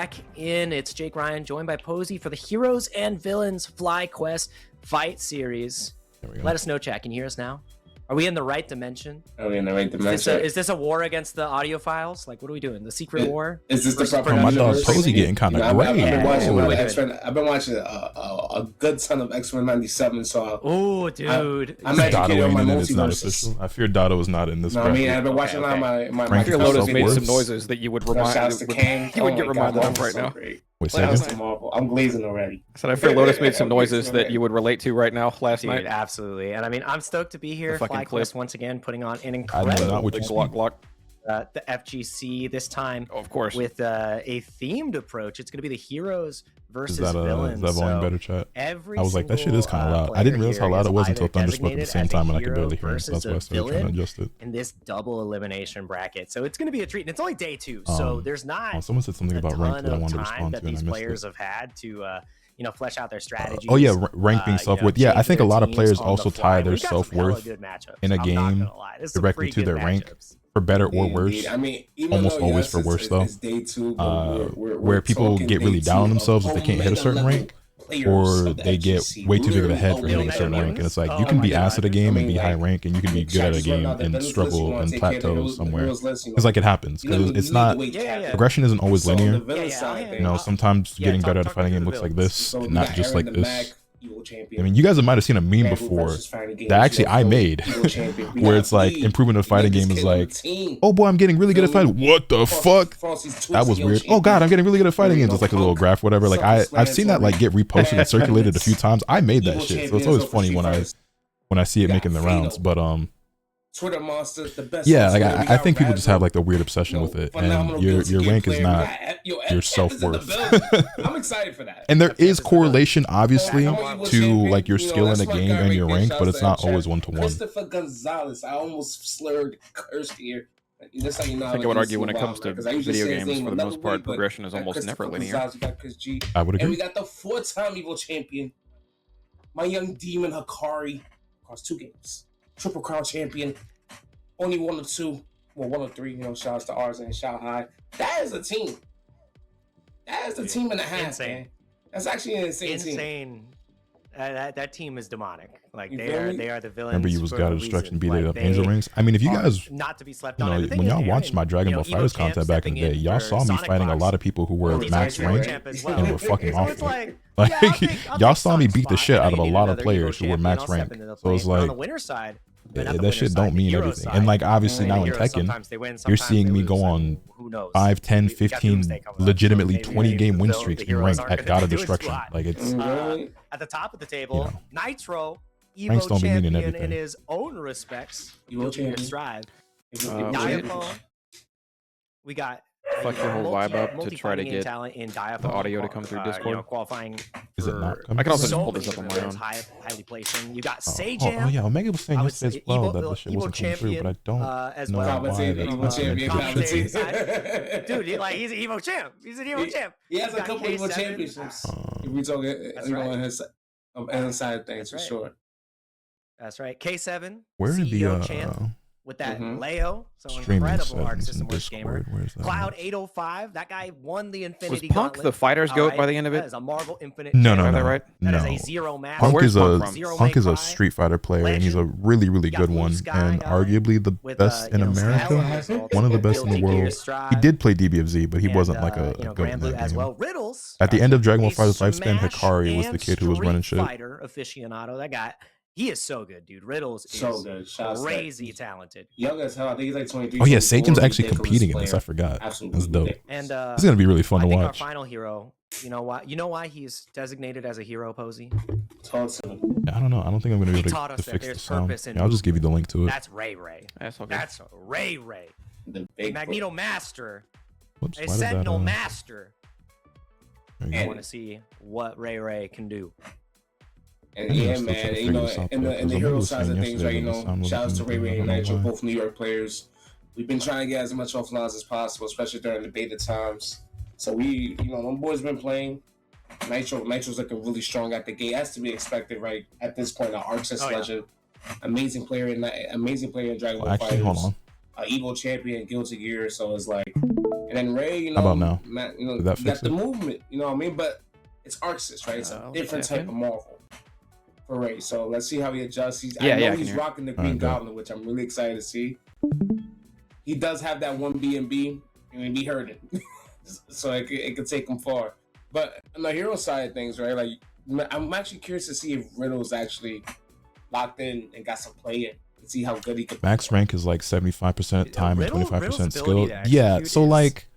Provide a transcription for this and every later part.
Back in, it's Jake Ryan, joined by Posey for the Heroes and Villains Fly Quest Fight Series. Let us know, chat. Can you hear us now? Are we in the right dimension? Are we in the right dimension? Is this a war against the audio files? Like, what are we doing? The secret war? Is this the proper my dog Posey getting kind of great. I've been watching a good ton of X-Men 97, so oh, dude. I'm educated on my multiverses. I fear Dotto is not in this. No, I mean, I've been watching a lot of my I fear Lotus made some noises that you would remind you would get reminded of right now. Wait, I'm glazing already. I said I fear Lotus made some noises that you would relate to right now last night. Absolutely. And I mean, I'm stoked to be here. Fly Quest once again putting on an incredible the FGC this time, of course, with a themed approach. It's going to be the heroes versus villains. Is that volume better, chat? I was like, that shit is kind of loud. I didn't realize how loud it was until Thunder spoke at the same time, and I could barely hear it. So that's why I started trying to adjust it. In this double elimination bracket, so it's going to be a treat. And it's only day 2, so there's not. Someone said something about rank that I wanted to respond to, and I missed it. Players have had to. Flesh out their strategies. Oh yeah, rank being self-worth. Yeah, I think a lot of players also tie their self-worth in a game directly to their rank, for better or worse. I mean, almost always for worse though. Where people get really down on themselves if they can't hit a certain rank, or they get way too big of a head for hitting a certain rank. And it's like, you can be ass at a game and be high rank, and you can be good at a game and struggle and plateau somewhere. It's like, it happens, because it's not, progression isn't always linear. You know, sometimes getting better at a fighting game looks like this, and not just like this. I mean, you guys might have seen a meme before that actually I made, where it's like, improving a fighting game is like, oh boy, I'm getting really good at fighting. What the fuck? That was weird. Oh god, I'm getting really good at fighting games. It's like a little graph, whatever. Like I've seen that like get reposted and circulated a few times. I made that shit, so it's always funny when I see it making the rounds. But Twitter monster, the best. Yeah, like I think people just have like the weird obsession with it, and your rank is not your self-worth. I'm excited for that. And there is correlation, obviously, to like your skill in a game and your rank, but it's not always one-to-one. Christopher Gonzalez, I almost slurred, cursed here. I think I would argue when it comes to video games, for the most part, progression is almost never linear. I would agree. And we got the 4-time Evo champion, my young demon Hikari, across 2 games. Triple Crown champion, only 1 of 2, well 1 of 3. You know, shouts to ours and shout high. That is a team. That is a team and a half. Insane. Man. That's actually an insane team. That team is demonic. Like they are the villains. Remember, you was God of Destruction, beat it up Angel Rings. I mean, if you guys, not to be slept on. When y'all watched my Dragon Ball FighterZ content back in the day, y'all saw me fighting a lot of people who were max rank and were fucking awful. Like y'all saw me beat the shit out of a lot of players who were max rank. So it's like, that shit don't mean everything. And like, obviously now in Tekken, you're seeing me go on 5, 10, 15, legitimately 20 game win streaks in rank at God of Destruction. Like, it's at the top of the table. Nitro, ranks don't be meaning champion everything. in his own respects. Evo champion. Strive. We got fuck your whole vibe up to try to get the audio to come through Discord. Qualifying. Is it not coming? I can also just pull this up on my own. Highly placing. You got Oh yeah, Omega was saying yesterday as well that the shit wasn't coming through, but I don't know why that's dude, like, he's an Evo champ. He's an Evo champ. He has a couple Evo championships. If we talk, on his side of things for sure. That's right. K7. Where are the champ with that Leo, so streaming incredible Arc settings in System Works gamer. Where's that? Cloud 805. That guy won the Infinity Was Punk Gauntlet. the fighter's goat by the end of it? That is a Marvel Infinite. No, right? That is a zero match. Punk is Punk a Street Fighter player, and he's a really, really good one, and arguably the best in America. One of the best in the world. He did play DBFZ, but he wasn't like a goat in that game. At the end of Dragon Ball FighterZ Lifespan, Hikari was the kid who was running shit. Fighter aficionado. That guy. He is so good, dude. Riddles is so good. Crazy talented. Young as hell. I think he's like 23. Oh yeah, Satan's actually competing in this. I forgot. Absolutely. That's dope. And it's gonna be really fun to watch. Our final hero. You know why he's designated as a hero, Posey? I don't know. I don't think I'm gonna be able to fix the sound. Yeah, I'll just give you the link to it. That's Ray. That's Ray. The Magneto Master. Whoops, a Sentinel Master. I want to see what Ray can do. And yeah, man, you know, in the hero side of things, right? You know, shout out to Ray and Nitro, both New York players. We've been trying to get as much offline as possible, especially during the beta times. So we, you know, them boys been playing. Nitro's looking really strong at the gate, as to be expected, right? At this point, an Arxis legend, amazing player in Dragon Ball FighterZ, Evo champion, Guilty Gear. So it's like, And then Ray, you know, how about now? You got the movement, you know what I mean? But it's Arceus, right? It's a different type of Marvel for Ray. So let's see how he adjusts. I know he's rocking the Green Goblin, which I'm really excited to see. He does have that one B&B, and he heard it. So it could take him far. But on the hero side of things, right? Like, I'm actually curious to see if Riddle's actually locked in and got some play in and see how good he can. Max rank is like 75% time and 25% skill. Yeah, so like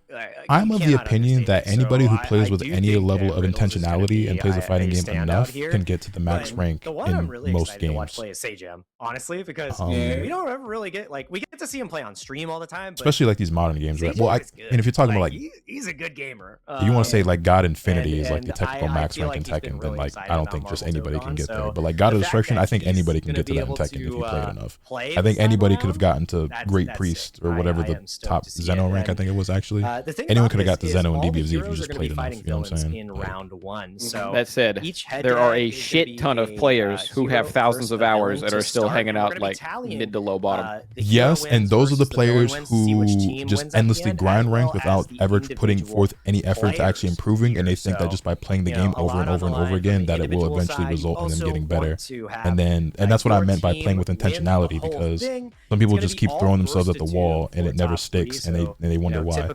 I'm of the opinion that anybody who plays with any level of intentionality and plays a fighting game enough can get to the max rank in most games. Watch play is Sajam, honestly, because we don't ever really get we get to see him play on stream all the time, especially like these modern games, right? Well, and if you're talking about he's a good gamer. You want to say like God Infinity is like the typical max rank in Tekken, then like I don't think just anybody can get there. But like God of Destruction, I think anybody can get to that in Tekken if you play it enough. I think anybody could have gotten to Great Priest or whatever the top Zeno rank I think it was actually. Anyone could have got to Zeno and DBFZ if you just played enough. You know what I'm saying? In round 1. So that said, there are a shit ton of players who have thousands of hours that are still hanging out like mid to low bottom. Yes, and those are the players who just endlessly grind rank without ever putting forth any effort to actually improving, and they think that just by playing the game over and over and over again that it will eventually result in them getting better. And that's what I meant by playing with intentionality, because some people just keep throwing themselves at the wall and it never sticks, and they wonder why.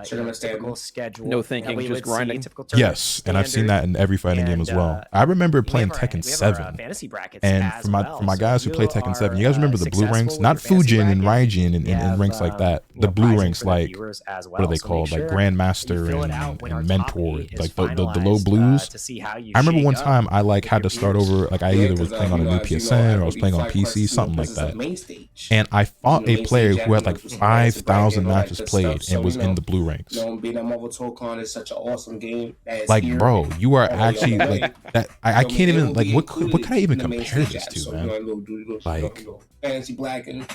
Typical schedule. No thinking, just grinding. Yes, and I've seen that in every fighting game as well. I remember playing Tekken 7, and for my guys who play Tekken 7, you guys remember the blue ranks? Not Fujin and Raijin and ranks like that. The blue ranks, like, what are they called? Like Grandmaster and Mentor, like the low blues. I remember one time I like had to start over, like I either was playing on a new PSN or I was playing on PC, something like that. And I fought a player who had like 5,000 matches played and was in the blue ranks. Being a mobile Tokon is such an awesome game. Like, bro, you are actually like that. I can't even like what could I even compare this to, man? Like fancy blacking,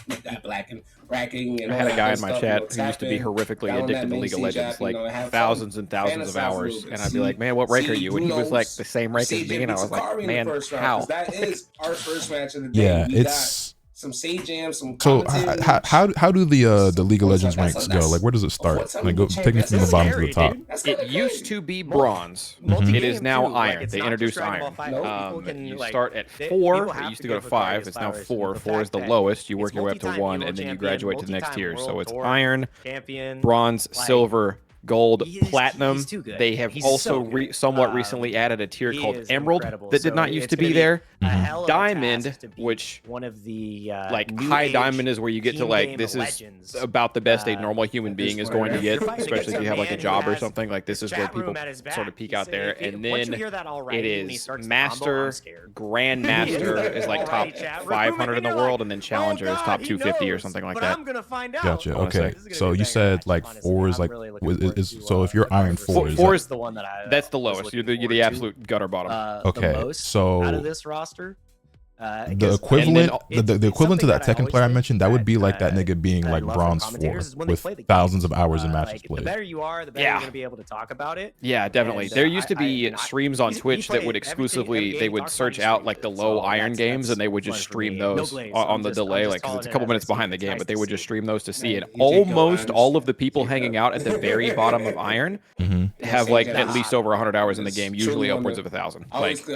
racking, and I had a guy in my chat who used to be horrifically addicted to League of Legends, like thousands and thousands of hours, and I'd be like, man, what rank are you? And he was like the same rank as me, and I was like, man, how? That is our first match of the day. Yeah, it's some Sage Jam, some. So how do the League of Legends ranks go? Like, where does it start? Like, go take me from the bottom to the top. It used to be bronze. It is now iron. They introduced iron. You start at 4. It used to go to 5. It's now 4. 4 is the lowest. You work your way up to 1, and then you graduate to the next tier. So it's iron, bronze, silver, gold, platinum. They have also somewhat recently added a tier called emerald that did not used to be there. Diamond, which one of the like high diamond is where you get to like this is about the best a normal human being is going to get, especially if you have like a job or something. Like this is where people sort of peak out there. And then it is master, grandmaster is like top 500 in the world, and then challenger is top 250 or something like that. Gotcha. Okay, so you said like 4 is like so if you're iron 4 is the one that that's the lowest. You're the absolute gutter bottom. Okay, so out of this roster, the equivalent the equivalent to that Tekken player I mentioned, that would be like that nigga being like bronze 4 with thousands of hours in matches played. The better you are, the better you're gonna be able to talk about it. Yeah, definitely. There used to be streams on Twitch that would exclusively they would search out like the low iron games, and they would just stream those on the delay, like because it's a couple minutes behind the game, but they would just stream those to see it. Almost all of the people hanging out at the very bottom of iron have like at least over 100 hours in the game, usually upwards of 1,000. Like, I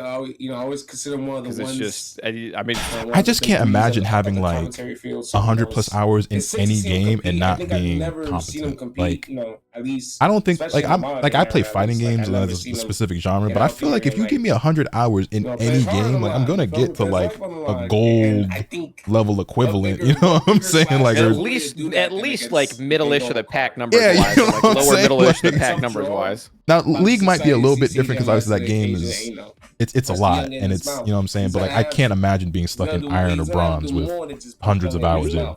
always consider one of the ones. It's just, I mean, I just can't imagine having like 100+ hours in any game and not being competent. Like, I don't think like I play fighting games and that's a specific genre, but I feel like if you give me 100 hours in any game, like I'm gonna get to like a gold level equivalent. You know what I'm saying? Like at least like middle-ish of the pack numbers wise, you know like lower middle-ish of the pack numbers wise. Now League might be a little bit different because obviously that game is it's a lot and it's, you know what I'm saying, but like I can't imagine being stuck in iron or bronze with hundreds of hours in.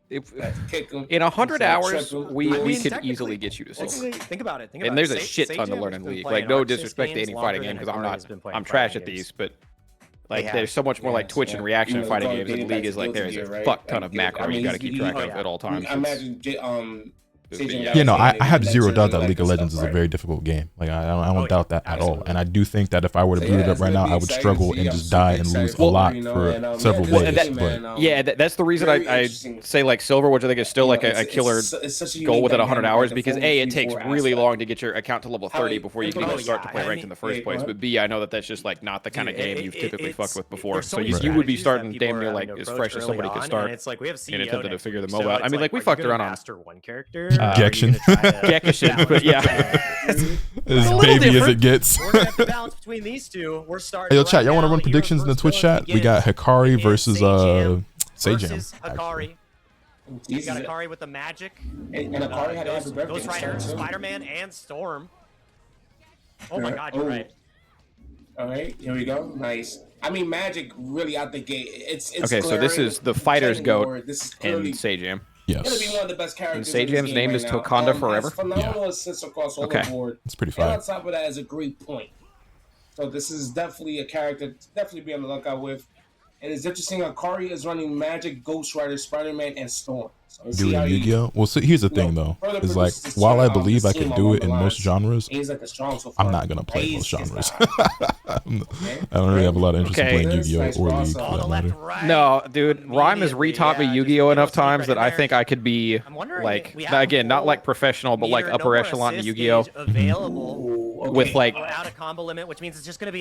In 100 hours, we could easily get you to silver. Think about it. And there's a shit ton to learn in League. Like, no disrespect to any fighting game, because I'm trash at these, but like there's so much more like Twitch and reaction in fighting games, and League is like there's a fuck ton of macros you got to keep track of at all times. I imagine You know, I have zero doubt that League of Legends is a very difficult game. Like I don't doubt that at all. And I do think that if I were to boot it up right now, I would struggle and just die and lose a lot for several days. Yeah, that's the reason I say like silver, which I think is still like a killer goal within 100 hours, because A, it takes really long to get your account to level 30 before you can even start to play ranked in the first place. But B, I know that that's just like not the kind of game you've typically fucked with before. So you would be starting damn near like as fresh as somebody could start and attempted to figure the MOBA out. I mean, like we fucked around on one character. Gection. Gection, but yeah. As baby as it gets. We're gonna have to balance between these two. We're starting. Hey, yo, chat, y'all want to run predictions in the Twitch chat? We got Hikari versus Sajam. Hikari. You got Hikari with the magic. And Hikari had a Ghost Rider, Spider-Man, and Storm. Oh my God, you're right. All right, here we go. Nice. I mean, magic really out the gate. It's okay. So this is the fighter's goat and Sajam. Yes. Gonna be one of the best characters. And Sajam's name is Tokon forever. Phenomenal assists across all the board. It's pretty fun. And on top of that is a great point. So this is definitely a character to definitely be on the lookout with. And it's interesting. Hikari is running Magic, Ghost Rider, Spider-Man, and Storm. So doing Yu-Gi-Oh. Well, so here's the thing though. Is like while I believe I can do it in most genres, I'm not gonna play most genres. I don't really have a lot of interest in playing Yu-Gi-Oh or League for that matter. No, dude, Rhyme has retaught me Yu-Gi-Oh enough times that I think I could be like, again, not like professional, but like upper echelon in Yu-Gi-Oh with like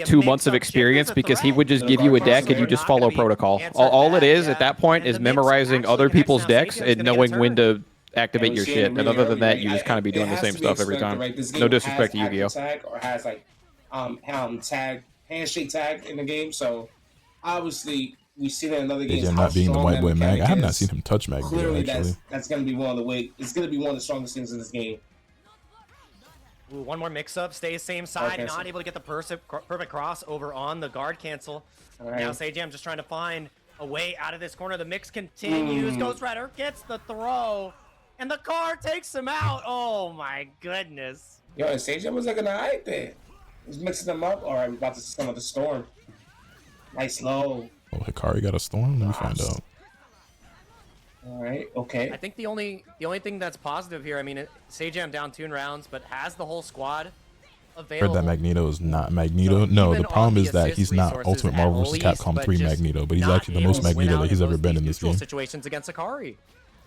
2 months of experience, because he would just give you a deck and you just follow protocol. All it is at that point is memorizing other people's decks and knowing when to activate your shit. And other than that, you just kind of be doing the same stuff every time. No disrespect to Yu-Gi-Oh. Or has like handshake tag in the game, so obviously we see that in other games. Not being the white boy Mag, I have not seen him touch Mag. Clearly, that's gonna be one of the it's gonna be one of the strongest things in this game. Ooh, one more mix-up, stays same side, not able to get the perfect cross over on the guard cancel. Right. Now Sajam just trying to find a way out of this corner. The mix continues. Ghost Rider gets the throw, and the car takes him out. Oh my goodness. Yo, and Sajam was looking alright there. He's mixing them up. All right, we're about to see some of the Storm. Nice low. Oh, Hikari got a Storm? Let me find out. All right, okay. I think the only thing that's positive here, I mean, Sajam down 2 rounds, but has the whole squad available. Heard that Magneto is not Magneto. No, the problem is that he's not Ultimate Marvel vs. Capcom 3 Magneto, but he's actually the most Magneto that he's ever been in this game. Situations against Hikari.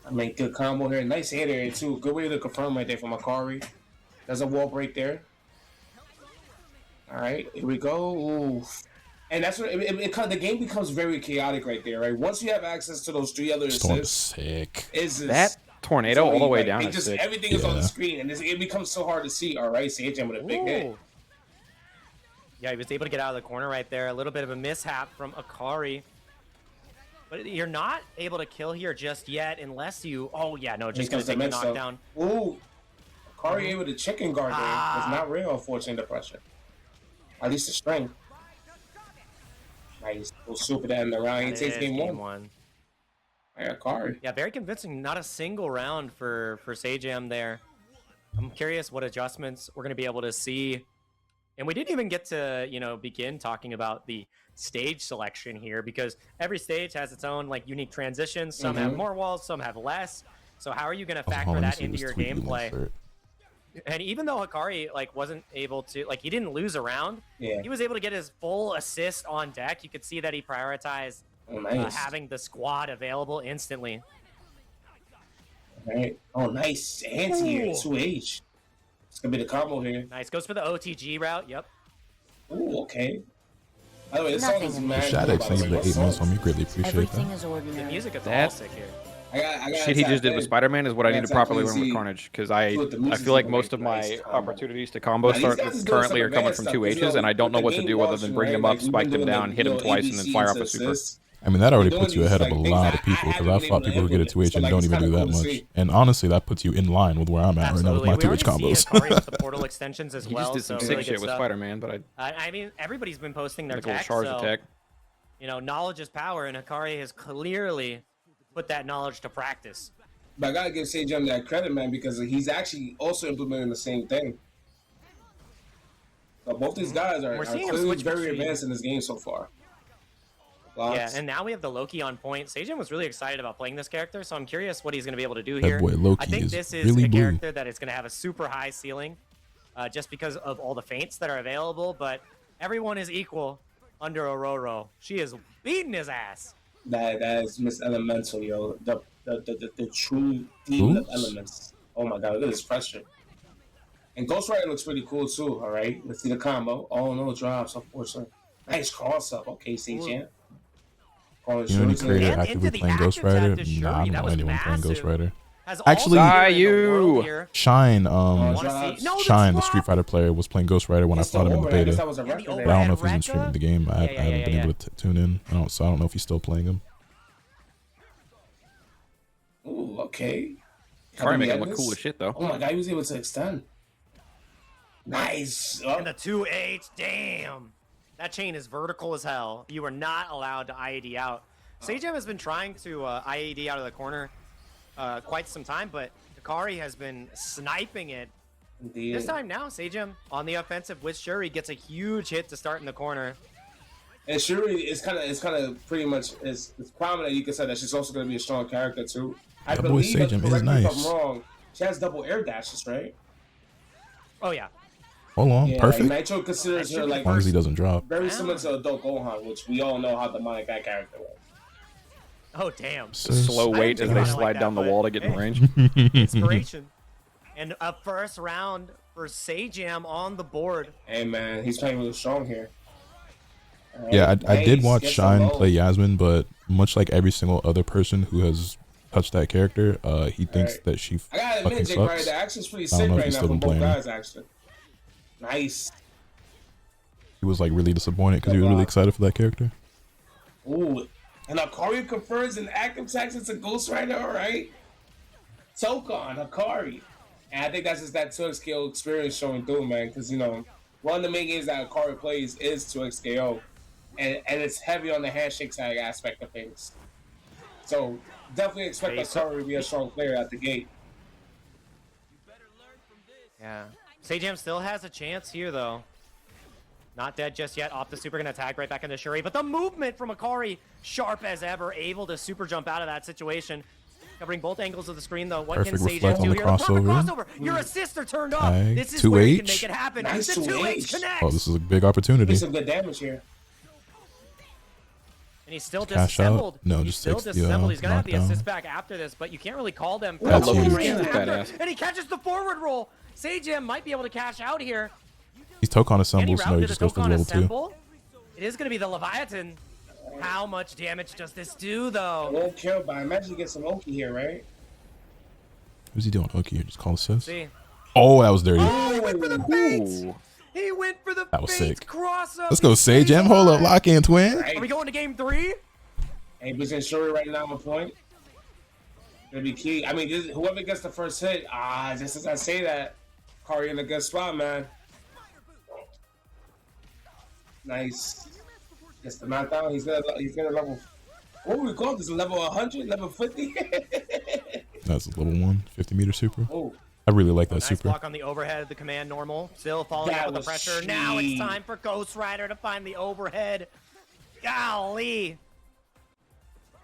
I mean, good combo here. Nice hit here, too. Good way to confirm right there from Hikari. There's a wall break there. All right, here we go. Ooh. And that's what the game becomes very chaotic right there, right? Once you have access to those 3 other assists, sick. That tornado all the way down. Everything is on the screen, and it becomes so hard to see. All right, Sajam with a big hit. Yeah, he was able to get out of the corner right there. A little bit of a mishap from Hikari. But you're not able to kill here just yet unless you... Oh, yeah, no, just going to take the knockdown. Ooh. Hikari able to chicken guard there. It's not real, unfortunately, the pressure. At least the strength. Nice. We'll super that in the round. He takes game 1. I got Hikari. Yeah, very convincing. Not a single round for Sajam there. I'm curious what adjustments we're going to be able to see. And we didn't even get to, begin talking about the stage selection here, because every stage has its own unique transitions. Some have more walls, some have less. So how are you going to factor that into your gameplay? And even though Hikari wasn't able to, he didn't lose a round, he was able to get his full assist on deck. You could see that he prioritized having the squad available instantly. All right. Oh, nice anti-here, 2H. It's gonna be the combo here. Nice. Goes for the OTG route. Yep. Ooh, okay. By the way, this song is mad. Shadex, thank you for the 8 months on me. Greatly appreciate that. The music is all sick here. Shit he just did with Spider-Man is what I need to properly learn with Carnage, because I feel like most of my opportunities to combo start currently are coming from 2Hs, and I don't know what to do other than bring them up, spike them down, hit them twice, and then fire off a super. I mean, that already puts you ahead of a lot of people, because I've fought people who get a 2H and don't even do that much. And honestly, that puts you in line with where I'm at right now with my 2H combos. The portal extensions as well. He just did some sick shit with Spider-Man, but I mean, everybody's been posting their tech, charge attack. Knowledge is power, and Hikari has clearly put that knowledge to practice. But I gotta give Sajam that credit, man, because he's actually also implementing the same thing. So both these guys are clearly very advanced in this game so far. Yeah, and now we have the Loki on point. Sajin was really excited about playing this character, so I'm curious what he's going to be able to do here. That boy Loki I think is this is really a blue. character that is going to have a super high ceiling just because of all the feints that are available, but everyone is equal under Ororo. She is beating his ass. That is Miss Elemental, yo. The true demon of elements. Oh my god, look at this pressure. And Ghost Rider looks pretty cool too, alright? Let's see the combo. Oh no, drops, unfortunately. Nice cross up. Okay, CJ. You know any creator actively playing Ghost Rider? Nah, I don't know anyone playing Ghost Rider. Actually, Shine, Shine, the Street Fighter player, was playing Ghost Rider when I fought him in the beta. But I don't know if he's been streaming the game. I haven't been able to tune in, so I don't know if he's still playing him. Ooh, okay. Sorry, making him look cool as shit, though. Oh my god, he was able to extend. Nice. And the 2H, damn. That chain is vertical as hell. You are not allowed to IAD out. Sajam has been trying to IAD out of the corner quite some time, but Hikari has been sniping it. Indeed. This time now, Sajam on the offensive with Shuri gets a huge hit to start in the corner. And Shuri is kind of pretty much it's prominent. You can say that she's also going to be a strong character too. I believe, correct me if I'm wrong, she has double air dashes, right? Oh yeah. Hold on, perfect. Like Nitro considers her like as long as he doesn't drop. Very similar to Adult Gohan, which we all know how demonic that character was. Oh damn! Slow wait as they slide down the wall to get in range. Inspiration. And a first round for Sajam on the board. Hey man, he's playing really strong here. Right. Yeah, I did watch Shine play Yasmin, but much like every single other person who has touched that character, he thinks that she fucking sucks. Right, the action's pretty sick right now from both guys, actually. Nice. He was like really disappointed because he was really excited for that character. Ooh, and Hikari confirms an active attack since a Ghost Rider, alright? Tokon, Hikari. And I think that's just that 2x KO experience showing through, man, because, you know, one of the main games that Hikari plays is 2x KO. And it's heavy on the handshake side aspect of things. So definitely expect Hikari to be a strong player at the gate. Yeah. Sajam still has a chance here, though. Not dead just yet. Off the super, gonna tag right back into Shuri. But the movement from Hikari, sharp as ever, able to super jump out of that situation. Covering both angles of the screen, though. What can Sajam do here? Crossover. Your assists are turned off. This is where you can make it happen. Nice the 2H connects. Oh, this is a big opportunity. Some good damage here. And he's still disassembled. No, he's just still disassembled. He's gonna have the assist back after this, but you can't really call them. That's huge. And he catches the forward roll. Sajam might be able to cash out here. He's Tokon assembles, no, he just goes for level 2. It is gonna be the Leviathan. How much damage does this do, though? Won't kill, but I imagine you get some Oki here, right? What's he doing? Oki here, just call assist. See. Oh, that was dirty. Oh, he went for the bait. He went for the that was sick. Cross-up. Let's go, Sajam. Hold up, lock in, twin. Right. Are we going to game 3? Hey, but in Shuri right now on point. Gonna be key. I mean, whoever gets the first hit, just as I say that, Kari in a good spot, man. Nice. Gets the knockdown. He's gonna level. What do we call this? Level 100? Level 50? That's level 1, 50-meter super. Oh. I really like that nice super. Block on the overhead of the command normal. Still following up with the pressure. Now it's time for Ghost Rider to find the overhead. Golly.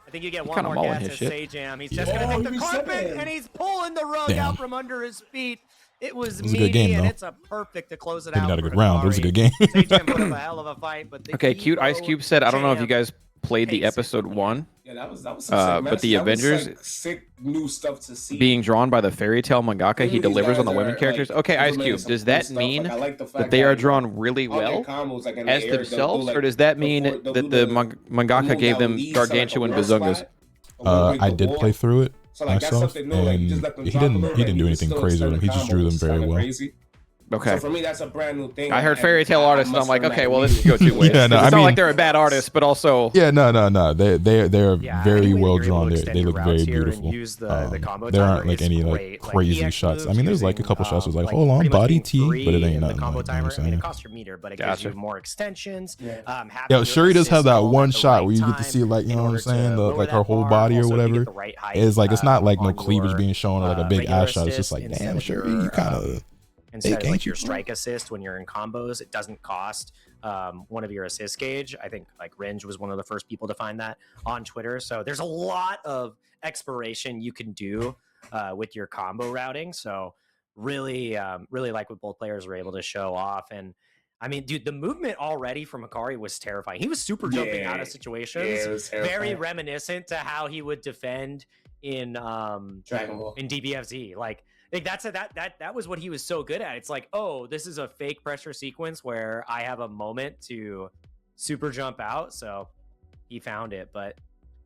I think you get one more guess at Sajam. He's just going to take the carpet, and he's pulling the rug out from under his feet. It was meaty, and it's a perfect to close it out. Not a good round. It was a good game. Sajam put up a hell of a fight. But okay, Cute Ice Cube said, I don't know if you guys played the episode 1. Yeah, that was some but the Avengers, like sick new stuff to see. Being drawn by the fairy tale mangaka, he delivers on the women characters. Okay, Ice Cube, does that mean that they are drawn really well as themselves, or does that mean that the mangaka gave them gargantuan bazungas? I did play through it myself, and he didn't do anything crazy with them. He just drew them very well. Okay. So for me, that's a brand new thing. I heard fairy tale artists, and I'm like, okay, well, this could go 2 ways. Yeah, no, it's not like they're a bad artist, but also. Yeah, no. They're very well drawn. They look very beautiful. There aren't like any like crazy shots. I mean, there's like a couple shots was like, hold on, body T, but it ain't nothing. Like, it costs your meter, but it gives you more extensions. Yo, Shuri does have that one shot where you get to see like, you know what I'm saying, like her whole body or whatever. It's like it's not like no cleavage being shown or like a big ass shot. It's just like, damn, Shuri, you kind of. instead of like your strike assist when you're in combos. It doesn't cost one of your assist gauge. I think like Ringe was one of the first people to find that on Twitter. So there's a lot of exploration you can do with your combo routing. So really like what both players were able to show off. And I mean, dude, the movement already from Hikari was terrifying. He was super jumping out of situations, very reminiscent to how he would defend in Dragon Ball, in DBFZ. Like that was what he was so good at. It's like, oh, this is a fake pressure sequence where I have a moment to super jump out. So he found it, but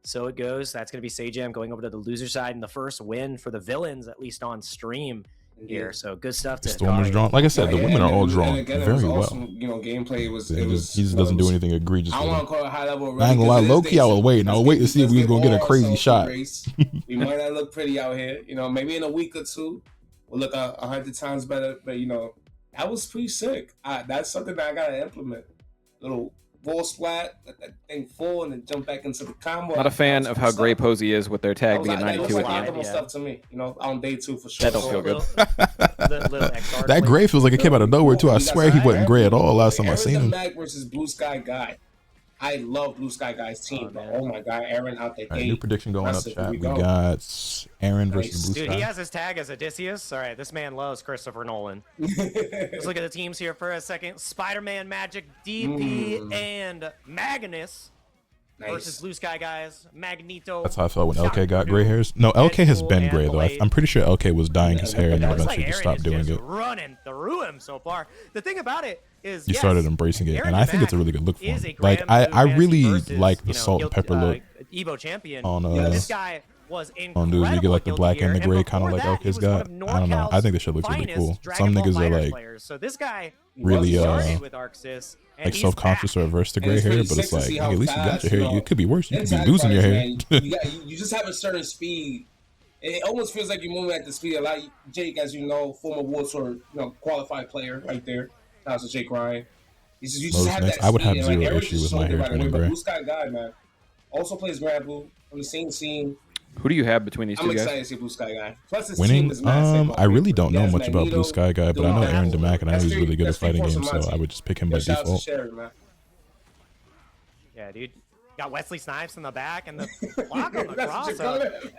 so it goes. That's going to be Sajam going over to the loser side, and the first win for the villains, at least on stream here. So good stuff. To Storm was drawn. Like I said, the women are all drawn very well. You know, gameplay was. He just doesn't do anything egregious. I want to call it high level. I ain't gonna lie, low key, I was waiting. I was waiting to see if we was gonna get a crazy shot. We might not look pretty out here. You know, maybe in a week or two, we'll look 100 times better. But you know, that was pretty sick. That's something that I gotta implement. Little ball splat, let that thing fall, and then jump back into the combo. Not a fan of how Grey Posey is with their tag being 92 at the end. Stuff to me, you know, on day 2 for sure. That don't feel good. That Grey feels like it came out of nowhere too. I swear he wasn't Grey at all last time I seen him. Mac versus Blue Sky Guy. I love Blue Sky Guy's team, but oh my god, Aaron out there. New prediction going up, chat. We got Aaron versus Blue Sky. Dude, he has his tag as Odysseus. All right, this man loves Christopher Nolan. Let's look at the teams here for a second. Spider-Man, Magic, DP, and Magnus versus Blue Sky Guys. Magneto. That's how I felt when LK got gray hairs. No, LK has been gray though. I'm pretty sure LK was dyeing his hair and then eventually just stopped doing it. Running through him so far. The thing about it is, he started embracing it, and I think it's a really good look for him. Like I really like the salt and pepper look Evo champion. On this guy was incredible. on dudes, you get like the black and the gray, kind of like LK's got. I don't know. I think this shit looks really cool. Some niggas are like so this guy really with Arxis, like self-conscious or averse to gray hair, but it's like, at least you got your hair. You could be worse. You could be losing your hair. You just have a certain speed. It almost feels like you're moving at the speed a lot. Jake, as you know, former World Tour, qualified player right there. That was Jake Ryan. You just have that speed. I would have zero issue with my hair turning gray. Blue Sky Guy, man, also plays Grand Blue from the same scene. Who do you have between these two guys? I'm excited to see Blue Sky Guy. Plus his winning? Team is massive. I really don't know much about Blue Sky Guy, but I know Aaron Demack, and I know he's really good at fighting games, so I would just pick him by default. Yeah, dude. Got Wesley Snipes in the back and the block on the crossover.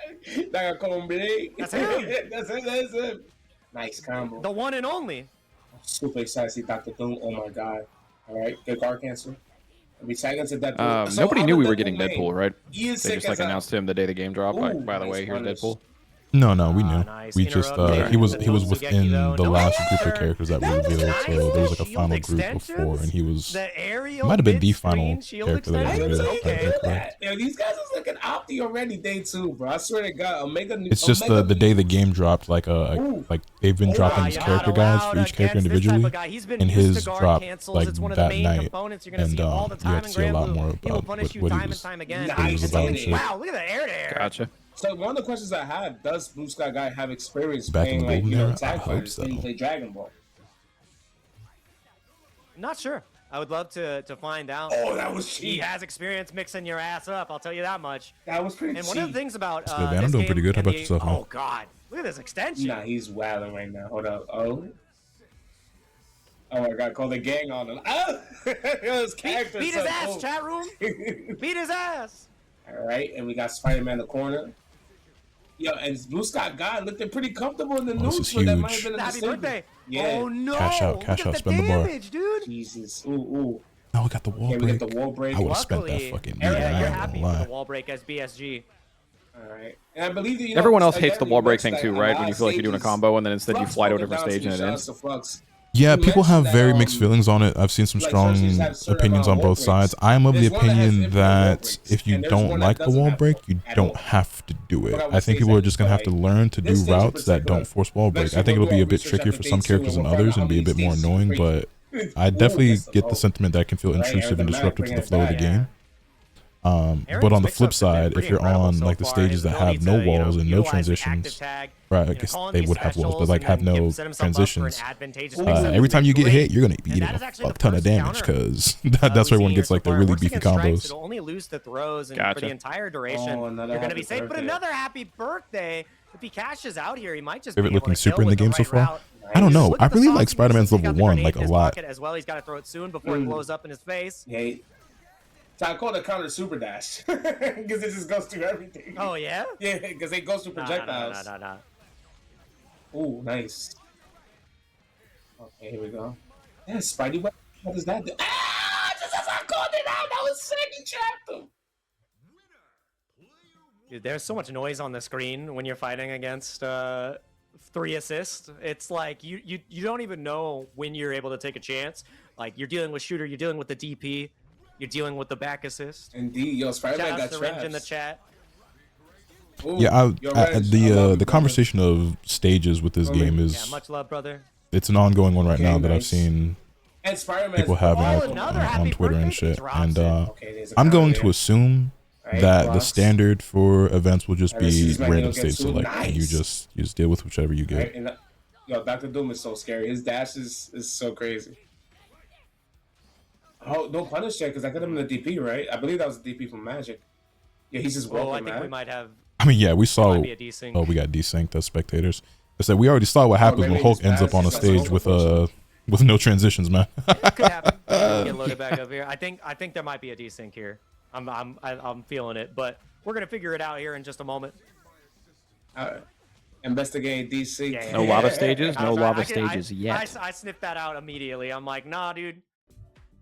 That's him. That's him. Nice combo. The one and only. I'm super excited to see Dr. Doom. Oh my god. All right, good guard cancel. We tag into Deadpool. Nobody knew we were getting Deadpool, right? They just like announced him the day the game dropped. Like, by the way, here's Deadpool. No, we knew. We just he was within the last group of characters that were revealed. So there was like a final group before, and he was might have been the final character that was revealed. Yo, these guys is looking opti already day 2, bro. I swear to God, it's just the day the game dropped. Like they've been dropping these character guys for each character individually, and his dropped like that night, and you have to see a lot more about what he was about and shit. Wow, look at the air there. Gotcha. So one of the questions I had: does Blue Sky Guy have experience back in playing the golden tag fighters when he played Dragon Ball? Not sure. I would love to find out. Oh, that was cheap. He has experience mixing your ass up. I'll tell you that much. That was pretty. And one of the things about this I'm doing pretty good. How about yourself, man? Oh God, look at this extension. Nah, he's wilding right now. Hold up. Oh my God! Call the gang on him. Oh, beat his ass, chat room. Beat his ass. All right, and we got Spider-Man in the corner. Yo, and Blue Sky Guy looked pretty comfortable in the news, so that might have been a Happy birthday. Yeah. Oh no. Cash out, spend the bar. Dude. Jesus. Ooh. Oh, we got the wall break. We got the wall break. I would have spent that fucking meter. You're happy with the wall break as BSG. All right. And I believe that, everyone else hates the wall break thing too, right? When you feel like you're doing a combo and then instead you fly to a different stage and it ends. Yeah, people have very mixed feelings on it. I've seen some strong opinions on both sides. I'm of the opinion that if you don't like the wall break, you don't have to do it. I think people are just going to have to learn to do routes that don't force wall break. I think it'll be a bit trickier for some characters than others and be a bit more annoying, but I definitely get the sentiment that it can feel intrusive and disruptive to the flow of the game. But on the flip side, if you're on like the stages that have no walls and no transitions, right, I guess they would have walls, but like have no transitions, every time you get hit, you're gonna be eating a fuck ton of damage, because that's where everyone gets like the really beefy combos. It'll only lose the throws and for the entire duration. You're gonna be safe. But another happy birthday. If he cashes out here, he might just favorite looking super in the game so far. I don't know. I really like Spider-Man's level 1 like a lot. As well, he's got to throw it soon before it blows up in his face. Yeah. So I call it counter super dash because it just goes through everything. Oh yeah. Yeah, because it goes through projectiles. No. Ooh, nice. Okay, here we go. Yeah, Spidey. What does that do? Ah! Just as I called it out, that was sick. He trapped him. Dude, there's so much noise on the screen when you're fighting against 3 assists. It's like you don't even know when you're able to take a chance. Like you're dealing with shooter, you're dealing with the DP, you're dealing with the back assist. Indeed, yo, Spider-Man got traps. In the chat. Ooh, yeah, the conversation of stages with this game is much love, brother. It's an ongoing one right now that I've seen people having on Twitter and shit. And I'm going to assume that the standard for events will just be random stage select. And you just deal with whichever you get. Yo, Dr. Doom is so scary. His dash is so crazy. Oh, don't punish yet because I got him in the DP, right? I believe that was the DP from Magic. Yeah, he's just I think we might have. I mean, yeah, we saw. Oh, we got desynced as spectators. It's like we already saw what happens when Hulk ends up on a stage with no transitions, man. It could happen. Get loaded back up here. I think there might be a desync here. I'm feeling it, but we're gonna figure it out here in just a moment. Investigating DC. Yeah. No lava stages. No lava stages yet. I sniffed that out immediately. I'm like, nah, dude.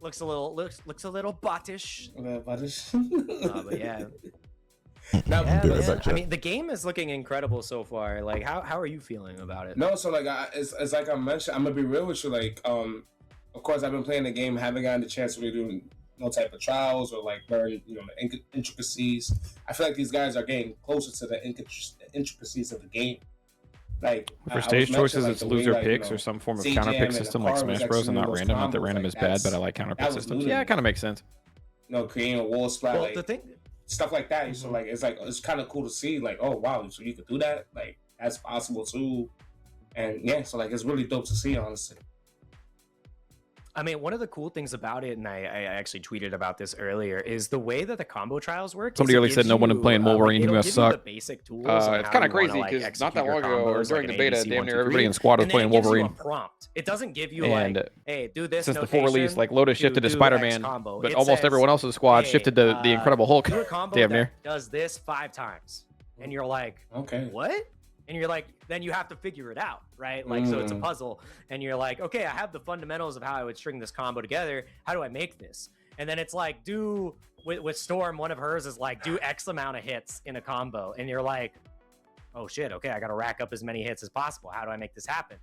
Looks a little bottish. But yeah. I mean, the game is looking incredible so far. Like, how are you feeling about it? No, so like, it's like I mentioned. I'm gonna be real with you. Like, of course, I've been playing the game, haven't gotten the chance to really do no type of trials or like learn, the intricacies. I feel like these guys are getting closer to the intricacies of the game. Like for stage choices, it's loser picks or some form of counter pick system like Smash Bros. And not random. Not that random is bad, but I like counter pick systems. Yeah, it kind of makes sense. Creating a wall splat. Well, like, the thing. Stuff like that. So like it's kind of cool to see. Like, oh wow, so you could do that. Like that's possible too. And yeah, so like it's really dope to see, honestly. I mean, one of the cool things about it, and I actually tweeted about this earlier, is the way that the combo trials work. Somebody already said no one playing Wolverine who must suck. Basic tools it's kind of crazy because not that long ago, or during the beta, damn near everybody in squad was playing Wolverine. Prompt. It doesn't give you like, hey, do this. Since the full release, like Lotus shifted to Spider-Man, but almost everyone else's squad shifted to the Incredible Hulk. Damn near. Does this 5 times, and you're like, okay, what? And you're like, then you have to figure it out, right? Like, so it's a puzzle. And you're like, okay, I have the fundamentals of how I would string this combo together. How do I make this? And then it's like, with Storm, one of hers is like, do X amount of hits in a combo. And you're like, oh shit, okay, I got to rack up as many hits as possible. How do I make this happen?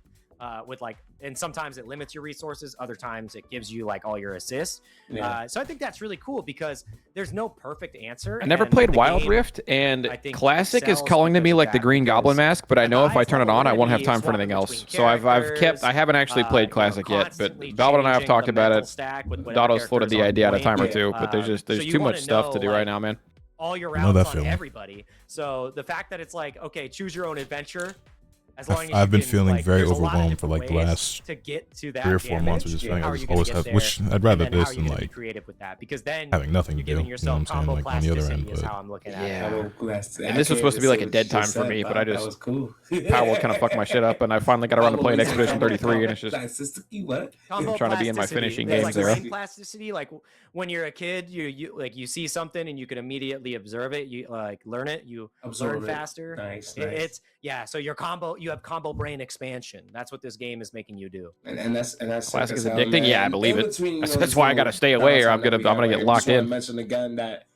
And sometimes it limits your resources. Other times it gives you like all your assists. Yeah. So I think that's really cool because there's no perfect answer. I never played Wild Rift, and Classic is calling to me like the Green Goblin mask, but I know if I turn it on, I won't have time for anything else. So I haven't actually played Classic yet, but Valve and I have talked about it. Dotto's floated the idea out a time or two, but there's too much stuff to do right now, man. All your routes on everybody. So the fact that it's like, okay, choose your own adventure. As long as I've been feeling very overwhelmed for like the last 3 or 4 months, which is feeling I just always have. Which I'd rather this than like creative with that, because then having nothing to do. You know what I'm saying? Like on the other end, but and this was supposed to be like a dead time for me, but I just Power kind of fucked my shit up, and I finally got around to playing Expedition 33, and it's just I'm trying to be in my finishing games there. Plasticity, like when you're a kid, you see something and you can immediately observe it, you like learn it, you learn faster. Nice. It's so your combo. You have combo brain expansion. That's what this game is making you do. And that's Classic is addicting. Yeah, I believe it. That's why I gotta stay away, or I'm gonna get locked in. I mentioned again that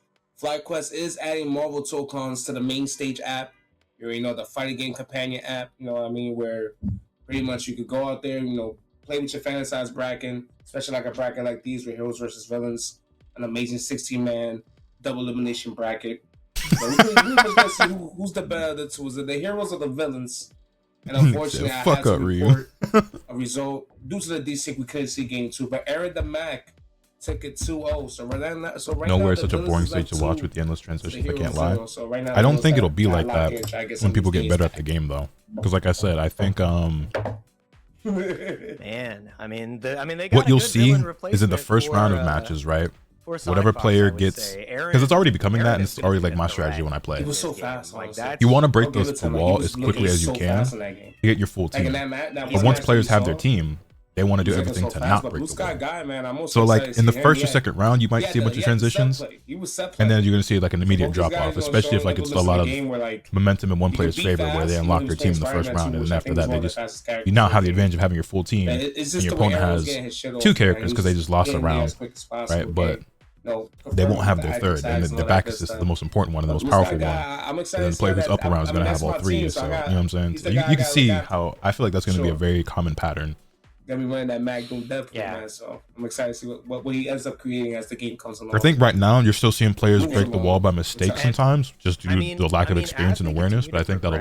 FlyQuest is adding Marvel Tokons to the main stage app. You already know the fighting game companion app. You know what I mean? Where pretty much you could go out there, play with your fantasized bracket, especially like a bracket like these with heroes versus villains, an amazing 16-man double elimination bracket. So we're gonna see who's the better of the two. Is it the heroes or the villains? And unfortunately, I had to report a result due to the desync. We couldn't see game 2, but Aaron the Mac took it 2-0. So right now, Nowhere such a boring stage to watch with the endless transitions. I can't lie. I don't think it'll be like that when people get better at the game, though. Because, like I said, I think man, I mean, they got what you'll see is in the first round of matches, right? whatever player gets, because it's already becoming that, and it's already like my strategy when I play. It was so fast. You want to break the wall as quickly as you can to get your full team. But once players have their team, they want to do everything to not break the wall. So like in the first or second round, you might see a bunch of transitions, and then you're gonna see like an immediate drop off, especially if like it's a lot of momentum in one player's favor where they unlock their team in the first round, and then after that they just, you now have the advantage of having your full team, and your opponent has two characters because they just lost a round, right? But they won't have their third, and their back assist is the most important one and the most powerful one. And then the player who's up around is gonna have all three. So you know what I'm saying? So you can see how I feel like that's gonna be a very common pattern. Gonna be running that Magnum Death, man. So I'm excited to see what he ends up creating as the game comes along. I think right now you're still seeing players break the wall by mistake sometimes, just due to the lack of experience and awareness. But I think that'll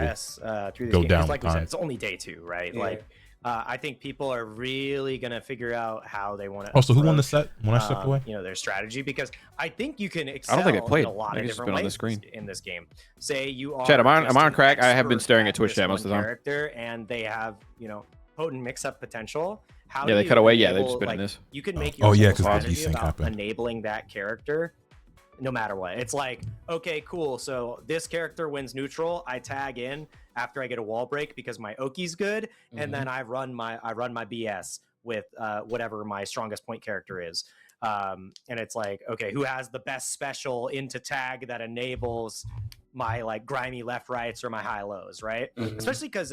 go down with time. It's only day 2, right? Yeah. Like, I think people are really gonna figure out how they want to. Also, who won the set when I stepped away? You know, their strategy, because I think you can excel I don't think I played. in a lot of different ways in this game. Say you are. Chat, am I on crack? I have been staring at Twitch chat most of the time. Character, and they have, you know, potent mix-up potential. How they cut away. Yeah, they just been in this. You can make your because strategy the desync about happened. enabling that character, no matter what. It's like, okay, cool. So this character wins neutral. I tag in after I get a wall break because my Oki's good, and then I run my BS with whatever my strongest point character is. And it's like, okay, who has the best special into tag that enables my like grimy left rights or my high lows, right? Especially because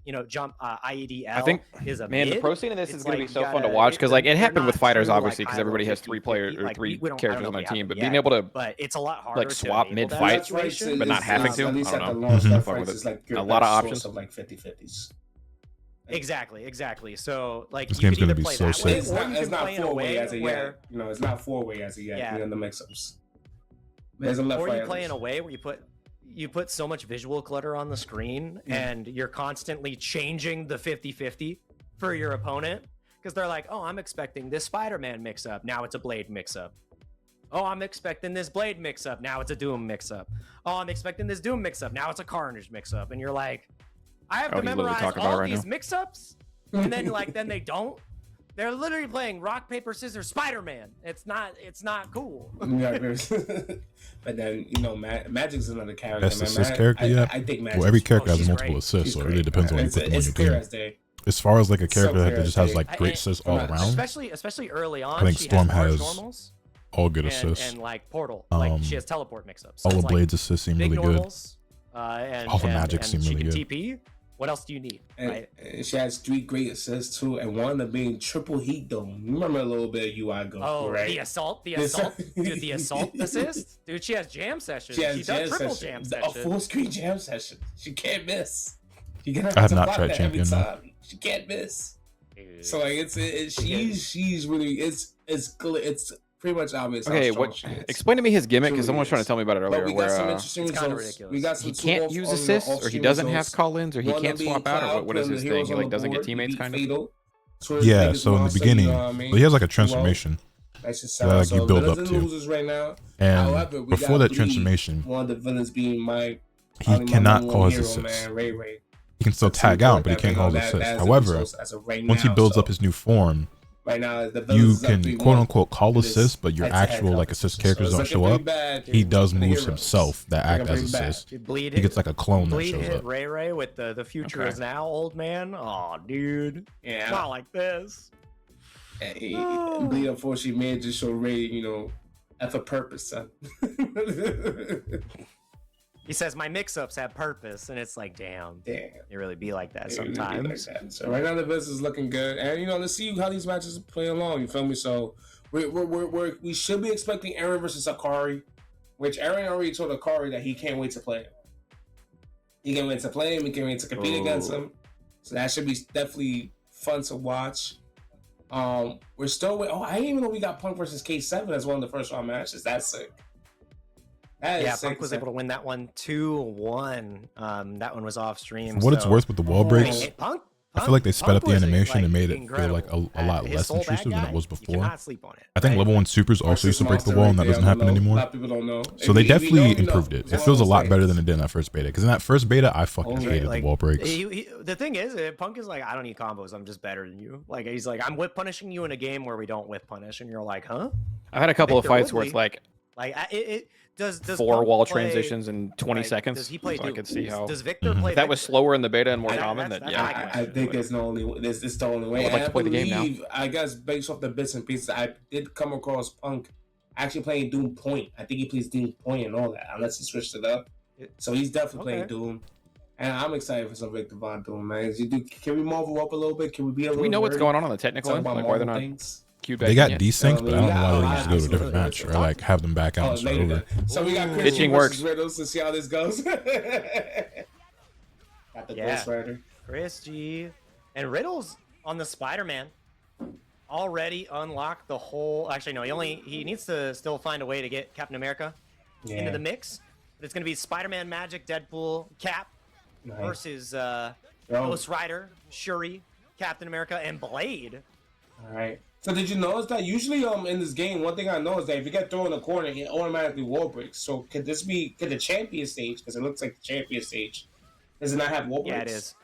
you know, jump IEDL I think is a man mid. the pro scene in this is going to be so fun to watch, because like it happened with fighters obviously, because everybody has 3 players or 3 characters on their team, but being able to it's a lot harder like swap mid fight but not having to, I don't know. A lot of options of like 50-50s. Exactly. So like this game's gonna be so sick. It's not 4-way as a yet. You know, it's not 4-way as a yet in the mix-ups. There's a left or right. You play in a way where you put so much visual clutter on the screen, and you're constantly changing the 50-50 for your opponent, because they're like, oh, I'm expecting this Spider-Man mix-up, now it's a Blade mix-up. Oh, I'm expecting this Blade mix-up, now it's a Doom mix-up. Oh, I'm expecting this Doom mix-up, now it's a Carnage mix-up. And you're like, I have to memorize all these mix-ups, and then then they don't. They're literally playing rock, paper, scissors, Spider-Man. It's not cool. But then, you know, Magic's another character. Best assist character, I think Magic. Well, every character has multiple assists, so it really depends on when you put them on your team. As far as like a character that just has like great assists all around, especially early on, I think Storm has all good assists. And like Portal, like she has teleport mix-ups. All the Blade's assists seem really good. All the Magic seem really good. TP. What else do you need? And she has 3 great assists too, and one of them being triple heat dome. You remember a little bit of UI go. Oh, right? the assault, dude, the assault assist, dude. She has jam sessions. She does triple jam sessions. A full screen jam session. She can't miss. I have not tried champion. She can't miss. Dude. So like she's really it's pretty much obvious. Okay, explain to me his gimmick, because someone was trying to tell me about it earlier. We got some interesting results. We got some he can't use assists, or he doesn't have call-ins, or he can't swap out, or what is his thing? He like doesn't get teammates, kind of. Yeah. So in the beginning, he has like a transformation that like you build up to, and before that transformation, one of the villains being he cannot call his assists. He can still tag out, but he can't call his assists. However, once he builds up his new form, right now, you can quote unquote call assists, but your actual like assist characters don't show up. He does moves himself that act as assists. He gets like a clone that shows up. Ray with the future is now, old man. Oh, dude, not like this. Bleed unfortunately made to show Ray, you know, F a purpose, son. He says my mix-ups have purpose, and it's like, damn, it really be like that sometimes. Really like that. So right now the business is looking good, and you know, let's see how these matches play along. You feel me? So we should be expecting Aaron versus Akari, which Aaron already told Akari that he can't wait to play him. He can't wait to play him. He can't wait to compete against him. So that should be definitely fun to watch. We're still waiting. Oh, I didn't even know we got Punk versus K7 as one of the first round matches. That's sick. Punk was able to win that one 2-1. That one was off stream. For what it's worth with the wall breaks, Punk I feel like they sped up the animation and made it feel like a lot less intrusive than it was before. I think level 1 supers also used to break the wall, and that doesn't happen anymore. A lot of people don't know. So they definitely improved it. It feels a lot better than it did in that first beta. Because in that first beta, I fucking hated the wall breaks. The thing is, Punk is like, I don't need combos. I'm just better than you. Like, he's like, I'm whip punishing you in a game where we don't whip punish, and you're like, huh? I've had a couple of fights where it's like does 4 wall transitions in 20 seconds. Does he play so I could see how. Does Victor play? If that was slower in the beta and more common, then yeah. I think there's no only. It's the only way. I would like to play the game now. I guess based off the bits and pieces, I did come across Punk actually playing Doom Point. I think he plays Doom Point and all that, unless he switched it up. So he's definitely playing Doom. And I'm excited for some Victor Von Doom, man. Can we marvel up a little bit? Can we be a little? We know what's going on the technical end, like why they're not. They got desync, but I don't know why they just go to a different match or like have them back out and start over. So we got Chris Itching works. Riddles to see how this goes. Got the Ghost Rider. Chris G and Riddles on the Spider-Man already unlocked the whole. Actually, no, he needs to still find a way to get Captain America into the mix. But it's gonna be Spider-Man, Magic, Deadpool, Cap versus Ghost Rider, Shuri, Captain America, and Blade. All right. So did you notice that usually in this game, one thing I know is that if you get thrown in a corner, it automatically wall breaks. So could the champion stage, because it looks like the champion stage, does it not have wall breaks? Yeah, it is.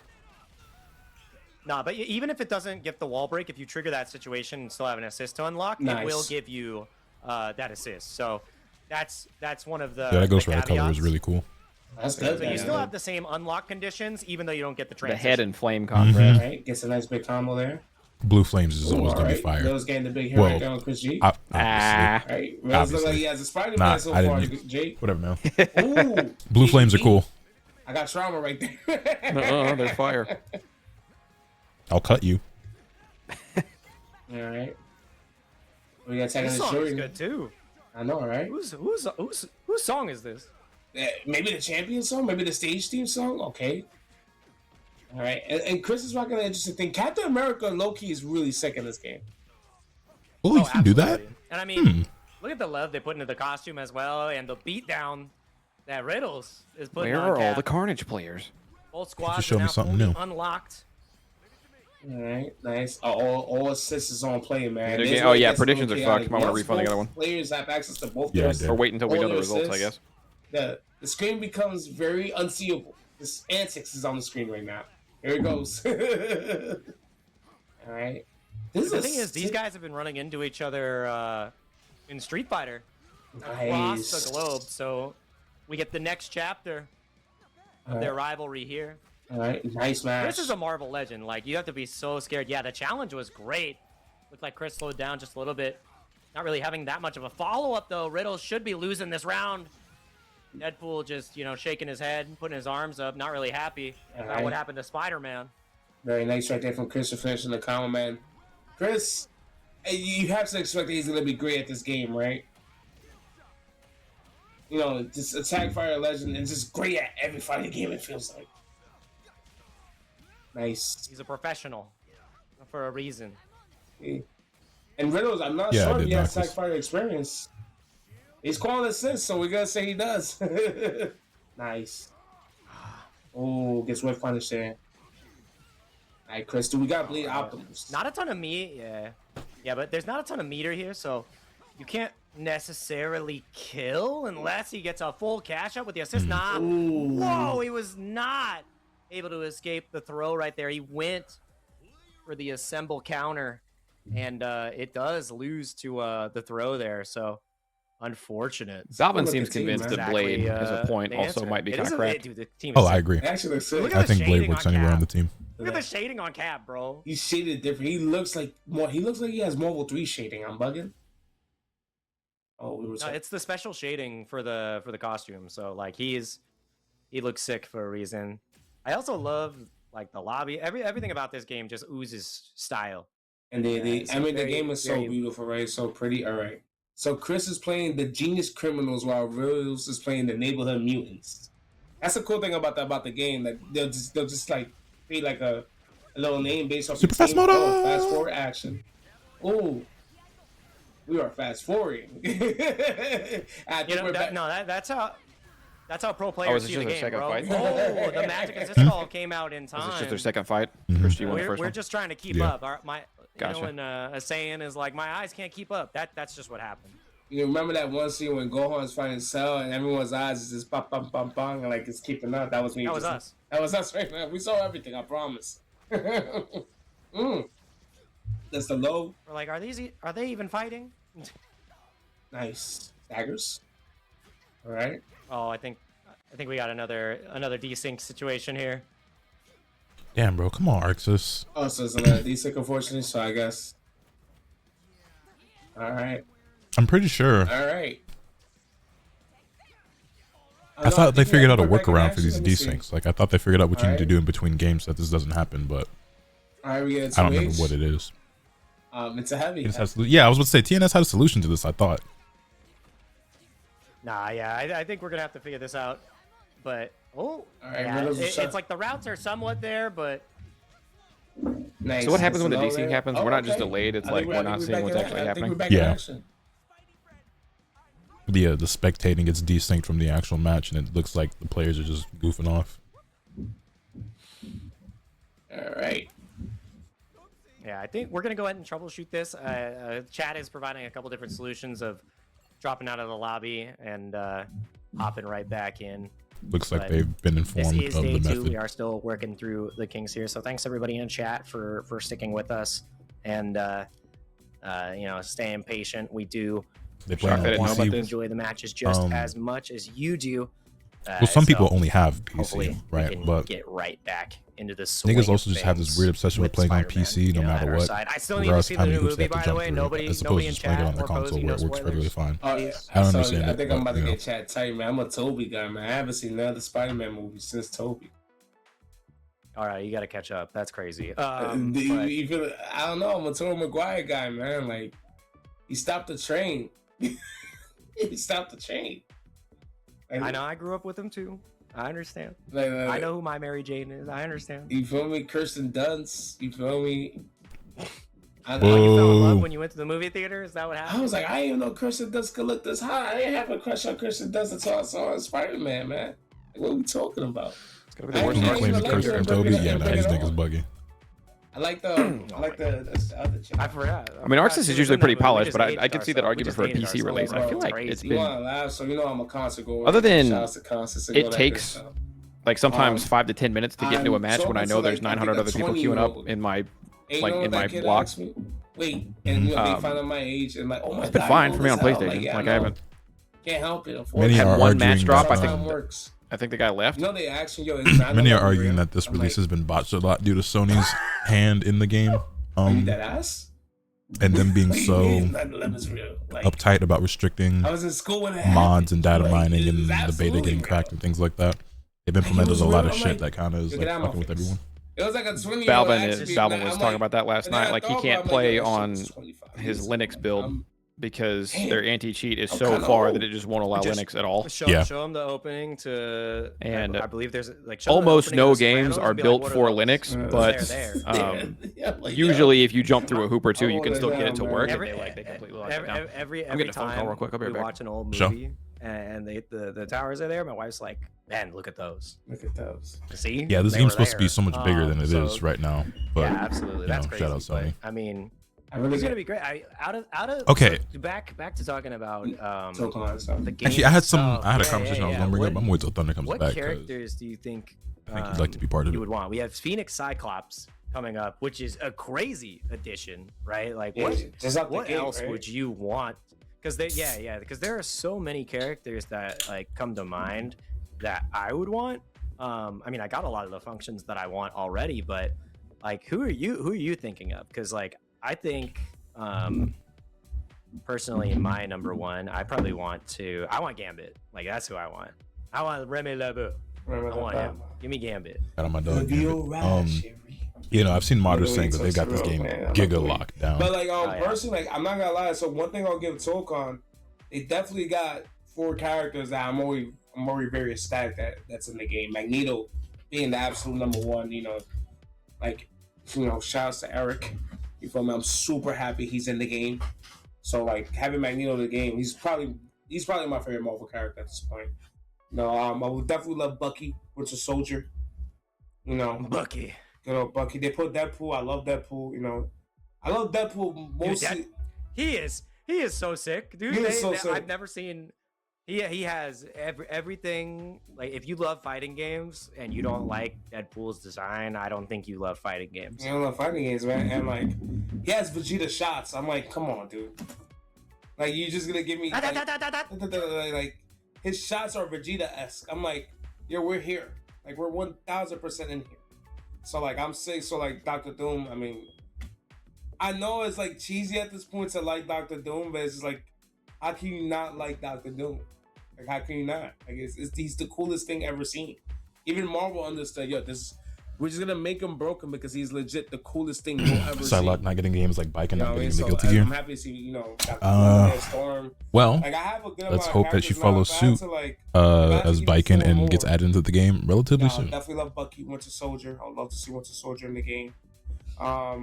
Nah, but even if it doesn't get the wall break, if you trigger that situation and still have an assist to unlock, it will give you that assist. So that's one of the that Ghost Rider color is really cool. That's good. So you still have the same unlock conditions, even though you don't get the transition. The head and flame contrast. Right, gets a nice big combo there. Blue Flames is always going to be fire. Rose getting the big hit right there on Chris G. Right. Rose looks like he has a Spider-Man so far, Jake. Whatever, man. Ooh, Blue Flames are cool. I got trauma right there. They're fire. I'll cut you. All right. We got taking this the song short. is good too. I know, right? Whose song is this? Maybe the champion song, maybe the stage team song. Okay. All right, and Chris is rocking an interesting thing. Captain America, low-key, is really sick in this game. Oh, you can do that? And I mean, look at the love they put into the costume as well, and the beatdown that Riddles is putting on. Where are Cap. all the Carnage players? Both squads just show me something new. Unlocked. All right, nice. All assists is on play, man. Oh yeah, predictions are fucked. You might want to refund the other one. Players have access to both. Or wait until we know the results, I guess. The screen becomes very unseeable. This antics is on the screen right now. Here it goes. All right. The thing is, these guys have been running into each other in Street Fighter across the globe, so we get the next chapter of their rivalry here. All right, nice match. Chris is a Marvel legend. Like, you have to be so scared. Yeah, the challenge was great. Looked like Chris slowed down just a little bit. Not really having that much of a follow-up, though. Riddle should be losing this round. Deadpool just, shaking his head, putting his arms up, not really happy about what happened to Spider-Man. Very nice right there from Chris for finishing the comment, man. Chris, you have to expect that he's going to be great at this game, right? Just attack fire legend and just great at every fighting game, it feels like. Nice. He's a professional for a reason. And Riddles, I'm not sure if he has attack fire experience. He's calling assists, so we're going to say he does. Nice. Oh, gets whiff punish there. All right, Chris, we got Bleed Optimus. Not a ton of meat, yeah. Yeah, but there's not a ton of meter here, so you can't necessarily kill unless he gets a full cash up with the assist. Nah. Whoa, he was not able to escape the throw right there. He went for the assemble counter, and it does lose to the throw there, so unfortunate. Zalvin seems convinced that Blade as a point also might be kind of cracked. I agree. Actually, I think Blade works anywhere on the team. Look at the shading on Cap, bro. He's shaded different. He looks like he has Marvel 3 shading. I'm bugging. No, it's the special shading for the costume. So like he looks sick for a reason. I also love like the lobby. Everything about this game just oozes style. And the game is so beautiful, right? So pretty. All right. So Chris is playing the Genius Criminals while Rose is playing the Neighborhood Mutants. That's the cool thing about the game. Like they'll just like be like a little name based off Super Fast Motor. Fast forward action. Oh, we are fast forwarding. That's how pro players see the game, bro. Fight? Oh, the Magic Assist Call came out in time. Is this just their second fight? We're just trying to keep up. And a saying is like, my eyes can't keep up. That's just what happened. You remember that one scene when Gohan's fighting Cell and everyone's eyes is just pop, pop, pop, pop, and like it's keeping up. That was me. That was us. That was us right now. We saw everything. I promise. That's the low. We're like, are they even fighting? Nice. Daggers. All right. Oh, I think we got another desync situation here. Damn, bro. Come on, Arxis. Oh, so it's another desync, unfortunately. So I guess. All right. I'm pretty sure. All right. I thought they figured out a workaround for these desyncs. Like, I thought they figured out what you need to do in between games so that this doesn't happen, but I don't remember what it is. It's a heavy. Yeah, I was about to say, TNS had a solution to this, I thought. Nah, yeah, I think we're going to have to figure this out. But, all right, yeah, it's like the routes are somewhat there, but... Nice. So what happens when the desync happens? We're not just delayed, it's like we're not seeing what's actually happening. Yeah. The spectating gets desynced from the actual match, and it looks like the players are just goofing off. All right. Yeah, I think we're gonna go ahead and troubleshoot this. Chat is providing a couple different solutions of dropping out of the lobby and hopping right back in. Looks like they've been informed this is of day the two. method. We are still working through the kinks here, so thanks everybody in chat for sticking with us and staying patient. We do. They play on PC. Enjoy the matches just as much as you do. Well, some people only have PC, right? But get right back into the swing niggas also just have this weird obsession with playing on PC no matter what. I still need to see the new movie, by the way. Nobody as opposed to in just playing it on chat the or console posing, where no it works perfectly spoilers. fine. I don't understand it. I think I'm about to you know. get chat tight, man. I'm a Toby guy, man. I haven't seen none of the Spider-Man movies since Toby. All right, you got to catch up. That's crazy. I don't know. I'm a Tobey Maguire guy, man. Like, he stopped the train. He stopped the train. Like, I know. I grew up with him too. I understand. Like, I know who my Mary Jane is. I understand. You feel me? Kirsten Dunst. You feel me? You fell in love when you went to the movie theater? Is that what happened? I was like, I didn't even know Kirsten Dunst could look this hot. I didn't have a crush on Kirsten Dunst until I saw Spider-Man, man. Like, what are we talking about? It's gonna be the worst part. Claiming Kirsten Toby? Yeah, nah, these niggas buggy. I like the other channel. I forgot. I mean, Arxis is usually pretty polished, but I could see that argument for a PC release. I feel like it's You been, want to laugh, so you know I'm a concert goer. other than Shout out to concerts and all it that takes good stuff. like sometimes 5 to 10 minutes to get into a match when I know there's like, 900 other people queuing up in my block. Wait, and they find out my age and like, oh my god, It's been fine for me on PlayStation. Like, I haven't can't help it. Many had are one match arguing drop. that, I think the guy left. No, they actually many are arguing that this release has been botched a lot due to Sony's hand in the game. And them being so uptight about restricting mods and data mining and the beta getting cracked and things like that. They've implemented a lot of shit that kind of is like fucking with everyone. It was like a 20 Balvin was talking about that last night. Like, he can't play on his Linux build because their anti-cheat is so far that it just won't allow Linux at all. Show them the opening to, and I believe there's like almost no games are built for Linux, but usually if you jump through a hoop or two, you can still get it to work. Every time we watch an old movie and the towers are there, my wife's like, man, look at those. See? Yeah, this game's supposed to be so much bigger than it is right now. But yeah, absolutely. That's crazy. Shout out Sony. I mean, it's gonna be great. Out of okay. Back to talking about the game. Actually, I had a conversation I was gonna bring up. I'm waiting till Thunder comes back. What characters do you think you'd like to be part of it? You would want? We have Phoenix Cyclops coming up, which is a crazy addition, right? Like, what else would you want? Because there are so many characters that like come to mind that I would want. I mean, I got a lot of the functions that I want already, but like, who are you thinking of? Because like, I think personally, my number one, I want Gambit. Like, that's who I want. I want Remy LeBeau. I want him. Give me Gambit. Got on my dog. You know, I've seen modders saying that they got this game giga locked down. But like, personally, like, I'm not gonna lie. So one thing I'll give Tokon, they definitely got 4 characters that I'm already very ecstatic that's in the game. Magneto being the absolute number one. You know, like, shout outs to Eric. You feel me? I'm super happy he's in the game. So like, having Magneto in the game, he's probably my favorite Marvel character at this point. I would definitely love Bucky, Winter Soldier. Bucky. Bucky. They put Deadpool. I love Deadpool. I love Deadpool mostly. Dude, he is so sick, dude. Sick. I've never seen. He has everything. Like, if you love fighting games and you don't like Deadpool's design, I don't think you love fighting games. I don't love fighting games, man. And like, he has Vegeta shots. I'm like, come on, dude. Like, you're just gonna give me like his shots are Vegeta-esque. I'm like, yo, we're here. Like, we're 1000% in here. So like, I'm saying, so like Dr. Doom. I mean, I know it's like cheesy at this point to like Dr. Doom, but it's just like, how can you not like Dr. Doom? Like, how can you not? Like, he's the coolest thing ever seen. Even Marvel understood, yo, we're just gonna make him broken because he's legit the coolest thing you'll ever see. Psylocke not getting games like Bike and not getting the Guilty Gear. Gear. I'm happy to see, Storm. Well, like, I have a good let's hope that she follows suit like, as Biken and gets added into the game relatively soon. I definitely love Bucky, Winter Soldier. I would love to see Winter Soldier in the game. Let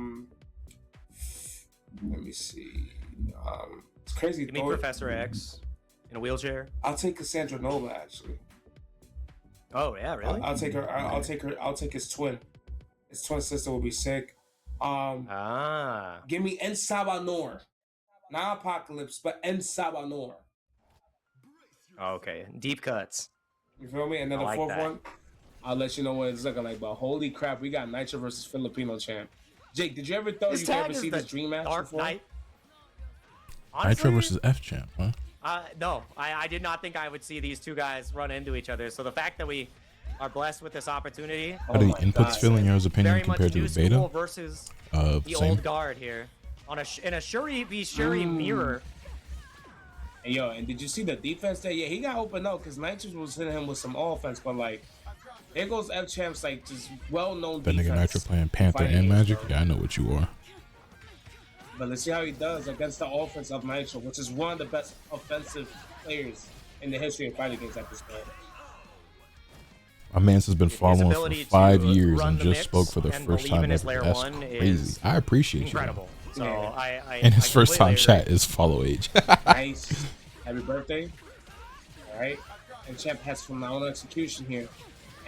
me see. It's crazy. Give me Professor X in a wheelchair. I'll take Cassandra Nova, actually. Oh yeah, really? I'll take her. I'll take his twin. His twin sister will be sick. Give me En Sabanor. Not Apocalypse, but En Sabanor. Okay, deep cuts. You feel me? And then the fourth one, I'll let you know what it's looking like. But holy crap, we got Nitro versus Filipino champ. Jake, did you ever thought you could ever see this dream match before? Honestly, Nitro versus F champ, huh? No, I did not think I would see these two guys run into each other. So the fact that we are blessed with this opportunity. How do the inputs feel in your opinion compared to the beta? Versus the old guard here in a Shuri v Shuri mirror. Hey, yo, and did you see the defense there? Yeah, he got opened up because Nitro was hitting him with some offense, but like, there goes F Champ's like just well-known that defense. That nigga Nitro playing Panther and Magic. Yeah, I know what you are. But let's see how he does against the offense of Nitro, which is one of the best offensive players in the history of fighting games at this point. My man's has been following for 5 years and just spoke for the first time ever. That's crazy. I appreciate incredible. you. So and his first time chat is follow age. Nice. Happy birthday. All right. And Champ has phenomenal execution here.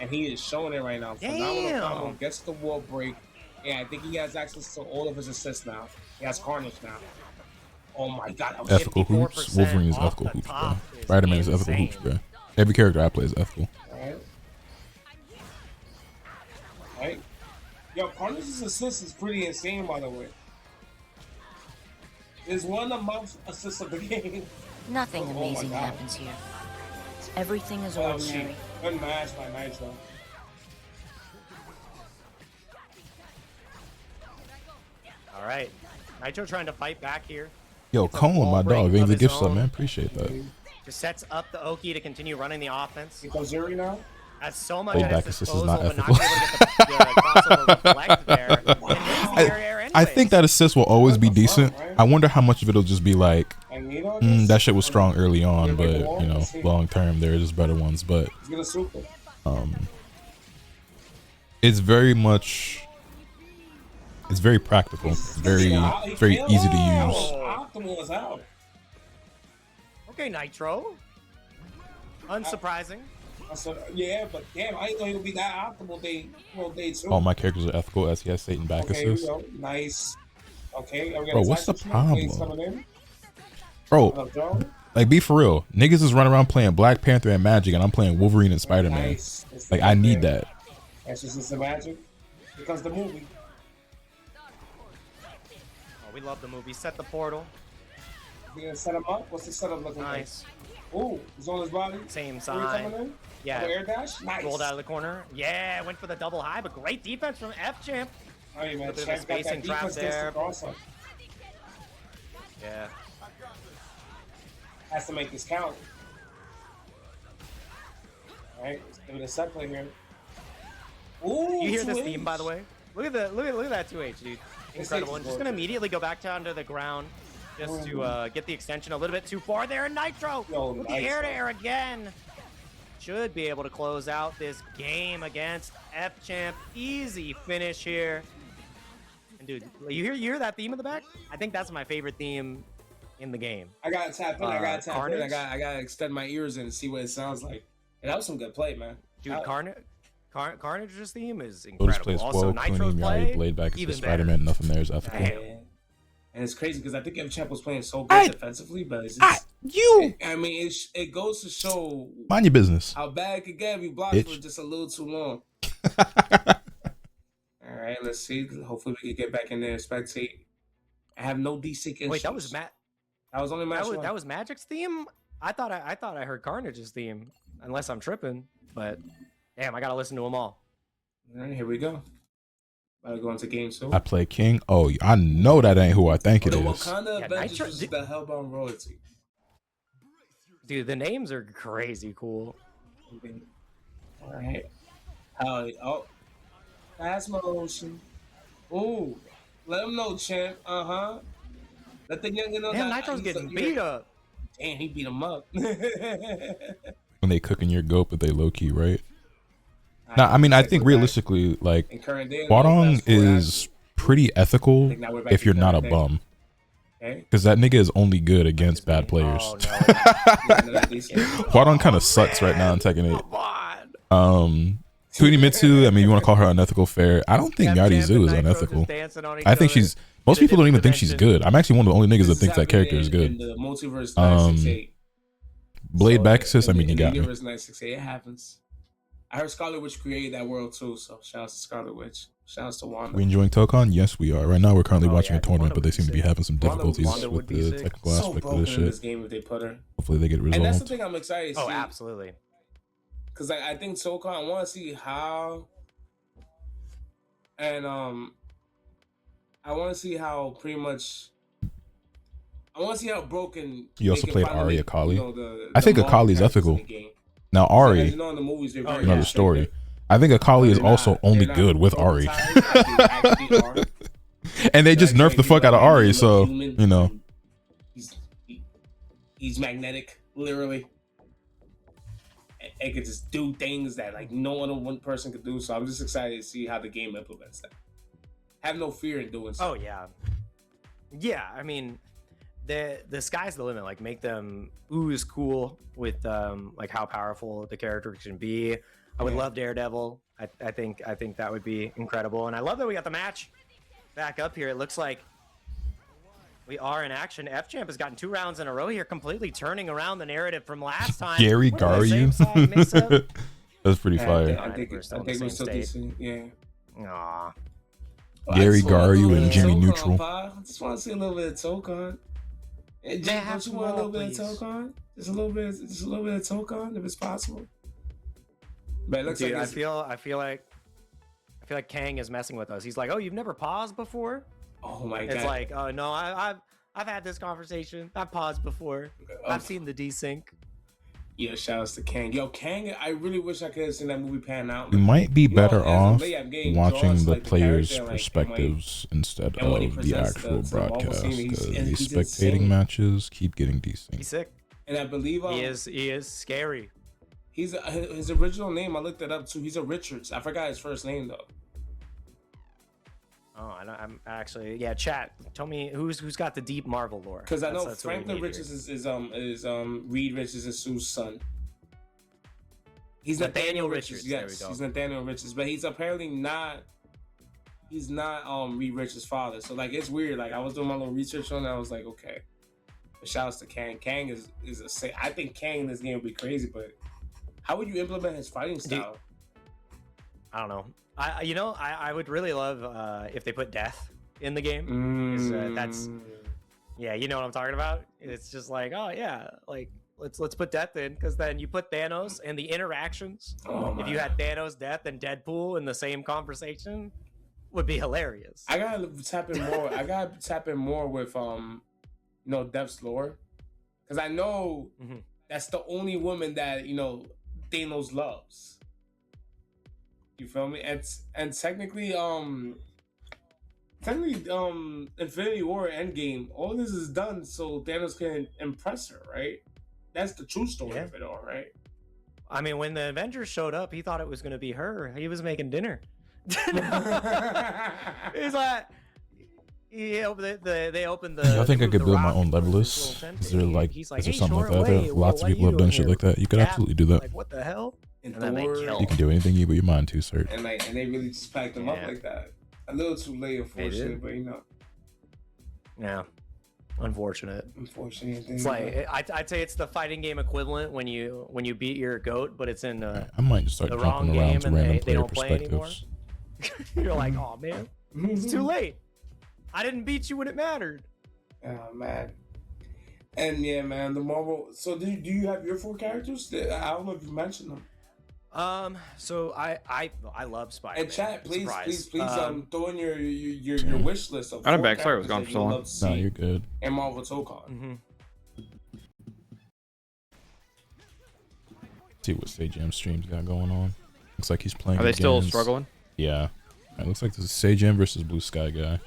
And he is showing it right now. Phenomenal combo. Gets the wall break. Yeah, I think he has access to all of his assists now. He has Carnage now. Oh my god. Ethical hoops. Wolverine is ethical hoops, bro. Spider-Man is ethical hoops, bro. Every character I play is ethical. Right. Yo, Carnage's assist is pretty insane, by the way. There's one of the most assists of the game. Nothing amazing happens here. Everything is ordinary. Good match by Nitro. All right. Nitro trying to fight back here. Yo, Colin, my dog. Thanks for the gift sub, man. Appreciate that. Just sets up the Oki to continue running the offense. He goes Zuri now. Has so much at his disposal, not but not be able to get the crossover reflect there. I think that assist will always be decent. I wonder how much of it'll just be like, that shit was strong early on, but you know, long term there's better ones. But it's very much, it's very practical. It's very easy to use. Okay, Nitro. Unsurprising. Yeah, but damn, I didn't know he'll be that optimal day too. All my characters are ethical as he has Satan back assist. Nice. Okay, bro, what's the problem? Bro, like, be for real. Niggas is running around playing Black Panther and Magic, and I'm playing Wolverine and Spider-Man. Nice. Like, I need that. That's just the Magic. Because the movie. Oh, we love the movie. Set the portal. You gonna set him up? What's the setup looking like? Nice. Ooh, he's on his body. Same side. Yeah. Air dash. Nice. Rolled out of the corner. Yeah, went for the double high, but great defense from F Champ. Oh, yeah, man. A bit of a spacing trap there. Yeah. Has to make this count. All right, let's give it a set play here. Ooh, you hear this theme, by the way? Look at that 2H, dude. Incredible. And just gonna immediately go back down to the ground. Just to get the extension a little bit too far there. And Nitro with the air-to-air again. Should be able to close out this game against F-Champ. Easy finish here. And dude, you hear that theme in the back? I think that's my favorite theme in the game. I gotta tap in. I gotta extend my ears in and see what it sounds like. And that was some good play, man. Dude, Carnage's theme is incredible. Also, Nitro's play, Blade back as Spider-Man. Nothing there is ethical. And it's crazy because I think F-Champ was playing so good defensively, but it's just, I mean, it goes to show mind your business how bad it could get if you block for just a little too long. All right, let's see. Hopefully we can get back in there and spectate. I have no DC issues. Wait, that was Matt. That was only match one. That was Magic's theme. I thought I heard Carnage's theme, unless I'm tripping. But damn, I gotta listen to them all. All right, here we go. About to go into game 2. I play King. Oh, I know that ain't who I think it is. Wakanda Avengers was the Hellbound royalty. Dude, the names are crazy cool. All right. Oh, fast motion. Ooh, let him know, champ. Let the youngin know. Damn, Nitro's getting beat up. Damn, he beat him up. When they cooking your goat, but they low key, right? Now, I mean, I think realistically, like, Hwadong is pretty ethical if you're not a bum. Because that nigga is only good against bad players. Oh, no. Hwadong kind of sucks right now in Tekken 8. Kunimitsu, I mean, you want to call her unethical fair. I don't think Yadizu is unethical. I think she's... Most people don't even think she's good. I'm actually one of the only niggas that thinks that character is good. Blade back assist, I mean, you got me. It happens. I heard Scarlet Witch created that world too, so shout out to Scarlet Witch. Shout out to Wanda. We enjoying Tokon? Yes, we are. Right now, we're currently watching a tournament, but they seem to be having some difficulties with the technical aspect of this shit. This game if they put her. Hopefully, they get resolved. And that's the thing I'm excited to see. Oh, absolutely. Because I think Tokon, I want to see how, and I want to see how pretty much. I want to see how broken. You also played Ari Akali. I think Akali's ethical. Now Ari, another story. I think Akali is also only good with Ari. And they just nerfed the fuck out of Ari, so, you know. He's magnetic, literally. And can just do things that like no other one person could do. So I'm just excited to see how the game implements that. Have no fear in doing so. Oh, yeah. Yeah, I mean... The sky's the limit. Like, make them ooze cool with like how powerful the character can be. I would love Daredevil. I think that would be incredible. And I love that we got the match back up here. It looks like we are in action. F-Champ has gotten 2 rounds in a row here, completely turning around the narrative from last time. Gary Garyu. That's pretty fire. I think we're still decent. Yeah. Aww. Gary Garyu and Jimmy Neutral. I just want to see a little bit of Tokon. Hey, Jake, don't you want a little bit of Tokon? Just a little bit of Tokon, if it's possible. But it looks Dude, like I feel like Kang is messing with us. He's like, "Oh, you've never paused before?" Oh my god! It's like, "Oh no, I've had this conversation. I've paused before. I've seen the desync." Yeah, shout outs to Kang. Yo, Kang, I really wish I could have seen that movie pan out. You might be better off watching the players' perspectives instead of the actual broadcast. Because these spectating matches keep getting desync. He's sick. And I believe he is scary. He's his original name. I looked it up too. He's a Richards. I forgot his first name though. Oh, I'm actually, yeah. Chat, tell me who's got the deep Marvel lore. Because I know Franklin Richards is Reed Richards and Sue's son. He's Nathaniel Richards. Yes, he's Nathaniel Richards, but he's apparently not. He's not Reed Richards' father. So like it's weird. Like I was doing my little research on it. I was like, okay. But shout outs to Kang. Kang is I think Kang in this game would be crazy, but how would you implement his fighting style? I don't know. I would really love if they put death in the game. That's yeah, you know what I'm talking about. It's just like, oh yeah, like let's put death in, because then you put Thanos and the interactions. If you had Thanos, Death, and Deadpool in the same conversation, would be hilarious. I gotta tap in more. I gotta tap in more with Death's lore, because I know that's the only woman that Thanos loves. You feel me? And technically, Infinity War Endgame, all this is done so Thanos can impress her, right? That's the true story of it all, right? I mean, when the Avengers showed up, he thought it was going to be her. He was making dinner. He's like, they opened the. I think I could build my own level list. Is there something like that? Lots of people have done shit like that. You could absolutely do that. Like, what the hell? You can do anything you put your mind to, sir. And they really just packed them up like that. A little too late, unfortunately, but Yeah. Unfortunate. It's like I'd say it's the fighting game equivalent when you beat your goat, but it's in I might just start the wrong jumping around game to and random they player don't play anymore. perspectives. You're like, oh man, it's too late. I didn't beat you when it mattered. Oh man. And yeah, man, the Marvel. So do you have your 4 characters? I don't know if you mentioned them. So I love Spider-Man. And chat, please, throw in your wish list of. I'm back. Sorry, I was gone for so long. No, you're good. And Marvel Tokon. See what Sajam streams got going on. Looks like he's playing. Are they still struggling? Yeah. It looks like this is Sajam versus Blue Sky guy.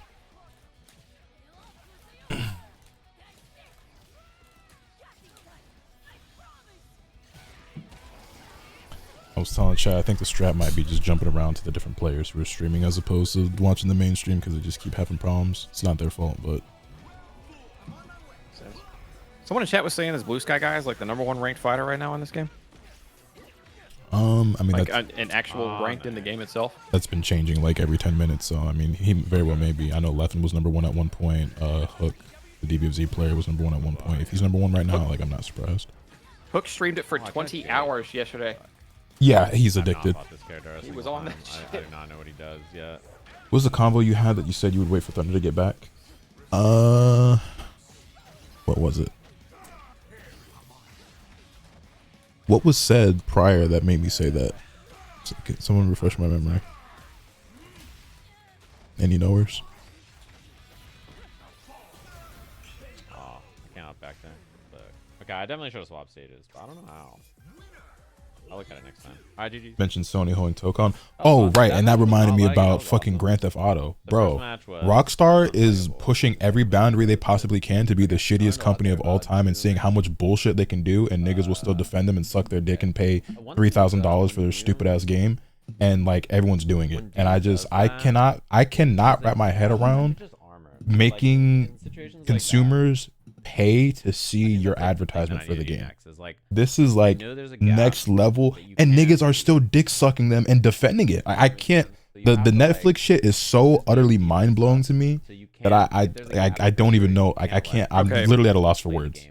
I was telling chat, I think the strat might be just jumping around to the different players who are streaming as opposed to watching the main stream because they just keep having problems. It's not their fault, but. Someone in chat was saying this Blue Sky guy is like the #1 ranked fighter right now in this game. I mean, like an actual ranked in the game itself. That's been changing like every 10 minutes. So I mean, he very well may be. I know Leffen was #1 at one point. Hook, the DBFZ player, was #1 at one point. If he's #1 right now, like I'm not surprised. Hook streamed it for 20 hours yesterday. Yeah, he's addicted. He was on that shit. I do not know what he does yet. What was the convo you had that you said you would wait for Thunder to get back? What was it? What was said prior that made me say that? Can someone refresh my memory? Any knowers? Oh, I cannot back then. But, okay, I definitely should have swapped stages, but I don't know how. I'll look at it next time. Alright, GG. Mentioned Sony holding Tokon. Oh, right, and that reminded me about fucking Grand Theft Auto. Bro, Rockstar is pushing every boundary they possibly can to be the shittiest company of all time and seeing how much bullshit they can do, and niggas will still defend them and suck their dick and pay $3,000 for their stupid ass game, and like everyone's doing it. And I cannot wrap my head around making consumers pay to see your advertisement for the game. This is like next level, and niggas are still dick sucking them and defending it. I can't. The Netflix shit is so utterly mind blowing to me that I don't even know. I can't. I'm literally at a loss for words.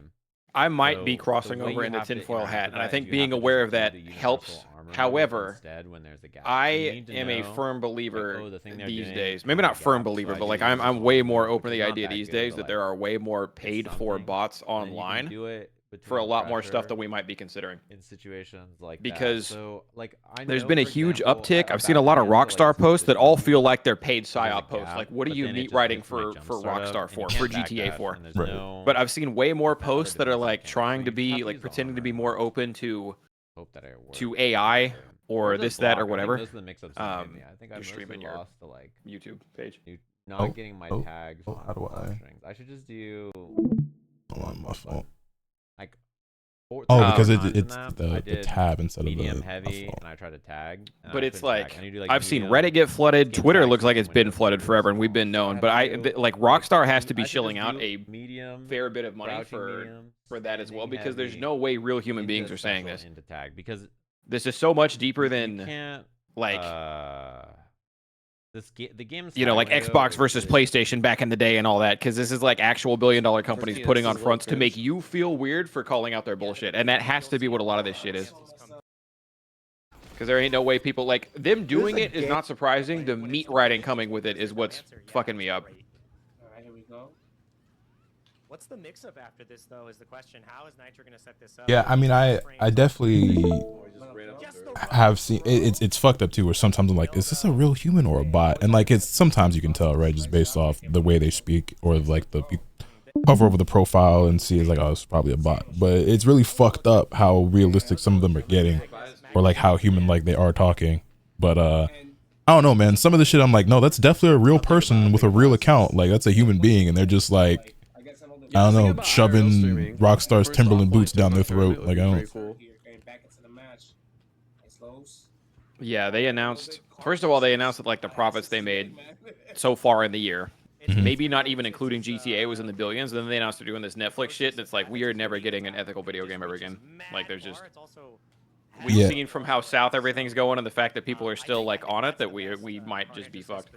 I might be crossing over into tinfoil hat, and I think being aware of that helps. However, I am a firm believer these days. Maybe not firm believer, but like I'm way more open to the idea these days that there are way more paid for bots online for a lot more stuff that we might be considering in situations like because that. So, like, there's been a huge uptick. I've seen a lot of Rockstar posts that all feel like they're paid psyop posts. Like, what are you meat writing for Rockstar for GTA 4? Right. But I've seen way more posts that are like trying to be like pretending to be more open to AI or this, that, or whatever. You're streaming your YouTube page. Not getting my tags. How do I should just do. Hold on, my fault. Like. Because it's the tab instead of the heavy, and I try to tag. But it's like I've seen Reddit get flooded. Twitter looks like it's been flooded forever, and we've been known. But like Rockstar has to be shilling out a fair bit of money for that as well, because there's no way real human beings are saying this. Because this is so much deeper than like the game, you know, like Xbox versus PlayStation back in the day and all that, because this is like actual billion-dollar companies putting on fronts to make you feel weird for calling out their bullshit, and that has to be what a lot of this shit is. Because there ain't no way people like them doing it is not surprising. The meat writing coming with it is what's fucking me up. Alright, here we go. What's the mix-up after this, though, is the question. How is Nitro going to set this up? Yeah, I mean, I definitely have seen it's fucked up too, where sometimes I'm like, is this a real human or a bot? And like, it's sometimes you can tell, right, just based off the way they speak, or like the hover over the profile and see it's like, oh, it's probably a bot. But it's really fucked up how realistic some of them are getting, or like how human like they are talking. But I don't know, man, some of the shit I'm like, no, that's definitely a real person with a real account. Like, that's a human being, and they're just like, I don't know, shoving Rockstar's Timberland boots down their throat. Like, I don't. Yeah, they announced. First of all, they announced that like the profits they made so far in the year, maybe not even including GTA, was in the billions. And then they announced they're doing this Netflix shit that's like, we are never getting an ethical video game ever again. Like, there's just. We've seen from how south everything's going and the fact that people are still like on it that we might just be fucked.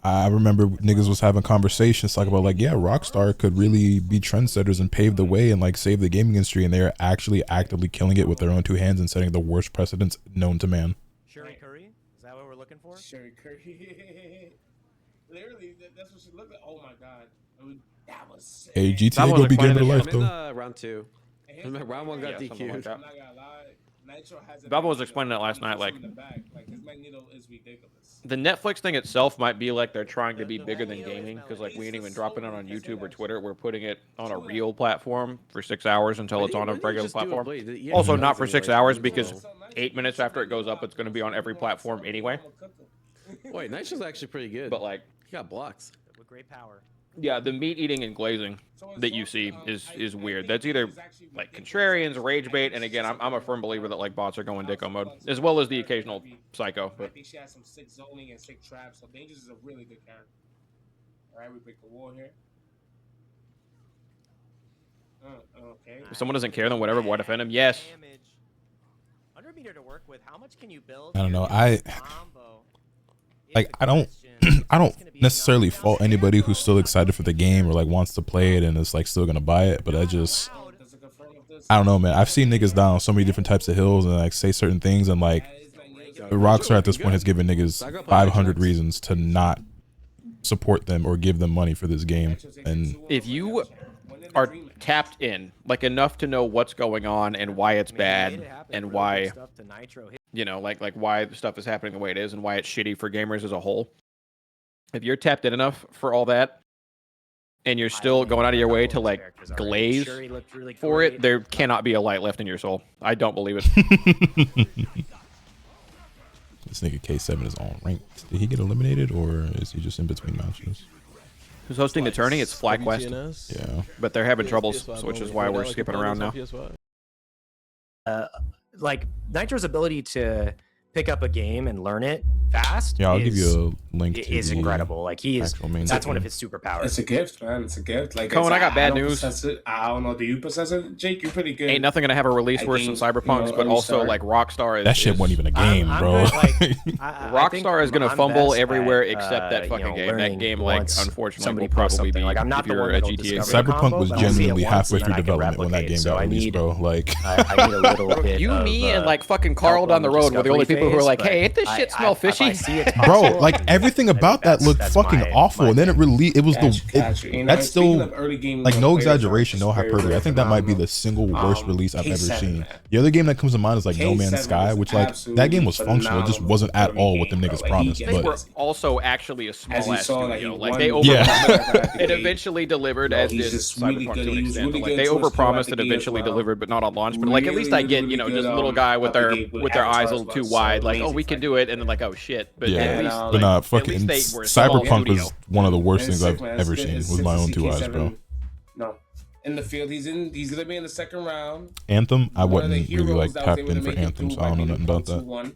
I remember niggas was having conversations talking about like, yeah, Rockstar could really be trendsetters and pave the way and like save the gaming industry, and they are actually actively killing it with their own two hands and setting the worst precedents known to man. Sherry Curry? Is that what we're looking for? Sherry Curry. Literally, that's what she looked like. Oh my god. That was sick. Hey, GTA gonna be game of life though. round 2. Round 1 got DQ'd. Bubba was explaining that last night. Like, the Netflix thing itself might be like they're trying to be bigger than gaming, because like we ain't even dropping it on YouTube or Twitter. We're putting it on a real platform for 6 hours until it's on a regular platform. Also, not for 6 hours, because 8 minutes after it goes up, it's going to be on every platform anyway. Wait, Nitro's actually pretty good. But like, he got blocks with great power. Yeah, the meat eating and glazing that you see is weird. That's either like contrarians, rage bait, and again, I'm a firm believer that like bots are going Dicko mode, as well as the occasional psycho. But I think she has some sick zoning and sick traps, so Dangerous is a really good character. All right, we break the wall here. Okay. If someone doesn't care, then whatever. Why defend him? Yes. 100 meter to work with. How much can you build? I don't know. I don't necessarily fault anybody who's still excited for the game or like wants to play it and is like still gonna buy it, but I don't know, man. I've seen niggas down so many different types of hills and like say certain things, and like Rockstar at this point has given niggas 500 reasons to not support them or give them money for this game. And if you are tapped in like enough to know what's going on and why it's bad and why, you know, like why the stuff is happening the way it is and why it's shitty for gamers as a whole. If you're tapped in enough for all that, and you're still going out of your way to like glaze for it, there cannot be a light left in your soul. I don't believe it. This nigga K7 is on ranked. Did he get eliminated or is he just in between matches? Who's hosting the tourney? It's FlyQuest. Yeah. But they're having troubles, which is why we're skipping around now. Like Nitro's ability to pick up a game and learn it fast. Yeah, I'll give you a link. Is incredible. Like he is. That's one of his superpowers. It's a gift, man. It's a gift. Like Cohen, I got bad news. I don't know. Do you possess it, Jake? You're pretty good. Ain't nothing gonna have a release worse than Cyberpunk's, but also like Rockstar is. That shit wasn't even a game, bro. Rockstar is gonna fumble everywhere except that fucking game. That game, like, unfortunately, will probably be. Like, I'm not if you're a GTA. Cyberpunk was genuinely halfway through development when that game got released, bro. Like, I need a little bit. You, me, and like fucking Carl down the road were the only people who were like, "Hey, ain't this shit smell fishy?" Bro, like everything about that looked fucking awful, and then it really that's still like no exaggeration, no hyperbole. I think that might be the single worst release I've ever seen. The other game that comes to mind is like No Man's Sky, which like that game was functional, it just wasn't at all what the niggas promised. They were also actually a small ass studio. Like they overpromised. It eventually delivered, as did Cyberpunk to an extent. Like they overpromised and eventually delivered, but not on launch. But like at least I get, you know, just a little guy with their eyes a little too wide, like, oh, we can do it, and then like, oh shit. But yeah, at least, but nah, fucking Cyberpunk was one of the worst things I've ever seen with my own two eyes, bro. No, in the field, he's gonna be in the second round. Anthem, I wasn't really like tapped in for Anthem, so I don't know nothing about that.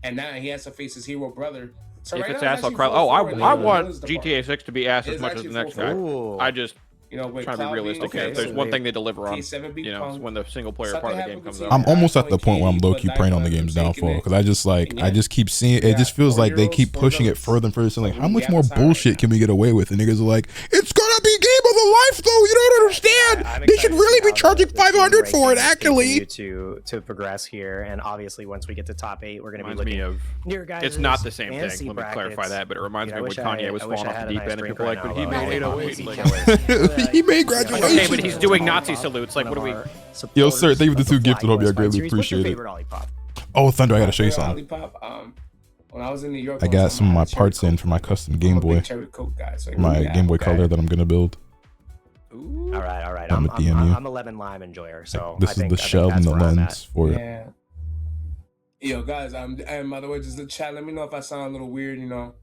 And now he has to face his hero brother. So if it's ass, I'll cry. Oh, I want GTA 6 to be ass as much as the next guy. I just. You know, trying to be realistic here. There's one thing they deliver on, you know, when the single player part of the game comes out. I'm almost at the point where I'm low-key praying on the game's downfall, because I just keep seeing it. Just feels like they keep pushing it further and further. So like, how much more bullshit can we get away with? And niggas are like, it's gonna be game of the life, though. You don't understand. They should really be charging 500 for it, actually. To progress here, and obviously once we get to top 8, we're gonna be looking of near guys. It's not the same thing. Let me clarify that, but it reminds me when Kanye was falling off the deep end, and people like, but he made 808. He made graduation. Okay, but he's doing Nazi salutes. Like, what are we? Yo, sir, thank you for the 2 gifted. Hope you I greatly appreciate it. Oh, Thunder, I gotta show you something. When I was in New York, I got some of my parts in for my custom Game Boy. My Game Boy Color that I'm gonna build. All right. I'm 11 Lime enjoyer, so this is the shell and the lens for it. Yeah. Yo, guys, and by the way, just the chat. Let me know if I sound a little weird. You know.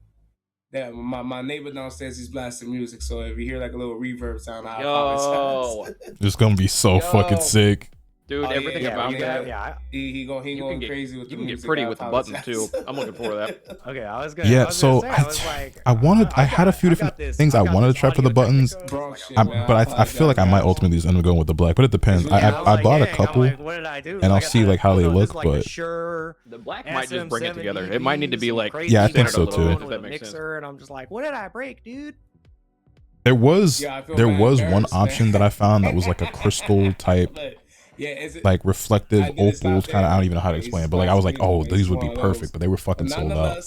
Yeah, my neighbor downstairs, he's blasting music, so if you hear like a little reverb sound, I apologize. It's gonna be so fucking sick. Dude, everything about that. Yeah, he going crazy with the music. You can get pretty with the buttons too. I'm looking forward to that. Okay, I was gonna. Yeah, so I had a few different things I wanted to try for the buttons, but I feel like I might ultimately just end up going with the black. But it depends. I bought a couple, and I'll see like how they look. But the black might just bring it together. It might need to be like I think so too. Mixer, and I'm just like, what did I break, dude? There was one option that I found that was like a crystal type. Like reflective opals, kind of. I don't even know how to explain it, but like I was like, oh, these would be perfect, but they were fucking sold out.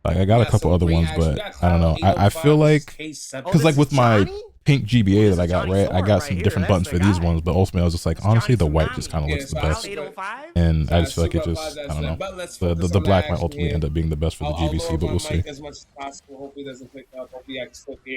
Like I got a couple other ones, but I don't know. I feel like, because like with my pink GBA that I got, right? I got some different buttons for these ones, but ultimately I was just like, honestly, the white just kind of looks the best. And I just feel like it just, I don't know. The black might ultimately end up being the best for the GBC, but we'll see.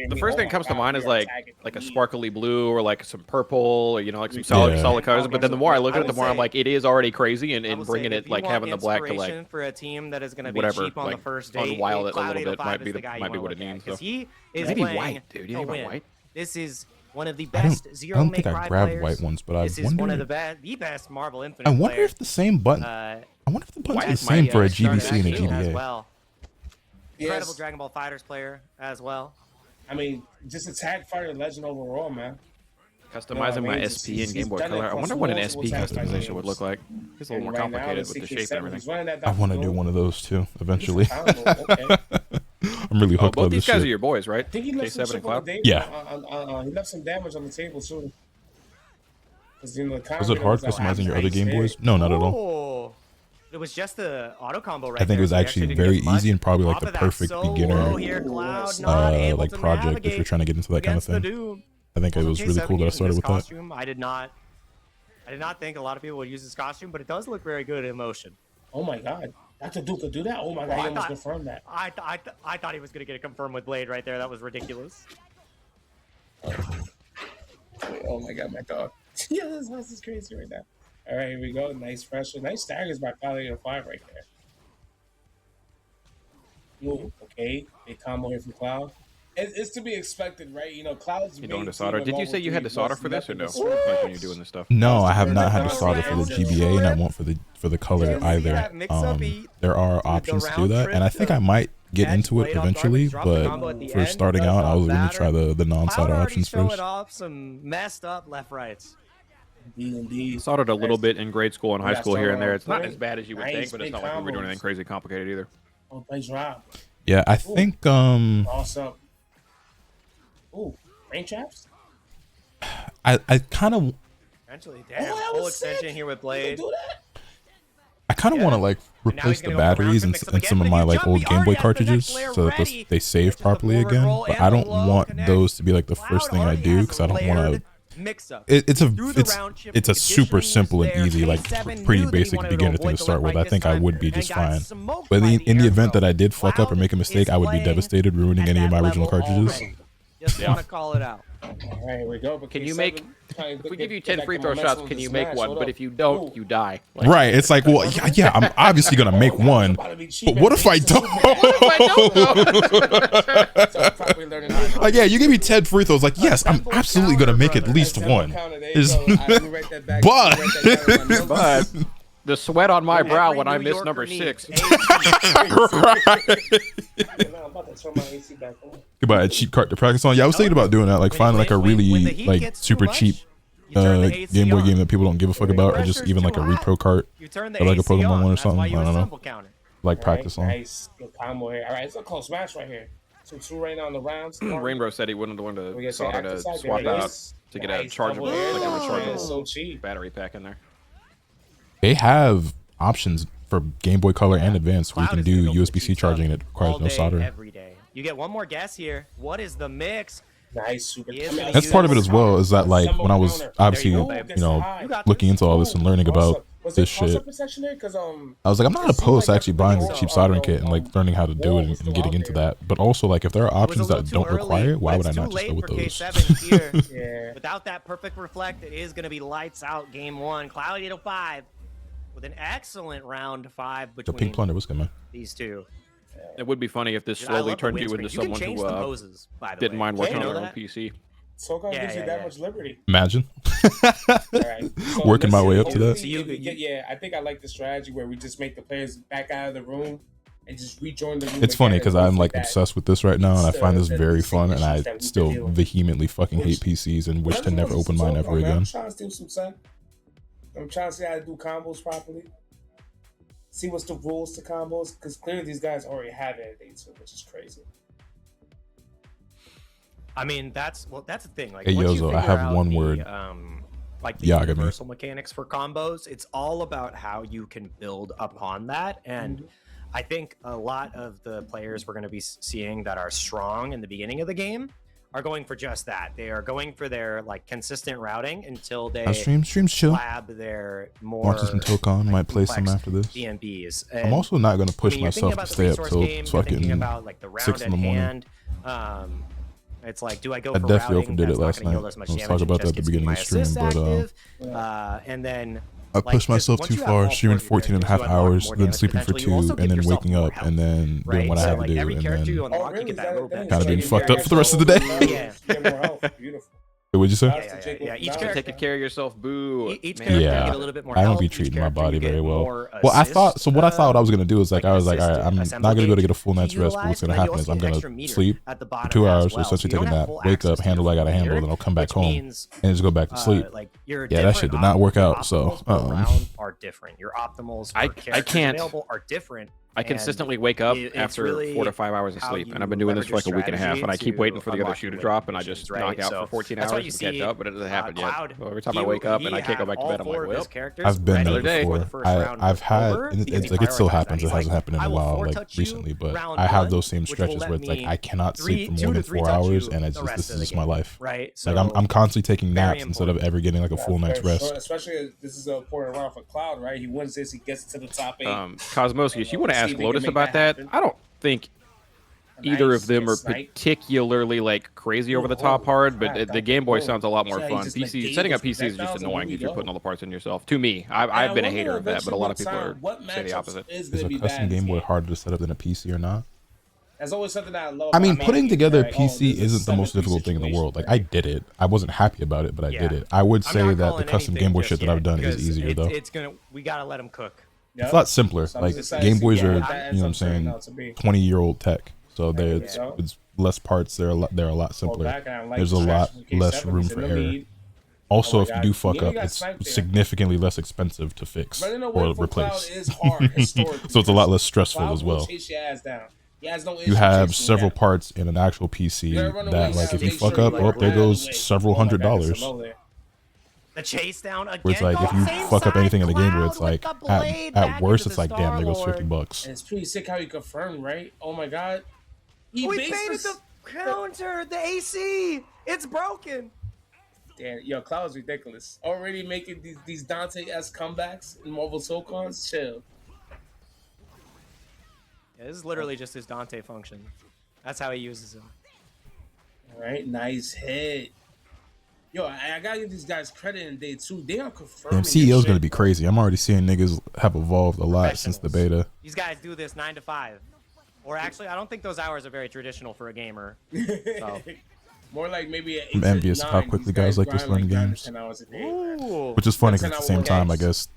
The first thing that comes to mind is like a sparkly blue or like some purple, or, you know, like some solid colors. But then the more I look at it, the more I'm like, it is already crazy, and bringing it like having the black to like for a team that is going to be whatever, cheap on the like first day, unwild it a little bit might be what it means. So. He is Maybe playing white, dude. You think white? This is one of the best I don't think I grabbed players. white ones, but I This is one of the best Marvel Infinite. I wonder player. if the same button. I wonder if the button's the same for a GBC and a GBA. As well. Incredible Dragon Ball Fighters player as well. I mean, just attack Fighter Legend overall, man. Customizing my SP in Game Boy Color. I wonder what an SP customization would look like. It's a little more complicated with the shape and everything. I want to do one of those too eventually. I'm really hooked on both this these guys shit. are your boys, right? I think he left K7 and Cloud? Yeah. He left some damage on the table too. Was it hard customizing your other Game Boys? No, not at all. It was just the auto combo right I think it was there. actually very easy and probably like the perfect beginner like project if you're trying to get into that kind of thing. I think it was really cool that I started with that. I did not think a lot of people would use this costume, but it does look very good in motion. Oh my god. Dr. Duke could do that? Oh my god, he almost confirmed that. I thought he was going to get it confirmed with Blade right there. That was ridiculous. Oh my god, my dog. Yeah, this house is crazy right now. All right, here we go. Nice pressure. Nice staggers by Cloud 805 right there. Ooh, okay. Big combo here from Cloud. It's to be expected, right? You know, Cloud's you doing the solder. Did you say you had to solder for this or no? Like when you're doing this stuff? No, I have not had to solder for the GBA, and I won't for the color either. There are options to do that, and I think I might get into it eventually. But for starting out, I was going to try the non-solder options first. Some messed up left rights. Indeed. Soldered a little bit in grade school and high school here and there. It's not as bad as you would think, but it's not like we were doing anything crazy complicated either. Oh, nice Rob. Yeah, I think Awesome. Ooh, rain traps? I kind of Eventually, damn, full extension here with Blade. I kind of want to like replace the batteries and some of my like old Game Boy cartridges so that they save properly again. But I don't want those to be like the first thing I do because I don't want to. It's a super simple and easy, like pretty basic beginner thing to start with. I think I would be just fine. But in the event that I did fuck up or make a mistake, I would be devastated ruining any of my original cartridges. Just want to call it out. All right, here we go. Can you make? If we give you 10 free throw shots, can you make one? But if you don't, you die. Like, right? It's like, well, yeah, I'm obviously gonna make one. But what if I don't? Like, yeah, you give me 10 free throws. Like, yes, I'm absolutely gonna make at least one. But the sweat on my brow when I miss number 6. Goodbye, a cheap cart to practice on. Yeah, I was thinking about doing that, like finding like a really like super cheap Game Boy game that people don't give a fuck about, or just even like a repro cart or like a Pokemon one or something. I don't know. Like practice on. Nice, good combo here. All right, it's a close match right here. 2-2 right now on the rounds. Rainbow said he wouldn't want to solder to swap out to get a chargeable, like a rechargeable battery pack in there. They have options for Game Boy Color and Advance where you can do USB-C charging and it requires no soldering. Every day. You get one more guess here. What is the mix? Nice, super. That's part of it as well, is that like when I was obviously, you know, looking into all this and learning about this shit, I was like, I'm not opposed to actually buying a cheap soldering kit and like learning how to do it and getting into that. But also, like, if there are options that don't require it, why would I not just go with those? Without that perfect reflect, it is going to be lights out game one. Cloud 805 with an excellent round 5 between the Pink Plunder was good, man. These two. It would be funny if this slowly turned you into someone who didn't mind working on their own PC. Tokon gives you that much liberty. Imagine. Right. So working my way up to that. Yeah, I think I like the strategy where we just make the players back out of the room and just rejoin the room. It's funny because I'm like obsessed with this right now, and I find this very fun, and I still vehemently fucking hate PCs and wish to never open mine ever again. I'm trying to steal some sun. I'm trying to see how to do combos properly. See what's the rules to combos, because clearly these guys already have anything too, which is crazy. I mean, that's the thing. Like, hey Yozo, I have one word. Like the universal mechanics for combos, it's all about how you can build upon that. And I think a lot of the players we're going to be seeing that are strong in the beginning of the game are going for just that. They are going for their like consistent routing until they streams chill. lab their more Watching some Tokon, might play some after this. DMBs. I'm also not gonna push myself to stay up till fucking about, like, the 6 in the morning. It's like, do I go I for definitely routing? overdid it That's last not night. gonna yield as much I was damage, talking about it that at the just beginning of gets the my stream, assist but active, and then I pushed myself once too you have far, all streaming four of your 14 and a half characters, you unlock hours, more then damage sleeping for potential. You 2, also and give then yourself waking more up, health, and then right? doing what I So, had to like, do, every and character you then unlock, you get that little bit. kind of being fucked up for the rest of the day. Yeah. Beautiful. What'd you say? Yeah. Each Gotta character, take care of yourself, boo. each character you Yeah, get a little bit more I don't health. be Each treating my character body you get very well. more Well, I assist, thought so. What I thought I was gonna do is like I was like, all right, I'm assist not gonna go to get a full to night's rest. But what's utilize, gonna and then you happen is also I'm get an gonna extra meter sleep at the for bottom 2 as hours, so well. So essentially you take a don't have nap, full wake access up, to handle your what I gotta full handle, meter, then I'll come back which home means, and just go back to sleep. like your Yeah, that shit did not work out. So are different. Your optimals I for characters can't- available are different. I consistently wake up it's after really 4 to 5 hours of how sleep, you and I've been doing this for like a week and a half, leverage and I your keep waiting for the other strategy shoe to to drop, and I unlock just your knock wins, out right? for 14 So that's why hours you to catch see, up, but it doesn't happen yet. Cloud, So every time I wake up and I can't go back to bed, I'm like, well, I've been there day. before. I've had, and it's like it still happens. It hasn't happened in a while, like recently, but I have those same stretches where it's like I cannot sleep for more than 4 hours, and it's just this is just my life. Right. Like I'm constantly taking naps instead of ever getting like a full night's rest. Especially as this is an important round for Cloud, right? He wins this, he gets to the top 8. Cosmosius, you want to ask Lotus about that? I don't think either of them are particularly like crazy over the top hard, but the Game Boy sounds a lot more fun. PC setting up PC is just annoying if you're putting all the parts in yourself. To me, I've been a hater of that, but a lot of people say the opposite. Is a custom Game Boy harder to set up than a PC or not? That's always something I love. I mean, putting together a PC isn't the most difficult thing in the world. Like, I did it. I wasn't happy about it, but I did it. I would say that the custom Game Boy shit that I've done is easier, though. We gotta let them cook. It's a lot simpler. Like, Game Boys are, you know what I'm saying, 20-year-old tech. So it's less parts. They're a lot simpler. There's a lot less room for error. Also, if you do fuck up, it's significantly less expensive to fix or replace. So it's a lot less stressful as well. You have several parts in an actual PC that, like, if you fuck up, oh, there goes several $100. The chase down again. Where it's like, if you fuck up anything in the game, where it's like, at worst, it's like, damn, there goes $50. And it's pretty sick how you confirmed, right? Oh my god. We baited the counter, the AC. It's broken. Damn, yo, Cloud's ridiculous. Already making these Dante-esque comebacks in Marvel Tokons. Chill. Yeah, this is literally just his Dante function. That's how he uses him. All right, nice hit. Yo, I gotta give these guys credit in day 2. They are confirming. Damn, CEO's gonna be crazy. I'm already seeing niggas have evolved a lot since the beta. These guys do this 9 to 5. Or actually, I don't think those hours are very traditional for a gamer. So. More like maybe I'm envious of how quickly guys like this learn games. Which is funny because at the same time, I guess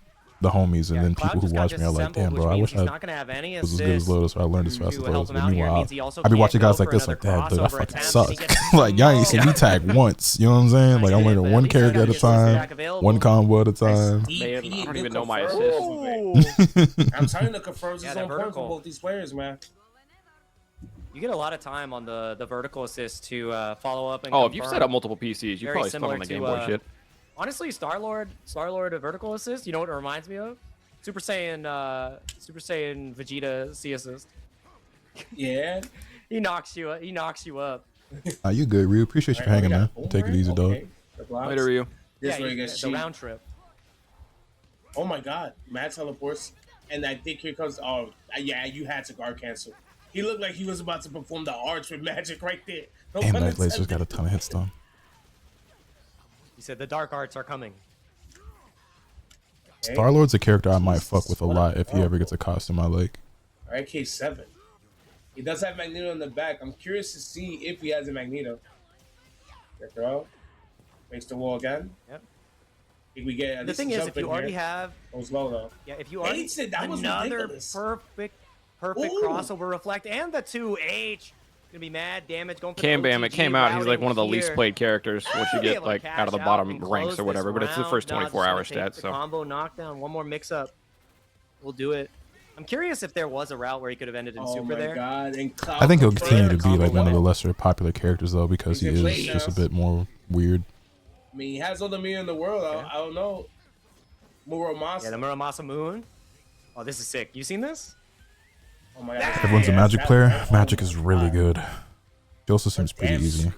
the homies and then people who watch me are like, damn, bro, I wish I was as good as Lotus, or I learned as fast as Lotus. But meanwhile, I be watching guys like this like, damn, dude, I fucking suck. Like, y'all ain't seen me tag once. You know what I'm saying? Like, I'm learning one character at a time, one combo at a time. I don't even know my assist. I'm trying to confirm this on point for both these players, man. You get a lot of time on the vertical assist to follow up and if you've set up multiple PCs, you probably still on the Game Boy shit. Honestly, Star-Lord a vertical assist, you know what it reminds me of? Super Saiyan Vegeta C assist. Yeah. He knocks you up. You good, Ryu? Appreciate you for hanging, man. Take it easy, dog. Later, Ryu. This way gets the round trip. Oh my god, Matt teleports, and I think here comes. Oh yeah, you had to guard cancel. He looked like he was about to perform the arch with magic right there. No Damn, that laser's got a ton of hits though. He said the dark arts are coming. Okay. Star-Lord's a character I might fuck with a lot if he ever gets a costume I like. Alright, K7. He does have Magneto in the back. I'm curious to see if he has a Magneto. Good throw. Makes the wall again. Yep. If we get the thing is, if you already have, it was low though. Yeah, if you already another perfect crossover reflect and the 2H. Gonna be mad damage going for Cam Bam, it came out. He's like one of the least played characters once you get like out of the bottom ranks or whatever. But it's the first 24-hour stat. So combo knockdown, one more mix up, we'll do it. I'm curious if there was a route where he could have ended in super there. God. I think he'll continue to be like one of the lesser popular characters though because he is just a bit more weird. I mean, he has all the mean in the world. I don't know. Muramasa. Yeah, the Muramasa Moon. Oh, this is sick. You seen this? Oh my God. Everyone's a Magic player. Magic is really good. It also seems pretty easy.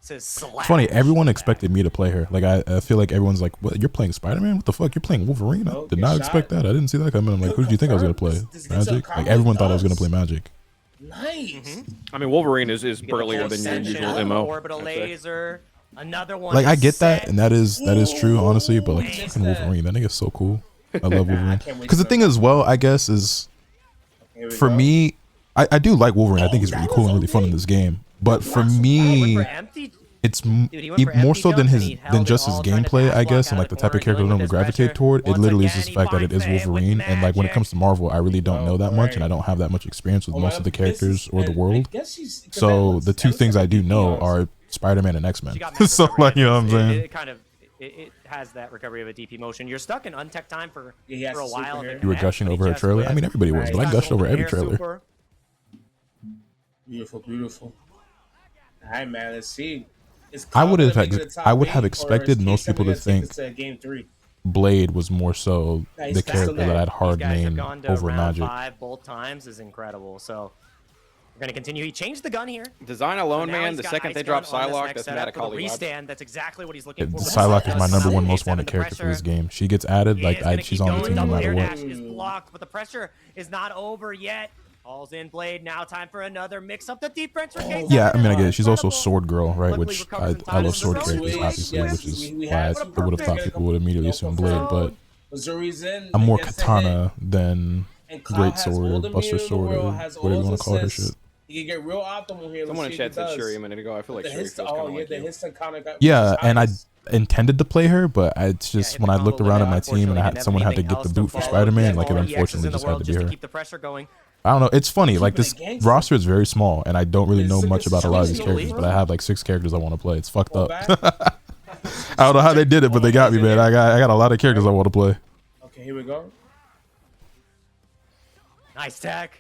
to slash. It's funny. Everyone expected me to play her. Like I feel like everyone's like, "What? You're playing Spider-Man? What the fuck? You're playing Wolverine? I did not expect that. I didn't see that coming." I'm like, "Who did you think I was gonna play? Magic?" Like everyone thought I was gonna play Magic. Nice. I mean, Wolverine is burlier than your usual MO. Orbital laser. Another one. Like I get that, and that is true, honestly. But like fucking Wolverine, that nigga's so cool. I love Wolverine. Because the thing as well, I guess, is for me, I do like Wolverine. I think he's really cool and really fun in this game. But for me, it's more so than just his gameplay, I guess, and like the type of character I normally gravitate toward. It literally is just the fact that it is Wolverine, and like when it comes to Marvel, I really don't know that much, and I don't have that much experience with most of the characters or the world. So the two things I do know are Spider-Man and X-Men. So like, you know what I'm saying? It has that recovery of a DP motion. You're stuck in untech time for a while. You were gushing over her trailer. I mean, everybody was, but I gushed over every trailer. Beautiful, beautiful. All right, man. Let's see. I would have expected most people to think Blade was more so the character that I'd hard name over Magic. 5 both times is incredible. So we're gonna continue. He changed the gun here. Design alone, man. The second they drop Psylocke, that's not a Kali restand. That's exactly what he's looking for. Psylocke is my #1 most wanted character for this game. She gets added, like she's on the team no matter what. Is blocked, but the pressure is not over yet. Calls in Blade. Now time for another mix up the defense. Yeah, I mean, I get it. She's also Sword Girl, right? Which I love sword characters, obviously, which is why I would have thought people would immediately assume Blade. But I'm more Katana than Great Sword, Buster Sword, or whatever you want to call her shit. You can get real optimal here. Someone in chat said Shuri a minute ago. I feel like Shuri feels kind of like yeah, and I intended to play her, but it's just when I looked around at my team and someone had to get the boot for Spider-Man, like it unfortunately just had to be her. I don't know. It's funny. Like this roster is very small, and I don't really know much about a lot of these characters, but I have like 6 characters I want to play. It's fucked up. I don't know how they did it, but they got me, man. I got a lot of characters I want to play. Okay, here we go. Nice tech.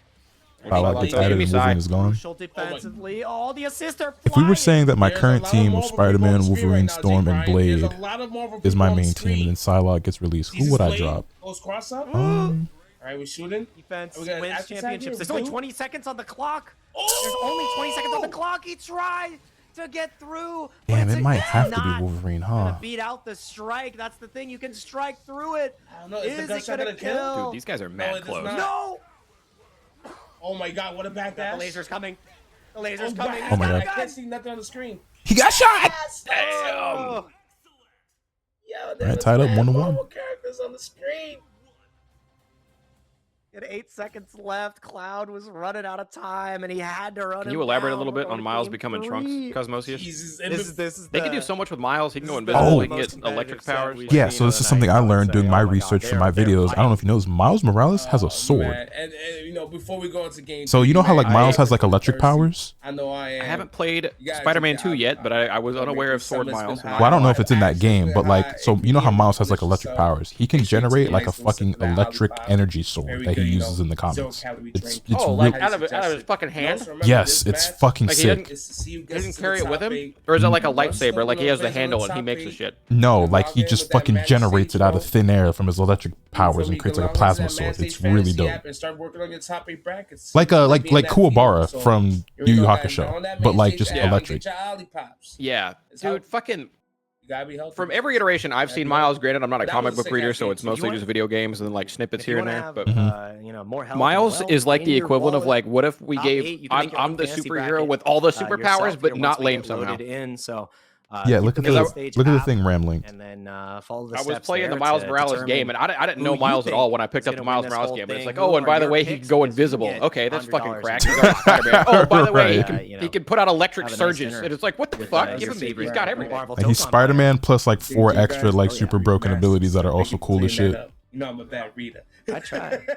Psylocke gets added and Wolverine is gone. Defensively, all the assists are if we were saying that my current team of Spider-Man, Wolverine, Storm, and Blade is my main team, and then Psylocke gets released, who would I drop? All right, we're shooting. Defense wins championships. There's only 20 seconds on the clock. There's only 20 seconds on the clock. He tried to get through. Damn, it might have to be Wolverine, huh? Beat out the strike. That's the thing. You can strike through it. I don't know. Is it gonna kill? Dude, these guys are mad close. No. Oh my God! What a backdash! The laser's coming. The laser's coming. Oh my God! I can't see nothing on the screen. He got shot. Damn. All right, tied up 1-1. Characters on the screen. He had 8 seconds left. Cloud was running out of time, and he had to run. Can you elaborate a little bit on Miles becoming Trunks, Cosmosius? They can do so much with Miles. He can go invisible. He can get electric powers. Yeah, so this is something I learned doing my research for my videos. I don't know if you know this. Miles Morales has a sword. And you know, before we go into game, so you know how like Miles has like electric powers? I know I haven't played Spider-Man 2 yet, but I was unaware of Sword Miles. Well, I don't know if it's in that game, but like, so you know how Miles has like electric powers? He can generate like a fucking electric energy sword that he uses in the comics. It's like out of his fucking hand? Yes, it's fucking sick. He doesn't carry it with him? Or is it like a lightsaber? Like he has the handle and he makes the shit? No, like he just fucking generates it out of thin air from his electric powers and creates like a plasma sword. It's really dope. Like Kuwabara from Yu Yu Hakusho, but like just electric. Yeah, dude, fucking. From every iteration I've seen Miles, granted I'm not a comic book reader, so it's mostly just video games and then like snippets here and there, but you know, more Miles is like the equivalent of like, what if we gave I'm the superhero with all the superpowers but not lame somehow. Yeah, look at the thing rambling. And then follow the I was playing the Miles Morales game, and I didn't know Miles at all when I picked up the Miles Morales game. But it's like, oh, and by the way, he can go invisible. Okay, that's fucking crack. Oh, by the way, he can put out electric surges. And it's like, what the fuck? Give him the, he's got everything. Like he's Spider-Man plus like 4 extra like super broken abilities that are also cool as shit. You know I'm a bad reader. I tried.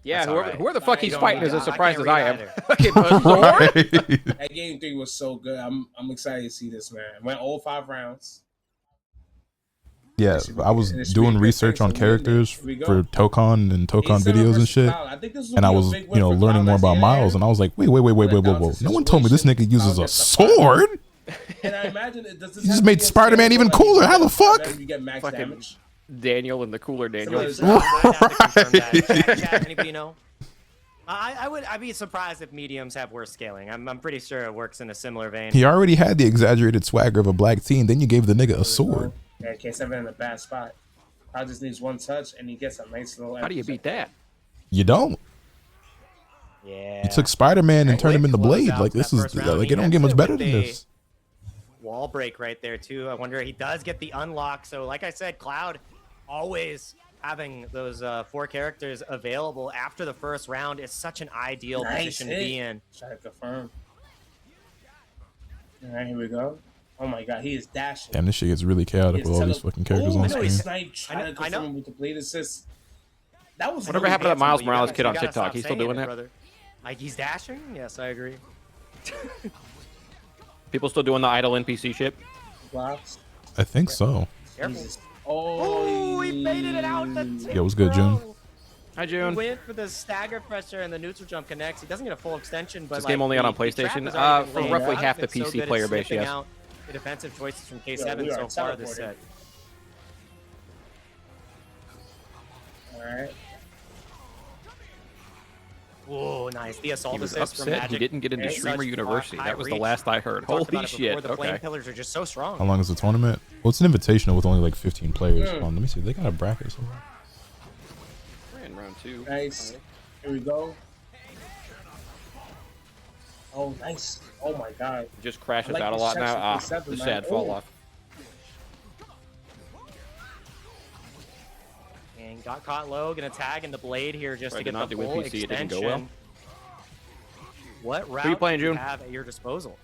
Yeah, whoever the fuck he's fighting is as surprised as I am. That game 3 was so good. I'm excited to see this, man. Went all 5 rounds. Yeah, I was doing research on characters for Tokon and Tokon videos and shit, and I was, you know, learning more about Miles, and I was like, wait, no one told me this nigga uses a sword. And I imagine he just made Spider-Man even cooler. How the fuck? You get max damage. Daniel and the cooler Daniel. Anybody know? I'd be surprised if mediums have worse scaling. I'm pretty sure it works in a similar vein. He already had the exaggerated swagger of a black teen. Then you gave the nigga a sword. Yeah, K7 in a bad spot. Cloud just needs one touch, and he gets a nice little. How do you beat that? You don't. Yeah. You took Spider-Man and turned him into Blade. Like this is like it don't get much better than this. Wall break right there too. I wonder he does get the unlock. So like I said, Cloud always having those 4 characters available after the first round is such an ideal position to be in. Try to confirm. All right, here we go. Oh my God, he is dashing. Damn, this shit gets really chaotic with all these fucking characters on screen. I know. With the blade assist. That was whatever happened to that Miles Morales kid on TikTok. He's still doing that. Brother. Like he's dashing? Yes, I agree. People still doing the idle NPC shit? Blocks. I think so. Careful. Oh, he baited it out. Yo, what's good, June? Hi, June. He went for the stagger pressure and the neutral jump connects. He doesn't get a full extension, but this game only out on PlayStation? For roughly half the PC player base, yes. Out the defensive choices from K7 so far this set. All right. Whoa, nice. The assault he was assist upset from Magic. He didn't get into Streamer University. That was the last I heard. Holy shit. The flame pillars are just so strong. How long is the tournament? Well, it's an invitational with only like 15 players. Let me see. They got a bracket somewhere. We're in round 2. Nice. Here we go. Oh, nice. Oh my God. He just crashes out a lot now. The sad fall off. And got caught low, gonna tag in the blade here just to get the full NPC, extension. it didn't go well. What route Who are you playing, do you June? have at your disposal?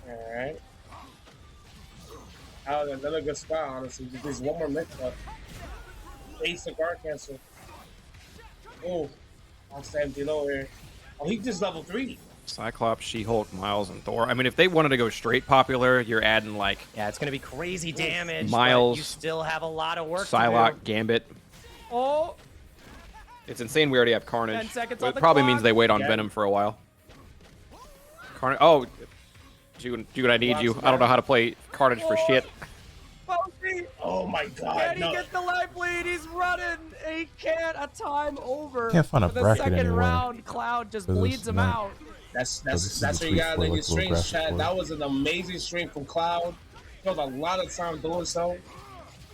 All right. Oh, another good spot, honestly. There's one more mix up. Ace the guard cancel. Oh, I'll stand below here. Oh, he just level 3. Cyclops, She-Hulk, Miles, and Thor. I mean, if they wanted to go straight popular, you're adding like... Yeah, it's going to be crazy damage. Miles. But you still have a lot of work Psylocke, to do. Gambit. Oh. It's insane we already have Carnage. 10 seconds But on it the probably clock. means they wait on Venom for a while. Carnage... Oh. June, I need you. I don't know how to play Carnage for shit. Oh my God. Can he get the life lead? He's running. He can't. A time over. Can't find a For the bracket second anywhere. round, Cloud just bleeds him out. That's where you gotta make your strings, Chad. That was an amazing string from Cloud. Spent a lot of time doing so.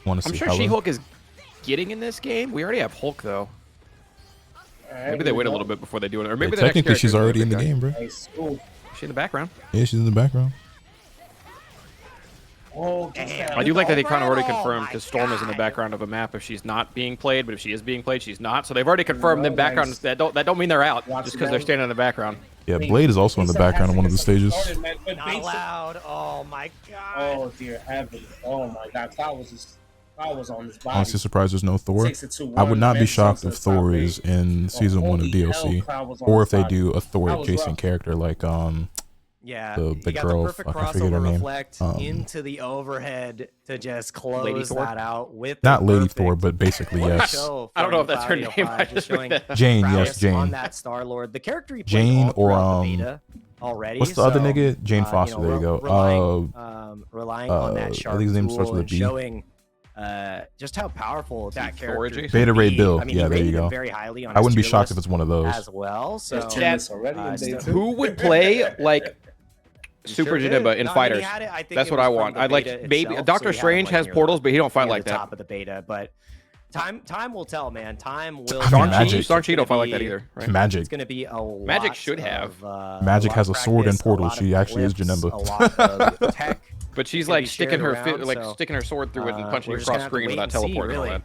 I'm sure She-Hulk is getting in this game. We already have Hulk though. Right, maybe they wait a little bit before they do it, or maybe the technically next she's already in the guy. game, bro. Nice. Ooh. Is she in the background? Yeah, she's in the background. Oh, I do like that they kind of already confirmed because Storm is in the background of a map if she's not being played, but if she is being played, she's not. So they've already confirmed them backgrounds that don't mean they're out just because they're standing in the background. Yeah, Blade is also in the background of one of the stages. Not allowed. Oh my God. Oh dear heaven. Oh my God. Cloud was on his body. Honestly surprised there's no Thor. I would not be shocked if Thor is in season 1 of DLC, or if they do a Thor adjacent character like yeah, the girl, the perfect I forget her name. Reflect into the overhead to just close that out with not Lady Thor, but basically yes. I don't know if that's her name. I just showing Jane, yes, Jane. On that Star-Lord, the character he Jane or already. What's the other nigga? Jane Foster. There you go. Relying on that sharp I think his name starts with a B. Showing just how powerful that character is. Beta Ray Bill. I mean, yeah, there you go. Very highly on I wouldn't be tier shocked list if it's one of those as well. So who would play like Super Janemba in fighters? That's what I want. I'd like maybe Doctor Strange has portals, but he don't fight like that. Top of the beta, but time will tell, man. Time will. Shang-Chi don't fight like that either. Right? Magic. It's going to be a lot. Magic should have. Magic has a sword and portal. She actually is Janemba. Tech. But she's like sticking her sticking her sword through it and punching it across screen without teleport and all that.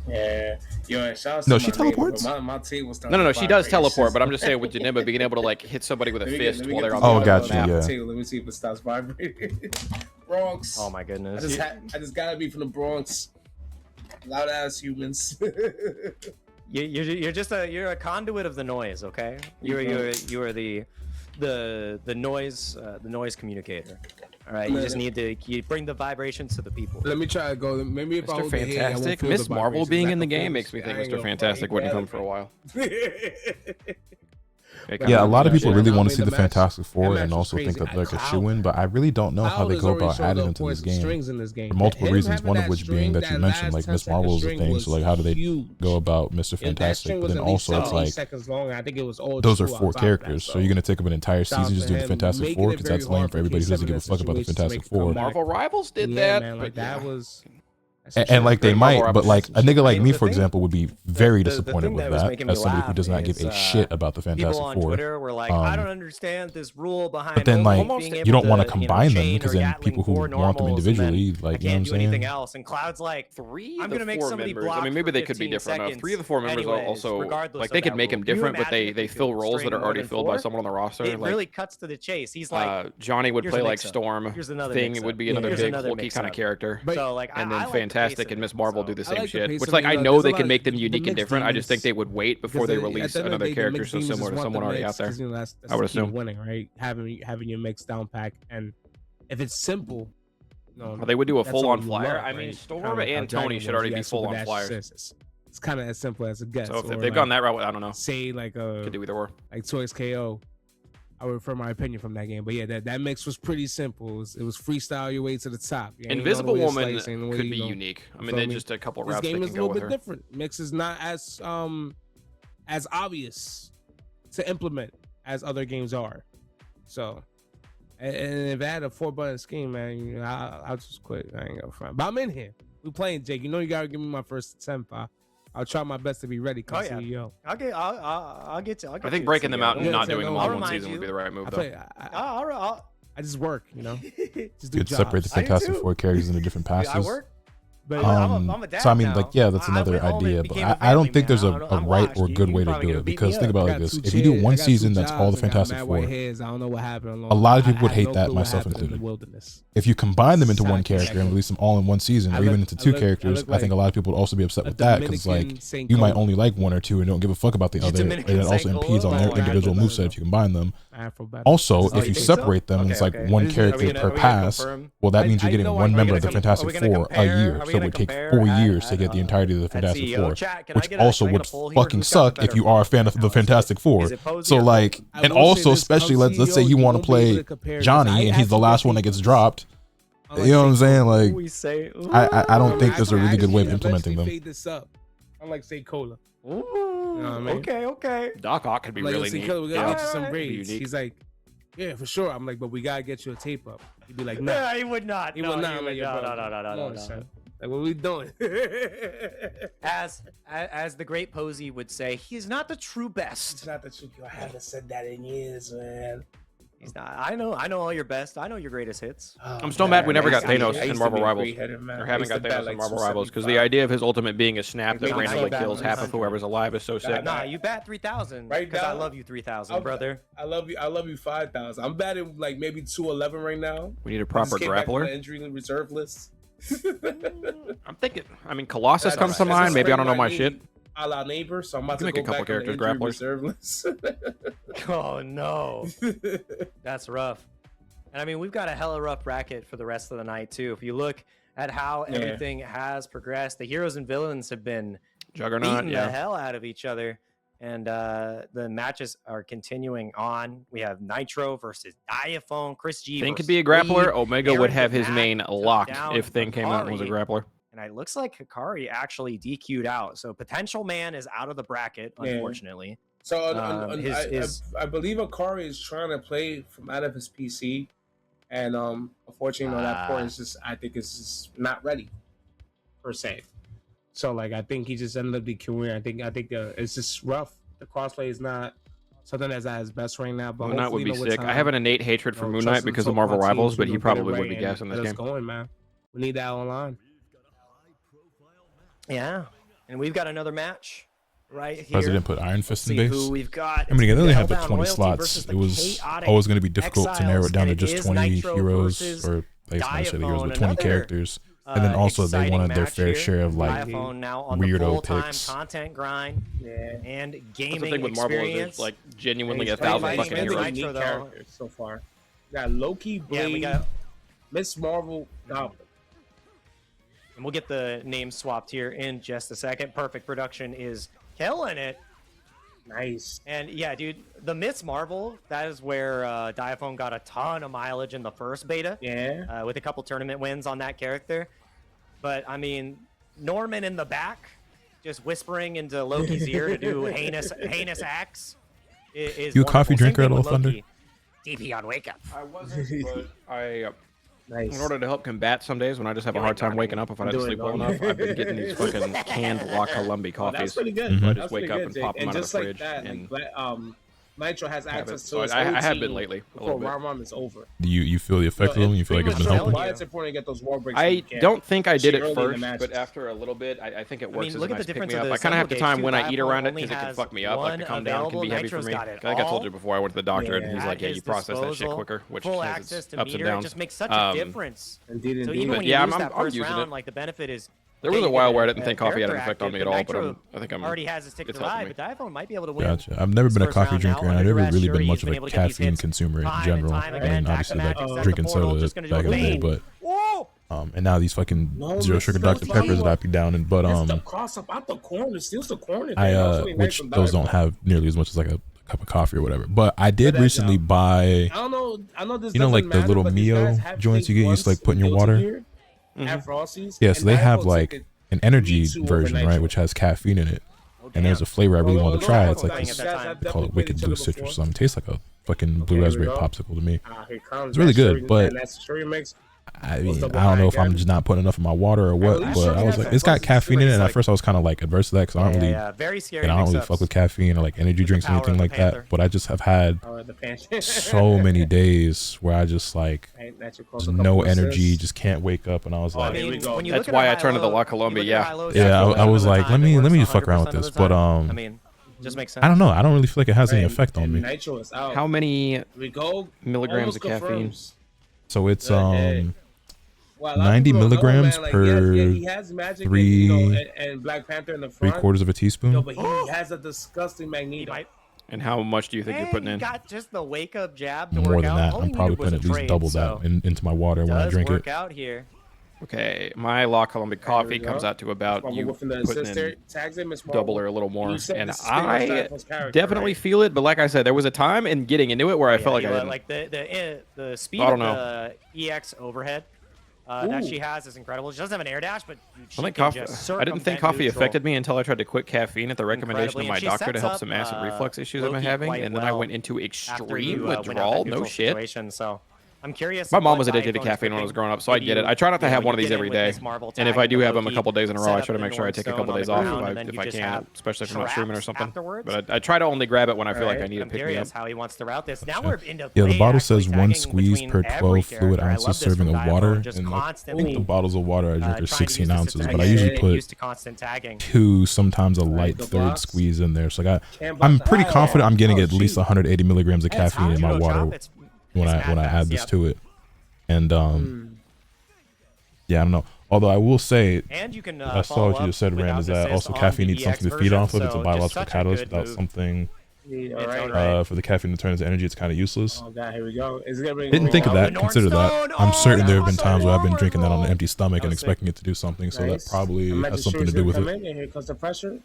Yeah. Yo, no, she teleports. My team was no, she does teleport, but I'm just saying with Janemba being able to like hit somebody with a fist while they're on the Oh, gotcha, yeah. Let me see if it stops vibrating. Bronx. Oh my goodness. I just gotta be from the Bronx. Loud ass humans. You're just a conduit of the noise, okay? You are the noise communicator. All right, you just need to bring the vibrations to the people. Let me try to go. Maybe if Mr. Fantastic, Miss Marvel being in the game makes me think Mr. Fantastic wouldn't come for a while. Yeah, a lot of people really want to see the Fantastic Four and also think that they're like a shoo-in, but I really don't know how they go about adding them to this game. For multiple reasons, one of which being that you mentioned like Miss Marvel is a thing, so like how do they go about Mr. Fantastic? But then also it's like those are 4 characters, so you're gonna take up an entire season just doing the Fantastic Four because that's lame for everybody who doesn't give a fuck about the Fantastic Four. Marvel Rivals did that, like that was. And like they might, but like a nigga like me, for example, would be very disappointed with that as somebody who does not give a shit about the Fantastic Four. People on Twitter were like, I don't understand this rule behind. But then like you don't want to combine them because then people who want them individually, like you know what I'm saying. Anything else. And Cloud's like, 3 I'm gonna make somebody members. block. I mean, maybe they could be different. 3 of the 4 members also like they could make them different, but they fill roles that are already filled by someone on the roster. It really cuts to the chase. He's like, Johnny would play like Storm. Thing would be another big Hulky kind of character. So like, and then Fantastic and Miss Marvel do the same shit, which like I know they can make them unique and different. I just think they would wait before they release another character so similar to someone already out there. I would assume winning, right? Having your mix down pack, and if it's simple, well, they would do a full-on flyer. I mean, Storm and Tony should already be full-on flyers. It's kind of as simple as it gets. So if they've gone that route, I don't know. Say like could do either or. Like Toys KO. I would refer my opinion from that game, but yeah, that mix was pretty simple. It was freestyle your way to the top. Invisible Woman could be unique. I mean, they're just a couple routes they can go with her. This game is a little bit different. Mix is not as obvious to implement as other games are. So, and if I had a 4-button scheme, man, I'll just quit. I ain't gonna front. But I'm in here. We playing, Jake. You know you gotta give me my first attempt. I'll try my best to be ready. Oh yeah, I'll get to. I think breaking them out and not doing them all in one season would be the right move, though. I just work, you know. Just do separate the Fantastic Four characters into different passes. I work. But I'm a dad so I mean, now. like, yeah, that's another idea, but I don't think there's a right or good way to do it because think about it like this: if you do one season that's all the Fantastic Four, a lot of people would hate that, myself included. If you combine them into one character and release them all in one season, or even into 2 characters, I think a lot of people would also be upset with that because like you might only like 1 or 2 and don't give a fuck about the other, and it also impedes on their individual moveset if you combine them. Also, if you separate them and it's like 1 character per pass, well, that means you're getting 1 member of the Fantastic Four a year. So it would take 4 years to get the entirety of the Fantastic Four, which also would fucking suck if you are a fan of the Fantastic Four. So like, and also especially let's say you want to play Johnny and he's the last one that gets dropped. You know what I'm saying? Like, I don't think there's a really good way of implementing them. I'm like say Cola. Ooh, you know what I mean? Okay. Doc Ock could be really neat. We gotta get you some braids. He's like, yeah, for sure. I'm like, but we gotta get you a tape up. He'd be like, nah. He would not. He would not. No. Like, what are we doing? As the great Posey would say, he's not the true best. He's not the true. I haven't said that in years, man. He's not. I know all your best. I know your greatest hits. I'm still mad we never got Thanos in Marvel Rivals. Or haven't got Thanos in Marvel Rivals because the idea of his ultimate being a snap that randomly kills half of whoever's alive is so sick. Nah, you bat 3,000. Right, because I love you 3,000, brother. I love you 5,000. I'm batting like maybe 211 right now. We need a proper grappler. Injury reserve list. I'm thinking. I mean, Colossus comes to mind. Maybe I don't know my shit. A la Neighbor, so I'm about to make a couple characters grapplers. Oh no, that's rough. And I mean, we've got a hella rough bracket for the rest of the night too. If you look at how everything has progressed, the heroes and villains have been beating the hell out of each other, and the matches are continuing on. We have Nitro versus Diaphone, Chris G. Thing could be a grappler. Omega would have his main locked if Thing came out and was a grappler. And it looks like Hikari actually DQ'd out. So Potential Man is out of the bracket, unfortunately. So I believe Hikari is trying to play from out of his PC. And unfortunately, that port is just, I think it's just not ready, per se. So like, I think he just ended up DQing. I think it's just rough. The crossplay is not something that's at his best right now. But Moon Knight would be sick. I have an innate hatred for Moon Knight because of Marvel Rivals, but he probably would be gassing this game. Going, man. We need that online. Yeah, and we've got another match right here. President put Iron Fist in base. Who we've got. I mean, again, they only have like 20 slots. It was always going to be difficult to narrow it down to just 20 heroes, or I guess not say the heroes, but 20 characters. And then also they wanted their fair share of like weirdo picks. Content grind and gaming. The thing with Marvel is it's like genuinely 1,000 fucking heroes. Characters so far. We got Loki, Blade, we got Miss Marvel, Goblin. And we'll get the names swapped here in just a second. Perfect Production is killing it. Nice. And yeah, dude, the Miss Marvel, that is where Diaphone got a ton of mileage in the first beta. Yeah. With a couple tournament wins on that character. But I mean, Norman in the back, just whispering into Loki's ear to do heinous acts. Is you a coffee drinker at all, Thunder? DP on wake up. I wasn't, but I. Nice. In order to help combat some days when I just have a hard time waking up if I don't sleep well enough, I've been getting these fucking canned La Colombe coffees. That's pretty good. I That's just wake up and pop them out of the fridge. And Nitro has access to so his I own have team been lately. before Rom is over. Do you feel the effect of them? You feel like it's been helping? Why it's important to get those wall breaks. I don't think I did it first, but after a little bit, I think it works as a nice pick me up. I kind of have the time when I eat around it because it can fuck me up. Like the come down can be heavy for me. I think I told you before I went to the doctor and he's like, yeah, you process that shit quicker, which has its ups and downs. Just makes such a difference. Indeed. So even when you lose that first round, like the benefit is. There was a while where I didn't think coffee had an effect on me at all, but I think I'm already has his ticket to ride, but Diaphone might be able to win. Gotcha. I've never been a coffee drinker, and I've never really been much of a caffeine consumer in general. I mean, obviously, like drinking soda back in the day, but and now these fucking zero sugar Dr. Peppers that I be down in, but which those don't have nearly as much as like a cup of coffee or whatever. But I did recently buy, I know this, you know, like the little Mio joints you get used to like putting your water. Yeah, so they have like an energy version, right, which has caffeine in it. And there's a flavor I really want to try. It's like this, they call it Wicked Blue Citrus or something. It tastes like a fucking blue raspberry popsicle to me. It's really good, but I mean, I don't know if I'm just not putting enough in my water or what, but I was like, it's got caffeine in it, and at first I was kind of like adverse to that because I don't really, I don't really fuck with caffeine or like energy drinks or anything like that. But I just have had so many days where I just like no energy, just can't wake up, and I was like, that's why I turned to the La Colombe. Yeah, I was like, let me just fuck around with this, but I mean, just makes sense. I don't know. I don't really feel like it has any effect on me. How many milligrams of caffeine? So it's 90 milligrams per three-quarters of a teaspoon. No, but he has a disgusting Magneto. And how much do you think you're putting in? Got just the wake up jab to More work than that. I'm probably putting at least double that into my water when I drink it. Out here. Okay, my La Colombe coffee comes out to about you putting in double or a little more, and I definitely feel it. But like I said, there was a time in getting into it where I felt like I didn't. Like the speed of the EX overhead that she has is incredible. She doesn't have an air dash, but she can just I didn't think coffee affected me until I tried to quit caffeine at the recommendation of my doctor to help some acid reflux issues I've been having, and then I went into extreme withdrawal. No shit. So I'm curious. My mom was addicted to caffeine when I was growing up, so I get it. I try not to have one of these every day, and if I do have them a couple days in a row, I try to make sure I take a couple days off if I can, especially if I'm not streaming or something. But I try to only grab it when I feel like I need to pick me up. How he wants to route this. Now we're into yeah, the bottle says 1 squeeze per 12 fluid ounces serving of water, and I think the bottles of water I drink are 16 ounces, but I usually put 2, sometimes a light third squeeze in there. So I'm pretty confident I'm getting at least 180 milligrams of caffeine in my water when I add this to it. And yeah, I don't know. Although I will say, I saw what you just said, Rand, is that also caffeine needs something to feed off of. It's a biological catalyst. Without something for the caffeine to turn into energy, it's kind of useless. Oh God, here we go. Didn't think of that. Consider that. I'm certain there have been times where I've been drinking that on an empty stomach and expecting it to do something. So that probably has something to do with it. Here comes the pressure.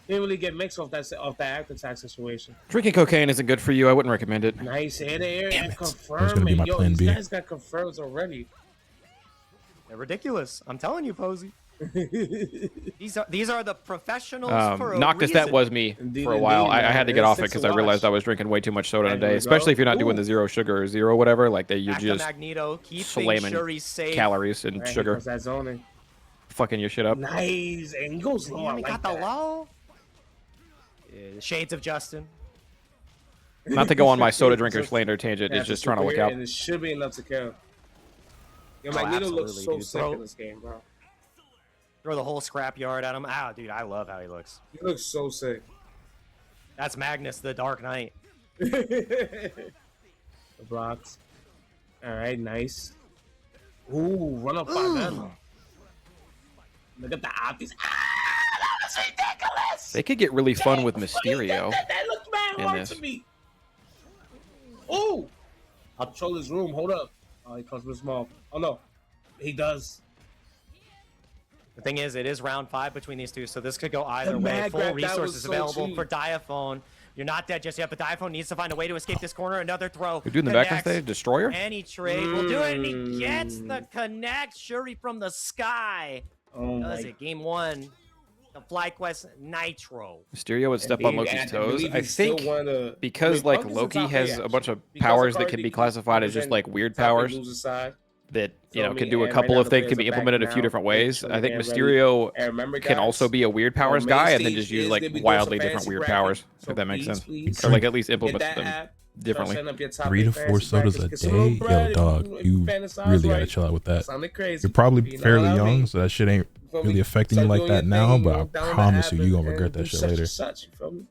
Didn't really get mixed off that act attack situation. Drinking cocaine isn't good for you. I wouldn't recommend it. Nice air and confirm. That's gonna be my plan B. These guys got confirmed already. They're ridiculous. I'm telling you, Posey. These are the professionals for a Noctis, reason. That was me for a while. I had to get off it because I realized I was drinking way too much soda in a day, especially if you're not doing the zero sugar or zero whatever. Like you're just slamming calories and sugar. Fucking your shit up. Nice, and he goes low. Like got the low. Shades of Justin. Not to go on my soda drinker slander tangent, it's just trying to look out. And it should be enough to kill. Yo, Magneto looks so sick in this game, bro. Throw the whole scrapyard at him. Ah, dude, I love how he looks. He looks so sick. That's Magnus, the Dark Knight. The blocks. All right, nice. Ooh, run up by them. Look at the optics. That was ridiculous. They could get really fun with Mysterio. That looked mad hard to me. Ooh. I'll control his room. Hold up. Oh, he comes with small. Oh, no. He does. The thing is, it is round 5 between these two, so this could go either way. Full resources available for Diaphone. You're not dead just yet, but Diaphone needs to find a way to escape this corner. Another throw. You're doing the back stage, Destroyer? Any trade will do it, and he gets the connect. Shuri from the sky. Does it. Game 1. The FlyQuest Nitro. Mysterio would step on Loki's toes. I think because like Loki has a bunch of powers that can be classified as just like weird powers that can do a couple of things, can be implemented a few different ways. I think Mysterio can also be a weird powers guy and then just use like wildly different weird powers, if that makes sense. Or like at least implement them differently. 3 to 4 sodas a day? Yo, dog, you really gotta chill out with that. You're probably fairly young, so that shit ain't really affecting you like that now, but I promise you, you're gonna regret that shit later.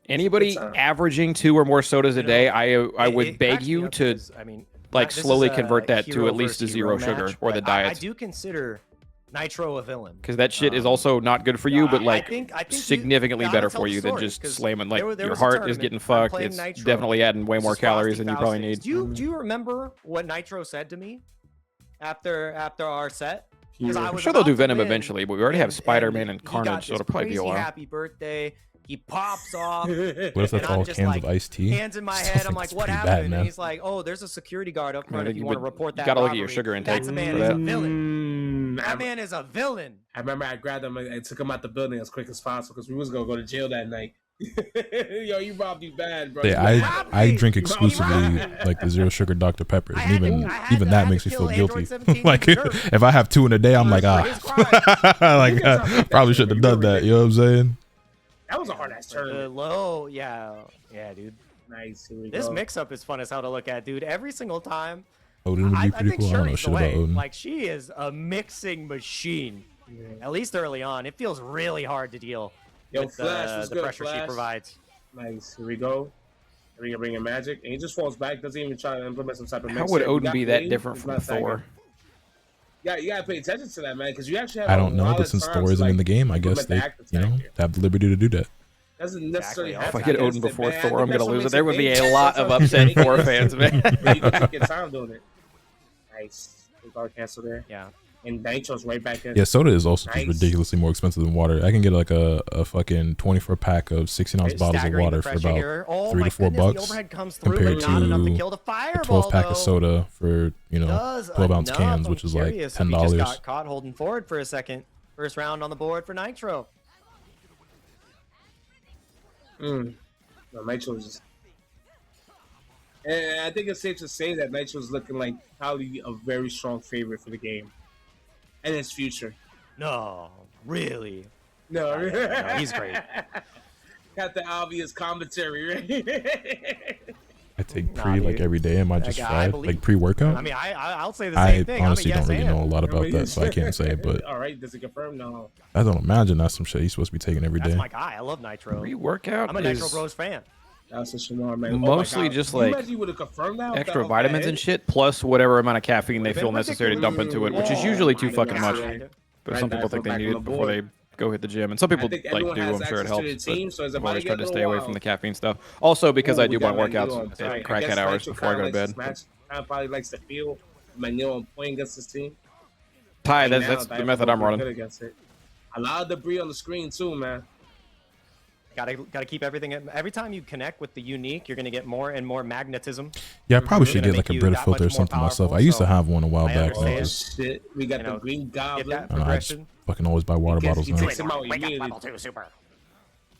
Anybody averaging 2 or more sodas a day, I would beg you to like slowly convert that to at least a 0 sugar or the diet. I do consider Nitro a villain, because that shit is also not good for you, but like I think significantly better for you than just slamming. Like your heart is getting fucked. It's definitely adding way more calories than you probably need. Do you remember what Nitro said to me after our set? I'm sure they'll do Venom eventually, but we already have Spider-Man and Carnage, so it'll probably be a while. Happy birthday. He pops off. What if that's all cans of iced tea? Hands in my head. I'm like, what happened? And he's like, oh, there's a security guard up front if you want to report that. You gotta look at your sugar intake. That man is a villain. That man is a villain. I remember I grabbed him and took him out the building as quick as possible because we was gonna go to jail that night. Yo, you robbed me bad, bro. Yeah, I drink exclusively like the 0 sugar Dr. Pepper, and even that makes me feel guilty. Like if I have 2 in a day, I'm like, probably shouldn't have done that. You know what I'm saying? That was a hard ass turn. Low, yeah, dude. Nice. Here we this go. Mix up is fun as hell to look at, dude. Every single time. Odin would be pretty cool. I don't know shit about Odin. Like she is a mixing machine. Yeah. At least early on, it feels really hard to deal with Flash, the pressure she provides. Nice. Here we go. We can bring in magic, and he just falls back. Doesn't even try to implement some type of. How would Odin be that different from Thor? Yeah, you gotta pay attention to that, man, because you actually have. I don't know, but since Thor isn't in the game, I guess they, have the liberty to do that. Doesn't necessarily have if I get Odin before Thor, I'm gonna lose it. There would be a lot of upset Thor fans, man. You can take your time doing it. Nice. Guard cancel there. Yeah. And Nitro's right back in. Yeah, soda is also just ridiculously more expensive than water. I can get like a fucking 24 pack of 16-ounce bottles of water for about $3 to $4 compared to a 12 pack of soda for 12-ounce cans, which is like $10. He just got caught holding forward for a second. First round on the board for Nitro. No, Nitro's just. And I think it's safe to say that Nitro's looking like probably a very strong favorite for the game and its future. No, really? No, he's great. Got the obvious commentary, right? I take pre like every day. Am I just fried? Like pre-workout? I mean, I'll say the same thing. I honestly don't really know a lot about that, so I can't say. But all right, does it confirm? No. I don't imagine that's some shit he's supposed to be taking every day. That's my guy. I love Nitro. Pre-workout. I'm a Nitro Bros fan. That's a Shamar, man. Mostly just like extra vitamins and shit, plus whatever amount of caffeine they feel necessary to dump into it, which is usually too fucking much. But some people think they need it before they go hit the gym, and some people like do. I'm sure it helps. But I've always tried to stay away from the caffeine stuff. Also because I do my workouts at crackhead hours before I go to bed. Probably likes to feel Manil on point against his team. Ty, that's the method I'm running. A lot of debris on the screen too, man. Gotta keep everything. Every time you connect with the unique, you're gonna get more and more magnetism. Yeah, I probably should get like a Brita filter or something myself. I used to have one a while back. We got the green goblin. I just fucking always buy water bottles now.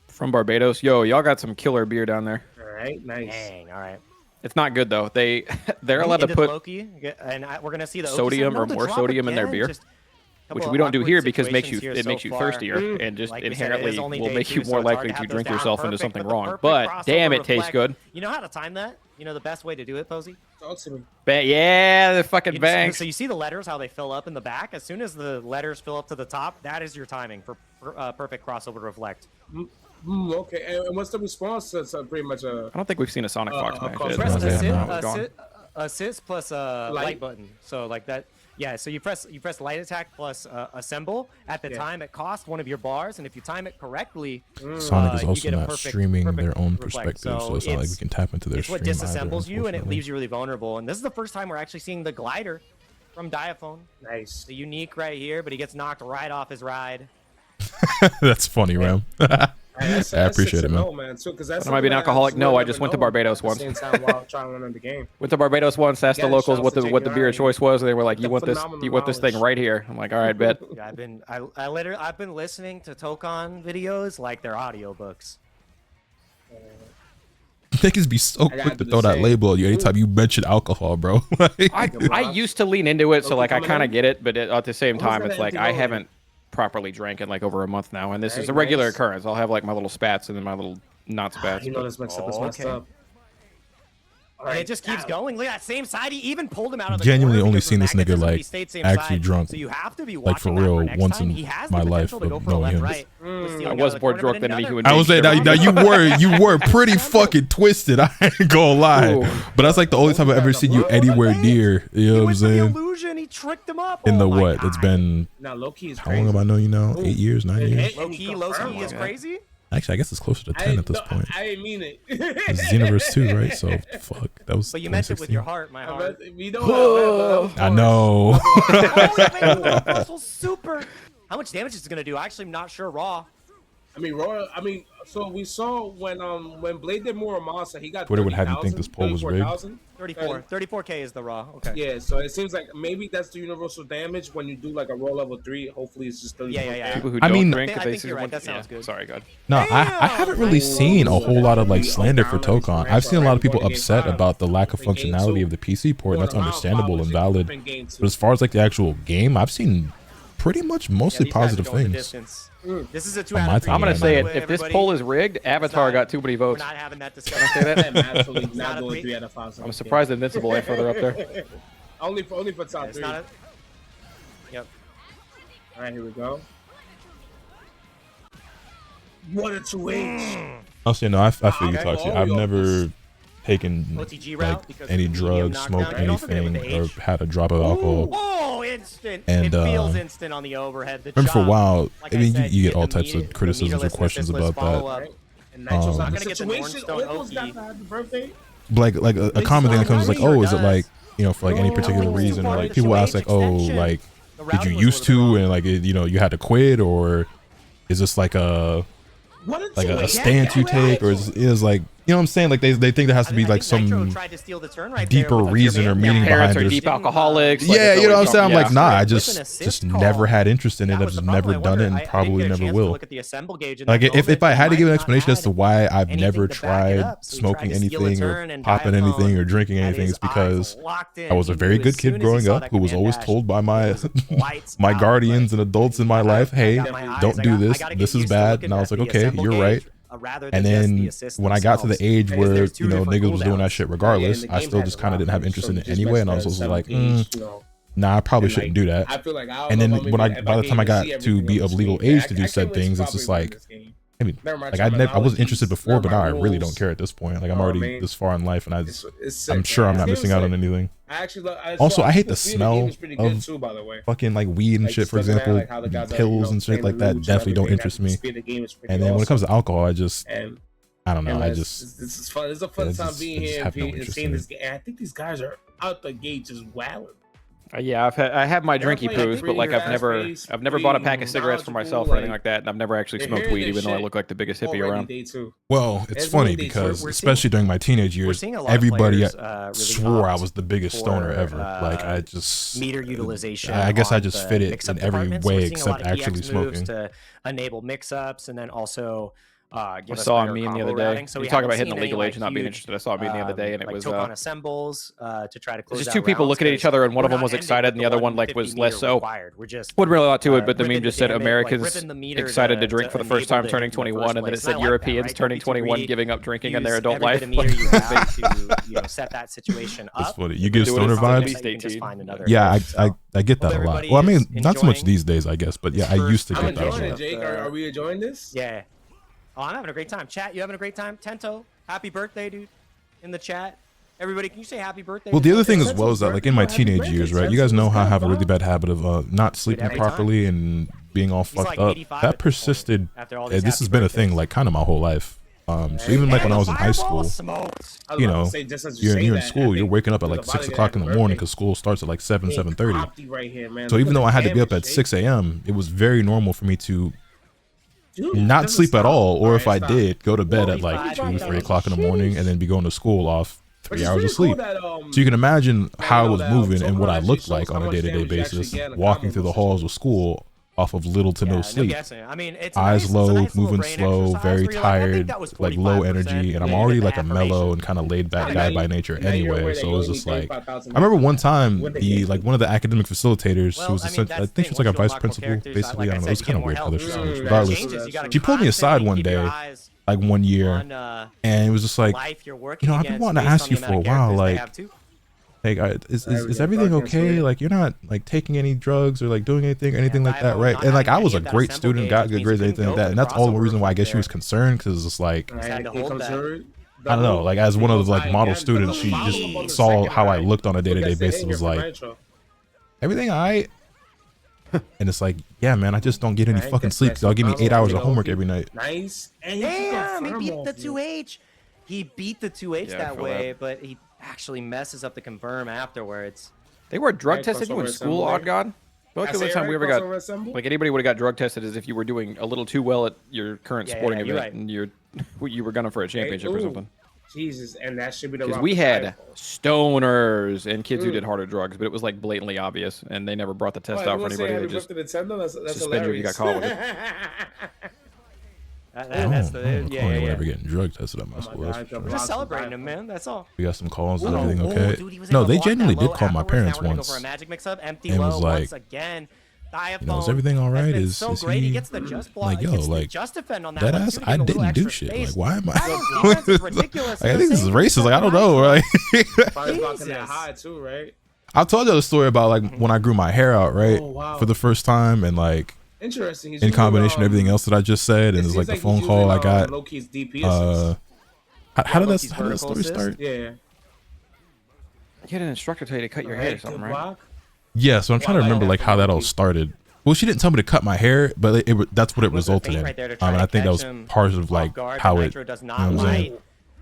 From Barbados, yo, y'all got some killer beer down there. All right, nice. Dang, all right. It's not good though. They're allowed to put Loki, and we're gonna see the sodium or more sodium in their beer. Which we don't do here because it makes you thirstier and just inherently will make you more likely to drink yourself into something wrong. But damn, it tastes good. You know how to time that? You know the best way to do it, Posey? Talk to me. Yeah, the fucking bangs. So you see the letters, how they fill up in the back? As soon as the letters fill up to the top, that is your timing for perfect crossover reflect. Okay, and what's the response to pretty much a... I don't think we've seen a Sonic Fox match yet. Press assist plus light button. So like that... Yeah, so you press light attack plus assemble. At the time it costs one of your bars, and if you time it correctly, Sonic is also not streaming their own perspective, so it's not like we can tap into their stream. It's what disassembles you, and it leaves you really vulnerable. And this is the first time we're actually seeing the glider from Diaphone. Nice. The unique right here, but he gets knocked right off his ride. That's funny, Ram. I appreciate it, man. I might be an alcoholic. No, I just went to Barbados once. Went to Barbados once. Asked the locals what the beer of choice was. And they were like, "You want this thing right here." I'm like, "All right, bet." Yeah, I've been listening to Tokon videos like they're audiobooks. Niggas be so quick to throw that label on you anytime you mention alcohol, bro. I used to lean into it, so like I kind of get it, but at the same time, it's like I haven't properly drank in like over a month now, and this is a regular occurrence. I'll have like my little spats and then my little not spats. You know this mixed up is messed up. And it just keeps going. Look at that same side. He even pulled him out of the genuinely corner only because seen this nigga magnetism, like he stayed same actually side. drunk, So you have to be like for watching that real, next once time. in He has my the life potential to go of for a knowing left, him. right. I was more drunk than any human. I was saying now you were pretty fucking twisted. I ain't gonna lie, but that's like the only time I've ever seen you anywhere near. You know what I'm saying? Illusion, he tricked him up. In the what? It's been how long have I known you now? 8 years, 9 years. Low key is crazy. Actually, I guess it's closer to 10 at this point. I didn't mean it. It's Xenoverse 2, right? So fuck, that was. But you meant it with your heart, my heart. I know. Super. How much damage is it gonna do? Actually, I'm not sure. Raw. I mean, so we saw when Blade did Muramasa, he got Twitter would have you think this poll was rigged. 34K is the raw. Okay. Yeah, so it seems like maybe that's the universal damage when you do like a raw level 3. Hopefully, it's just 34K. Yeah. People who don't drink, I think you're right. That sounds good. Sorry, God. No, I haven't really seen a whole lot of like slander for Tokon. I've seen a lot of people upset about the lack of functionality of the PC port, and that's understandable and valid. But as far as like the actual game, I've seen pretty much mostly positive things. This is a 2 out of 3. I'm gonna say it. If this poll is rigged, Avatar got too many votes. We're not having that discussion. I'm absolutely not going 3 out of 5. I'm surprised Invincible ain't further up there. only for top 3. Yep. All right, here we go. What a 2H. I'll say no. I feel you, Toxie. I've never taken OTG like any drugs, smoked anything, or had a drop of alcohol. Oh, instant! And it feels instant on the overhead. The remember for a while, like I mean, said, you get all types of criticisms or questions about that. Like a common thing that comes is like, oh, is it like, you know, for like any particular reason, or like people ask like, oh, like did you used to, and like you know you had to quit, or is this like a stance you take, or is like, you know what I'm saying? Like they think there has to be like some deeper reason or meaning behind it. Deep alcoholics. Yeah, you know what I'm saying? I'm like, nah, I just never had interest in it. I've just never done it and probably never will. Like if I had to give an explanation as to why I've never tried smoking anything or popping anything or drinking anything, it's because I was a very good kid growing up who was always told by my my guardians and adults in my life, hey, don't do this. This is bad. And I was like, okay, you're right. And then when I got to the age where, you know, niggas was doing that shit regardless, I still just kind of didn't have interest in it anyway. And I was also like, nah, I probably shouldn't do that. And then by the time I got to be of legal age to do said things, it's just like, I mean, like I wasn't interested before, but now I really don't care at this point. Like I'm already this far in life, and I'm sure I'm not missing out on anything. Also, I hate the smell of fucking like weed and shit, for example, pills and shit like that. Definitely don't interest me. And then when it comes to alcohol, I don't know. It's fun. It's a fun time being here and seeing this game. I think these guys are out the gate just wilding. Yeah, I have my drinky poos, but like I've never bought a pack of cigarettes for myself or anything like that, and I've never actually smoked weed, even though I look like the biggest hippie around. Well, it's funny because especially during my teenage years, everybody swore I was the biggest stoner ever. Like I just meter utilization. I guess I just fit it in every way except actually smoking. To enable mix-ups and then also. I saw a meme the other day. So you talk about hitting the legal age and not being interested. I saw a meme the other day, and it was Tokon assembles to try to close. Just two people looking at each other, and one of them was excited, and the other one like was less so. Wasn't really a lot to it, but the meme just said Americans excited to drink for the first time, turning 21, and then it said Europeans turning 21, giving up drinking in their adult life. Set that situation up. It's funny. You get stoner vibes. Yeah, I get that a lot. Well, I mean, not so much these days, I guess, but yeah, I used to get that a lot. Jake, are we enjoying this? Yeah. Oh, I'm having a great time. Chat, you having a great time? Tento, happy birthday, dude. In the chat. Everybody, can you say happy birthday? Well, the other thing as well is that, like, in my teenage years, right, you guys know how I have a really bad habit of not sleeping properly and being all fucked up. That persisted. This has been a thing, like, kind of my whole life. So even like when I was in high school, you know, you're in school, you're waking up at like 6 o'clock in the morning because school starts at like 7:30. So even though I had to be up at 6 a.m., it was very normal for me to not sleep at all, or if I did, go to bed at like 2, 3 o'clock in the morning and then be going to school off 3 hours of sleep. So you can imagine how I was moving and what I looked like on a day-to-day basis, walking through the halls of school off of little to no sleep. I mean, it's eyes low, moving slow, very tired, like low energy, and I'm already like a mellow and kind of laid back guy by nature anyway. So it was just like, I remember one time one of the academic facilitators, who was I think she was like a vice principal, basically. I don't know, it was kind of weird how this was. Regardless, she pulled me aside one day, like one year, and it was just like, you know, I've been wanting to ask you for a while, like, hey, is everything okay? Like, you're not like taking any drugs or like doing anything like that, right? And like, I was a great student, got good grades, anything like that, and that's all the reason why I guess she was concerned, because it's like, I don't know, like as one of the like model students, she just saw how I looked on a day-to-day basis, was like, everything alright? And it's like, yeah, man, I just don't get any fucking sleep because y'all give me 8 hours of homework every night. Nice. Damn, he beat the 2H. He beat the 2H that way, but he actually messes up the confirm afterwards. They were drug tested you in school, Odd God? Like the only time we ever got, like anybody would have got drug tested is if you were doing a little too well at your current sporting event and you were gunning for a championship or something. Jesus, and that should be the. Because we had stoners and kids who did harder drugs, but it was like blatantly obvious, and they never brought the test out for anybody. They just suspend you if you got caught with it. That's ever getting drug tested at my school. We're just celebrating him, man. That's all. We got some calls. Is everything okay? No, they genuinely did call my parents once and was like, you know, is everything all right? Is he like, yo, like, that ass? I didn't do shit. Like, why am I? Like, I think this is racist. Like, I don't know. Right? I told you the story about like when I grew my hair out, right, for the first time, and like. Interesting. In combination with everything else that I just said, and it's like the phone call I got. How did that story start? Yeah. You had an instructor tell you to cut your hair or something, right? Yeah, so I'm trying to remember like how that all started. Well, she didn't tell me to cut my hair, but that's what it resulted in. And I think that was part of like how it. You know what I'm saying?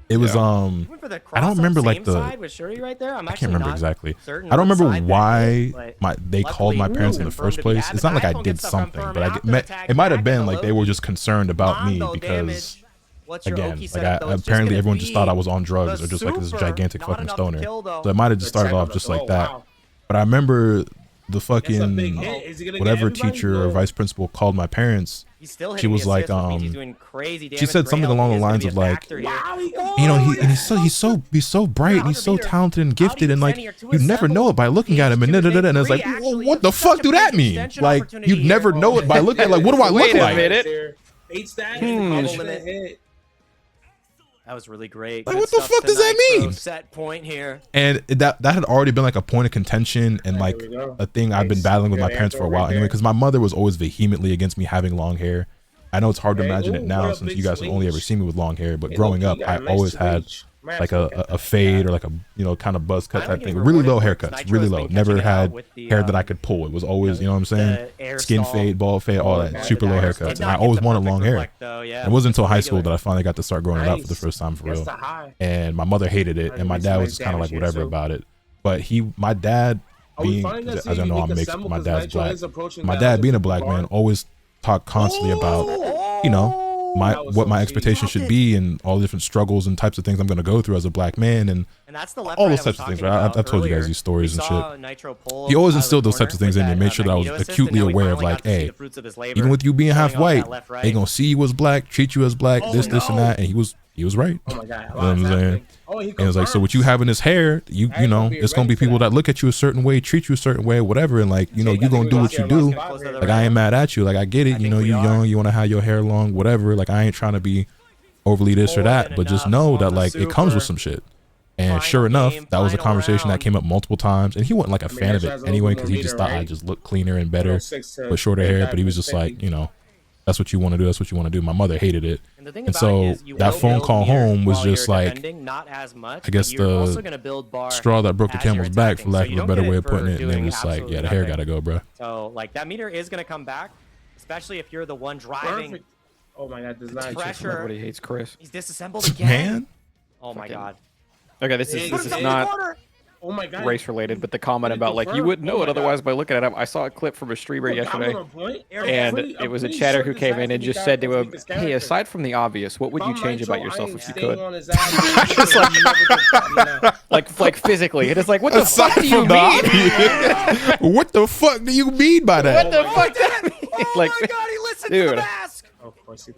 It was I don't remember like the I can't remember exactly. I don't remember why they called my parents in the first place. It's not like I did something, but it might have been like they were just concerned about me because again, like apparently everyone just thought I was on drugs or just like this gigantic fucking stoner. So it might have just started off just like that. But I remember the fucking whatever teacher or vice principal called my parents. She was like, she said something along the lines of like, you know, he's so bright and he's so talented and gifted, and like you never know it by looking at him, and and it's like, well, what the fuck do that mean? Like you never know it by looking at, like, what do I look like? That was really great. Like, what the fuck does that mean? Set point here. And that had already been like a point of contention and like a thing I've been battling with my parents for a while anyway, because my mother was always vehemently against me having long hair. I know it's hard to imagine it now since you guys have only ever seen me with long hair, but growing up, I always had like a fade or like a, you know, kind of buzz cut type thing. Really low haircuts, really low. Never had hair that I could pull. It was always, you know what I'm saying? Skin fade, bald fade, all that. Super low haircuts. And I always wanted long hair. It wasn't until high school that I finally got to start growing it out for the first time for real. And my mother hated it, and my dad was just kind of like whatever about it. But my dad being, as I know I'm mixed, my dad's black. My dad being a black man always talked constantly about, you know, what my expectations should be and all the different struggles and types of things I'm going to go through as a black man, and all those types of things, right? I've told you guys these stories and shit. He always instilled those types of things in me, made sure that I was acutely aware of like, hey, even with you being half white, they gonna see you as black, treat you as black, this and that, and he was right. You know what I'm saying? And it's like, so with you having this hair, you know, it's gonna be people that look at you a certain way, treat you a certain way, whatever, and like, you know, you gonna do what you do. Like, I ain't mad at you. Like, I get it. You know, you young, you want to have your hair long, whatever. Like, I ain't trying to be overly this or that, but just know that like it comes with some shit. And sure enough, that was a conversation that came up multiple times, and he wasn't like a fan of it anyway, because he just thought I just looked cleaner and better with shorter hair. But he was just like, you know, that's what you want to do. That's what you want to do. My mother hated it. And so that phone call home was just like, I guess the straw that broke the camel's back, for lack of a better way of putting it. And then it's like, yeah, the hair got to go, bro. So like that meter is going to come back, especially if you're the one driving. Oh my god, this is pressure. Everybody hates Chris. He's disassembled again. Man. Oh my god. Okay, this is not oh my god. race related, but the comment about like you wouldn't know it otherwise by looking at him. I saw a clip from a streamer yesterday, and it was a chatter who came in and just said to him, "Hey, aside from the obvious, what would you change about yourself if you could?" Just like physically, it is like, what the fuck do you mean? What the fuck do you mean by that? What the fuck? Oh Like, my god, he listened dude. to the mask.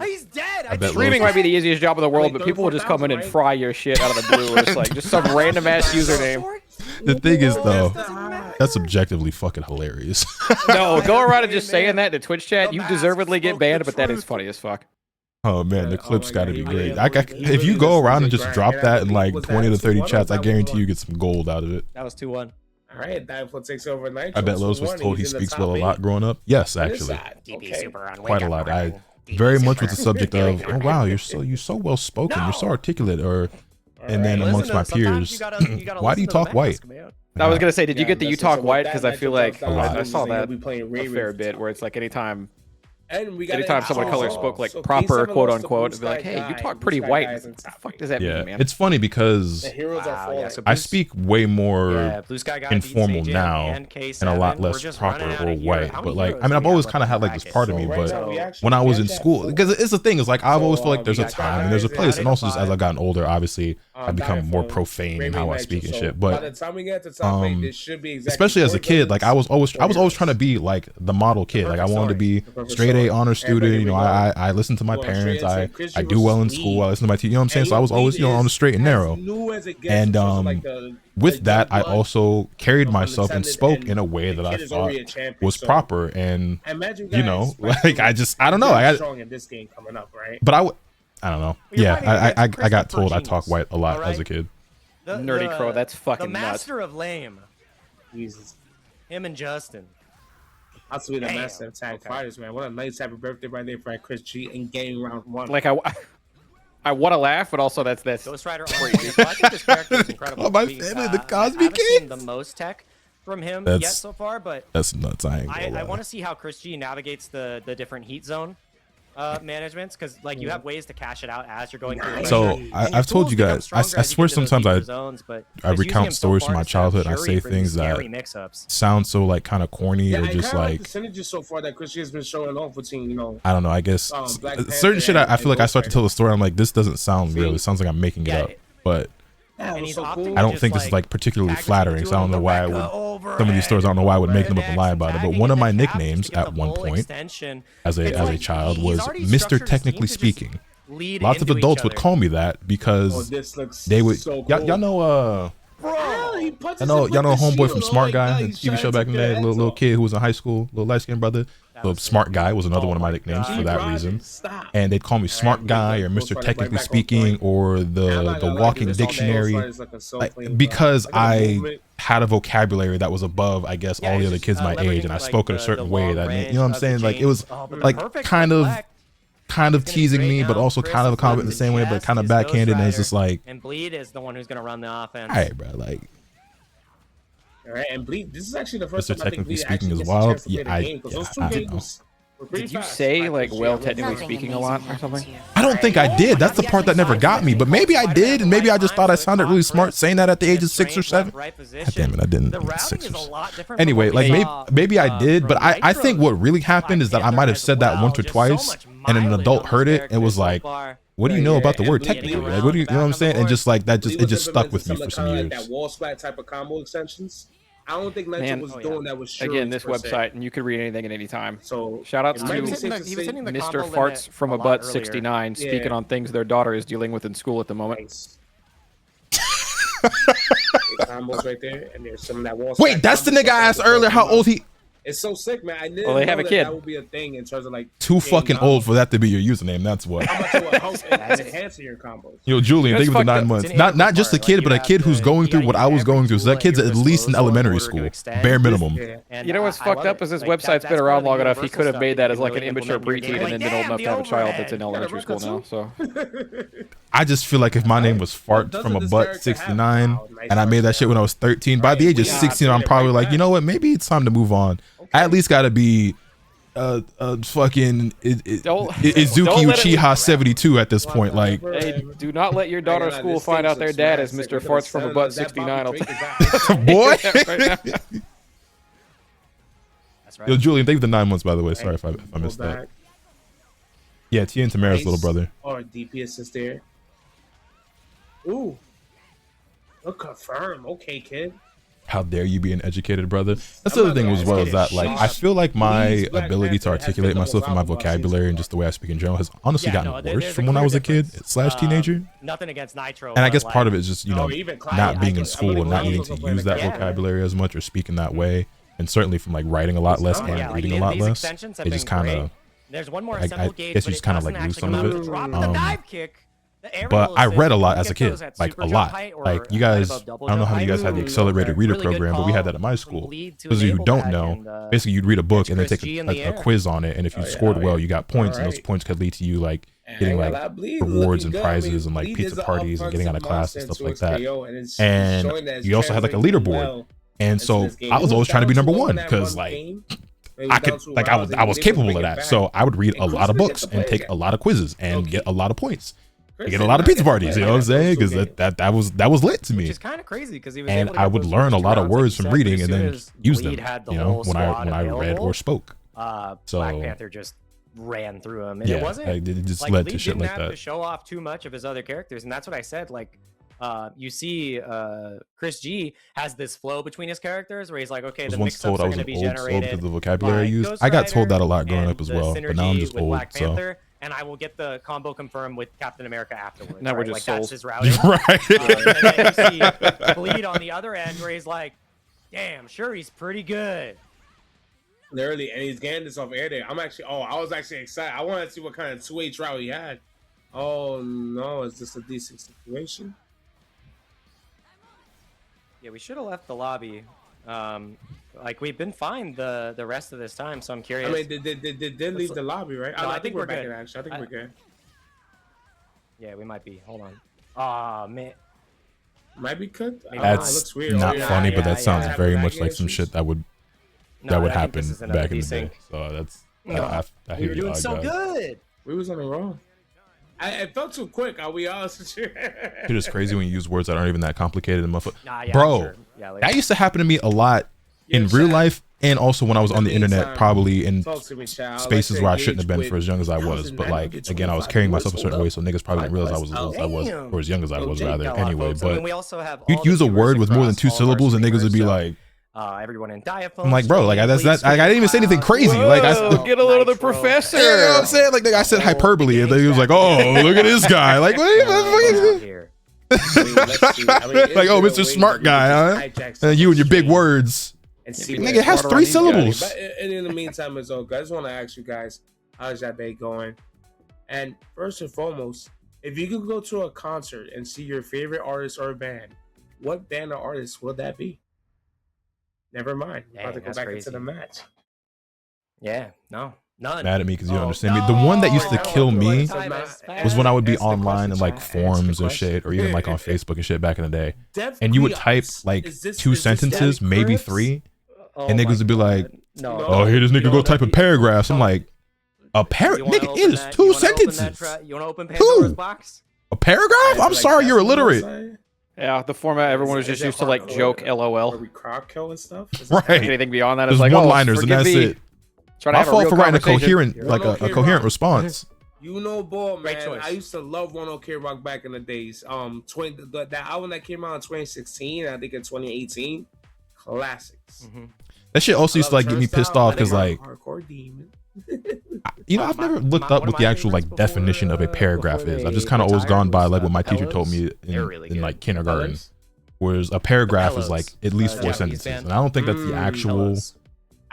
He's dead. I bet Streaming might be the easiest job in the world, but people will just come in and fry your shit out of the blue. It's like just some random ass username. The thing is, though, that's objectively fucking hilarious. No, go around and just saying that in the Twitch chat. You deservedly get banned, but that is funny as fuck. Oh man, the clip's got to be great. If you go around and just drop that in like 20 to 30 chats, I guarantee you get some gold out of it. That was 2-1. All right, Dive takes over Nitro. I bet Lotus was told he speaks well a lot growing up. Yes, actually, quite a lot. I very much with the subject of, oh wow, you're so well spoken, you're so articulate, and then amongst my peers, why do you talk white? I was gonna say, did you get the you talk white? Because I feel like lot. I saw that a fair bit, where it's like anytime Anytime someone of color spoke like proper quote unquote, it'd be like, hey, you talk pretty white. What the fuck does that mean, man? It's funny because I speak way more informal now and a lot less proper or white. But like, I mean, I've always kind of had like this part of me. But when I was in school, because it's the thing, is like I've always felt like there's a time and there's a place, and also just as I've gotten older, obviously I've become more profane in how I speak and shit. But especially as a kid, like I was always trying to be like the model kid. Like I wanted to be straight A honor student. You know, I listen to my parents. I do well in school. I listen to my teacher. You know what I'm saying? So I was always, you know, on the straight and narrow. And with that, I also carried myself and spoke in a way that I thought was proper. And you know, like I don't know. But I don't know. Yeah, I got told I talk white a lot as a kid. Nerdy Crow, that's fucking nuts. The nuts. master of lame. Jesus. Him and Justin. Possibly the master of tag fighters, man. What a nice happy birthday right there for Chris G in game round 1. Like I want to laugh, but also that's Ghost Rider. I think this character is incredible. Oh, my family, the Cosby Kid. Seen the most tech from him yet so far, but that's nuts. I want to see how Chris G navigates the different heat zone managements, because like you have ways to cash it out as you're going through. So I've told you guys, I swear sometimes I recount stories from my childhood and I say things that sound so like kind of corny or just like percentages so far that Chris G has been showing off between, you know, I don't know, I guess certain shit I feel like I start to tell the story, I'm like, this doesn't sound real, it sounds like I'm making it up, but I don't think this is like particularly flattering, so I don't know why I would. Some of these stories, I don't know why I would make them up and lie about it. But one of my nicknames at one point, as a child, was Mr. Technically Speaking. Lots of adults would call me that because they would. Y'all know y'all know Homeboy from Smart Guy, the TV show back in the day, little kid who was in high school, little light skinned brother. So Smart Guy was another one of my nicknames for that reason, and they'd call me Smart Guy or Mr. Technically Speaking or the Walking Dictionary, because I had a vocabulary that was above, I guess, all the other kids my age, and I spoke in a certain way that, you know what I'm saying? Like it was like kind of teasing me, but also kind of a comment in the same way, but kind of backhanded, and it's just like. And Bleed is the one who's gonna run the offense. All right, bro, like. All right, and Bleed, this is actually the first time Technically Speaking as well. Yeah, I don't know. Did you say like, well, technically speaking a lot or something? I don't think I did. That's the part that never got me. But maybe I did, and maybe I just thought I sounded really smart saying that at the age of 6 or 7. God damn it, I didn't. 6 or 7. Anyway, like maybe I did, but I think what really happened is that I might have said that once or twice, and an adult heard it and was like, "What do you know about the word technically? Like, what do you know what I'm saying?" And just like that, it just stuck with me for some years. That wall splat type of combo extensions. I don't think Nitro was doing that with Shuri. Again, this website, and you could read anything at any time. So shout outs to Mr. Farts from a butt 69 speaking on things their daughter is dealing with in school at the moment. Combos right there, and there's some of that wall. Wait, that's the nigga I asked earlier how old he. It's so sick, man. I didn't well, they have a kid. That would be a thing in terms of like too fucking old for that to be your username. That's what. How much it would help enhancing your combos. Yo, Julian, think of the 9 months. Not just a kid, but a kid who's going through what I was going through. So that kid's at least in elementary school, bare minimum. You know what's fucked up is this website's been around long enough. He could have made that as like an immature preteen and then been old enough to have a child that's in elementary school now. So I just feel like if my name was Fart from a butt 69 and I made that shit when I was 13, by the age of 16, I'm probably like, you know what? Maybe it's time to move on. I at least got to be fucking Izuki Uchiha 72 at this point. Like, hey, do not let your daughter at school find out their dad is Mr. Farts from a butt 69. Boy. That's right. Yo, Julian, thank you for the 9 months, by the way. Sorry if I missed that. Yeah, Tia and Tamara's little brother. Or DP assist there. Ooh. Look, confirm. Okay, kid. How dare you be an educated brother? That's the other thing as well, is that like I feel like my ability to articulate myself and my vocabulary and just the way I speak in general has honestly gotten worse from when I was a kid / teenager. Nothing against Nitro. And I guess part of it is just, you know, not being in school and not needing to use that vocabulary as much or speak in that way. And certainly from like writing a lot less and reading a lot less. It just kind of, there's one more I guess you just kind of like lose some of it. But I read a lot as a kid, like a lot. Like you guys, I don't know how you guys had the accelerated reader program, but we had that at my school. Those of you who don't know, basically you'd read a book and then take a quiz on it, and if you scored well, you got points, and those points could lead to you like getting like rewards and prizes and like pizza parties and getting out of class and stuff like that. And you also had like a leaderboard, and so I was always trying to be number one because like I could like I was capable of that. So I would read a lot of books and take a lot of quizzes and get a lot of points. I get a lot of pizza parties, you know what I'm saying? Because that was lit to me. Which is kind of crazy because and I would learn a lot of words from reading and then use them, you know, when I read or spoke. So Black Panther just ran through him, and yeah, it wasn't. It just like, led Lee to shit didn't like have that. to show off too much of his other characters, and that's what I said. Like, you see, Chris G has this flow between his characters where he's like, okay, the mix-ups are going to be generated because of the vocabulary I used. I got told that a lot growing up as well, but now I'm just old. So. And I will get the combo confirmed with Captain America afterwards. Now we're just like souls. that's his routing. Right. And then you see Bleed on the other end where he's like, damn, sure, he's pretty good. Literally, and he's getting this off air there. I was actually excited. I wanted to see what kind of 2H route he had. Oh no, is this a decent situation? Yeah, we should have left the lobby. Like we've been fine the rest of this time, so I'm curious. I mean, they did leave the lobby, right? No, I think we're back good. in action. I think we're good. Yeah, we might be. Hold on. Aw, man. Might be cooked. That's looks weird. not funny, but that sounds very much like issues. some shit that would happen back in the day. So that's I hear You're you, doing so guys. good. We was on the wrong. It felt too quick. Are we honest with you? It is crazy when you use words that aren't even that complicated, Yeah, bro. sure. Yeah, like, that used to happen to me a lot in real life, and also when I was on the internet, probably in spaces where I shouldn't have been for as young as I was. But like again, I was carrying myself a certain way, so niggas probably didn't realize I was as old as I was, or as young as I was rather. Anyway, but we also have you'd use a word with more than 2 syllables, and niggas would be like, everyone in diaphones. I'm like, bro, like that's not. I didn't even say anything crazy. Whoa, like get a load of the professor. You know what I'm saying? Like I said hyperbole, and he was like, oh, look at this guy. Like, what are you? Like, oh, Mr. Smart Guy, huh? And you and your big words. And see, nigga, it has 3 syllables. But in the meantime, it's okay. I just want to ask you guys, how's that day going? And first and foremost, if you could go to a concert and see your favorite artist or band, what band or artist would that be? Never mind. We're about to go back into the match. Yeah, no. None. Mad at me because you don't understand me. The one that used to kill me was when I would be online in like forums and shit, or even like on Facebook and shit back in the day. And you would type like 2 sentences, maybe 3, and niggas would be like, oh, here this nigga go typing paragraphs. I'm like, nigga, it is 2 sentences. You want to open Pandora's box? A paragraph? I'm sorry, you're illiterate. Yeah, the format everyone was just used to like joke LOL. Or we crowd kill and stuff? Right. Anything beyond that is There's like, one-liners and that's it. My fault for writing a coherent, like a coherent response. You know, ball, man. I used to love One OK Rock back in the days. That album that came out in 2016, I think in 2018, classics. That shit also used to like get me pissed off because like, you know, I've never looked up what the actual like definition of a paragraph is. I've just kind of always gone by like what my teacher told me in like kindergarten, whereas a paragraph is like at least 4 sentences, and I don't think that's the actual.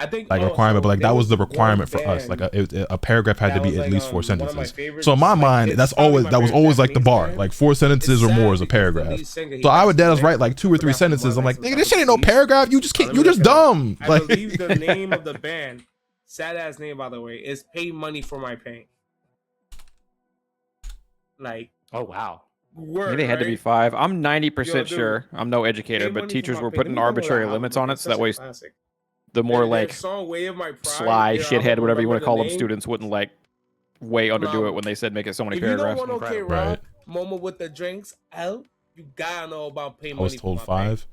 Like requirement, but like that was the requirement for us. Like a paragraph had to be at least 4 sentences. So in my mind, that was always like the bar. Like 4 sentences or more is a paragraph. So I would write like 2 or 3 sentences. I'm like, nigga, this shit ain't no paragraph. You just can't. You're just dumb. I believe the name of the band, sad ass name by the way, is "Pay Money for My Pain." Like, oh wow. Maybe they had to be 5. I'm 90% sure. I'm no educator, but teachers were putting arbitrary limits on it, so that way the more like song Way of My Pride, sly shithead, whatever you want to call them, name. students wouldn't like way underdo it when they said make it so many paragraphs. You don't want okay, right. Momo with the drinks out, you gotta know about pay money. I was told 5.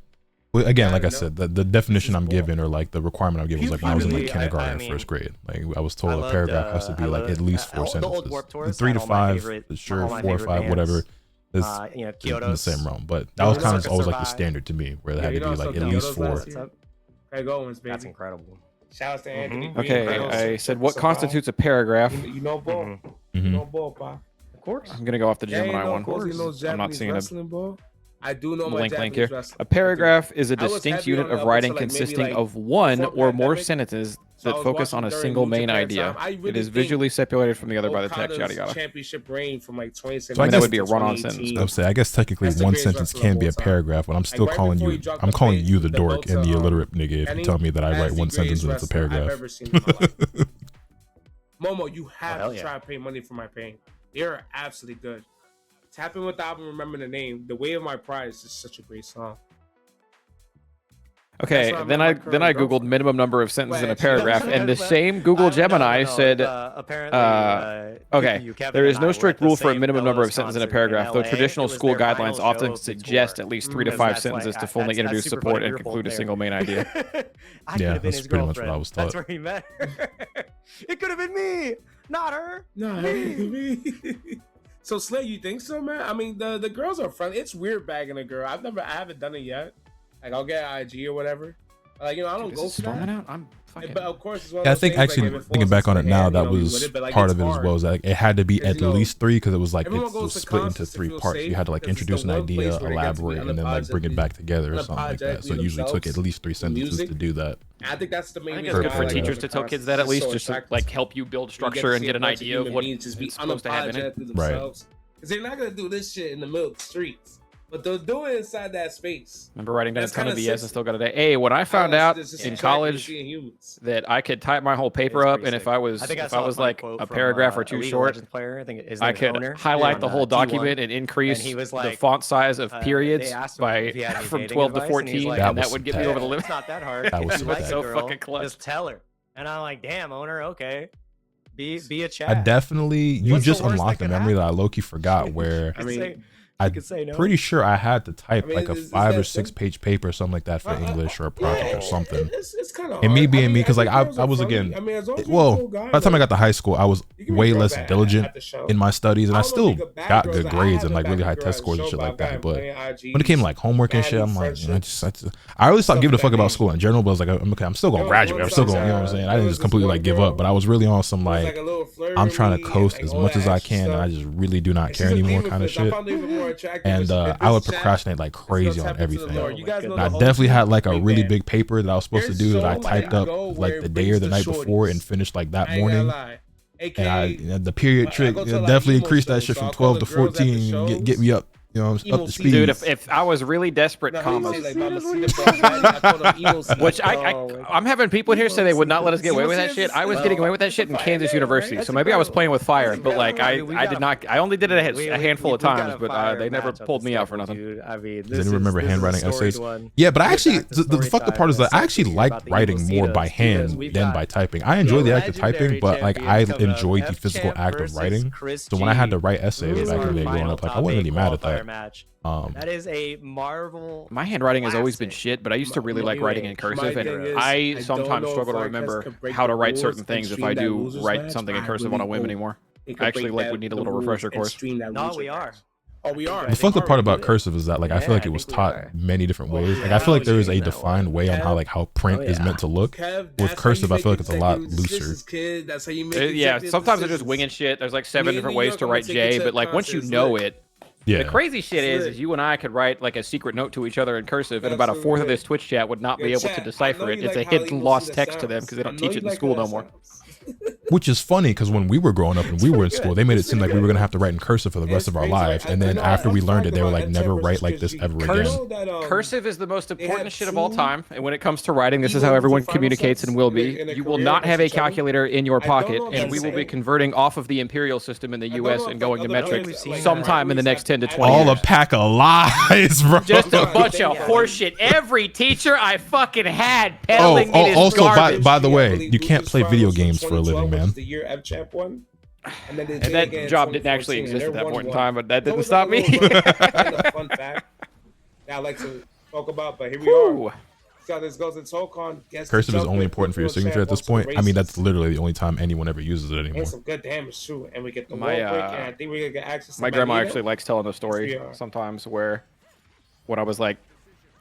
Well, again, like I said, the definition I'm given, or like the requirement I'm given, was like when I was in like kindergarten and first grade. Like I was told a paragraph has to be like at least 4 sentences. 3 to 5, sure, 4 or 5, whatever. Is in the same realm, but that was kind of always like the standard to me, where there had to be like at least 4. That's incredible. Shout out to Anthony. Okay, I said what constitutes a paragraph. You know ball. You know ball, pa. Of course. I'm gonna go off the gym when I won. I'm not seeing a I do know my link here. A paragraph is a distinct unit of writing consisting of one or more sentences that focus on a single main idea. It is visually separated from the other by the text, yada yada. Championship reign from like 2017. So I mean, that would be a run-on sentence. I guess technically one sentence can be a paragraph, but I'm still calling you. I'm calling you the dork and the illiterate nigga if you tell me that I write one sentence and it's a paragraph. Momo, you have to try to pay money for my pain. They're absolutely good. Tap in with the album, remember the name. The Way of My Pride is just such a great song. Okay, then I googled minimum number of sentences in a paragraph, and the same Google Gemini said, okay, there is no strict rule for a minimum number of sentences in a paragraph, though traditional school guidelines often suggest at least 3 to 5 sentences to fully introduce, support, and conclude a single main idea. Yeah, that's pretty much what I was taught. That's where he met. It could have been me, not her. No, me. So Slay, you think so, man? I mean, the girls are fun. It's weird bagging a girl. I haven't done it yet. Like I'll get IG or whatever. Like I don't go for that. Out? I'm fucking... But of course, it's one I of those think things, actually like, thinking back on it now, that was part of it as well. Is that it had to be at least 3 because it was like it was split into 3 parts. You had to like introduce an idea, elaborate, and then like bring it back together or something like that. So it usually took at least 3 sentences to do that. I think that's the main. I think it's good for teachers to tell kids that at least, just to like help you build structure and get an idea of what it's supposed to have in it. Right. Because they're not gonna do this shit in the middle of the streets. But they'll do it inside that space. Remember writing down a ton of BS and still got a day. Hey, when I found out in college that I could type my whole paper up, and if I was like a paragraph or 2 short, I could highlight the whole document and increase the font size of periods by from 12 to 14, and that would get me over the limit. It's not that hard. That was so fucking clutch. Just tell her. And I'm like, damn, owner, okay. Be a chat. I definitely, you just unlocked a memory that I low-key forgot where. I'm pretty sure I had to type like a 5 or 6 page paper or something like that for English or a project or something. It's kind of and me being me, because like I was again, well, by the time I got to high school, I was way less diligent in my studies, and I still got good grades and like really high test scores and shit like that. But when it came to like homework and shit, I'm like, I really stopped giving a fuck about school in general. But I was like, okay, I'm still gonna graduate. I'm still going, you know what I'm saying? I didn't just completely like give up, but I was really on some like, I'm trying to coast as much as I can, and I just really do not care anymore kind of shit. And I would procrastinate like crazy on everything. And I definitely had like a really big paper that I was supposed to do that I typed up like the day or the night before and finished like that morning. And the period trick definitely increased that shit from 12 to 14 and get me up. You know, up to speed. Dude, if I was really desperate, commas, which I'm having people here say they would not let us get away with that shit. I was getting away with that shit in Kansas University, so maybe I was playing with fire. But like I did not. I only did it a handful of times, but they never pulled me out for nothing. Does anyone remember handwriting essays? Yeah, but I actually the fucked up part is that I actually like writing more by hand than by typing. I enjoy the act of typing, but like I enjoyed the physical act of writing. So when I had to write essays back in the day growing up, like I wasn't really mad at that. Match. That is a marvel. My handwriting has always been shit, but I used to really like writing in cursive, and I sometimes struggle to remember how to write certain things if I do write something in cursive on a whim anymore. I actually like would need a little refresher course. No, we are. Oh, we are. The fucked up part about cursive is that like I feel like it was taught many different ways. Like I feel like there is a defined way on how print is meant to look. With cursive, I feel like it's a lot looser. Yeah, sometimes they're just winging shit. There's like 7 different ways to write J, but like once you know it. Yeah. The crazy shit is you and I could write like a secret note to each other in cursive, and about a fourth of this Twitch chat would not be able to decipher it. It's a hidden lost text to them because they don't teach it in school no more. Which is funny because when we were growing up and we were in school, they made it seem like we were gonna have to write in cursive for the rest of our lives. And then after we learned it, they were like, never write like this ever again. Cursive is the most important shit of all time. And when it comes to writing, this is how everyone communicates and will be. You will not have a calculator in your pocket, and we will be converting off of the imperial system in the U.S. and going to metric sometime in the next 10 to 20 years. All a pack of lies, bro. Just a bunch of horseshit. Every teacher I fucking had peddling me this also, garbage. by the way, you can't play video games for a living, man. The year F champ one. And that job didn't actually exist at that point in time, but that didn't stop me. Fun fact that I like to talk about, but here we are. So this goes in Tokon. Cursive is only important for your signature at this point. I mean, that's literally the only time anyone ever uses it anymore. And some good damage too, and we get the wall break, and I think we're gonna get access to my grandma actually likes telling a story sometimes where when I was like,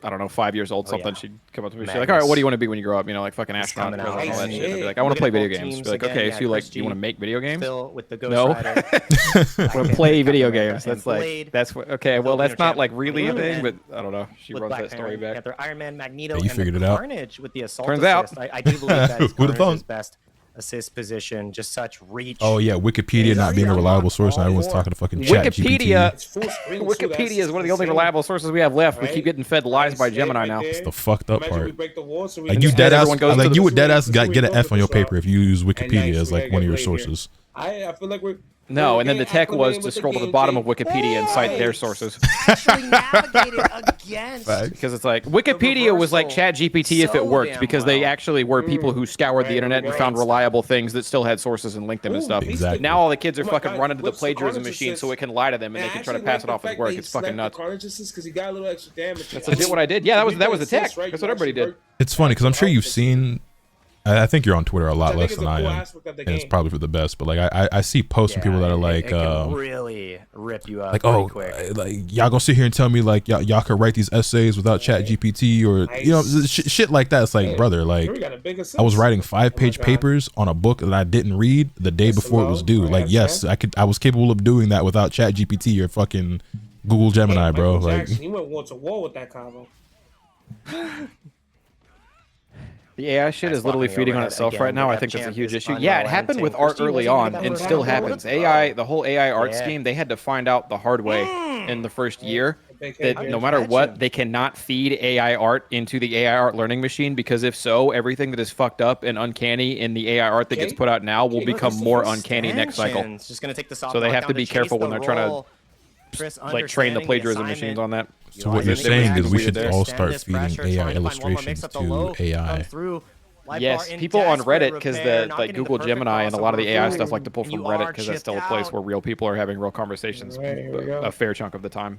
I don't know, 5 years old, something, she'd come up to me, she's like, all right, what do you want to be when you grow up? You know, like fucking astronaut, all that shit. I'd be like, I want to play video games. Be like, okay, so you like, do you want to make video games? No. I want to play video games. That's like, that's what, okay, well, that's not like really a thing, but I don't know. She runs that story back. Iron Man, Magneto, you figured it out. With the assault Turns out. I do believe that is Carnage's best assist position, just such reach. Oh yeah, Wikipedia not being a reliable source, and everyone's talking to fucking Wikipedia. ChatGPT. Wikipedia is one of the only reliable sources we have left. We keep getting fed lies by Gemini now. It's the fucked up part. Like you dead ass, like you would dead ass get an F on your paper if you use Wikipedia as like one of your sources. I feel like we're no, and then the tech was to scroll to the bottom of Wikipedia and cite their sources. Actually navigated against. Because it's like, Wikipedia was like ChatGPT if it worked, because they actually were people who scoured the internet and found reliable things that still had sources and linked them and stuff. Exactly. Now all the kids are fucking running to the plagiarism machine so it can lie to them and they can try to pass it off as work. It's fucking nuts. That's legit what I did. Yeah, that was the tech. That's what everybody did. It's funny because I'm sure you've seen. I think you're on Twitter a lot less than I am, and it's probably for the best. But like, I see posts from people that are like, it can really rip you up. Like, oh, quick. like y'all gonna sit here and tell me like y'all could write these essays without ChatGPT or you know shit like that. It's like, brother, like I was writing 5-page papers on a book that I didn't read the day before it was due. Like, yes, I was capable of doing that without ChatGPT or fucking Google Gemini, bro. Like, he went wall to wall with that combo. The AI shit is literally feeding on itself right now. I think that's a huge issue. Yeah, it happened with art early on and still happens. AI, the whole AI art scheme, they had to find out the hard way in the first year that no matter what, they cannot feed AI art into the AI art learning machine, because if so, everything that is fucked up and uncanny in the AI art that gets put out now will become more uncanny next cycle. So they have to be careful when they're trying to like train the plagiarism machines on that. So what you're saying is we should all start feeding AI illustrations to AI. Yes, people on Reddit, because the like Google Gemini and a lot of the AI stuff like to pull from Reddit, because that's still a place where real people are having real conversations a fair chunk of the time.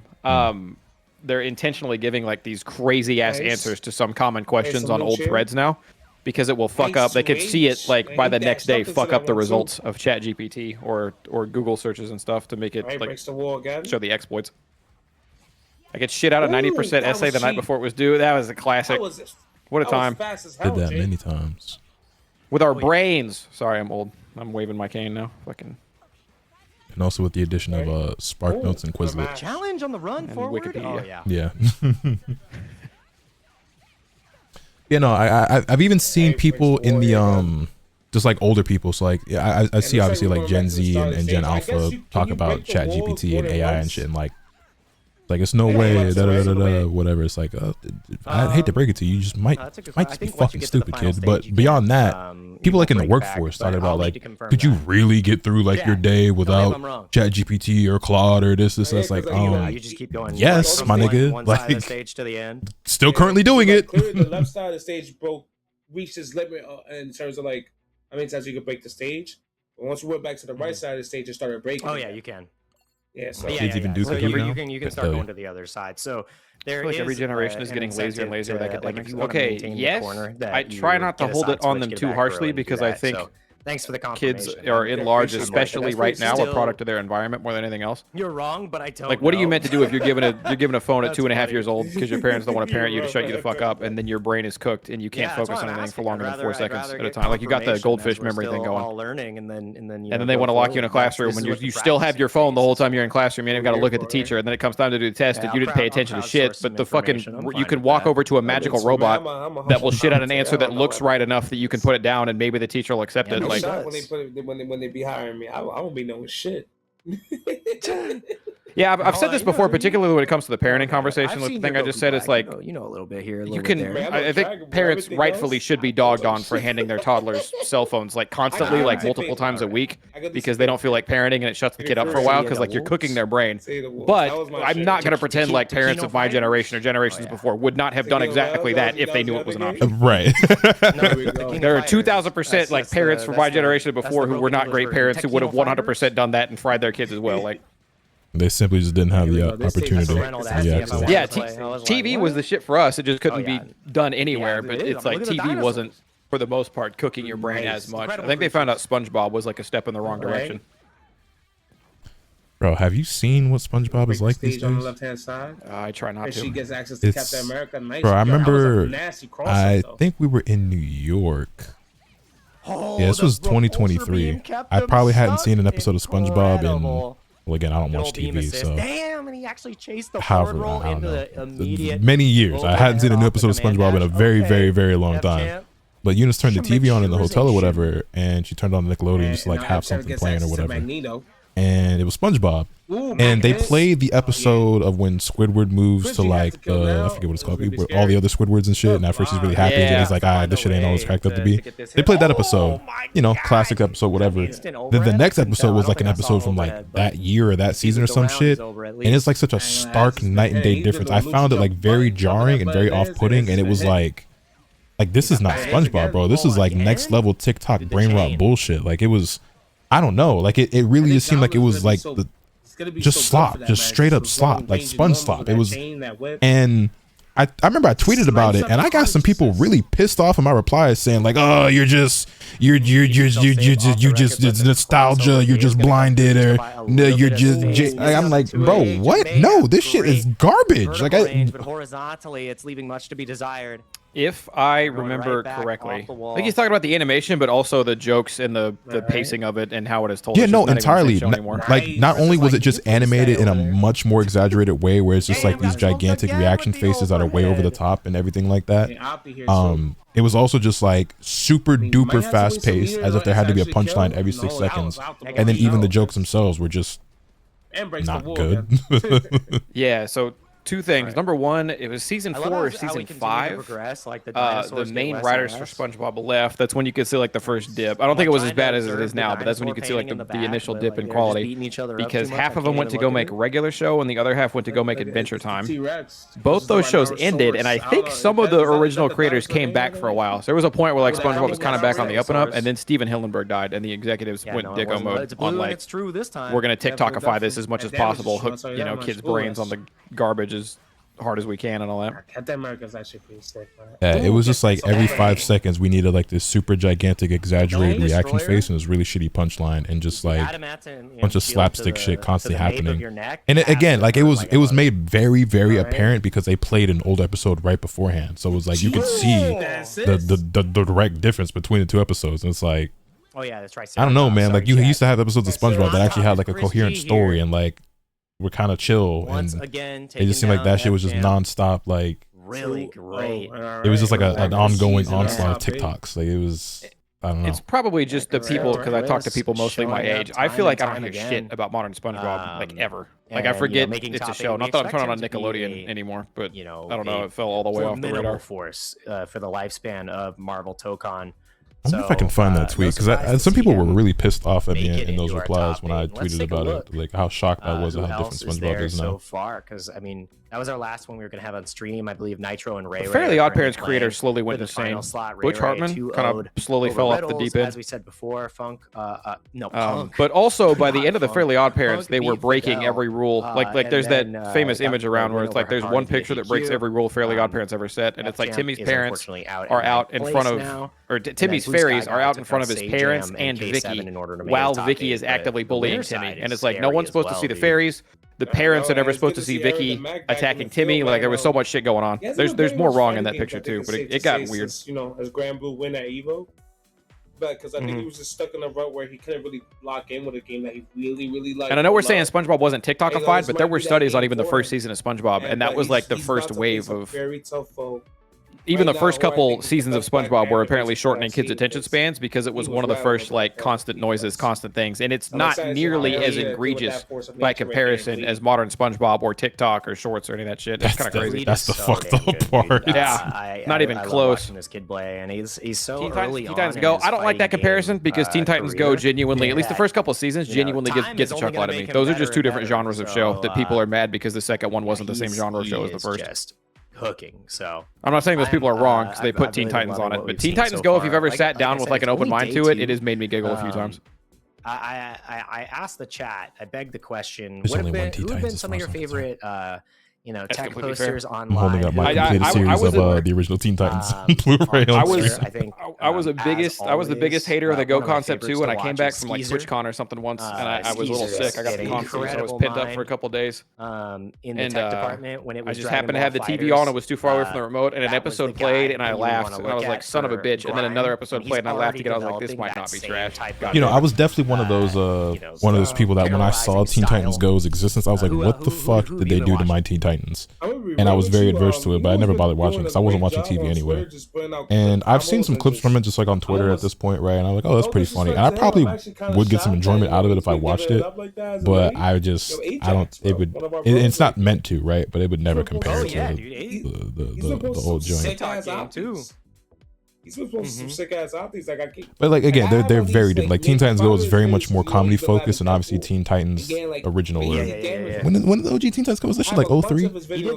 They're intentionally giving like these crazy ass answers to some common questions on old threads now, because it will fuck up. They could see it like by the next day fuck up the results of ChatGPT or Google searches and stuff to make it like show the exploits. I get shit out a 90% essay the night before it was due. That was a classic. What a time. Did that many times. With our brains. Sorry, I'm old. I'm waving my cane now. Fucking. And also with the addition of Spark Notes and Quizlet. Challenge on the run and forward. Wikipedia. Oh, yeah. Yeah. You know, I've even seen people in the just like older people. So like I see obviously like Gen Z and Gen Alpha talk about ChatGPT and AI and shit, and like it's no way, whatever. It's like, I hate to break it to you, you just might just be fucking stupid, kid. But beyond that, people like in the workforce talking about like, could you really get through like your day without ChatGPT or Claude or this? That's like, you just keep going. Yes, my nigga. Like, stage to the end. Still currently doing it. The left side of the stage reached its limit in terms of like how many times you could break the stage. But once we went back to the right side of the stage, it started breaking. Oh yeah, you can. Yeah, so kids even do compete now? You can start going to the other side. So there like is every generation is getting lazier and lazier with academics. Like okay, yes, I try not to hold it on them too harshly, because I think thanks for the kids are in large, especially right now, a product of their environment more than anything else. You're wrong, but I don't like, what are you meant to do if you're given a phone at 2.5 years old because your parents don't want to parent you to shut you the fuck up, and then your brain is cooked and you can't focus on anything for longer than 4 seconds at a time? Like, you got the goldfish memory thing going. Learning, and then they want to lock you in a classroom when you still have your phone the whole time you're in classroom. You ain't got to look at the teacher, and then it comes time to do the test and you didn't pay attention to shit. But the fucking you can walk over to a magical robot that will shit out an answer that looks right enough that you can put it down, and maybe the teacher will accept it. like when they be hiring me, I won't be knowing shit. Yeah, I've said this before, particularly when it comes to the parenting conversation. The thing I just said is like, you know a little bit here. You can. I think parents rightfully should be dogged on for handing their toddlers cell phones like constantly, like multiple times a week, because they don't feel like parenting and it shuts the kid up for a while because like you're cooking their brain. But I'm not gonna pretend like parents of my generation or generations before would not have done exactly that if they knew it was an option. Right. There are 2,000% like parents from my generation before who were not great parents who would have 100% done that and fried their kids as well. Like. They simply just didn't have the opportunity. Yeah, TV was the shit for us. It just couldn't be done anywhere. But it's like TV wasn't, for the most part, cooking your brain as much. I think they found out SpongeBob was like a step in the wrong direction. Bro, have you seen what SpongeBob is like these days? On the left-hand side. I try not to. She gets access to Captain America. Nice. Bro, I remember. I think we were in New York. Yeah, this was 2023. I probably hadn't seen an episode of SpongeBob in. Well, again, I don't watch TV, so damn, and he actually chased the forward roll into the immediate many years. I hadn't seen a new episode of SpongeBob in a very, very, very long time. But Eunice turned the TV on in the hotel or whatever, and she turned on Nickelodeon just to like have something playing or whatever. And it was SpongeBob. And they played the episode of when Squidward moves to like I forget what it's called, where all the other Squidwards and shit. And at first he's really happy, and he's like, this shit ain't always cracked up to be. They played that episode, you know, classic episode, whatever. Then the next episode was like an episode from like that year or that season or some shit. And it's like such a stark night and day difference. I found it like very jarring and very off-putting, and it was like this is not SpongeBob, bro. This is like next level TikTok brain rot bullshit. Like it was, I don't know. Like it really just seemed like it was like the just slop, just straight up slop, like sponge slop. It was, and I remember I tweeted about it, and I got some people really pissed off in my replies saying like, "Oh, you're just it's nostalgia. You're just blinded, or no, you're just." I'm like, bro, what? No, this shit is garbage. Like, but horizontally, it's leaving much to be desired. If I remember correctly, I think he's talking about the animation, but also the jokes and the pacing of it and how it is told. Yeah, no, entirely. Like, not only was it just animated in a much more exaggerated way, where it's just like these gigantic reaction faces that are way over the top and everything like that. It was also just like super duper fast paced, as if there had to be a punchline every 6 seconds, and then even the jokes themselves were just not good. Yeah, so. Two things. Number one, it was season 4 or season 5. The main writers for SpongeBob left. That's when you could see like the first dip. I don't think it was as bad as it is now, but that's when you could see like the initial dip in quality. Because half of them went to go make regular show and the other half went to go make Adventure Time. Both those shows ended, and I think some of the original creators came back for a while. So there was a point where like SpongeBob was kind of back on the up and up, and then Steven Hillenburg died, and the executives went dicko mode on like, we're gonna TikTokify this as much as possible, hook kids' brains on the garbage as hard as we can and all that. Captain America's actually pretty sick, right? Yeah, it was just like every 5 seconds we needed like this super gigantic exaggerated reaction face and this really shitty punchline and just like a bunch of slapstick shit constantly happening. And again, like it was made very, very apparent because they played an old episode right beforehand, so it was like you could see the direct difference between the 2 episodes. And it's like, oh yeah, that's right. I don't know, man. Like you used to have episodes of SpongeBob that actually had like a coherent story and like were kind of chill, and it just seemed like that shit was just nonstop, like really great. It was just like an ongoing onslaught of TikToks. Like it was, I don't know. It's probably just the people, because I talk to people mostly my age. I feel like I don't hear shit about modern SpongeBob like ever. Like I forget it's a show. Not that I'm turning on Nickelodeon anymore, but I don't know. It fell all the way off the radar. Force for the lifespan of Marvel Tokon. I wonder if I can find that tweet, because some people were really pissed off at me in those replies when I tweeted about it, like how shocked I was at how different SpongeBob is now. So far, because I mean, that was our last one we were gonna have on stream. I believe Nitro and Ray. Fairly Odd Parents creators slowly went insane. Butch Hartman kind of slowly fell off the deep end, as we said before. Punk. But also by the end of the Fairly Odd Parents, they were breaking every rule. Like there's that famous image around where it's like there's one picture that breaks every rule Fairly Odd Parents ever set, and it's like Timmy's parents are out in front of, or Timmy's fairies are out in front of his parents and Vicky, while Vicky is actively bullying Timmy. And it's like no one's supposed to see the fairies. The parents are never supposed to see Vicky attacking Timmy. Like there was so much shit going on. There's more wrong in that picture too, but it got weird. You know, as Grand Blue win at Evo, because I think he was just stuck in a rut where he couldn't really lock in with a game that he really liked. And I know we're saying SpongeBob wasn't TikTokified, but there were studies on even the first season of SpongeBob, and that was like the first wave of. Very tough foe. even the first couple seasons of SpongeBob were apparently shortening kids' attention spans because it was one of the first like constant noises, constant things, and it's not nearly as egregious by comparison as modern SpongeBob or TikTok or Shorts or any of that shit. It's kind of crazy. That's the fucked up part. Yeah, not even close. This kid play, and he's so Teen early Teen Titans Go. I don't like that comparison because Teen Titans Go genuinely, at least the first couple of seasons, genuinely gets a chuckle out of me. Those are just two different genres of show that people are mad because the second one wasn't the same genre of show as the first. Cooking. So I'm not saying those people are wrong because they put Teen Titans on it, but Teen Titans Go, if you've ever sat down with like an open mind to it, it has made me giggle a few times. I asked the chat, I begged the question, who have been some of your favorite tech posters online? I'm holding up my completed series of the original Teen Titans Blu-ray on stream. I was the biggest hater of the Go concept too when I came back from like TwitchCon or something once, and I was a little sick. I got the con flu, so I was pinned up for a couple days. In the tech department when it was I just happened to have the TV on. It was too far away from the remote, and an episode played, and I laughed, and I was like, "Son of a bitch!" And then another episode played, and I laughed again. I was like, "This might not be trash." I was definitely one of those people that when I saw Teen Titans Go's existence, I was like, "What the fuck did they do to my Teen Titans?" And I was very adverse to it, but I never bothered watching because I wasn't watching TV anyway. And I've seen some clips from it just like on Twitter at this point, right? And I'm like, oh, that's pretty funny. And I probably would get some enjoyment out of it if I watched it, but it's not meant to, right? But it would never compare to the old joint. He's supposed to some sick ass out these like I keep. But like again, they're very different. Like Teen Titans Go is very much more comedy focused, and obviously Teen Titans original. When the OG Teen Titans Go was that shit like 03?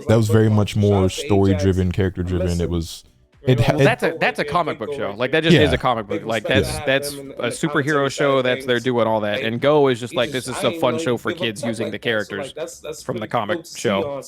That was very much more story driven, character driven. It was. That's a comic book show. Like that just is a comic book. Like that's a superhero show. That's they're doing all that. And Go is just like this is a fun show for kids using the characters from the comic show.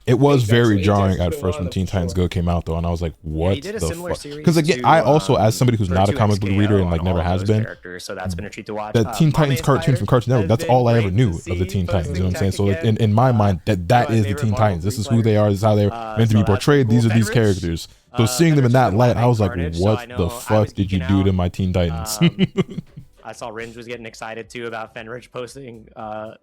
It was very jarring at first when Teen Titans Go came out though, and I was like, "What the fuck?" Because again, I also, as somebody who's not a comic book reader and like never has been, the Teen Titans cartoon from Cartoon Network, that's all I ever knew of the Teen Titans. You know what I'm saying? So in my mind, that is the Teen Titans. This is who they are. This is how they're meant to be portrayed. These are these characters. So seeing them in that light, I was like, "What the fuck did you do to my Teen Titans?" I saw Ringe was getting excited too about Fenrich posting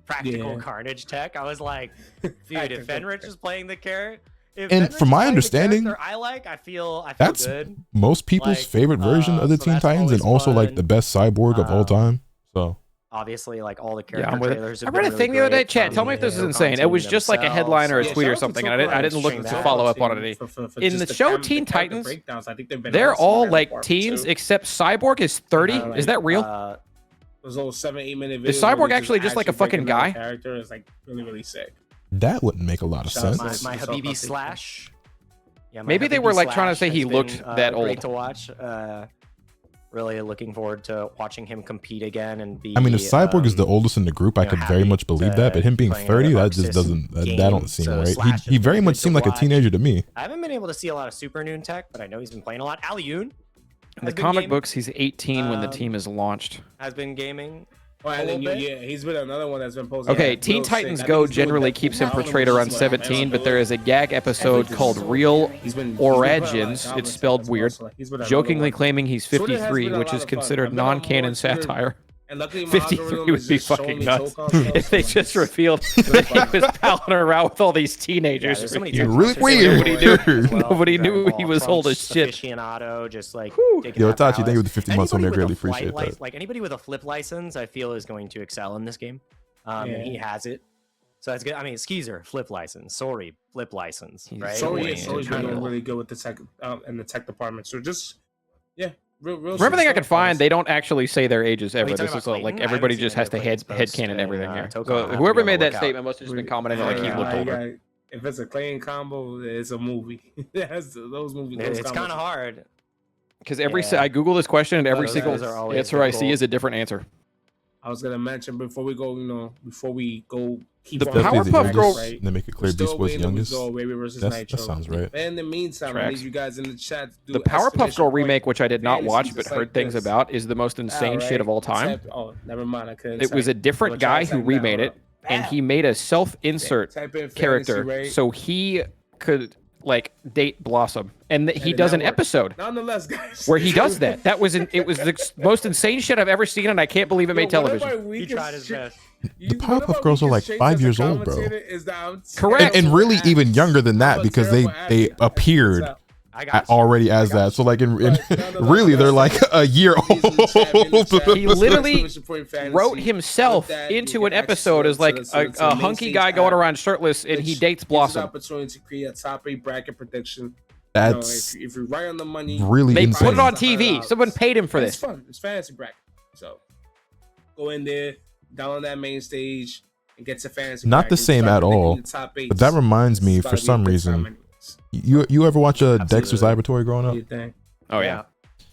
practical Carnage tech. I was like, dude, if Fenrich is playing the character, and from my understanding, I feel that's good. Most people's favorite version of the Teen Titans, and also like the best cyborg of all time. So obviously, like all the character trailers. I read a thing the other day, chat. Tell me if this is insane. It was just like a headline or a tweet or something, and I didn't look to follow up on it. In the show Teen Titans, they're all like teens except Cyborg is 30. Is that real? Those little 7-8 minute videos. Is Cyborg actually just like a fucking guy? Character is like really sick. That wouldn't make a lot of sense. My Habibi Slash. Yeah, maybe they were like trying to say he looked that old. Great to watch. Really looking forward to watching him compete again and be. I mean, if Cyborg is the oldest in the group, I could very much believe that. But him being 30, that just doesn't. That don't seem right. He very much seemed like a teenager to me. I haven't been able to see a lot of Super Noon tech, but I know he's been playing a lot. Alioun. In the comic books, he's 18 when the team is launched. Has been gaming. He's been another one that's been posting. Okay, Teen Titans Go generally keeps him portrayed around 17, but there is a gag episode called Real Origins, it's spelled weird, jokingly claiming he's 53, which is considered non-canon satire. 53 would be fucking nuts if they just revealed that he was palling around with all these teenagers. You're really weird. Nobody knew he was old as shit. Yo, Tachi, thank you for the 50 months on there. Greatly appreciate that. Like anybody with a flip license, I feel is going to excel in this game. And he has it. So that's good. I mean, Skeezer, flip license. Sorry, flip license. Right? Sorry's been doing really good with the tech in the tech department. So just real from everything I could find, they don't actually say their ages ever. This is like everybody just has to headcanon everything here. So whoever made that statement must have just been commenting like he looked older. If it's a Clayton combo, it's a movie. Those movies. It's kind of hard because I Google this question and every single answer I see is a different answer. I was gonna mention before we go, keep the Powerpuff Girls. Right? They make it clear Beast Boy's youngest. That sounds right. And in the meantime, I need you guys in the chat. The Powerpuff Girl remake, which I did not watch but heard things about, is the most insane shit of all time. Oh, never mind. It was a different guy who remade it, and he made a self-insert character so he could like date Blossom, and he does an episode nonetheless, guys, where he does that. It was the most insane shit I've ever seen, and I can't believe it made television. He tried his best. The Powerpuff Girls are like 5 years old, bro. Correct, and really even younger than that because they appeared already as that. So like in really they're like a year old. He literally wrote himself into an episode as like a hunky guy going around shirtless, and he dates Blossom. Opportunity to create a top 8 bracket prediction. That's if you're right on the money, really they insane. put it on TV. Someone paid him for this. It's fun. It's fantasy bracket. So go in there, download that main stage, and get to fantasy. Not the same at all. But that reminds me, for some reason, you ever watch Dexter's Laboratory growing up? Oh yeah.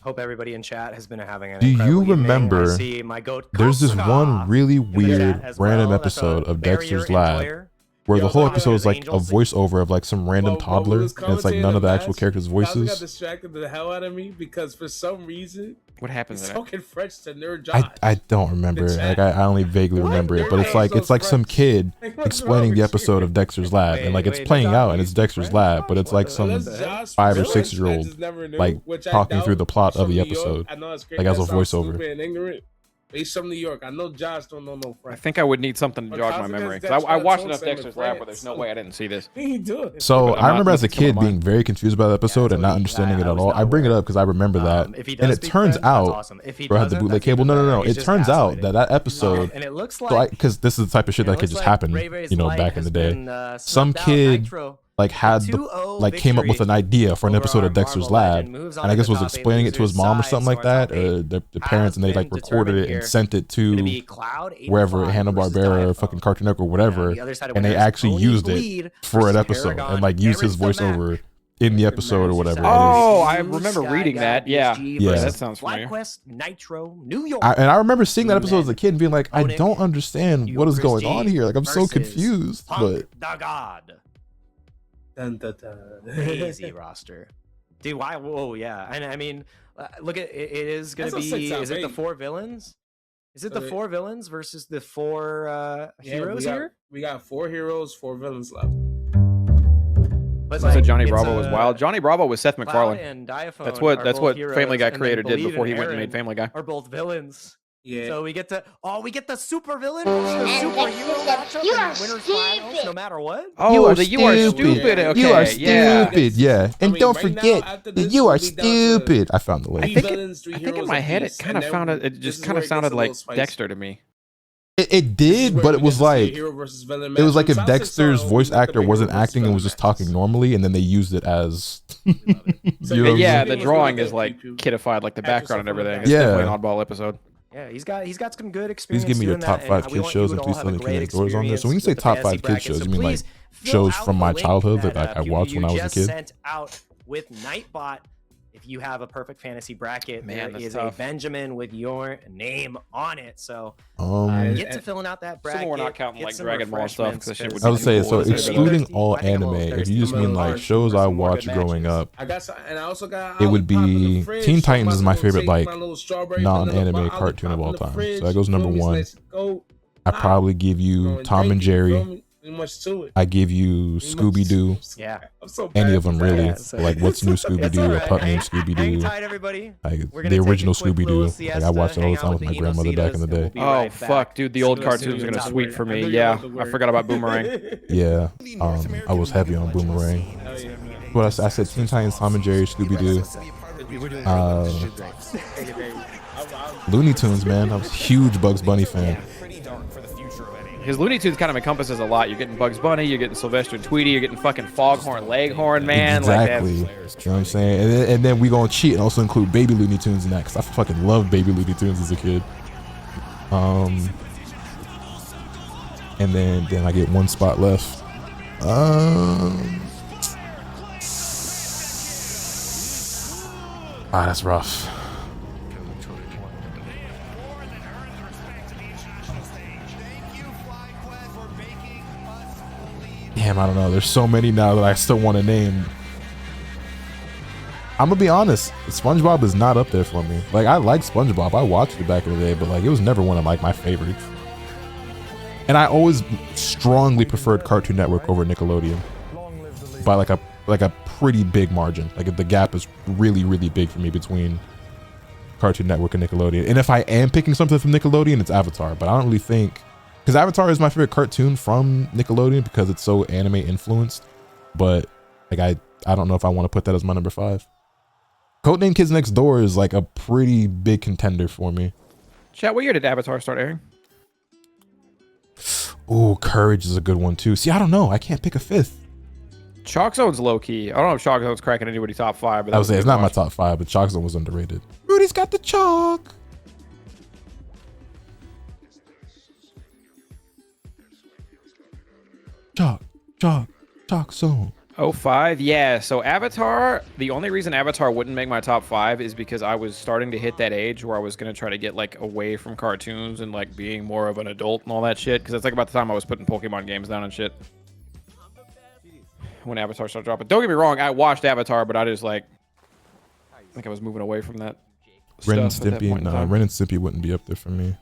Hope everybody in chat has been having an Do you incredible evening. remember? I see my goat There's this Kasuga one really in the weird chat as random well. That's episode a of barrier Dexter's Lab enjoyer. where the whole episode is like a Angels. voiceover of like some random toddler, and it's like none of the actual characters' Got voices. distracted the hell out of me because for some reason What happens he's there? talking French to Nerd Josh. I don't remember it. Like I only vaguely remember it, but it's like some kid explaining the episode of Dexter's Lab, and like it's playing out and it's Dexter's Lab, but it's like some 5 or 6 year old like talking through the plot of the episode, like as a voiceover. He's from New York. I know Josh don't know no I French. think I would need something to jog my memory. 'Cause I watched enough Dexter's Lab where there's no way I didn't see this. He do it. So I'm I remember not as a mixing kid them being very confused about the episode and not understanding it at all. I bring it up because I remember that, If he and does it speak turns French, that's out, awesome. If he bro, I had the doesn't, bootleg that's cable. even No, better. it He's just turns out gaslighting. that episode, And it looks so like because this is the type of shit that could just happen, Ray-Ray's you know, life back in has the day. been, Some snuffed out. kid Nitro. like had the, 2-0 like came up with an idea for an over episode our of Dexter's Marvel Lab, legend. Moves on and I to guess the was top 8 explaining it to his losers mom or side, something like so our that, top or 8 the parents, and they has like been recorded it determined and sent it Gonna to be Cloud, wherever, 85 Hanna-Barbera or versus fucking Diapho. Cartoon Network or whatever, The other side of and they winners, actually Tony used it Bleed for an versus episode Paragon. and like used his Aaron's the voiceover in the episode or whatever. Oh, I Blue remember Sky reading that. Galaxy Yeah. Yeah. That sounds familiar. FlyQuest, Nitro, New York. And I remember seeing that episode as a kid and being like, I Onyx, don't understand what is going on here. Like I'm so versus confused. Punk But the God. Dun, dun, dun. Crazy roster. Dude, why? Whoa, yeah. And I mean, look at it. It is going to That's a be. 6 out Is it the of 8. 4 villains? Is it the Okay. 4 villains versus the 4 heroes here? We got 4 heroes, 4 villains left. But So Johnny it's Bravo was wild. Johnny Bravo was Seth Cloud MacFarlane. and Diaphone That's are what both heroes, Family Guy and then creator did Bleed before he and went and made Aaron Family Guy. Are both villains. Yeah. So we get the super villain, the superhero matchup in winners finals, no matter what. Oh, you are stupid. Okay, You are yeah. stupid. Yeah. And mean, don't right now, forget after that this, you are we'll be down to stupid. I found the link. I think in my head it kind of sounded like Dexter to me. It did, but it was like if Dexter's voice actor wasn't acting and was just talking normally, and then they used it as you know Yeah, the drawing is like kidified, like the background and everything. It's definitely an oddball episode. Yeah, he's got some good Please experience. give me your doing top that, 5 and we kid want shows you and to please all tell have me a great Kid Doors on there. So when you say experience top with 5 the kid fantasy shows, you mean like bracket, so please fill shows out from the my link childhood that that, I watched when I was a just kid? sent out with Nightbot. If you have a perfect fantasy bracket, Man, there that's is tough. a Benjamin with your name on it. So get to filling out that bracket. Assuming we're not counting get like some Dragon Ball stuff, refreshments, 'cause shit would I would say cool. so, It's excluding all I think I'm a anime. little If thirsty you just for mean some like more shows I some more watched good growing matches. up, I got some, and I also got it would Olipop in the be fridge, Teen so Titans is my I'm favorite taking like my little strawberry vanilla non-anime Olipop cartoon of in all the time. fridge, So that goes number feel me? 1. Let's go. I probably give you Tom and Jerry. Much to it. I give you Scooby Doo. Yeah. I'm so Any bad of them for really. that. so- Like what's new Scooby Doo, a pup named Scooby Hang Doo. tight, everybody. Like We're gonna the take original a quick Scooby Doo. little Like I siesta, watched it all hang the time out with with my the grandmother back in the Enocitas, and day. we'll be Oh right fuck, back. dude, the old As soon as cartoons we are gonna top sweep it. for I knew me. you Yeah, wanted the I word. forgot about Boomerang. Yeah. I was heavy on Boomerang. Hell yeah, man. What I said Teen Titans, Tom and Jerry, Scooby Doo. Looney Tunes, man. I was a huge Bugs Bunny fan. His Looney Tunes kind of encompasses a lot. You're getting Bugs Bunny, you're getting Sylvester and Tweety, you're getting fucking Foghorn Leghorn, man. Exactly. You know what I'm saying? And then we gonna cheat and also include Baby Looney Tunes in that, because I fucking loved Baby Looney Tunes as a kid. And then I get 1 spot left. That's rough. Damn, I don't know. There's so many now that I still want to name. I'm gonna be honest, SpongeBob is not up there for me. Like, I like SpongeBob. I watched it back in the day, but like it was never one of like my favorites. And I always strongly preferred Cartoon Network over Nickelodeon by like a pretty big margin. Like the gap is really, really big for me between Cartoon Network and Nickelodeon. And if I am picking something from Nickelodeon, it's Avatar. But I don't really think, because Avatar is my favorite cartoon from Nickelodeon because it's so anime influenced. But like I don't know if I want to put that as my number 5. Codename Kids Next Door is like a pretty big contender for me. Chat, what year did Avatar start airing? Ooh, Courage is a good one too. See, I don't know. I can't pick a 5th. Chalk Zone's low key. I don't know if Chalk Zone's cracking anybody top 5, but I would say it's not my top 5, but Chalk Zone was underrated. Rudy's got the chalk. Chalk Zone. 05, yeah. So Avatar, the only reason Avatar wouldn't make my top 5 is because I was starting to hit that age where I was going to try to get like away from cartoons and like being more of an adult and all that shit. Because it's like about the time I was putting Pokemon games down and shit. When Avatar started dropping. Don't get me wrong, I watched Avatar, but I just like, I think I was moving away from that. Ren and Stimpy, no, Ren and Stimpy wouldn't be up there for me.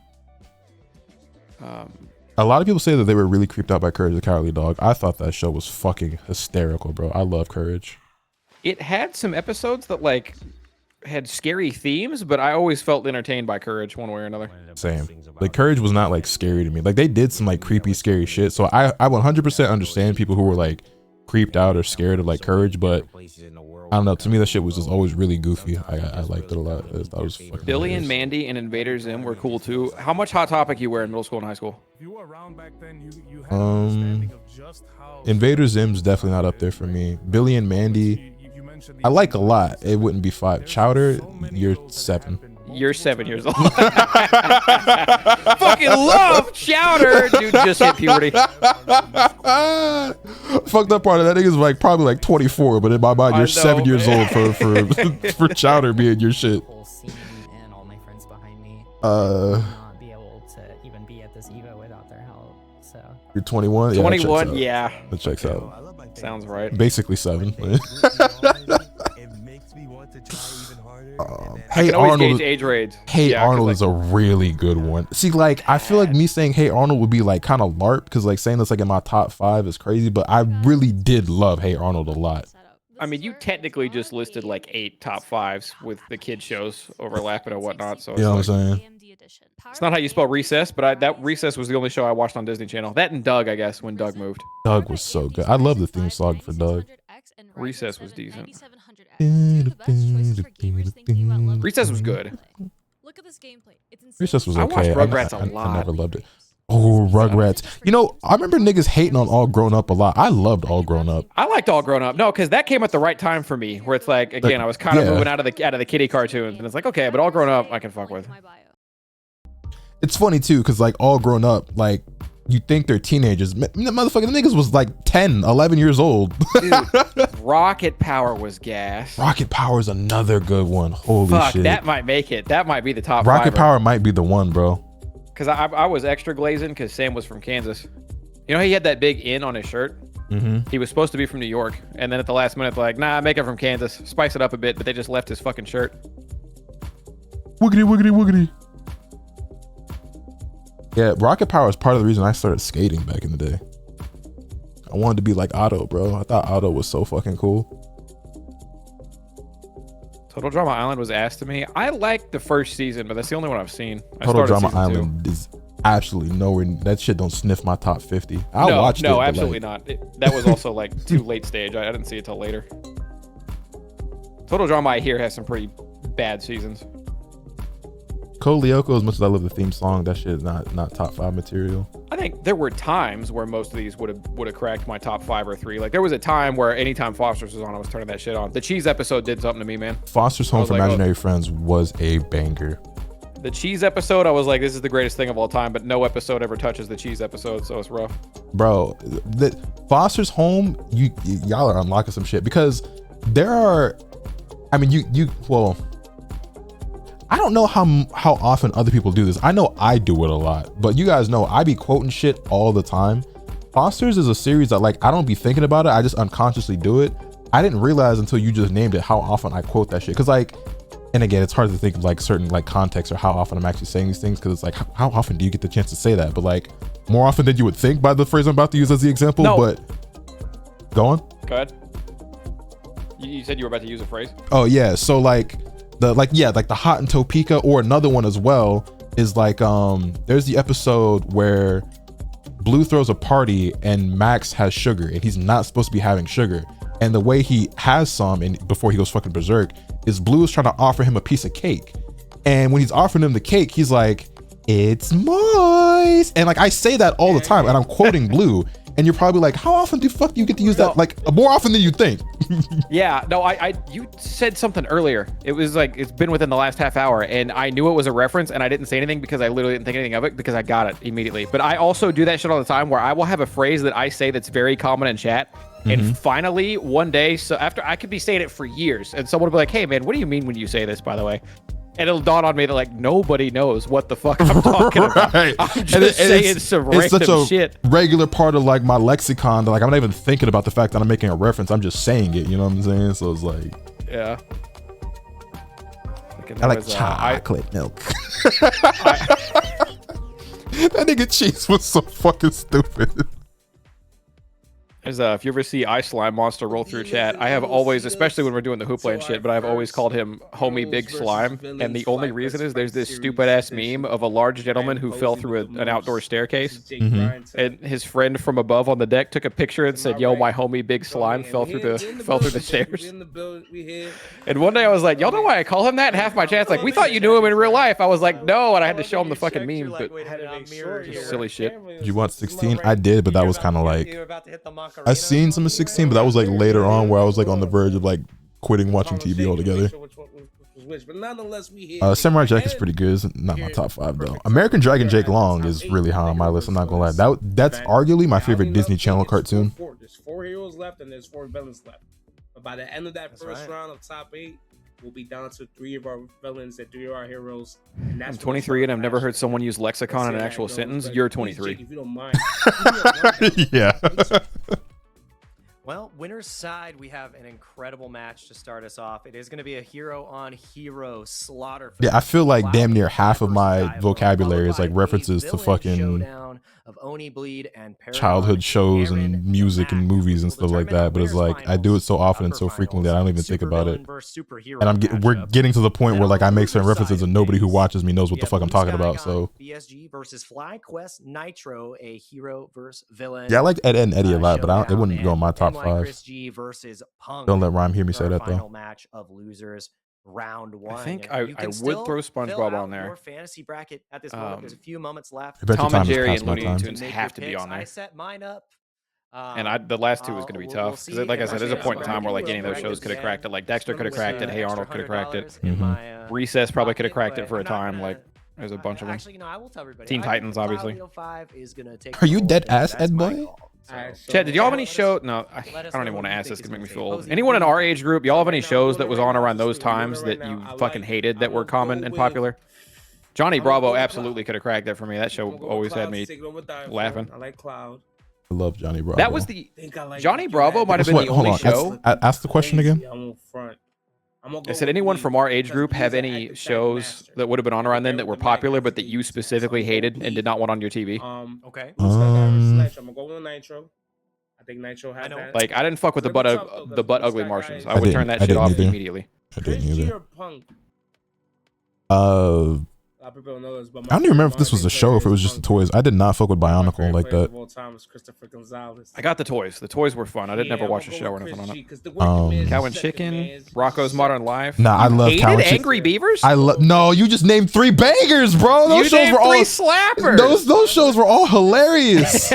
A lot of people say that they were really creeped out by Courage the Cowardly Dog. I thought that show was fucking hysterical, bro. I love Courage. It had some episodes that like had scary themes, but I always felt entertained by Courage one way or another. Same. Like Courage was not like scary to me. Like they did some like creepy, scary shit. So I 100% understand people who were like creeped out or scared of like Courage, but I don't know. To me, that shit was just always really goofy. I liked it a lot. I thought it was fucking Billy hilarious. and Mandy and Invader Zim were cool too. How much Hot Topic you wear in middle school and high school? Invader Zim's definitely not up there for me. Billy and Mandy, I like a lot. It wouldn't be 5. Chowder, you're 7. You're 7 years old. Fucking love Chowder. Dude just hit puberty. Fucked up part of that nigga's like probably like 24, but in my mind you're 7 years old for Chowder being your shit. And all my friends behind me not be able to even be at this Evo without their help. So you're 21. 21, yeah. That checks out. Sounds right. Basically 7. Hey Arnold, age raids. Hey yeah, Arnold like, is a really good one. See, like I feel like me saying Hey Arnold would be like kind of LARP because like saying this like in my top 5 is crazy, but I really did love Hey Arnold a lot. I mean, you technically just listed like 8 top 5s with the kid shows overlapping and whatnot. So you know what I'm saying? It's not how you spell Recess, but that Recess was the only show I watched on Disney Channel. That and Doug, I guess, when Doug moved. Doug was so good. I love the theme song for Doug. Recess was decent. Recess was good. Look at this gameplay. It's insane. Recess was I okay. watched Rugrats a lot. I never loved it. Oh, Rugrats. You know, I remember niggas hating on All Grown Up a lot. I loved All Grown Up. I liked All Grown Up. No, because that came at the right time for me, where it's like, again, I was kind of moving out of the kiddie cartoons, and it's like, okay, but All Grown Up, I can fuck with. It's funny too, because like All Grown Up, like you think they're teenagers. Motherfucking niggas was like 10, 11 years old. Dude, Rocket Power was gas. Rocket Power is another good one. Holy Fuck, shit. that might make it. That might be the top Rocket 5. Power might be the one, bro. Because I was extra glazing because Sam was from Kansas. You know, he had that big in on his shirt. He was supposed to be from New York. And then at the last minute, like, nah, make it from Kansas. Spice it up a bit, but they just left his fucking shirt. Wiggity, wiggity, wiggity. Yeah, Rocket Power is part of the reason I started skating back in the day. I wanted to be like Otto, bro. I thought Otto was so fucking cool. Total Drama Island was asked to me. I liked the first season, but that's the only one I've seen. Total Drama Island is absolutely nowhere. That shit don't sniff my top 50. I watched it. No, absolutely not. That was also like too late stage. I didn't see it till later. Total Drama, I hear, has some pretty bad seasons. Code Lyoko, as much as I love the theme song, that shit is not top 5 material. I think there were times where most of these would have cracked my top 5 or 3. Like there was a time where anytime Foster's was on, I was turning that shit on. The Cheese episode did something to me, man. Foster's Home for Imaginary Friends was a banger. The Cheese episode, I was like, this is the greatest thing of all time, but no episode ever touches the Cheese episode, so it's rough. Bro, the Foster's Home, y'all are unlocking some shit because there are, I mean, well, I don't know how often other people do this. I know I do it a lot, but you guys know I be quoting shit all the time. Foster's is a series that like I don't be thinking about it. I just unconsciously do it. I didn't realize until you just named it how often I quote that shit. Cause like, and again, it's hard to think of like certain like context or how often I'm actually saying these things. Cause it's like, how often do you get the chance to say that? But like more often than you would think by the phrase I'm about to use as the example. No. But go on. Go ahead. You said you were about to use a phrase. Oh yeah. So like, the Hot in Topeka, or another one as well is like there's the episode where Blue throws a party and Max has sugar and he's not supposed to be having sugar, And the way he has some, and before he goes fucking berserk, is Blue is trying to offer him a piece of cake. And when he's offering him the cake, he's like, "It's moist." And like I say that all the time, and I'm quoting Blue. And you're probably like, how often do you get to use that? Like more often than you think. Yeah, no, you said something earlier. It was like, it's been within the last half hour, and I knew it was a reference, and I didn't say anything because I literally didn't think anything of it because I got it immediately. But I also do that shit all the time where I will have a phrase that I say that's very common in chat. And finally, one day, so after I could be saying it for years, and someone will be like, "Hey man, what do you mean when you say this, by the way?" And it'll dawn on me that like nobody knows what the fuck I'm talking about. I'm just saying some random such a shit. regular part of like my lexicon that like I'm not even thinking about the fact that I'm making a reference. I'm just saying it. You know what I'm saying? So it's like, yeah. I like chocolate milk. That nigga Cheese was so fucking stupid. If you ever see Ice Slime Monster roll through chat, I have always, especially when we're doing the hoopla and shit, but I've always called him Homie Big Slime. And the only reason is there's this stupid ass meme of a large gentleman who fell through an outdoor staircase. And his friend from above on the deck took a picture and said, "Yo, my homie Big Slime fell through the stairs." And one day I was like, "Y'all know why I call him that?" And half my chat's like, "We thought you knew him in real life." I was like, "No," and I had to show him the fucking meme, but just silly shit. Did you watch 16? I did, but that was kind of like, I seen some of 16, but that was like later on where I was like on the verge of like quitting watching TV altogether. Samurai Jack is pretty good. It's not my top 5 though. American Dragon Jake Long is really high on my list. I'm not gonna lie. That's arguably my favorite Disney Channel cartoon. There's 4 heroes left and there's 4 villains left. But by the end of that first round of top 8, we'll be down to 3 of our villains and 3 of our heroes. And I'm 23 and I've never heard someone use lexicon in an actual sentence. You're 23. If you don't mind. Yeah. Well, winner's side, we have an incredible match to start us off. It is going to be a hero-on-hero slaughter. Yeah, I feel like damn near half of my vocabulary is like references to fucking childhood shows and music and movies and stuff like that. But it's like I do it so often and so frequently that I don't even think about it. And we're getting to the point where like I make certain references and nobody who watches me knows what the fuck I'm talking about. So BSG versus FlyQuest Nitro, a hero versus villain. yeah, I like Ed, Ed and Eddie a lot, but it wouldn't go in my top 5. Don't let Rhyme hear me say that though. Match of losers. Round 1. I think I would throw SpongeBob on there. Fantasy bracket at this moment. There's a few moments left. Tom and Jerry and Looney Tunes have to be on there. I set mine up. And the last 2 is going to be tough because, like I said, there's a point in time where like any of those shows could have cracked it. Like Dexter could have cracked it. Hey Arnold could have cracked it. Recess probably could have cracked it for a time. Like there's a bunch of them. Actually, no, I will tell everybody. Teen Titans, obviously. Are you dead ass, Ed boy? Chad, did y'all have any show? No, I don't even want to ask this because it make me feel old. Anyone in our age group, y'all have any shows that was on around those times that you fucking hated that were common and popular? Johnny Bravo absolutely could have cracked that for me. That show always had me laughing. I like Cloud. I love Johnny Bravo. That was the Johnny Bravo might have been the only show. Ask the question again. I said, anyone from our age group have any shows that would have been on around then that were popular, but that you specifically hated and did not want on your TV? Okay. I'm gonna go with Nitro. I think Nitro had that. Like, I didn't fuck with the butt ugly Martians. I would turn that shit off immediately. I didn't either. I don't even remember if this was a show or if it was just the toys. I did not fuck with Bionicle like that. I got the toys. The toys were fun. I didn't never watch a show or anything on it. Cow and Chicken, Rocco's Modern Life. Nah, I love Cow and Chicken. Angry Beavers? No, you just named 3 bangers, bro. Those shows were all slappers. Those shows were all hilarious.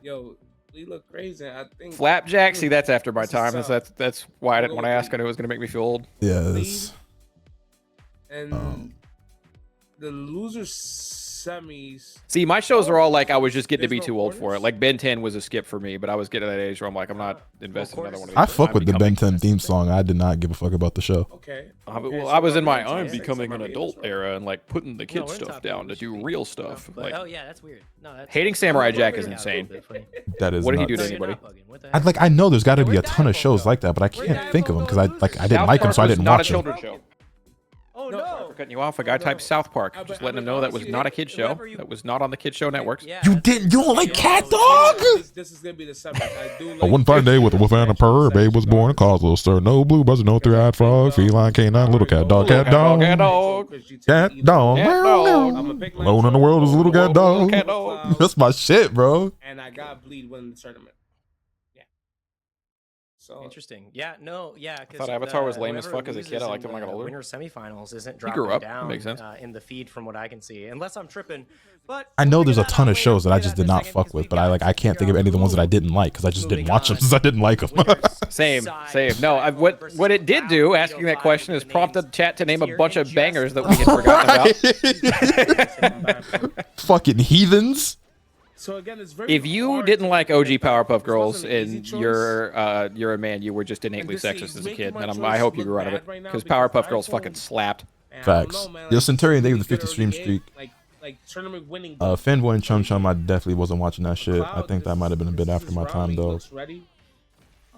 Yo, we look crazy. I think Flapjack. See, that's after my time. That's why I didn't want to ask. I knew it was gonna make me feel old. Yes. And the loser semis. See, my shows are all like I was just getting to be too old for it. Like Ben 10 was a skip for me, but I was getting to that age where I'm like, I'm not investing in another one of these. I fuck with the Ben 10 theme song. I did not give a fuck about the show. Okay. Well, I was in my I'm becoming an adult era and like putting the kid stuff down to do real stuff. Like, oh yeah, that's weird. No, that's hating Samurai Jack is insane. That is. What did he do to anybody? I know there's got to be a ton of shows like that, but I can't think of them because I didn't like them, so I didn't watch them. Oh no! For cutting you off, a guy typed South Park. Just letting him know that was not a kid show. That was not on the kid show networks. You don't like Cat Dog? This is gonna be the summer. I do like one fine day with a wolf and a purr, a babe was born and caused a little stir. No blue buzzer, no 3-eyed frog, feline canine, little cat dog, cat dog, cat dog, cat dog. Alone in the world is a little cat dog. That's my shit, bro. And I got bleed winning the tournament. Yeah. So interesting. Yeah, no, yeah. I thought Avatar was lame as fuck as a kid. I liked him like an older. Winner semifinals isn't He grew dropping up. down Makes sense. In the feed from what I can see, unless I'm tripping. But I know there's a ton of shows that I just did not fuck with, but I can't think of any of the ones that I didn't like because I just didn't watch them since I didn't like them. Same. No, what it did do, asking that question, is prompt the chat to name a bunch of bangers that we had forgotten about. Fucking heathens. So again, it's very if you didn't like OG Powerpuff Girls and you're a man, you were just innately sexist as a kid, and I hope you grew out of it because Powerpuff Girls fucking slapped. Facts. Yo, Centurion, they have the 50 stream streak. Like tournament winning. Fanboy and Chum Chum, I definitely wasn't watching that shit. I think that might have been a bit after my time though.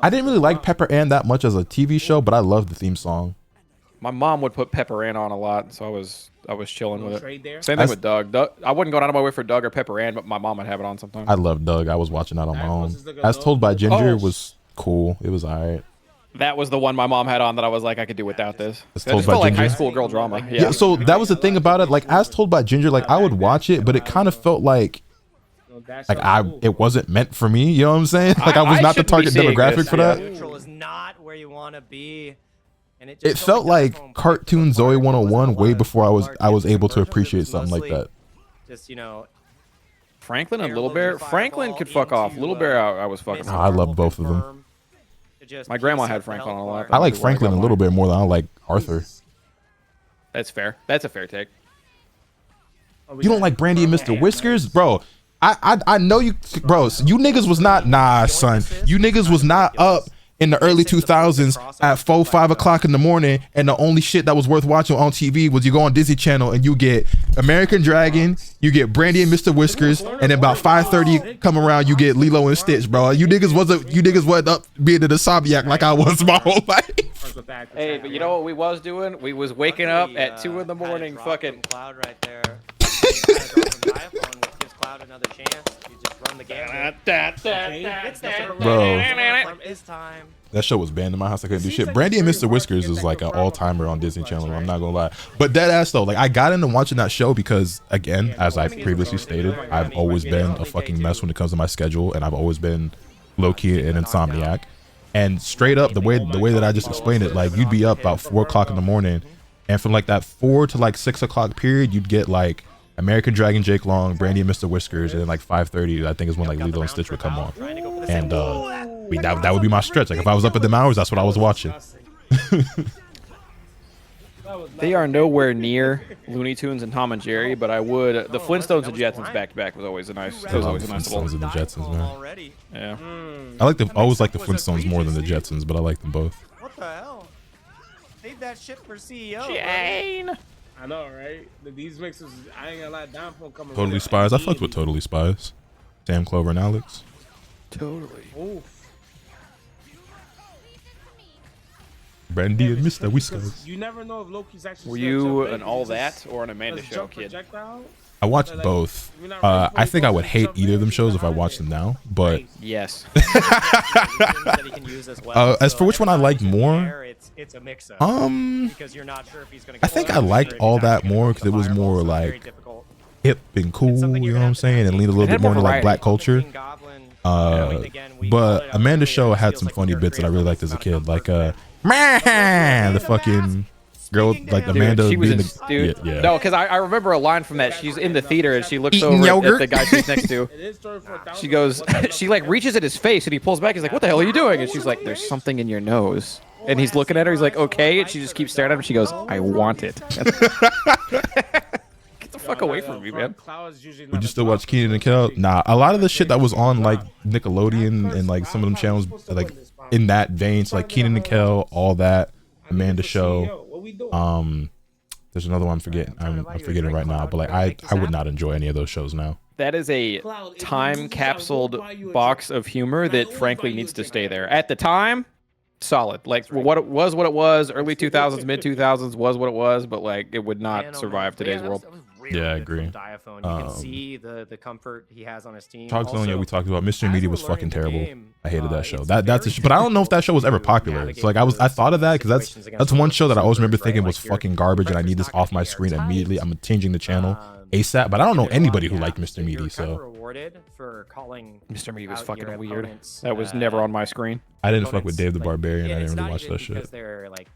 I didn't really like Pepper Ann that much as a TV show, but I loved the theme song. My mom would put Pepper Ann on a lot, so I was chilling with it. Same thing with Doug. I wouldn't go out of my way for Doug or Pepper Ann, but my mom would have it on sometimes. I loved Doug. I was watching that on my own. As Told by Ginger was cool. It was alright. That was the one my mom had on that I was like, I could do without this. As It Told just by felt like Ginger. high school girl drama. Yeah, so that was the thing about it. Like, As Told by Ginger, like I would watch it, but it kind of felt like it wasn't meant for me. You know what I'm saying? Like I was not the target demographic for that. Neutral is not where you want to be. And It felt like cartoon Zoe 101 way before I was able to appreciate something like that. Just Franklin and Little Bear. Franklin could fuck off. Little Bear, I was fucking. I love both of them. My grandma had Franklin on a lot. I like Franklin a little bit more than I like Arthur. That's fair. That's a fair take. You don't like Brandy and Mr. Whiskers, bro? I know you, bro. You niggas was not son. You niggas was not up in the early 2000s at 4-5 o'clock in the morning, and the only shit that was worth watching on TV was you go on Disney Channel and you get American Dragon, you get Brandy and Mr. Whiskers, and then about 5:30 come around, you get Lilo and Stitch, bro. You niggas wasn't up being an insomniac like I was my whole life. Hey, but you know what we was doing? We was waking up at 2 in the morning, fucking. Cloud right there. Gives Cloud another chance. You just run the gamut. Bro. It's time. That show was banned in my house. I couldn't do shit. Brandy and Mr. Whiskers is like an all-timer on Disney Channel. I'm not gonna lie. But dead ass though, like I got into watching that show because, again, as I previously stated, I've always been a fucking mess when it comes to my schedule, and I've always been low-key an insomniac. And straight up, the way that I just explained it, like you'd be up about 4 o'clock in the morning, and from like that 4 to like 6 o'clock period, you'd get like American Dragon, Jake Long, Brandy and Mr. Whiskers, and then like 5:30, I think is when like Lilo and Stitch would come on. And that would be my stretch. Like if I was up at them hours, that's what I was watching. They are nowhere near Looney Tunes and Tom and Jerry, but I would. The Flintstones and Jetsons back to back was always a nice. That was always a nice Flintstones and the Jetsons, man. Yeah. I always like the Flintstones more than the Jetsons, but I like them both. What the hell? Save that shit for CEO. Jane. I know, right? These mixes, I ain't gonna lie, Downfall coming. Totally Spies. I fucked with Totally Spies. Sam, Clover, and Alex. Totally. Oof. Brandy and Mr. Whiskers. You never know if Loki's actually. Were you an All That or an Amanda Show kid? I watched both. I think I would hate either of them shows if I watched them now, but yes. As for which one I liked more, it's a mix up. I think I liked All That more because it was more like hip and cool, you know what I'm saying, and leaned a little bit more into like black culture. But Amanda Show had some funny bits that I really liked as a kid, like man, the fucking girl, like Amanda. Dude, yeah. No, because I remember a line from that. She's in the theater and she looks over at the guy she's next to. She goes, she like reaches at his face and he pulls back. He's like, "What the hell are you doing?" And she's like, "There's something in your nose." And he's looking at her. He's like, "Okay." And she just keeps staring at him. She goes, "I want it." Get the fuck away from me, man. Would you still watch Kenan and Kel? Nah, a lot of the shit that was on like Nickelodeon and like some of them channels, like in that vein, so like Kenan and Kel, All That, Amanda Show. There's another one I'm forgetting. I'm forgetting right now, but like I would not enjoy any of those shows now. That is a time capsuled box of humor that frankly needs to stay there. At the time, solid. Like what it was, early 2000s, mid 2000s was what it was, but like it would not survive today's world. Yeah, I agree. You can see the comfort he has on his team. Talk Zone, yeah, we talked about Mr. Media was fucking terrible. I hated that show. That's a but I don't know if that show was ever popular. So like I thought of that because that's one show that I always remember thinking was fucking garbage and I need this off my screen immediately. I'm changing the channel ASAP. But I don't know anybody who liked Mr. Media. So rewarded for calling. Mr. Me was out fucking your weird. opponent's, That was never on my screen. I didn't fuck with Dave the like, Barbarian. I and it's didn't really not watch even that shit. because they're like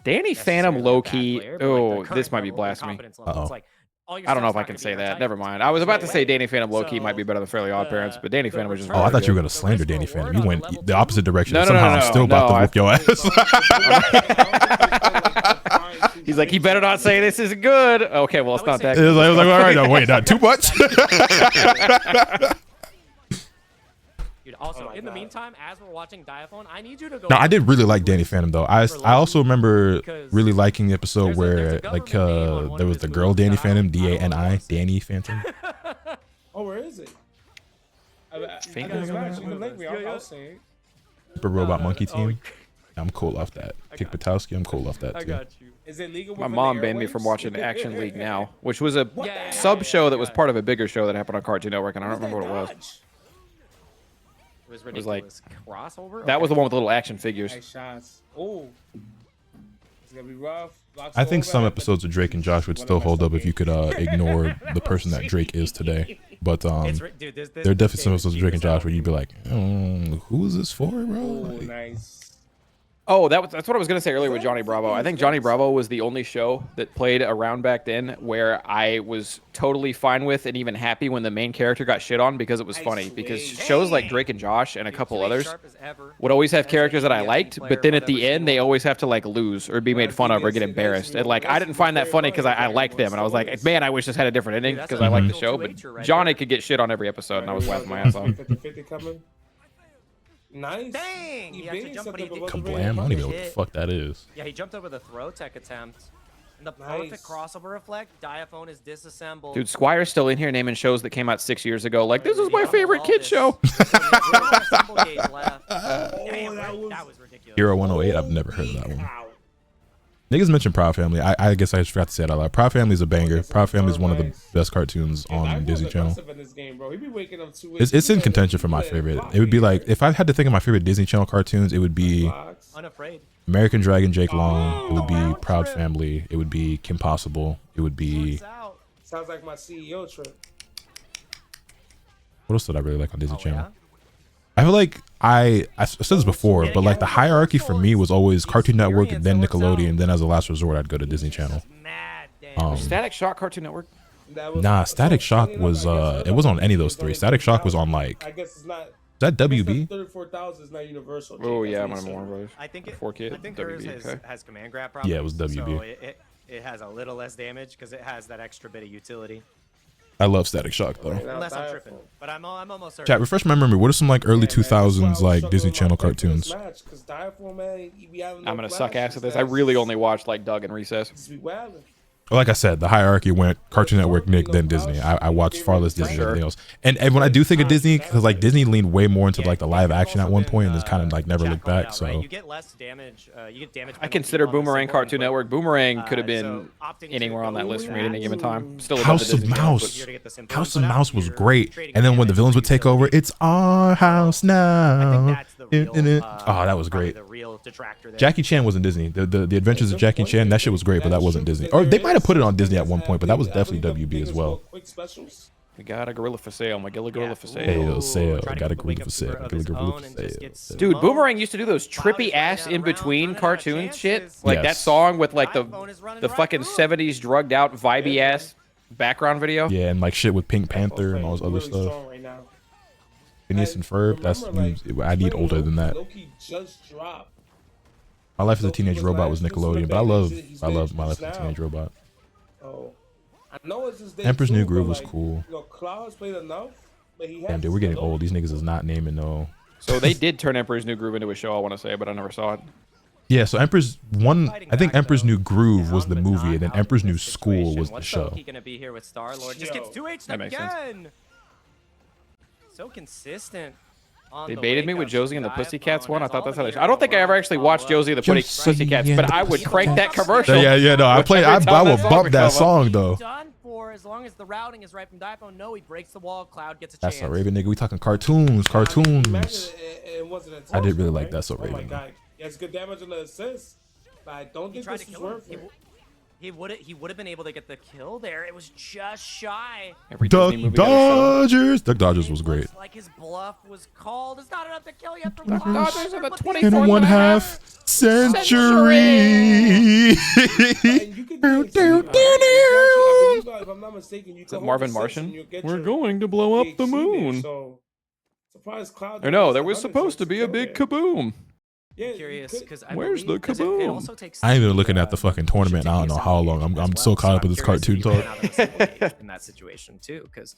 Danny Phantom necessarily a low bad key. player, but, like, Oh, their this current might be level, their blasphemy. competence level, it's like, all your I don't know stuff's if I not can gonna say be that. on Never Titans. mind. I was about to No say way. Danny Phantom low key So, might be better than Fairly Odd Parents, but Danny Phantom was just. Oh, I thought you were gonna The slander risk Danny reward Phantom. You on went the level the opposite direction. No, no, Somehow no, I'm no, still about no, to whoop your ass. He's like, he better not say this is good. Okay, well, it's not that It was good. like, I was like, all right, no, wait, not too much. Dude, also, in the meantime, as we're watching Diaphone, I need you to go. No, I did really like Danny Phantom though. I also remember really liking the episode where like there was the girl Danny Phantom, DANI, Danny Phantom. Oh, where is it? Super Robot Monkey Team. I'm cool off that. Kick Patowski, I'm cool off that too. Is it legal? My mom banned me from watching Action League Now, which was a sub show that was part of a bigger show that happened on Cartoon Network, and I don't remember what it was. It was like crossover. that was the one with the little action figures. Nice shots. Oh, it's gonna be rough. I think some episodes of Drake and Josh would still hold up if you could ignore the person that Drake is today. But there are definitely some episodes of Drake and Josh where you'd be like, who is this for, bro? Like, nice. Oh, that's what I was gonna say earlier with Johnny Bravo. I think Johnny Bravo was the only show that played around back then where I was totally fine with and even happy when the main character got shit on because it was funny. Because shows like Drake and Josh and a couple others would always have characters that I liked, but then at the end they always have to like lose or be made fun of or get embarrassed. And like I didn't find that funny because I liked them and I was like, man, I wish this had a different ending because I liked the show. But Johnny could get shit on every episode and I was laughing my ass off. Nice. Dang! He actually jumped, but he did. Kablam! I don't even know what the fuck that is. Yeah, he jumped over the throw tech attempt. And the perfect crossover reflect. Diaphone is disassembled. Dude, Squire's still in here naming shows that came out 6 years ago. Like, this is my favorite kid show. That was ridiculous. Hero 108, I've never heard of that one. Niggas mentioned Proud Family. I guess I just forgot to say it out loud. Proud Family is a banger. Proud Family is one of the best cartoons on Disney Channel. It's in contention for my favorite. It would be like, if I had to think of my favorite Disney Channel cartoons, it would be American Dragon Jake Long. It would be Proud Family. It would be Kim Possible. It would be... Sounds like my CEO trip. What else did I really like on Disney Channel? I feel like I said this before, but like the hierarchy for me was always Cartoon Network, then Nickelodeon, then as a last resort I'd go to Disney Channel. Static Shock Cartoon Network? Nah, Static Shock was it wasn't on any of those three. Static Shock was on like, I guess it's not. Is that WB? 34,000 is not Universal. Oh yeah, I'm on Warner Brothers. I think it, 4K, I think hers WB, has command grab problems. Yeah, it was WB. So it has a little less damage because it has that extra bit of utility. I love Static Shock though. Unless I'm tripping, but I'm almost certain. Chat, refresh my memory. What are some like early 2000s like Disney Channel cartoons? I'm gonna suck ass at this. I really only watched like Doug and Recess. Like I said, the hierarchy went Cartoon Network, Nick, then Disney. I watched far less Disney than everything else. And when I do think of Disney, because like Disney leaned way more into like the live action at one point and just kind of like never looked back. So you get less damage. You get damage. I consider Boomerang Cartoon Network. Boomerang could have been anywhere on that list for me at any given time. Still House of Mouse. House of Mouse was great. And then when the villains would take over, it's our house now. Oh, that was great. Jackie Chan wasn't Disney. The Adventures of Jackie Chan, that shit was great, but that wasn't Disney. Or they might have put it on Disney at one point, but that was definitely WB as well. We got a gorilla for sale. My gorilla for sale. Hey, sale. Got a gorilla for sale. Got a gorilla for sale. Dude, Boomerang used to do those trippy ass in between cartoon shit, like that song with like the fucking 70s drugged out vibey ass background video. Yeah, and like shit with Pink Panther and all this other stuff. Phineas and Ferb. I need older than that. My Life as a Teenage Robot was Nickelodeon, but I love My Life as a Teenage Robot. Emperor's New Groove was cool. Damn, dude, we're getting old. These niggas is not naming no. So they did turn Emperor's New Groove into a show, I want to say, but I never saw it. Yeah, so I think Emperor's New Groove was the movie, and then Emperor's New School was the show. That makes sense. So consistent. They baited me with Josie and the Pussycats one. I thought that's how they. I don't think I ever actually watched Josie and the Pussycats, but I would crank that commercial. Yeah, no, I will bump that song though. Done for as long as the routing is right from Diaphone. No, he breaks the wall. Cloud gets a chance. That's so Raven, nigga. We talking cartoons. I did really like That's So Raven. He has good damage on the assist. But I don't think this is worth it. He would have been able to get the kill there. It was just shy. Duck Dodgers. Duck Dodgers was great. Like his bluff was called. It's not enough to kill yet from Duck Dodgers in the 24th in 1/2 century. If I'm not mistaken, you Is it Marvin Martian? We're going to blow up the moon. So, surprise Cloud. Or no, there was supposed to be a big kaboom. Yeah, curious because where's the kaboom? It also takes I ain't even looking at the fucking tournament. And I don't know how long. I'm so caught up with this cartoon talk. In that situation too, because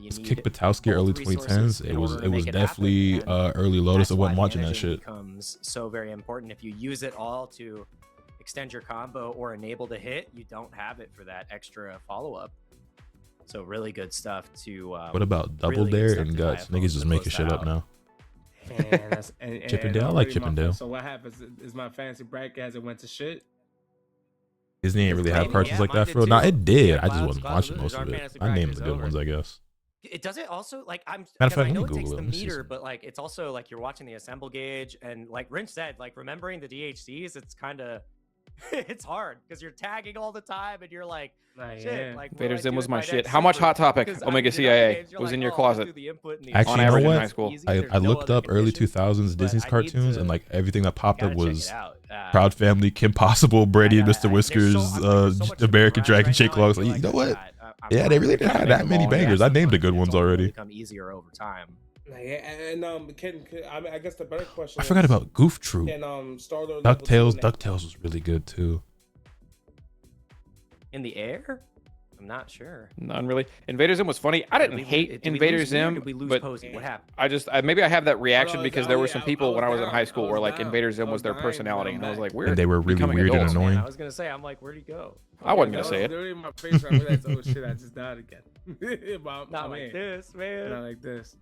you need Kick Batowski early 2010s. It was definitely early Lotus. I wasn't watching that shit. Becomes so very important. If you use it all to extend your combo or enable the hit, you don't have it for that extra follow up. So really good stuff to. What about Double Dare and Guts? Niggas just making shit up now. And Chippendale, I like Chippendale. So what happens is my fantasy bracket as it went to shit. Disney ain't really have cartoons like that for real. Nah, it did. I just wasn't watching most of it. I named the good ones, I guess. It does it also like Matter of fact, I know let it me takes Google the it. meter, but like it's also like you're watching the assemble gauge and like Rinch said, like remembering the DHCs, it's kind of it's hard because you're tagging all the time and you're like, shit, like Vader Zim was my shit. How much Hot Topic Omega CIA was in your closet? Actually, on you know average in what? high school. I looked up early 2000s Disney's cartoons and like everything that popped up was Proud Family, Kim Possible, Brady and Mr. Whiskers, American Dragon, Shake Logs. Like, you know what? Yeah, they really didn't have that many bangers. I named the good ones already. Become easier over time. And I guess the better question. I forgot about Goof Troop. DuckTales. DuckTales was really good too. In the air? I'm not sure. None really. Invader Zim was funny. I didn't hate Invader Zim, but what happened? I just maybe I have that reaction because there were some people when I was in high school where like Invader Zim was their personality, and I was like, weird. And they were really weird and annoying. I was gonna say, I'm like, where'd he go? I wasn't gonna say it. Literally my face. I realized, oh shit, I just died again. Not like this, man. Not like this.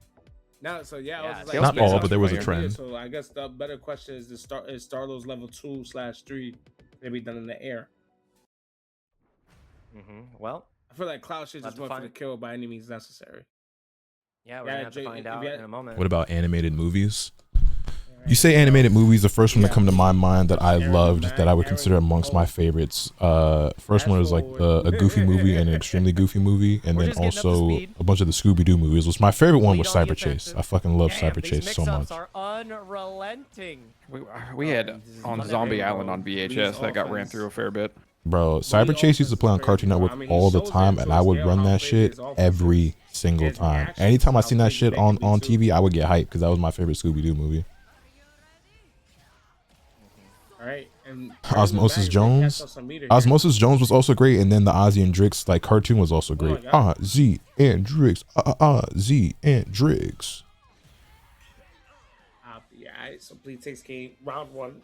Now, so yeah, I was just like, like, not all, but there was a trend. So I guess the better question is: is Starlo's level 2/3 maybe done in the air? Well, I feel like Cloud should just went for the kill by any means necessary. Yeah, we're gonna have to find out in a moment. What about animated movies? You say animated movies, the first one to come to my mind that I loved, that I would consider amongst my favorites. First one is like a Goofy movie and an extremely Goofy movie, and then also a bunch of the Scooby-Doo movies. Was my favorite one was Cyber Chase. I fucking love Cyber Chase so much. Are unrelenting. We had on Zombie Island on VHS that got ran through a fair bit. Bro, Cyber Chase used to play on Cartoon Network all the time, and I would run that shit every single time. Anytime I seen that shit on TV, I would get hyped because that was my favorite Scooby-Doo movie. Osmosis Jones. Osmosis Jones was also great, and then the Ozzy and Drix like cartoon was also great. Ozzy and Drix. Ozzy and Drix. So please take game round 1.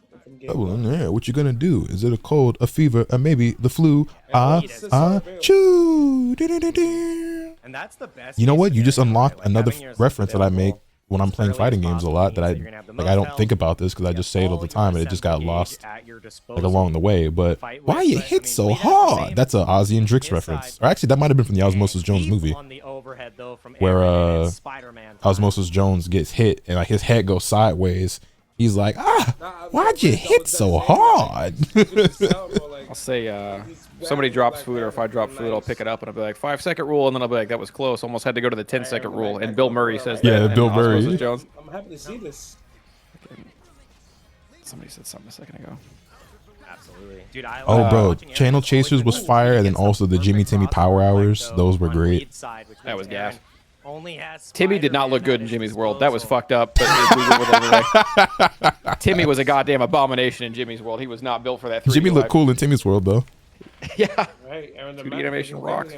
Oh, yeah. What you gonna do? Is it a cold, a fever, or maybe the flu? Choo. And that's the best. You know what? You just unlocked another reference that I make when I'm playing fighting games a lot. That I don't think about this because I just say it all the time, and it just got lost like along the way. But why you hit so hard? That's a Ozzy and Drix reference, or actually that might have been from the Osmosis Jones movie, where Osmosis Jones gets hit and like his head goes sideways. He's like, why'd you hit so hard? I'll say somebody drops food, or if I drop food, I'll pick it up and I'll be like 5-second rule, and then I'll be like, that was close. Almost had to go to the 10-second rule. And Bill Murray says that. Yeah, Bill Murray. Jones. I'm happy to see this. Somebody said something a second ago. Absolutely, dude. Oh, bro, Channel Chasers was fire, and then also the Jimmy Timmy Power Hours. Those were great. That was gas. Timmy did not look good in Jimmy's World. That was fucked up. But Timmy was a goddamn abomination in Jimmy's World. He was not built for that. Jimmy looked cool in Timmy's World, though. Yeah. 2D animation rocks.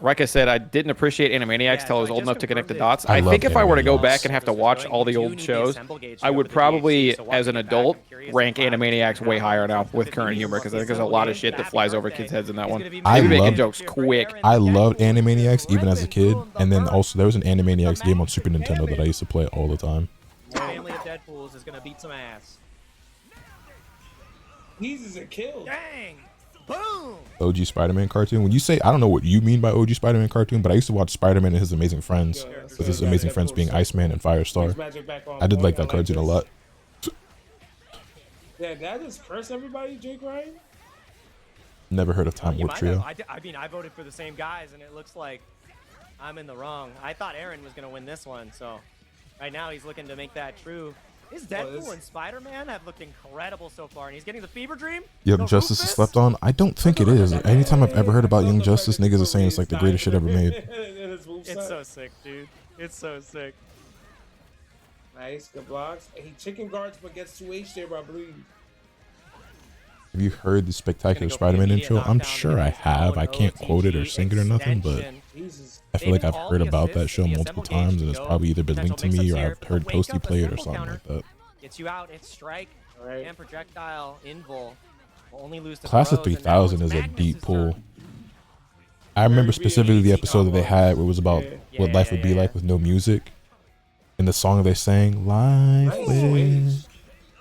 Like I said, I didn't appreciate Animaniacs till I was old enough to connect the dots. I think if I were to go back and have to watch all the old shows, I would probably, as an adult, rank Animaniacs way higher now with current humor, because I think there's a lot of shit that flies over kids' heads in that one. Maybe making jokes quick. I loved Animaniacs even as a kid, and then also there was an Animaniacs game on Super Nintendo that I used to play all the time. Family of Deadpools is gonna beat some ass. He's a kill. Dang. Boom. OG Spider-Man cartoon. When you say, I don't know what you mean by OG Spider-Man cartoon, but I used to watch Spider-Man and His Amazing Friends, with his amazing friends being Iceman and Firestar. I did like that cartoon a lot. Yeah, did I just curse everybody, Jake Ryan? Never heard of Time Warp Trio. I mean, I voted for the same guys, and it looks like I'm in the wrong. I thought Aaron was going to win this one, so right now he's looking to make that true. His Deadpool and Spider-Man have looked incredible so far, and he's getting the fever dream. Young Justice is slept on? I don't think it is. Anytime I've ever heard about Young Justice, niggas are saying it's like the greatest shit ever made. It's so sick, dude. It's so sick. Nice, good blocks. He chicken guards but gets 2H there, I believe. Have you heard the Spectacular Spider-Man intro? I'm sure I have. I can't quote it or sing it or nothing, but I feel like I've heard about that show multiple times, and it's probably either been linked to me or I've heard Posty play it or something like that. Gets you out. It's strike and projectile invul. Only lose to Class of 3000 is a deep pull. I remember specifically the episode that they had where it was about what life would be like with no music. And the song they sang, "Life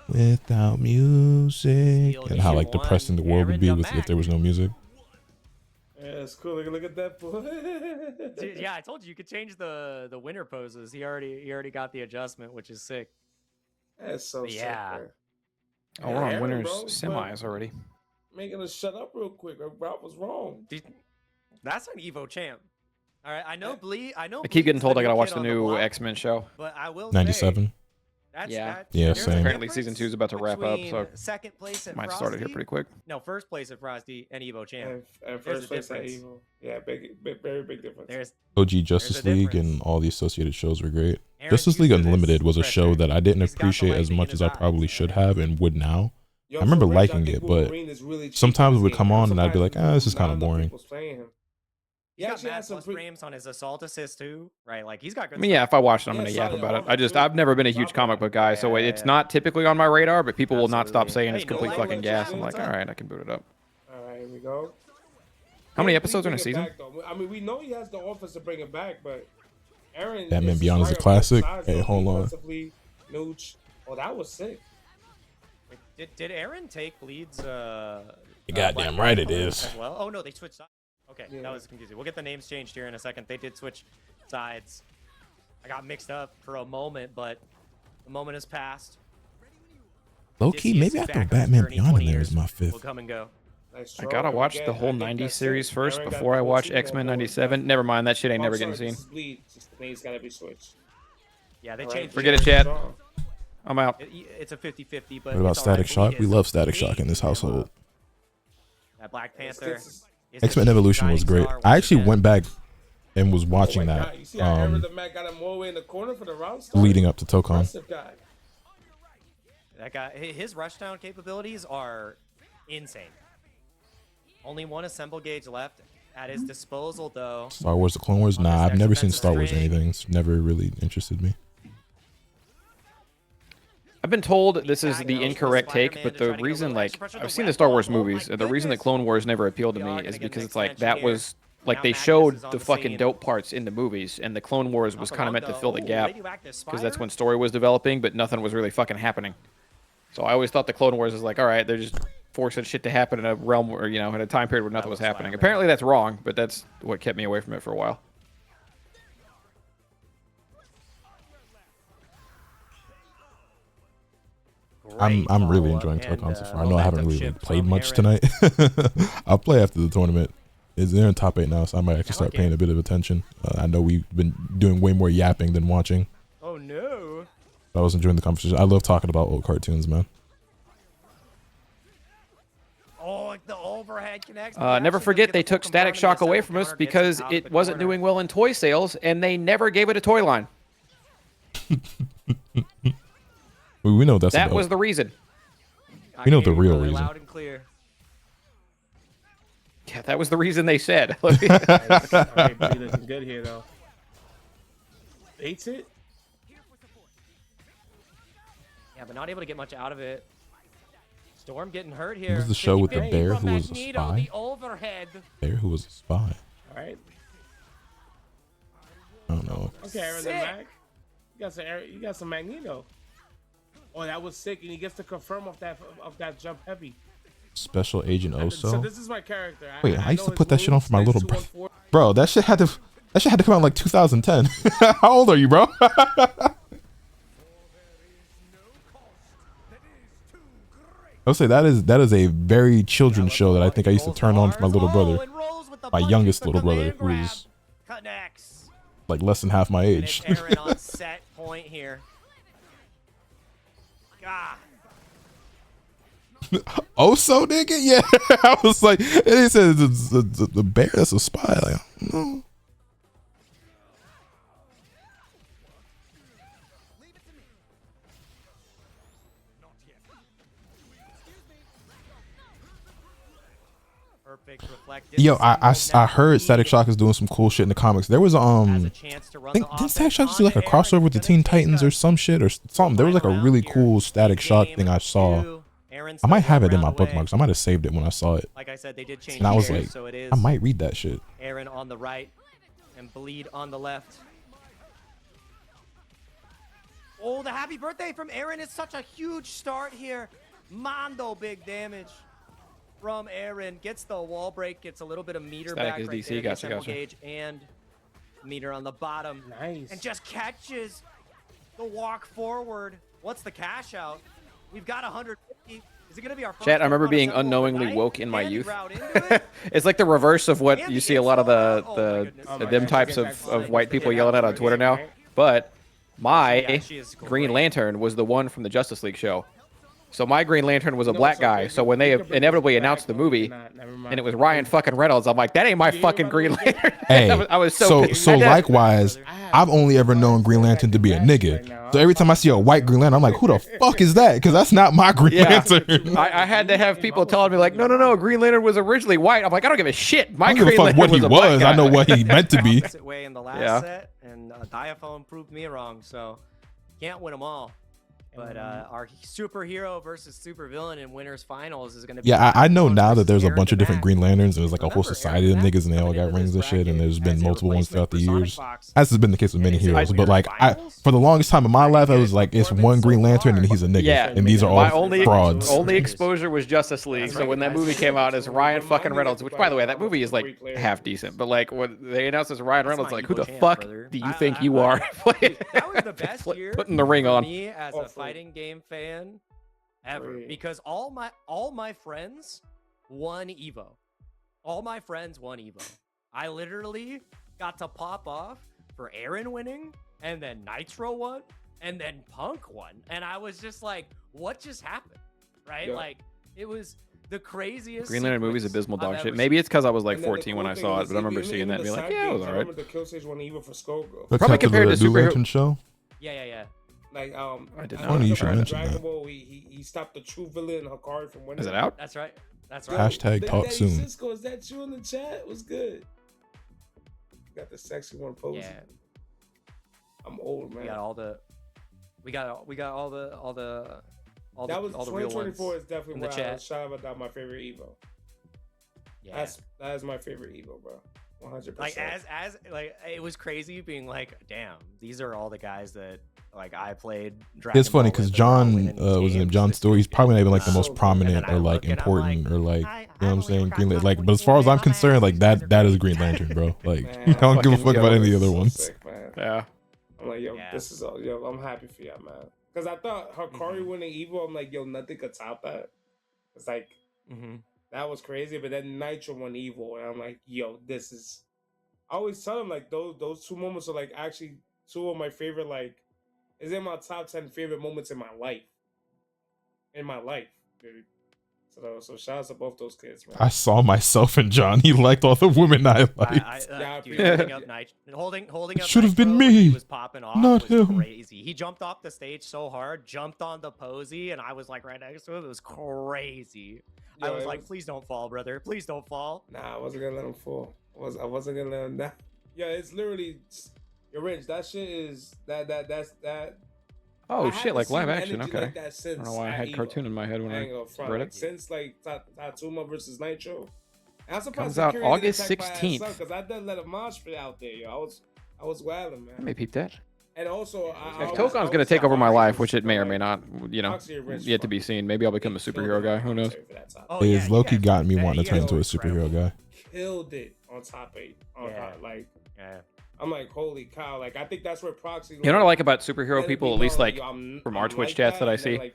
without music," and how like depressing the world would be if there was no music. Yeah, it's cool. Look at that boy. Dude, yeah, I told you could change the winner poses. He already got the adjustment, which is sick. That's so sick. Yeah. Oh, we're on winners semis already. Making us shut up real quick. Rob was wrong. Dude, that's an Evo champ. All right, I know Blee. I keep getting told I gotta watch the new X-Men show. But I will 97. Yeah, same. Apparently season 2 is about to wrap up, so second place at might start it here pretty quick. No, first place at Frosty and Evo champ. And first place at Evo. Yeah, very big difference. OG Justice League and all the associated shows were great. Justice League Unlimited was a show that I didn't appreciate as much as I probably should have and would now. I remember liking it, but sometimes it would come on and I'd be like, this is kind of boring. He got mad plus frames on his assault assist too, right? Like he's got good. I mean, yeah, if I watched it, I'm gonna yap about it. I've never been a huge comic book guy, so it's not typically on my radar, but people will not stop saying it's complete fucking gas. I'm like, all right, I can boot it up. All right, here we go. How many episodes are in a season? I mean, we know he has the offense to bring it back, but Aaron. Batman Beyond is a classic. Hey, hold on. Nooch. Oh, that was sick. Did Aaron take Bleed's? Goddamn right it is. Well, oh no, they switched sides. Okay, that was confusing. We'll get the names changed here in a second. They did switch sides. I got mixed up for a moment, but the moment has passed. Low key, maybe I throw Batman Beyond in there as my fifth. We'll come and go. I gotta watch the whole 90s series first before I watch X-Men 97. Never mind, that shit ain't never getting seen. Name's gotta be switched. Yeah, they changed. Forget it, Chad. I'm out. It's a 50-50, but what about Static Shock? We love Static Shock in this household. That Black Panther. X-Men Evolution was great. I actually went back and was watching that leading up to Tokon. That guy, his rushdown capabilities are insane. Only one assemble gauge left at his disposal, though. Star Wars: The Clone Wars? Nah, I've never seen Star Wars or anything. It's never really interested me. I've been told this is the incorrect take, but the reason, like, I've seen the Star Wars movies, and the reason that Clone Wars never appealed to me is because it's like, that was, like, they showed the fucking dope parts in the movies, and the Clone Wars was kind of meant to fill the gap, because that's when story was developing, but nothing was really fucking happening. So I always thought the Clone Wars was like, alright, they're just forcing shit to happen in a realm where, you know, in a time period where nothing was happening. Apparently that's wrong, but that's what kept me away from it for a while. I'm really enjoying Tokon so far. I know I haven't really played much tonight. I'll play after the tournament. They're in top 8 now, so I might actually start paying a bit of attention. I know we've been doing way more yapping than watching. Oh no! I was enjoying the conversation. I love talking about old cartoons, man. Oh, the overhead connects. Never forget they took Static Shock away from us because it wasn't doing well in toy sales, and they never gave it a toy line. We know that was the reason. We know the real reason. Loud and clear. Yeah, that was the reason they said. Looking good here, though. Baits it. Yeah, but not able to get much out of it. Storm getting hurt here. This is the show with the bear who was a spy. Bear who was a spy. All right. I don't know. Okay, Aaron the Mac. You got some Magneto. Oh, that was sick, and he gets to confirm of that jump heavy. Special Agent Oso. So this is my character. Wait, I used to put that shit on for my little bro. That shit had to come out in like 2010. How old are you, bro? I'll say that is a very children's show that I think I used to turn on for my little brother, my youngest little brother, who's like less than half my age. Aaron on set point here. God. Oh, so nigga, yeah. I was like, they said the bear. That's a spy. Like, no. Yo, I heard Static Shock is doing some cool shit in the comics. There was I think did Static Shock do like a crossover with the Teen Titans or some shit or something? There was like a really cool Static Shock thing I saw. I might have it in my bookmarks. I might have saved it when I saw it. Like I said, they did change. And I was here, like, so it is I might read that shit. Aaron on the right and Bleed on the left. Oh, the happy birthday from Aaron is such a huge start here. Mondo big damage from Aaron. Gets the wall break, gets a little bit of meter Static back is right DC, there. gotcha. Gauge and meter on the bottom. Nice. And just catches the walk forward. What's the cash out? We've got 150. Is it going to be our first? Chat, I remember being unknowingly woke in my youth. It's like the reverse of what you see a lot of them types of white people yelling at on Twitter now. But my Green Lantern was the one from the Justice League show. So my Green Lantern was a black guy. So when they inevitably announced the movie, and it was Ryan fucking Reynolds, I'm like, that ain't my fucking Green Lantern. Hey, I was so likewise, I've only ever known Green Lantern to be a nigga. So every time I see a white Green Lantern, I'm like, who the fuck is that? Because that's not my Green Lantern. I had to have people telling me like, no, Green Lantern was originally white. I'm like, I don't give a shit. My I don't give a fuck what he was. I know what he meant to be. Way in the last set, and Diaphone proved me wrong, so can't win them all. But our superhero versus supervillain in winners finals is going to be. Yeah, I know now that there's a bunch of different Green Lanterns. There's like a whole society of niggas, and they all got rings and shit. And there's been multiple ones throughout the years. As has been the case with many heroes. But like, for the longest time in my life, I was like, it's one Green Lantern and he's a nigga. Yeah, and these are all frauds. Only exposure was Justice League. So when that movie came out as Ryan fucking Reynolds, which by the way, that movie is like half decent. But like when they announced as Ryan Reynolds, like, who the fuck do you think you are? That was the best year putting the ring on. Me as a fighting game fan ever, because all my friends won Evo. All my friends won Evo. I literally got to pop off for Aaron winning, and then Nitro won, and then Punk won, and I was just like, what just happened? Right? Yeah. Like, it was the craziest. Green Lantern movie's abysmal dog shit. Maybe it's because I was like 14 when I saw it, but I remember seeing that and being like, yeah, it was alright. Probably compared to superhero show. Yeah. Like I did not. Funny you should mention Dragon that. Ball, he stopped the true villain Hikari from winning. Is it out? That's right. Hashtag talk soon. Cisco, is that you in the chat? It was good. Got the sexy one posing. Yeah. I'm old, man. We got all the that was all the real 2024 ones is definitely the where chat. I was shy about my favorite Evo. Yeah. That is my favorite Evo, bro. 100%. Like as like it was crazy being like, damn, these are all the guys that like I played. Dragon It's funny Ball because with John was his name John Stewart. He's probably not even like the most So prominent good. or like And I look important at him or like, like, you know what I'm saying? Green Lantern. Like, but as far as I'm concerned, like that is Green Lantern, bro. Like, Man, I don't give a fucking fuck about any This other is so ones. sick, man. Yeah. I'm like, yo, Yeah. this is all. Yo, I'm happy for y'all, man. Because I thought Hikari winning Evo, I'm like, yo, nothing could top that. It's like, that was crazy. But then Nitro won Evo, and I'm like, yo, this is. I always tell them like those two moments are like actually two of my favorite, like, is in my top 10 favorite moments in my life. Dude. So shout out to both those kids, man. I saw myself in John. He liked all the women I liked. Holding up Should have been Nitro when he me, was popping off not was him. crazy. He jumped off the stage so hard, jumped on the posy, and I was like right next to him. It was crazy. I was like, please don't fall, brother. Please don't fall. Nah, I wasn't gonna let him fall. I wasn't gonna let him down. Yeah, it's literally, you're rich. That shit is that's. Oh shit, like live action. Like Okay. that I since don't know why I had cartoon in my head when I read it. Since like Tatuma versus Nitro. And I'm surprised Comes out Sakura didn't August attack by 16th. because I didn't let a mosh pit out there, yo. I was wilding, man. I may peep that. And also, If Tokon's gonna take over my life, which it may or may not, you know, yet to be seen. Maybe I'll become a superhero guy. Who knows? Is Loki got me wanting to turn into a superhero guy. Killed it on top 8. Like, I'm like, holy cow! Like, I think that's where Proxy. You know what I like about superhero people, at least like from our Twitch chats that I see,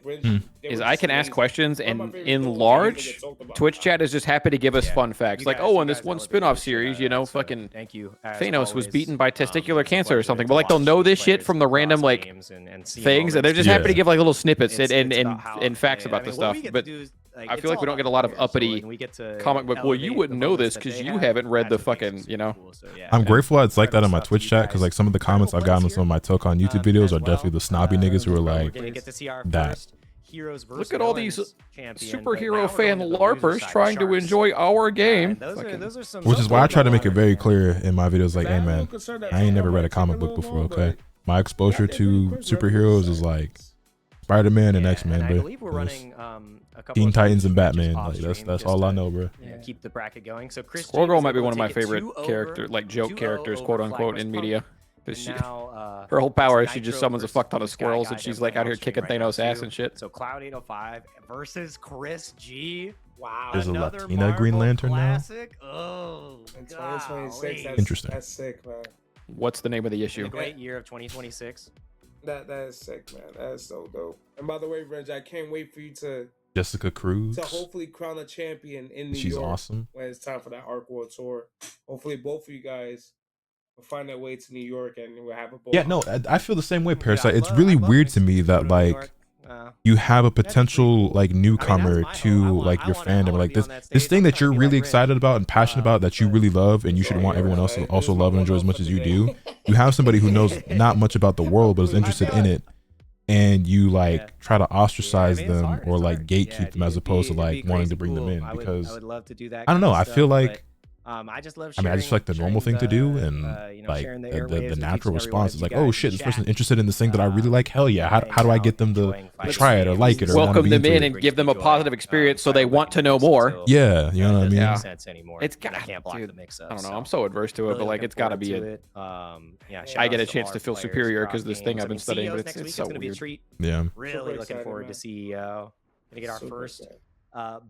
is I can ask questions, and in large, Twitch chat is just happy to give us fun facts. Like, oh, in this one spin-off series, you know, fucking Thanos was beaten by testicular cancer or something. But like, they'll know this shit from the random like things, and they're just happy to give like little snippets and facts about the stuff. But I feel like we don't get a lot of uppity comic book. Well, you wouldn't know this because you haven't read the fucking, you know. I'm grateful it's like that in my Twitch chat, because like some of the comments I've gotten on some of my Tokon YouTube videos are definitely the snobby niggas who are like that. Look at all these superhero fan LARPers trying to enjoy our game. Which is why I try to make it very clear in my videos, like, hey man, I ain't never read a comic book before, okay? My exposure to superheroes is like Spider-Man and X-Men, but Teen Titans and Batman, like that's all I know, bro. Yeah, keep the bracket going. So Squirrel Girl might be one of my favorite character, like joke characters, quote unquote, in media. She, her whole power is she just summons a fuck ton of squirrels, and she's like out here kicking Thanos' ass and shit. So Cloud 805 versus Chris G. Wow, there's a Latina Green Lantern classic. now. Oh, 2026. Interesting. That's sick, man. What's the name of the issue? The great year of 2026. That is sick, man. That is so dope. And by the way, Reg, I can't wait for you to Jessica Cruz to hopefully crown a champion in New York. She's awesome. When it's time for that Arc World Tour. Hopefully, both of you guys will find their way to New York and we'll have a bowl. Yeah, no, I feel the same way, Parasite. It's really weird to me that like you have a potential like newcomer to like your fandom, like this thing that you're really excited about and passionate about, that you really love, and you should want everyone else to also love and enjoy as much as you do. You have somebody who knows not much about the world but is interested in it, and you like try to ostracize them or like gatekeep them as opposed to like wanting to bring them in, because I don't know, I feel like I just feel like the normal thing to do, and like the natural response is like, oh shit, this person's interested in this thing that I really like. Hell yeah, how do I get them to try it or like it or welcome them in and give them a positive experience so they want to know more? Yeah, you know what I mean? Yeah. It's got, I can't block the mix up. I don't know, I'm so adverse to it, but like it's got to be it. I get a chance to feel superior because this thing I've been studying, but it's so weird. Yeah. Really looking forward to CEO. Gonna get our first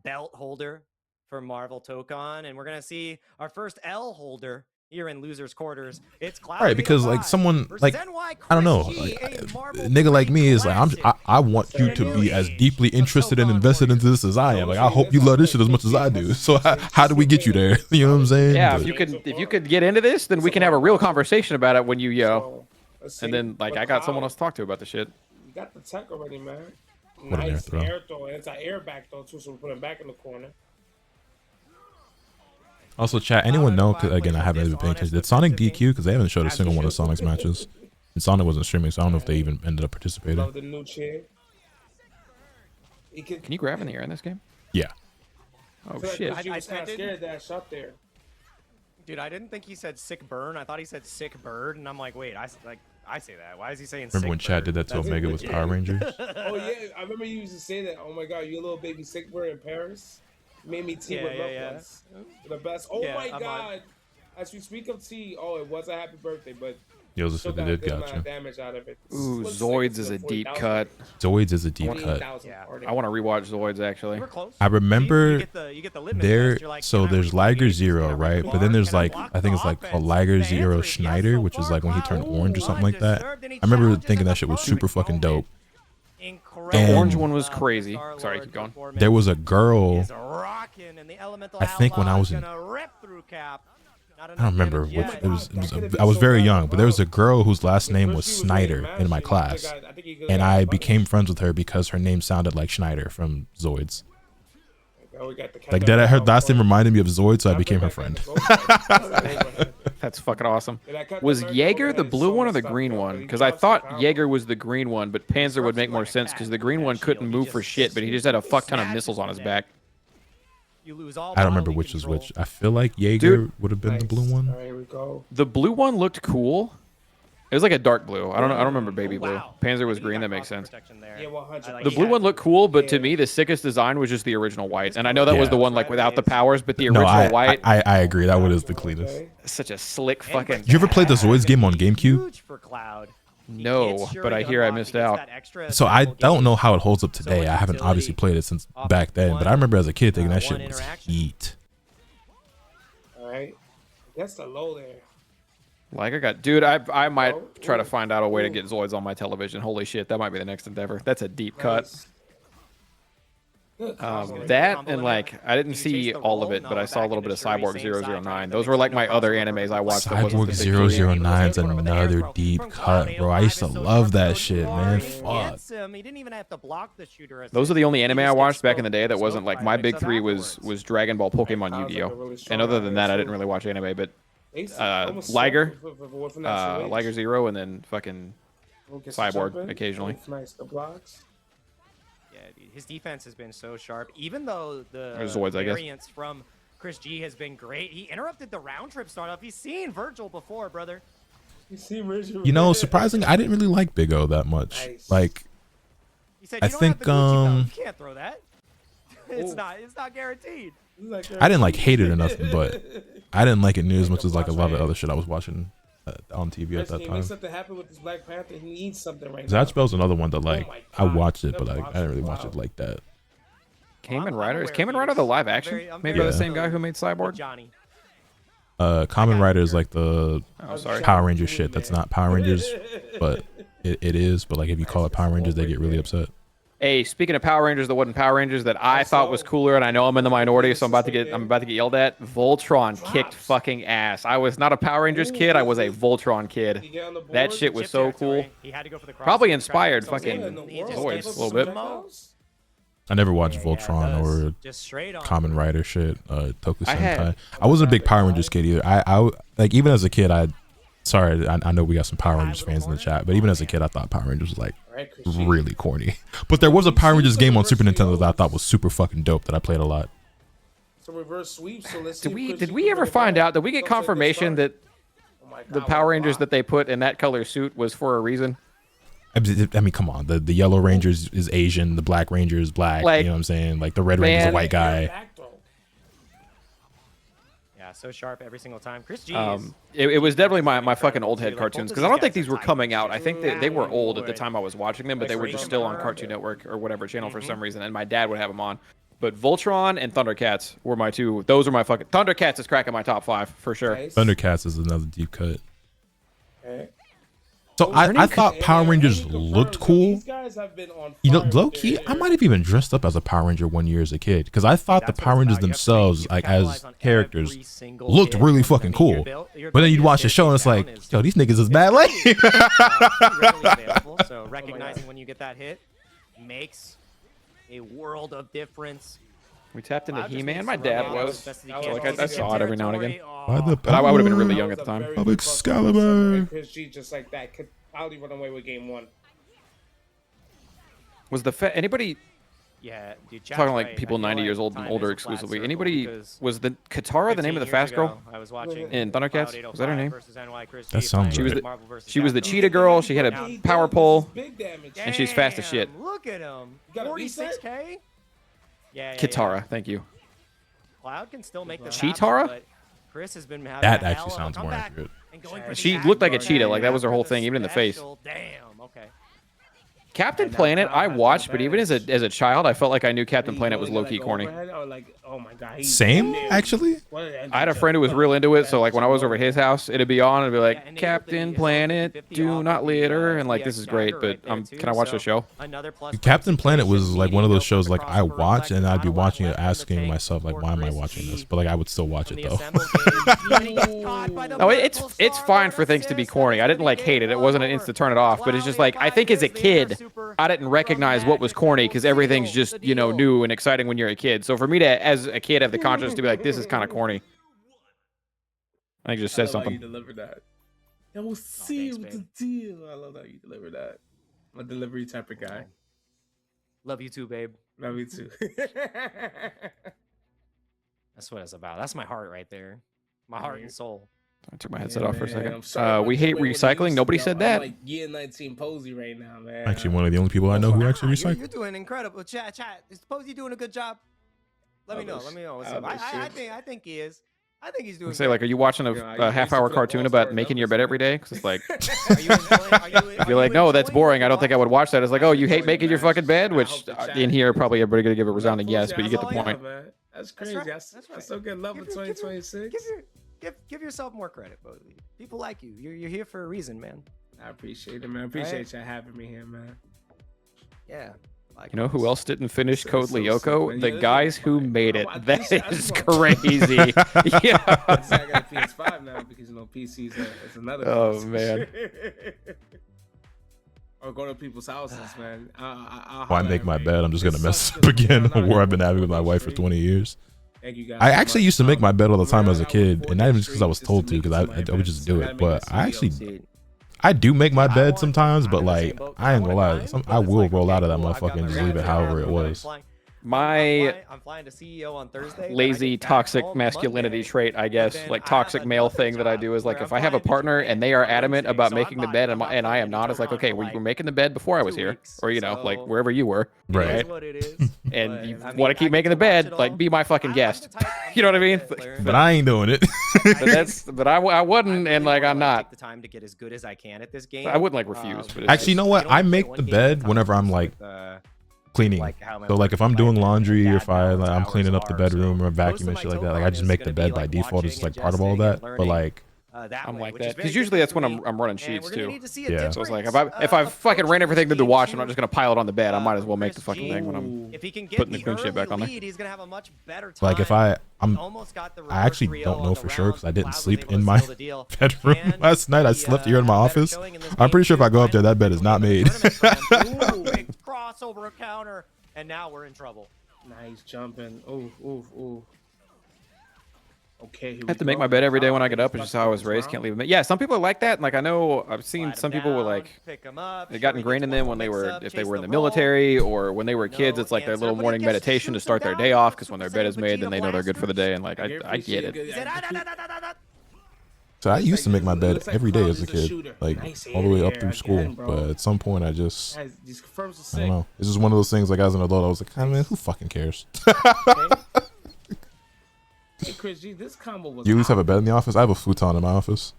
belt holder for Marvel Tokon, and we're gonna see our first L holder here in losers quarters. It's Cloud. Right, because like someone like I don't know, like, a nigga like me is like I want you to be as deeply interested and invested into this as I am. Like I hope you love this shit as much as I do. So how do we get you there? You know what I'm saying? Yeah, if you could get into this, then we can have a real conversation about it when you yo. And then like I got someone else to talk to about the shit. You got the tech already, man. What nice air throw. It's an air back throw too, so we put him back in the corner. Also, chat, anyone know, because again, I haven't been paying attention, did Sonic DQ? Because they haven't showed a single one of Sonic's matches. And Sonic wasn't streaming, so I don't know if they even ended up participating. Love the new chair. Can you grab in the air in this game? Yeah. Oh, shit. I was kind of scared that shot there. Dude, I didn't think he said sick burn. I thought he said sick bird, and I'm like, wait, I say that. Why is he saying Remember when Chad did that to Omega with Power Rangers? Oh, yeah. I remember you used to say that. Oh, my God, you a little baby sick bird in Paris? Made me tea with reference. The best. Oh my God! As we speak of tea, oh, it was a happy birthday, but Yo, this did got you. Damage out of it. Ooh, Zoids is a deep cut. Zoids is a deep cut. I want to rewatch Zoids actually. I remember so there's Liger Zero, right? But then there's like I think it's like a Liger Zero Schneider, which is like when he turned orange or something like that. I remember thinking that shit was super fucking dope. The orange one was crazy. Sorry, keep going. There was a girl, I think when I was in, I don't remember what it was. I was very young, but there was a girl whose last name was Snyder in my class, and I became friends with her because her name sounded like Schneider from Zoids. Like that, her last name reminded me of Zoid, so I became her friend. That's fucking awesome. Was Jaeger the blue one or the green one? Because I thought Jaeger was the green one, but Panzer would make more sense because the green one couldn't move for shit, but he just had a fuck ton of missiles on his back. I don't remember which was which. I feel like Jaeger would have been the blue one. Here we go. The blue one looked cool. It was like a dark blue. I don't remember baby blue. Panzer was green. That makes sense. The blue one looked cool, but to me, the sickest design was just the original white. And I know that was the one like without the powers, but the original white. I agree. That one is the cleanest. Such a slick fucking. You ever played the Zoids game on GameCube? No, but I hear I missed out. So I don't know how it holds up today. I haven't obviously played it since back then, but I remember as a kid thinking that shit was heat. All right, that's the low there. Liger got, dude. I might try to find out a way to get Zoids on my television. Holy shit, that might be the next endeavor. That's a deep cut. That and like I didn't see all of it, but I saw a little bit of Cyborg 009. Those were like my other animes I watched. Cyborg 009's another deep cut, bro. I used to love that shit, man. Fuck. Those are the only anime I watched back in the day that wasn't like my big three was Dragon Ball, Pokemon, Yu-Gi-Oh. And other than that, I didn't really watch anime. But Liger, Liger Zero, and then fucking Cyborg occasionally. His defense has been so sharp, even though the Zoids, variance from Chris G has been great. He interrupted the round trip start off. He's seen Virgil before, brother. You know, surprisingly, I didn't really like Big O that much. Nice. Like, I think you can't throw that. It's not guaranteed. I didn't like hate it enough, but I didn't like it near as much as like a lot of other shit I was watching on TV at that time. Something happened with this Black Panther. He needs something right now. Zatchbell's another one that like I watched it, but I didn't really watch it like that. Kamen Rider, is Kamen Rider the live action? Maybe by the same guy who made Cyborg. Kamen Rider is like the Power Rangers shit. That's not Power Rangers, but it is. But like if you call it Power Rangers, they get really upset. Hey, speaking of Power Rangers that wasn't Power Rangers that I thought was cooler, and I know I'm in the minority, so I'm about to get yelled at. Voltron kicked fucking ass. I was not a Power Rangers kid, I was a Voltron kid. That shit was so cool. Probably inspired fucking Zoids a little bit. I never watched Voltron or Kamen Rider shit, Toku Sentai. I wasn't a big Power Rangers kid either. I like even as a kid, sorry, I know we got some Power Rangers fans in the chat, but even as a kid, I thought Power Rangers was like really corny. But there was a Power Rangers game on Super Nintendo that I thought was super fucking dope that I played a lot. So reverse sweep. So let's did we ever find out? Did we get confirmation that the Power Rangers that they put in that color suit was for a reason? I mean, come on. The Yellow Rangers is Asian. The Black Ranger is black. Like, you know what I'm saying? Like the Red Ranger is a white guy. So sharp every single time. Chris G it was definitely my fucking old head cartoons, because I don't think these were coming out. I think that they were old at the time I was watching them, but they were just still on Cartoon Network or whatever channel for some reason, and my dad would have them on. But Voltron and Thundercats were my two. Those are my fucking... Thundercats is cracking my top 5 for sure. Thundercats is another deep cut. So I thought Power Rangers looked cool. You know, low key, I might have even dressed up as a Power Ranger one year as a kid, because I thought the Power Rangers themselves, like as characters, looked really fucking cool. But then you'd watch the show and it's like, yo, these niggas is bad lame. So recognizing when you get that hit makes a world of difference. We tapped into He-Man. My dad was. So like I saw it every now and again. But I would have been really young at the time. Of Excalibur. Chris G just like that could probably run away with game 1. Was the anybody? Yeah, dude, talking like people 90 years old and older exclusively. Anybody was the Katara the name of the fast girl in Thundercats? Was that her name? That sounds right. She was the cheetah girl. She had a power pole, and she's fast as shit. Look at him. 46K. Yeah, Katara, thank you. Cloud can still make the Cheetara? But Chris has been having that actually sounds more accurate. She looked like a cheetah, like that was her whole thing, even in the face. Damn, okay. Captain Planet, I watched, but even as a child, I felt like I knew Captain Planet was low-key corny. Same, actually? I had a friend who was real into it, so like when I was over at his house, it'd be on and be like, Captain Planet, do not litter, and like, this is great, but can I watch the show? Captain Planet was like one of those shows like I watch and I'd be watching it asking myself like, why am I watching this? But like I would still watch it though. No, it's fine for things to be corny. I didn't like hate it. It wasn't an instant turn it off, but it's just like, I think as a kid, I didn't recognize what was corny because everything's just, you know, new and exciting when you're a kid. So for me to, as a kid, have the conscience to be like, this is kind of corny. I think it just says something. You delivered that. And we'll see what the deal. I love how you delivered that. I'm a delivery type of guy. Love you too, babe. Love you too. That's what it's about. That's my heart right there. My heart and soul. I took my headset off for a second. We hate recycling. Nobody said that. I'm like year 19 Posey right now, man. Actually, one of the only people I know who actually recycle. You're doing incredible. Chat. Is Posey doing a good job? Let me know. What's up. I think he is. I think he's doing. Say like, are you watching a half-hour cartoon about making your bed every day? Because it's like, if you're like, no, that's boring. I don't think I would watch that. It's like, oh, you hate making your fucking bed? Which in here probably everybody gonna give a resounding yes, but you get the point. That's crazy. That's so good. Love of 2026. give yourself more credit, bro. People like you. You're here for a reason, man. I appreciate it, man. I appreciate you having me here, man. Yeah. You know who else didn't finish Code Lyoko? The guys who made it. That is crazy. Yeah. I got a PS5 now because PC's is another. Oh man. Or go to people's houses, man. I make my bed, I'm just gonna mess up again. Where I've been having with my wife for 20 years. Thank you guys. I actually used to make my bed all the time as a kid, and not even just because I was told to, because I would just do it. But I do make my bed sometimes, but like I ain't gonna lie, I will roll out of that motherfucker and just leave it however it was. My I'm flying to CEO on Thursday. lazy toxic masculinity trait, I guess, like toxic male thing that I do is like if I have a partner and they are adamant about making the bed and I am not, it's like, okay, well, you were making the bed before I was here, or like wherever you were, right? And you want to keep making the bed, like be my fucking guest. You know what I mean? But I ain't doing it. but I wouldn't, and like I'm not. The time to get as good as I can at this game. I wouldn't like refuse. But actually, you know what? I make the bed whenever I'm like cleaning. So like if I'm doing laundry or if I'm cleaning up the bedroom or vacuum and shit like that, like I just make the bed by default. It's like part of all that. But like I'm like that because usually that's when I'm running sheets too. Yeah. So it's like if I fucking ran everything through the wash, I'm not just gonna pile it on the bed. I might as well make the fucking thing when I'm putting the clean shit back on there. He's gonna have a much better time. Like if I actually don't know for sure because I didn't sleep in my bedroom last night. I slept here in my office. I'm pretty sure if I go up there, that bed is not made. Crossover counter, and now we're in trouble. Nice jumping. Ooh. Okay, I have to make my bed every day when I get up. It's just how I was raised. Can't leave it. Yeah, some people are like that. Like I know I've seen some people were like it got ingrained in them when they were if they were in the military or when they were kids. It's like their little morning meditation to start their day off because when their bed is made, then they know they're good for the day. And like I get it. So I used to make my bed every day as a kid, like all the way up through school. But at some point, I don't know. It's just one of those things. Like as an adult, I was like, oh, man, who fucking cares? Hey Chris G, this combo was. You at least have a bed in the office. I have a futon in my office.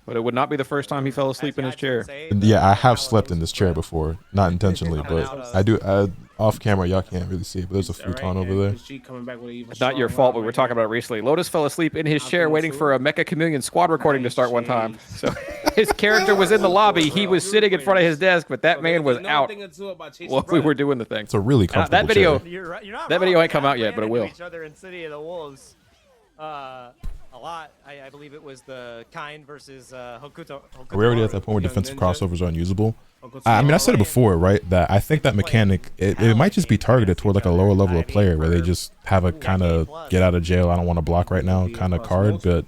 But it would not be the first time he fell asleep in his chair. Yeah, I have slept in this chair before, not intentionally, but I do. Off camera, y'all can't really see it, but there's a futon over there. It's not your fault, but we were talking about it recently. Lotus fell asleep in his chair waiting for a Mecha Chameleon squad recording to start one time. So his character was in the lobby. He was sitting in front of his desk, but that man was out while we were doing the thing. It's a really comfortable that video ain't come out yet, but it will. A lot. I believe it was the Kind versus Hokuto. We're already at that point where defensive crossovers are unusable. I mean, I said it before, right? That I think that mechanic, it might just be targeted toward like a lower level of player where they just have a kind of get out of jail, I don't want to block right now kind of card. But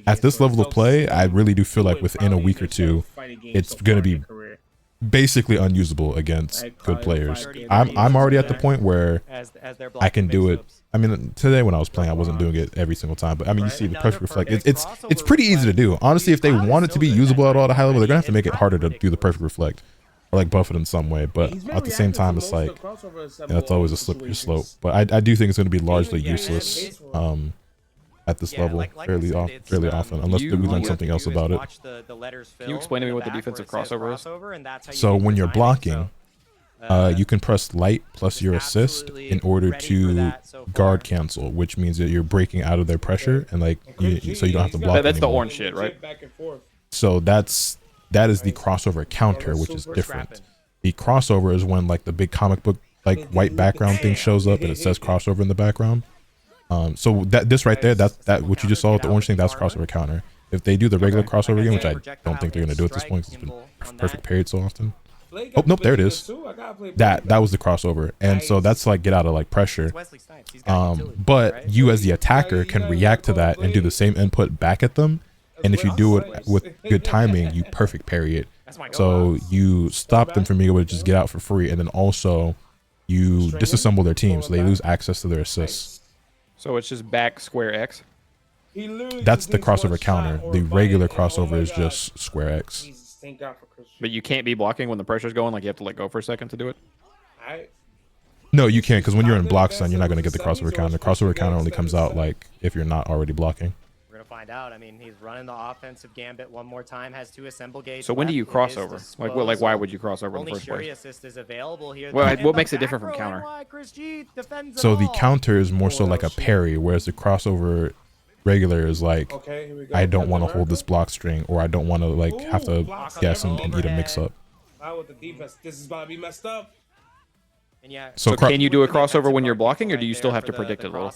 at this level of play, I really do feel like within a week or two, it's going to be basically unusable against good players. I'm already at the point where I can do it. I mean, today when I was playing, I wasn't doing it every single time, but I mean, you see the perfect reflect. It's pretty easy to do. Honestly, if they want it to be usable at all at a high level, they're gonna have to make it harder to do the perfect reflect, or like buff it in some way. But at the same time, it's like that's always a slippery slope. But I do think it's gonna be largely useless at this level fairly often, unless we learn something else about it. Can you explain to me what the defensive crossover is? So when you're blocking, you can press light plus your assist in order to guard cancel, which means that you're breaking out of their pressure and like so you don't have to block. That's anymore. the orange shit, right? So that is the crossover counter, which is different. The crossover is when like the big comic book like white background thing shows up and it says crossover in the background. So this right there, that what you just saw with the orange thing, that's crossover counter. If they do the regular crossover again, which I don't think they're gonna do at this point, because it's been perfect parried so often. Oh nope, there it is. That was the crossover, and so that's like get out of like pressure. But you as the attacker can react to that and do the same input back at them, and if you do it with good timing, you perfect parry it. So you stop them from being able to just get out for free, and then also you disassemble their team, so they lose access to their assists. So it's just back square X. That's the crossover counter. The regular crossover is just square X. But you can't be blocking when the pressure's going, like you have to let go for a second to do it? No, you can't, because when you're in block stun, you're not going to get the crossover counter. The crossover counter only comes out like if you're not already blocking. We're going to find out. I mean, he's running the offensive gambit one more time, has 2 assemble gates. So when do you cross over? Like why would you cross over in the first place? Assist is available here. Well, what makes it different from counter? So the counter is more so like a parry, whereas the crossover regular is like, Okay, here we go. I don't want to hold this block string, or I don't want to like have to guess and eat a mix up. With the defense, this is about to be messed up. And yeah, so can you do a crossover when you're blocking, or do you still have to predict it a little?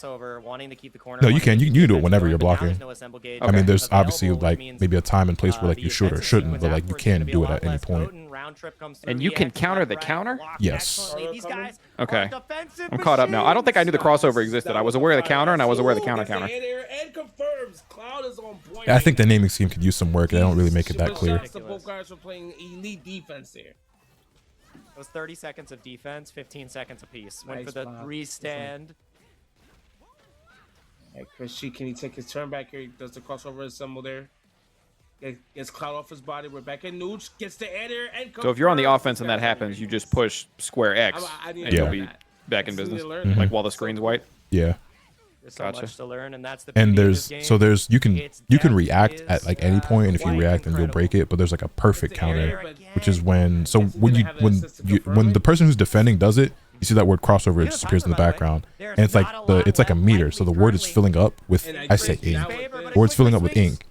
No, you can. You can do it whenever you're blocking. I mean, there's obviously like maybe a time and place where like you should or shouldn't, but like you can do it at any point. And you can counter the counter? Yes. Okay. I'm caught up now. I don't think I knew the crossover existed. I was aware of the counter, and I was aware of the counter. Yeah, I think the naming scheme could use some work. They don't really make it that clear. Both guys were playing elite defense there. It was 30 seconds of defense, 15 seconds apiece. Went for the 3-stand. Hey, Chris G, can he take his turn back here? He does the crossover assemble there. Gets Cloud off his body. We're back in Nooch. Gets the air and so if you're on the offense and that happens, you just push square X and you'll be back in business. Like while the screen's white. Yeah. So much to learn, and that's the you can react at like any point, and if you react, then you'll break it. But there's like a perfect counter, which is when when the person who's defending does it, you see that word crossover, it just appears in the background, and it's like a meter. So the word is filling up with ink. The word's filling up with ink,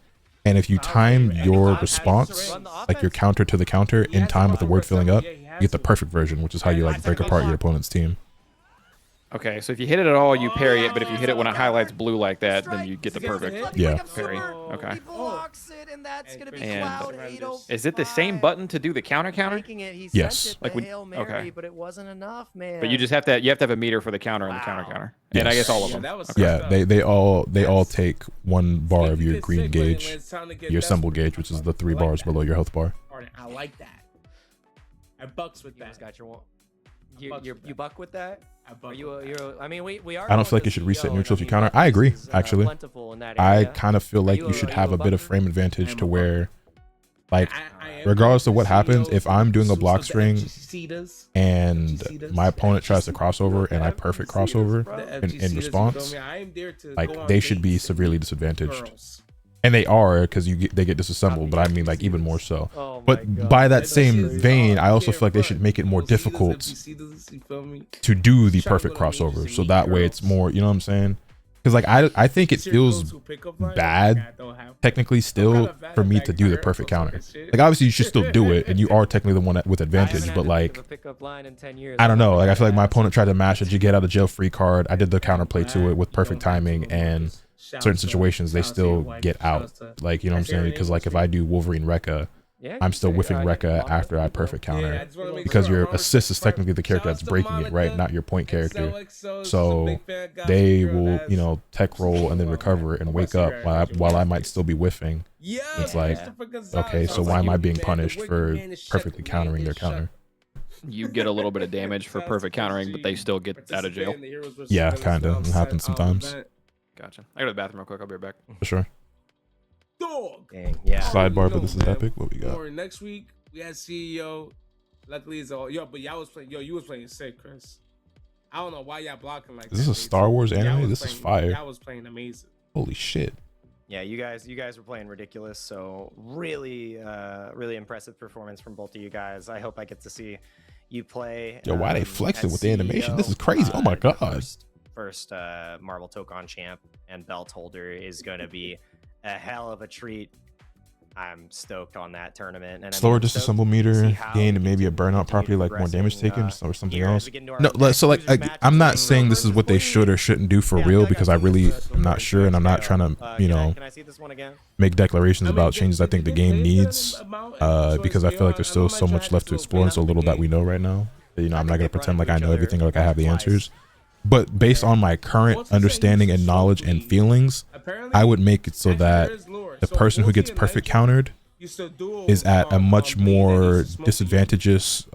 and if you time your response, like your counter to the counter, in time with the word filling up, you get the perfect version, which is how you like break apart your opponent's team. Okay, so if you hit it at all, you parry it, but if you hit it when it highlights blue like that, then you get the perfect parry. Okay. And is it the same button to do the counter? Yes. Like okay. But it wasn't enough, man. But you just have to have a meter for the counter and the counter. Yes. And I guess all of them. Yeah, they all take 1 bar of your green gauge, your symbol gauge, which is the 3 bars below your health bar. I like that. I bucks with that. You buck with that? I mean, we are. I don't feel like you should reset neutral if you counter. I agree, actually. I kind of feel like you should have a bit of frame advantage to where, like, regardless of what happens, if I'm doing a block string and my opponent tries to crossover and I perfect crossover in response, like, they should be severely disadvantaged. And they are, because they get disassembled, but I mean like even more so. But by that same vein, I also feel like they should make it more difficult to do the perfect crossover, so that way it's more, you know what I'm saying? Because like I think it feels bad technically still for me to do the perfect counter. Like obviously you should still do it, and you are technically the one with advantage, but like I don't know, like I feel like my opponent tried to mash a get out of jail free card. I did the counterplay to it with perfect timing, and certain situations they still get out, like, you know what I'm saying? Because like if I do Wolverine Rekka, I'm still whiffing Rekka after I perfect counter, because your assist is technically the character that's breaking it, right? Not your point character. So they will, you know, tech roll and then recover and wake up while I might still be whiffing. It's like, okay, so why am I being punished for perfectly countering their counter? You get a little bit of damage for perfect countering, but they still get out of jail. Yeah, kind of. It happens sometimes. Gotcha. I go to the bathroom real quick. I'll be right back. For sure. Dog. Dang, yeah. Sidebar, but this is epic. What we got? Next week we had CEO. Luckily it's all but y'all was playing. You was playing sick, Chris. I don't know why y'all blocking like. Is this a Star Wars anime? This is fire. Y'all was playing amazing. Holy shit. Yeah, you guys were playing ridiculous. So really, really impressive performance from both of you guys. I hope I get to see you play. Yo, why they flexing with the animation? This is crazy. Oh my god. First Marvel Tokon champ and belt holder is going to be a hell of a treat. I'm stoked on that tournament. And slower disassemble meter gain and maybe a burnout property, like more damage taken or something else. No, so like I'm not saying this is what they should or shouldn't do for real, because I really am not sure, and I'm not trying to, you know, make declarations about changes I think the game needs, because I feel like there's still so much left to explore and so little that we know right now. You know, I'm not gonna pretend like I know everything or like I have the answers. But based on my current understanding and knowledge and feelings, I would make it so that the person who gets perfect countered is at a much more disadvantageous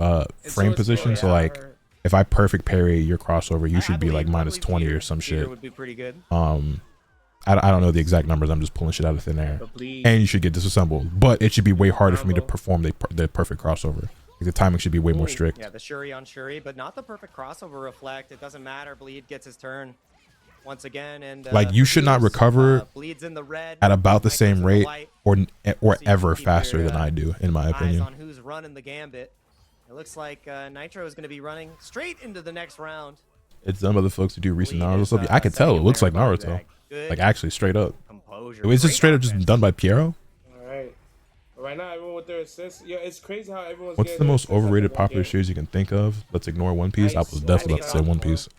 frame position. So like, if I perfect parry your crossover, you should be like -20 or some shit. I don't know the exact numbers. I'm just pulling shit out of thin air. And you should get disassembled, but it should be way harder for me to perform the perfect crossover. The timing should be way more strict. Yeah, the Shuri on Shuri, but not the perfect crossover reflect. It doesn't matter. Bleed gets his turn once again, and like you should not recover bleeds in the red at about the same rate or ever faster than I do, in my opinion. On who's running the gambit. It looks like Nitro is going to be running straight into the next round. It's done by the folks who do recent Naruto stuff. I can tell. It looks like Naruto. Good Like actually straight up. composure. It was just Great straight up just offense. done by Piero. All right. Right now, everyone with their assists. Yeah, it's crazy how everyone's. What's the most overrated popular series you can think of? Let's ignore One Piece. I was definitely about to say One Piece.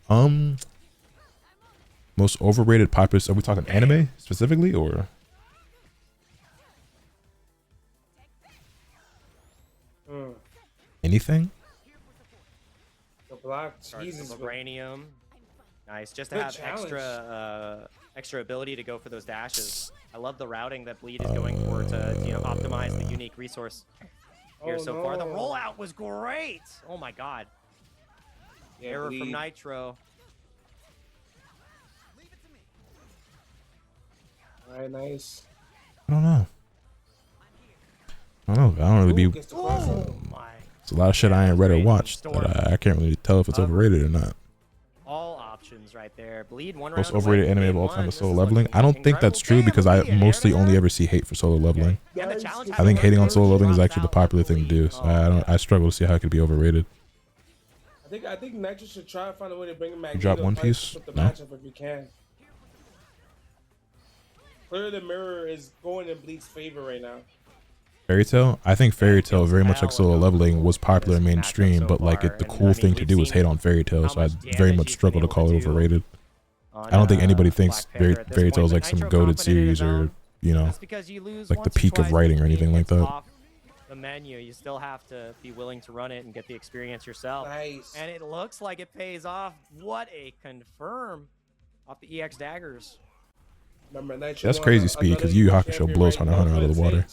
Most overrated popular. Are we talking anime specifically or? Anything? The block, Jesus, Vibranium. Nice, just to have extra ability to go for those dashes. I love the routing that Bleed is going for to optimize the unique resource here so far. The rollout was great. Oh my god. Yeah, Error Bleed. from Nitro. All right, nice. I don't know. I don't really be. Oh my. It's a lot of shit I ain't read or watched that I can't really tell if it's overrated or not. All options right there. Bleed one round. Most overrated anime of all time is solo leveling. I don't think that's true because I mostly only ever see hate for solo leveling. I think hating on solo leveling is actually the popular thing to do. So I struggle to see how it could be overrated. I think Nitro should try to find a way to bring him back. Drop One Piece? Put the No. matchup if you can. Clear the mirror is going in Bleed's favor right now. Fairy Tail? I think Fairy Tail, very much like solo leveling, was popular and mainstream, but like the cool thing to do was hate on Fairy Tail, so I very much struggle to call it overrated. I don't think anybody thinks Fairy Tail is like some goated series or, like the peak of writing or anything like that. The menu, you still have to be willing to run it and get the experience yourself. Nice. And it looks like it pays off. What a confirm off the EX daggers. Remember, Nitro That's crazy speed because Yu Yu Hakusho blows Hunter x Hunter out of the water.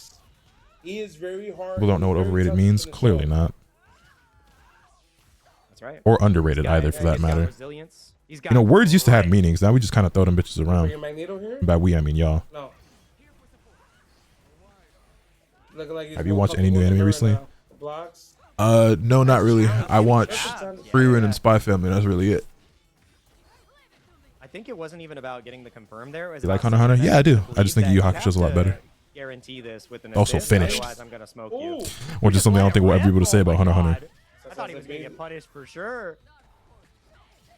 He is very hard. People don't know what overrated means. Clearly not. That's right. Or underrated either, for that matter. Words used to have meanings. Now we just kind of throw them bitches around. And by we, I mean y'all. No. Have you watched any new anime recently? No, not really. I watched Frieren and Spy Family. That's really it. I think it wasn't even about getting the confirm there. You like Hunter x Hunter? Yeah, I do. I just think Yu Yu Hakusho is a lot better. Guarantee this with an Also assist, finished. otherwise I'm gonna smoke you. Which is something I don't think we'll ever be able to say about Hunter x Hunter. I thought he was gonna get punished for sure.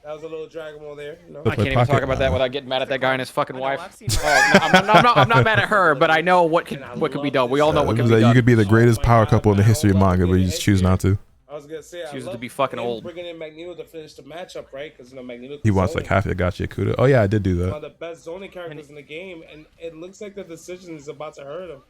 That was a little Dragon Ball there. No. I can't even talk about that without getting mad at that guy and his fucking wife. I'm not mad at her, but I know what could be done. We all know what can be done. You could be the greatest power couple in the history of manga, but you just choose not to. I was gonna say, chooses to be fucking old. Bringing in Magneto to finish the matchup, right? Because Magneto. He wants like half Yagachi Akuda. Oh yeah, I did do that. One of the best zoning characters in the game, and it looks like the decision is about to hurt him.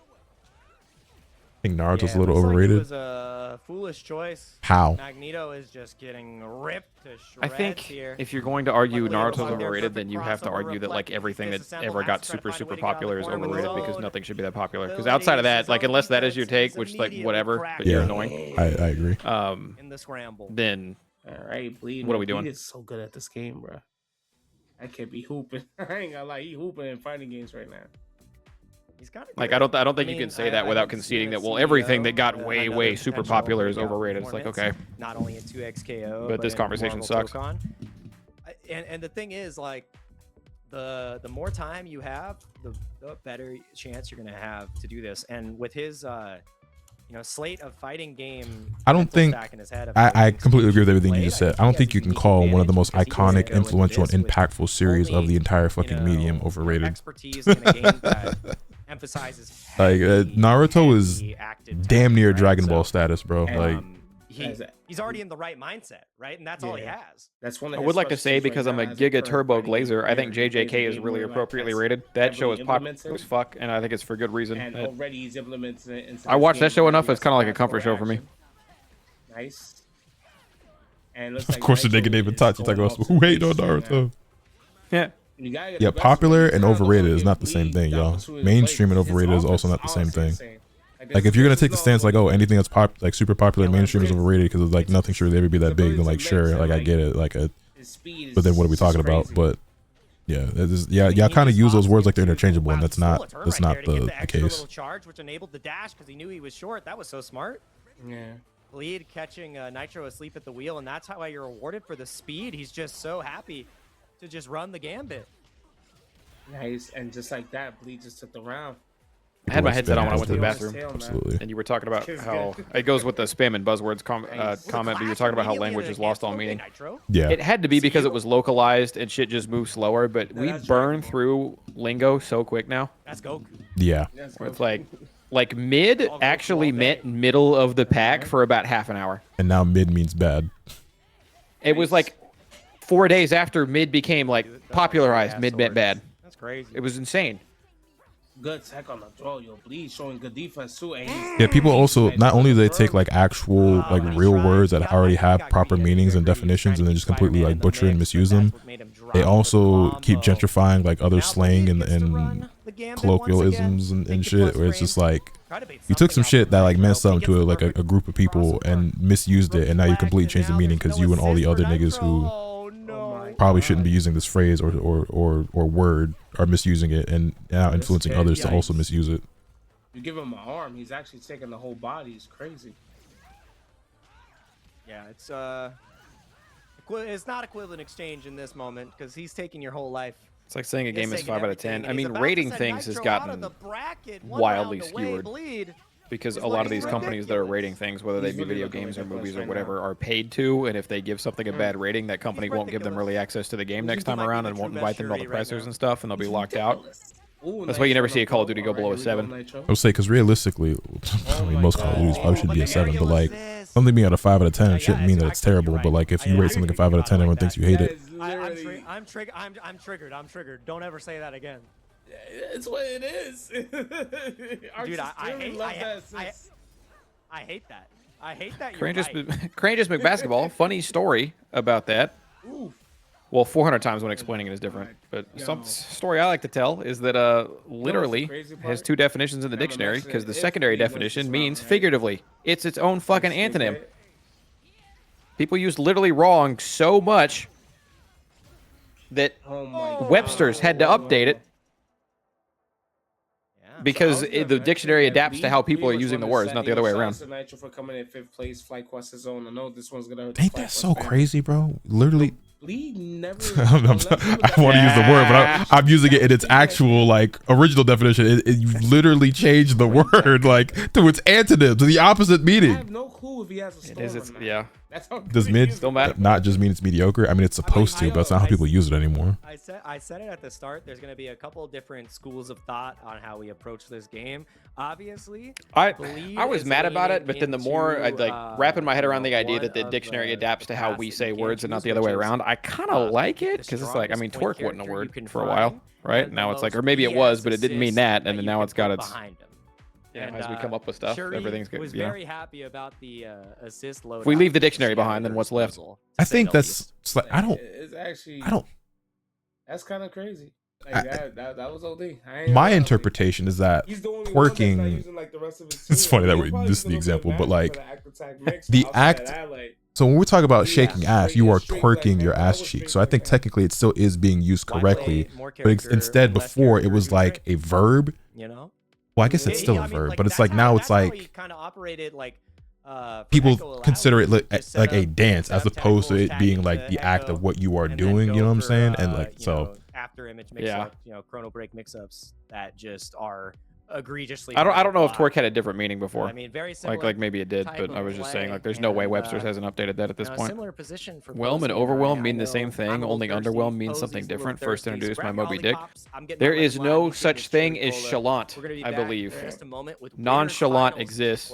I think Naruto's a little overrated. It was a foolish choice. How? Magneto is just getting ripped to shreds I think here. if you're going to argue Naruto's overrated, then you have to argue that like everything that ever got super popular is overrated because nothing should be that popular. Because outside of that, like unless that is your take, which like whatever, but you're annoying. I agree. In the scramble. Then all right, Bleed. What are we doing? Bleed is so good at this game, bro. I can't be hooping. I ain't gonna lie, he hooping in fighting games right now. Like I don't think you can say that without conceding that everything that got way super popular is overrated. It's like okay, not only in 2XKO, but this conversation sucks. And the thing is, like the more time you have, the better chance you're gonna have to do this. And with his slate of fighting game, I don't think I completely agree with everything you just said. I don't think you can call one of the most iconic, influential, and impactful series of the entire fucking medium overrated. Expertise in a game that emphasizes like Naruto is damn near Dragon Ball status, bro. Like he's already in the right mindset, right? And that's all he has. That's one. I would like to say because I'm a Giga Turbo Glazer, I think JJK is really appropriately rated. That show is popular as fuck, and I think it's for good reason. And already he's implemented it. I watched that show enough. It's kind of like a comfort show for me. Nice. And of course, the nigga named Itachi talking about who hate on Naruto. Yeah, popular and overrated is not the same thing, y'all. Mainstream and overrated is also not the same thing. Like if you're gonna take the stance like, oh, anything that's like super popular and mainstream is overrated because like nothing should really ever be that big, then like sure, like I get it, like but then what are we talking about? But yeah, y'all kind of use those words like they're interchangeable, and that's not the case. Charge which enabled the dash because he knew he was short. That was so smart. Yeah. Bleed catching Nitro asleep at the wheel, and that's how you're rewarded for the speed. He's just so happy to just run the gambit. Nice, and just like that, Bleed just took the round. I had my headset on when I went to the bathroom. Absolutely. And you were talking about how it goes with the spam and buzzwords comment, but you were talking about how language has lost all meaning. Yeah. It had to be because it was localized and shit just moves slower, but we burn through lingo so quick now. That's Goku. Yeah. Where it's like mid actually meant middle of the pack for about half an hour. And now mid means bad. It was like 4 days after mid became like popularized, mid meant bad. That's crazy. It was insane. Good tech on the draw, yo. Bleed showing good defense too. Yeah, people also, not only do they take like actual like real words that already have proper meanings and definitions and then just completely like butcher and misuse them, they also keep gentrifying like other slang and colloquialisms and shit, where it's just like you took some shit that like meant something to like a group of people and misused it, and now you completely changed the meaning because you and all the other niggas who probably shouldn't be using this phrase or word are misusing it and now influencing others to also misuse it. You give him an arm, he's actually taking the whole body. It's crazy. Yeah, it's not equivalent exchange in this moment because he's taking your whole life. It's like saying a game is 5 out of 10. I mean, rating things has gotten wildly skewed because a lot of these companies that are rating things, whether they be video games or movies or whatever, are paid to, and if they give something a bad rating, that company won't give them early access to the game next time around and won't invite them to all the pressers and stuff, and they'll be locked out. That's why you never see a Call of Duty go below a 7. I would say, because realistically, I mean, most Call of Duties probably should be a 7, but like something being at a 5 out of 10 shouldn't mean that it's terrible. But like if you rate something a 5 out of 10, everyone thinks you hate it. I'm triggered. I'm triggered. Don't ever say that again. It's what it is. Dude, I hate that. I hate that. Courageous McBasketball. Funny story about that. Well, 400 times when explaining it is different. But some story I like to tell is that literally has 2 definitions in the dictionary because the secondary definition means figuratively. It's its own fucking antonym. People use literally wrong so much that Webster's had to update it because the dictionary adapts to how people are using the words, not the other way around. Ain't that so crazy, bro? Literally. Bleed never. I want to use the word, but I'm using it in its actual like original definition. You literally changed the word like to its antonym, to the opposite meaning. I have no clue if he has a storm. Yeah. Does mid not just mean it's mediocre? I mean, it's supposed to, but that's not how people use it anymore. I said it at the start. There's going to be a couple different schools of thought on how we approach this game. Obviously, I was mad about it, but then the more I'd like wrapping my head around the idea that the dictionary adapts to how we say words and not the other way around, I kind of like it because it's like, I mean, twerk wasn't a word for a while, right? Now it's like, or maybe it was, but it didn't mean that, and then now it's got its. Yeah, as we come up with stuff, everything's good. Was very happy about the assist load. If we leave the dictionary behind, then what's left? I think that's like I don't. That's kind of crazy. Like that was OD. My interpretation is that twerking. It's funny that this is the example, but like the act. So when we talk about shaking ass, you are twerking your ass cheek. So I think technically it still is being used correctly, but instead before it was like a verb. You know. Well, I guess it's still a verb, but it's like now it's like people consider it like a dance as opposed to it being like the act of what you are doing. You know what I'm saying? And like so. After image mix-up, chrono break mix-ups that just are egregiously. I don't know if twerk had a different meaning before. I mean, very similar. Like maybe it did, but I was just saying like there's no way Webster's hasn't updated that at this point. Similar position for Whelm and overwhelm mean the same thing, only underwhelm means something different. First introduced by Moby Dick. There is no such thing as chalant, I believe. Nonchalant exists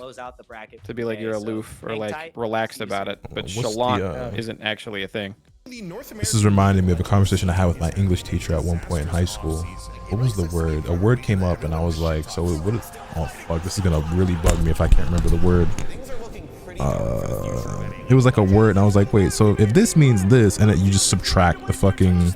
to be like you're aloof or like relaxed about it, but chalant isn't actually a thing. This is reminding me of a conversation I had with my English teacher at one point in high school. What was the word? A word came up and I was like, so what is, oh fuck, this is gonna really bug me if I can't remember the word. It was like a word and I was like, wait, so if this means this and you just subtract the fucking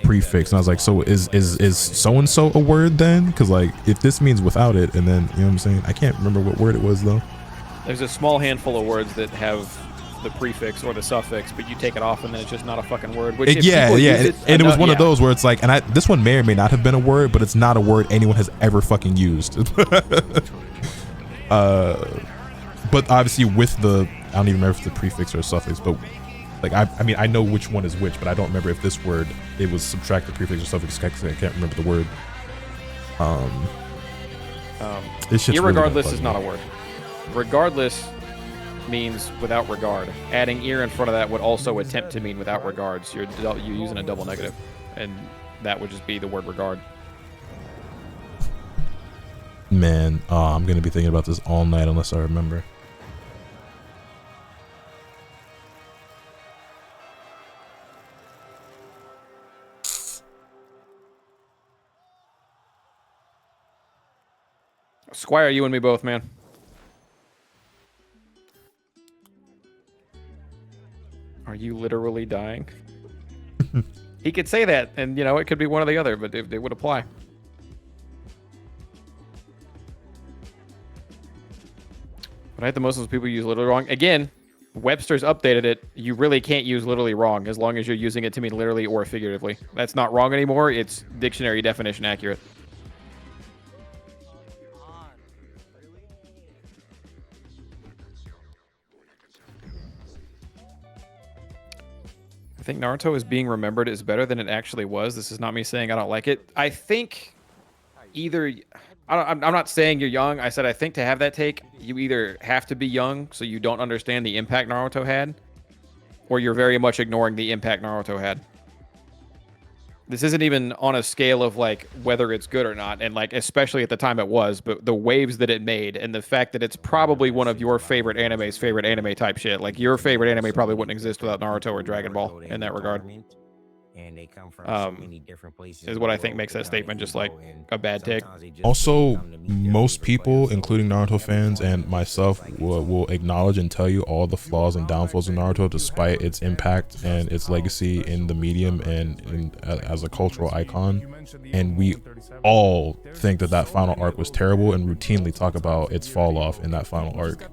prefix, and I was like, so is so-and-so a word then? Because like if this means without it, and then, you know what I'm saying? I can't remember what word it was though. There's a small handful of words that have the prefix or the suffix, but you take it off and then it's just not a fucking word. Which it was one of those where it's like, and this one may or may not have been a word, but it's not a word anyone has ever fucking used. But obviously with the, I don't even remember if it's the prefix or suffix, but like I mean I know which one is which, but I don't remember if this word it was subtract the prefix or suffix. I can't remember the word. Irregardless really is not a word. Regardless means without regard. Adding ear in front of that would also attempt to mean without regards. You're using a double negative, and that would just be the word regard. Man, I'm gonna be thinking about this all night unless I remember. Squire, you and me both, man. Are you literally dying? He could say that, and, you know, it could be one or the other, but it would apply. But I hate the most of those people use literally wrong. Again, Webster's updated it. You really can't use literally wrong as long as you're using it to mean literally or figuratively. That's not wrong anymore. It's dictionary definition accurate. I think Naruto is being remembered is better than it actually was. This is not me saying I don't like it. I think either... I'm not saying you're young. I said I think to have that take, you either have to be young so you don't understand the impact Naruto had, or you're very much ignoring the impact Naruto had. This isn't even on a scale of like whether it's good or not, and like especially at the time it was, but the waves that it made and the fact that it's probably one of your favorite anime's favorite anime type shit. Like your favorite anime probably wouldn't exist without Naruto or Dragon Ball in that regard. And they come from so many different places. Is what I think makes that statement just like a bad take. Also, most people, including Naruto fans and myself, will acknowledge and tell you all the flaws and downfalls of Naruto, despite its impact and its legacy in the medium and as a cultural icon. And we all think that that final arc was terrible and routinely talk about its fall off in that final arc.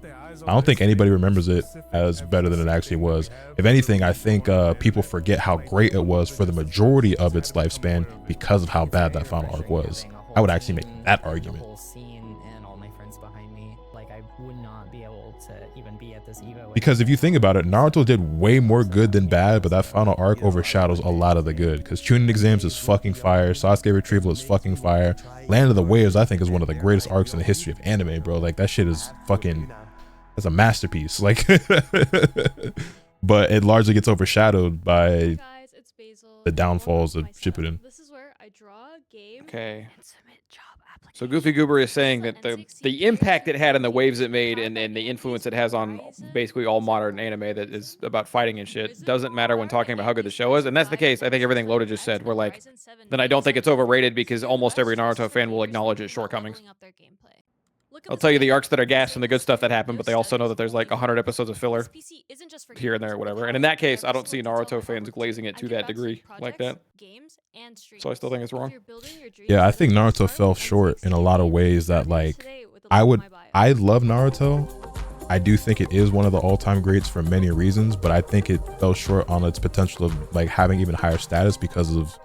I don't think anybody remembers it as better than it actually was. If anything, I think people forget how great it was for the majority of its lifespan because of how bad that final arc was. I would actually make that argument. Because if you think about it, Naruto did way more good than bad, but that final arc overshadows a lot of the good. Because Chunin Exams is fucking fire, Sasuke Retrieval is fucking fire, Land of the Waves I think is one of the greatest arcs in the history of anime, bro. Like that shit is fucking... That's a masterpiece, like, but it largely gets overshadowed by the downfalls of Shippuden. This is where I draw a game. Okay. So Goofy Goober is saying that the impact it had and the waves it made and the influence it has on basically all modern anime that is about fighting and shit doesn't matter when talking about how good the show is, and that's the case. I think everything Loda just said, we're like, then I don't think it's overrated because almost every Naruto fan will acknowledge its shortcomings. I'll tell you the arcs that are gas and the good stuff that happened, but they also know that there's like 100 episodes of filler here and there or whatever. And in that case, I don't see Naruto fans glazing it to that degree like that. So I still think it's wrong. Yeah, I think Naruto fell short in a lot of ways that like, I love Naruto. I do think it is one of the all-time greats for many reasons, but I think it fell short on its potential of like having even higher status because of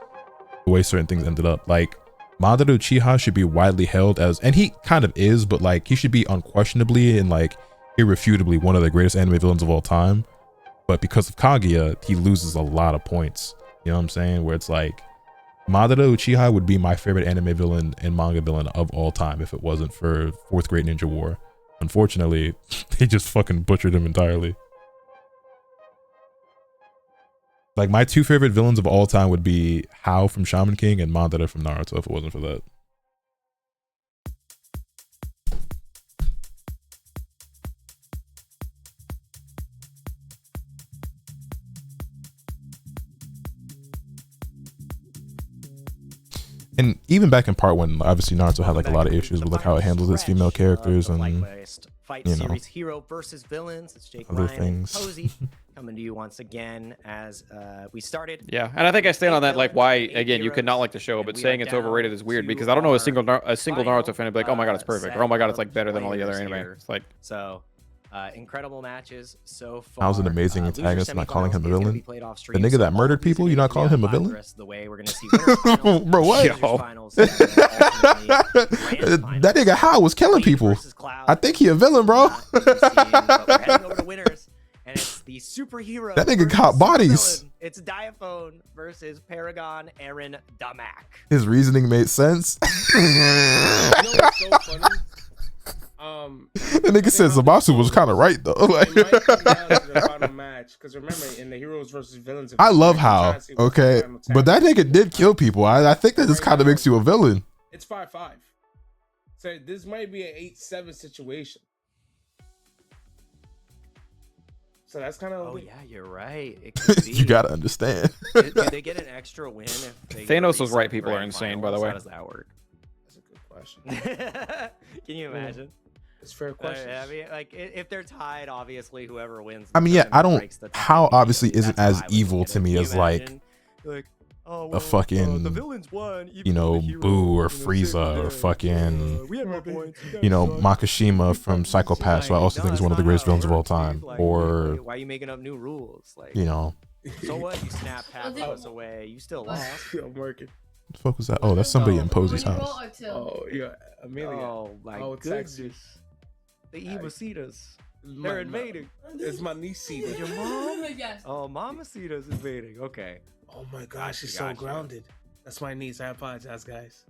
the way certain things ended up. Like, Madara Uchiha should be widely held as, and he kind of is, but like he should be unquestionably and like irrefutably one of the greatest anime villains of all time. But because of Kaguya, he loses a lot of points. You know what I'm saying? Where it's like Madara Uchiha would be my favorite anime villain and manga villain of all time if it wasn't for Fourth Great Ninja War. Unfortunately, they just fucking butchered him entirely. Like, my two favorite villains of all time would be Hao from Shaman King and Madara from Naruto if it wasn't for that. And even back in part one, obviously Naruto had like a lot of issues with like how it handles its female characters and, you know, hero versus villains. It's Jake other Ryan things. And Posey coming to you once again as we started. Yeah, and I think I stand on that. Like, why again you could not like the show, but saying it's overrated is weird because I don't know a single Naruto fan would be like, oh my god, it's perfect, or oh my god, it's like better than all the other anime. It's like so. Incredible matches so far. That was an amazing antagonist. Not calling him a villain. The nigga that murdered people, you're not calling him a villain? Bro, what? That nigga Hao was killing people. I think he a villain, bro. and it's the superhero. That nigga versus caught bodies. villain. It's Diaphone versus Paragon Aaron Damak. His reasoning made sense. You know what's so funny? The nigga said Zamasu was kind of right though. Like, it might come down to the final match because remember in the heroes versus villains. I love how okay, but that nigga did kill people. I think that just kind of makes you a villain. It's 5-5, so this might be an 8-7 situation. So that's kind of. Oh yeah, you're right. It could be. You gotta understand. Do they get an extra win if they Thanos was right. People are insane, by the way. How does that work? That's a good question. Can you imagine? It's a fair question. I mean, like if they're tied, obviously whoever wins. I mean, yeah, I don't. How obviously isn't That's as how I would evil look to at it. me Can as you like imagine? Like, oh, a well, fucking the villains won, you know Boo or Frieza or fucking we had more points. you know Makishima from Psycho-Pass, who I also think is one of the greatest villains of all time, Like, or why are you making up new rules? Like, you know, so what? You snap half hours away, you still lost. I'm working. what the fuck was that? Oh, that's somebody in Posey's house. Oh yeah, Amelia. Oh my Texas. goodness. The Evasitas. They're invading. It's my niece. Your mom? Oh, Mamacita's invading. Okay. Oh my gosh, she's so grounded. That's my niece. I apologize, guys.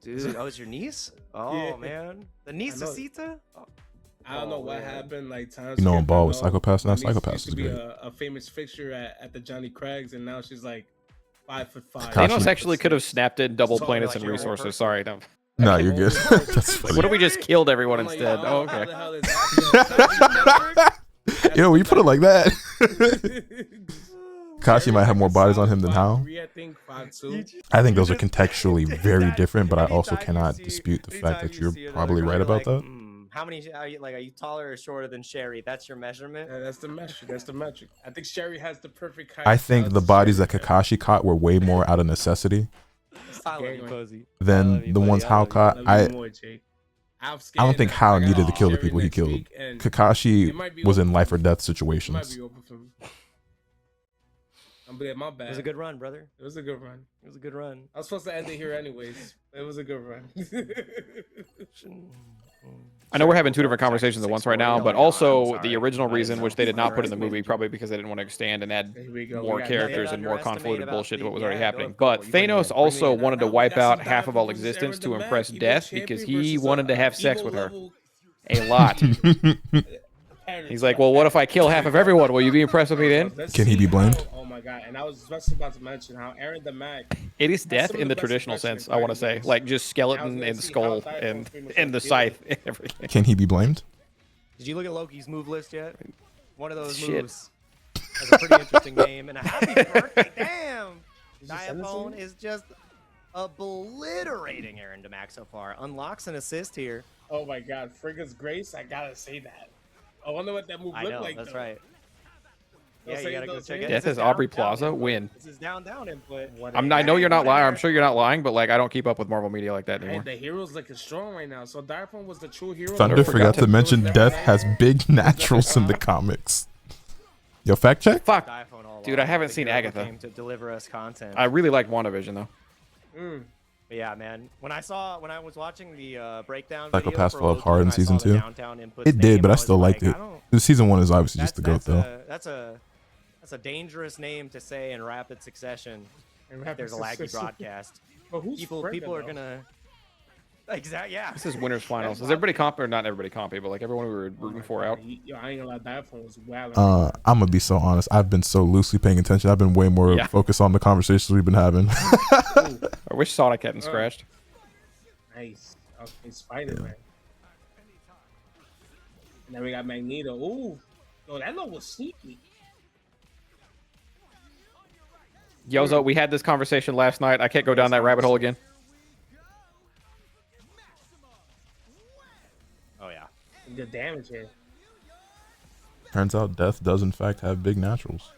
Dude, oh, it's your niece? Oh, Yeah. man. The niececita? Oh. I don't know Oh, what man. happened. Like times. You know, kept I'm ball with going. Psycho-Pass. Now My niece Psycho-Pass used is to be great. a famous fixture at the Johnny Craig's, and now she's like 5'5". Thanos actually could have snapped in double So, planets like, and you're a resources. person. Sorry, no. No, you're good. That's funny. What if we just killed everyone I'm like, instead? how Oh, the okay. hell is that? You know, when you put it like that, Kashi might have more bodies on him than Hao. 5'3", I think 5'2". I think those are contextually very different, but I also cannot dispute the fact that you're probably right about that. How many are you taller or shorter than Sherry? That's your measurement? Yeah, that's the metric. That's the metric. I think Sherry has the perfect height. I think the bodies that Kakashi caught were way more out of necessity I love you, Posey. than the ones Hao caught. I don't think Hao needed to kill the people he killed. Kakashi was in life or death situations. I'm bad. My bad. It was a good run, brother. It was a good run. It was a good run. I was supposed to end it here anyways. It was a good run. I know we're having two different conversations at once right now, but also the original reason, which they did not put in the movie, probably because they didn't want to expand and add more characters and more convoluted bullshit to what was already happening. But Thanos also wanted to wipe out half of all existence to impress Death because he wanted to have sex with her. A lot. He's like, well, what if I kill half of everyone? Will you be impressed with me then? Can he be blamed? Oh my god! And I was just about to mention how Aaron the Mac. It is Death in the traditional sense, I want to say. Like, just skeleton and skull and the scythe and everything. Can he be blamed? Did you look at Loki's move list yet? One of those Shit. moves. That's a pretty interesting game. And a happy birthday. Damn! Diaphone is just obliterating Aaron Damak so far. Unlocks an assist here. Oh my god, Frigga's Grace! I gotta say that. I wonder what that move I looked know, like. that's though. right. Don't Yeah, say you gotta it, go don't say check it. it. Death This is Aubrey down Plaza input. win. This is down input. I know you're not lying. I'm sure you're not lying, but like I don't keep up with Marvel media like that Hey, anymore. the hero's looking strong right now. So Diaphone was the true hero. Thunder forgot to mention Death has big naturals in the comics. Yo, fact check? Fuck. Diaphone all Dude, along. I haven't The seen hero Agatha. came to deliver us content. I really liked WandaVision though. But yeah, man. When I was watching the breakdown Psycho video Pass for fell Loki, hard in and I saw season the 2. downtown inputs It did, name, but I was still liked like, it. I don't- The season 1 is obviously just the goat though. That's a dangerous name to say in rapid succession. In rapid There's a laggy succession. broadcast. But who's People Frigga, are though? gonna. Exactly. Yeah. This is winners finals. Is everybody comp or not everybody compy, but like everyone we were rooting for out? Yo, I ain't gonna lie, Diaphone was wild. I'm gonna be so honest. I've been so loosely paying attention. I've been way more Yeah. focused on the conversations we've been having. I wish Sonic hadn't scratched. Nice. Okay, Spider-Man. And then we got Magneto. Ooh. Yo, that one was sneaky. Yozo, we had this conversation last night. I can't go down that rabbit hole again. Oh yeah. Good damage here. Turns out Death does in fact have big naturals.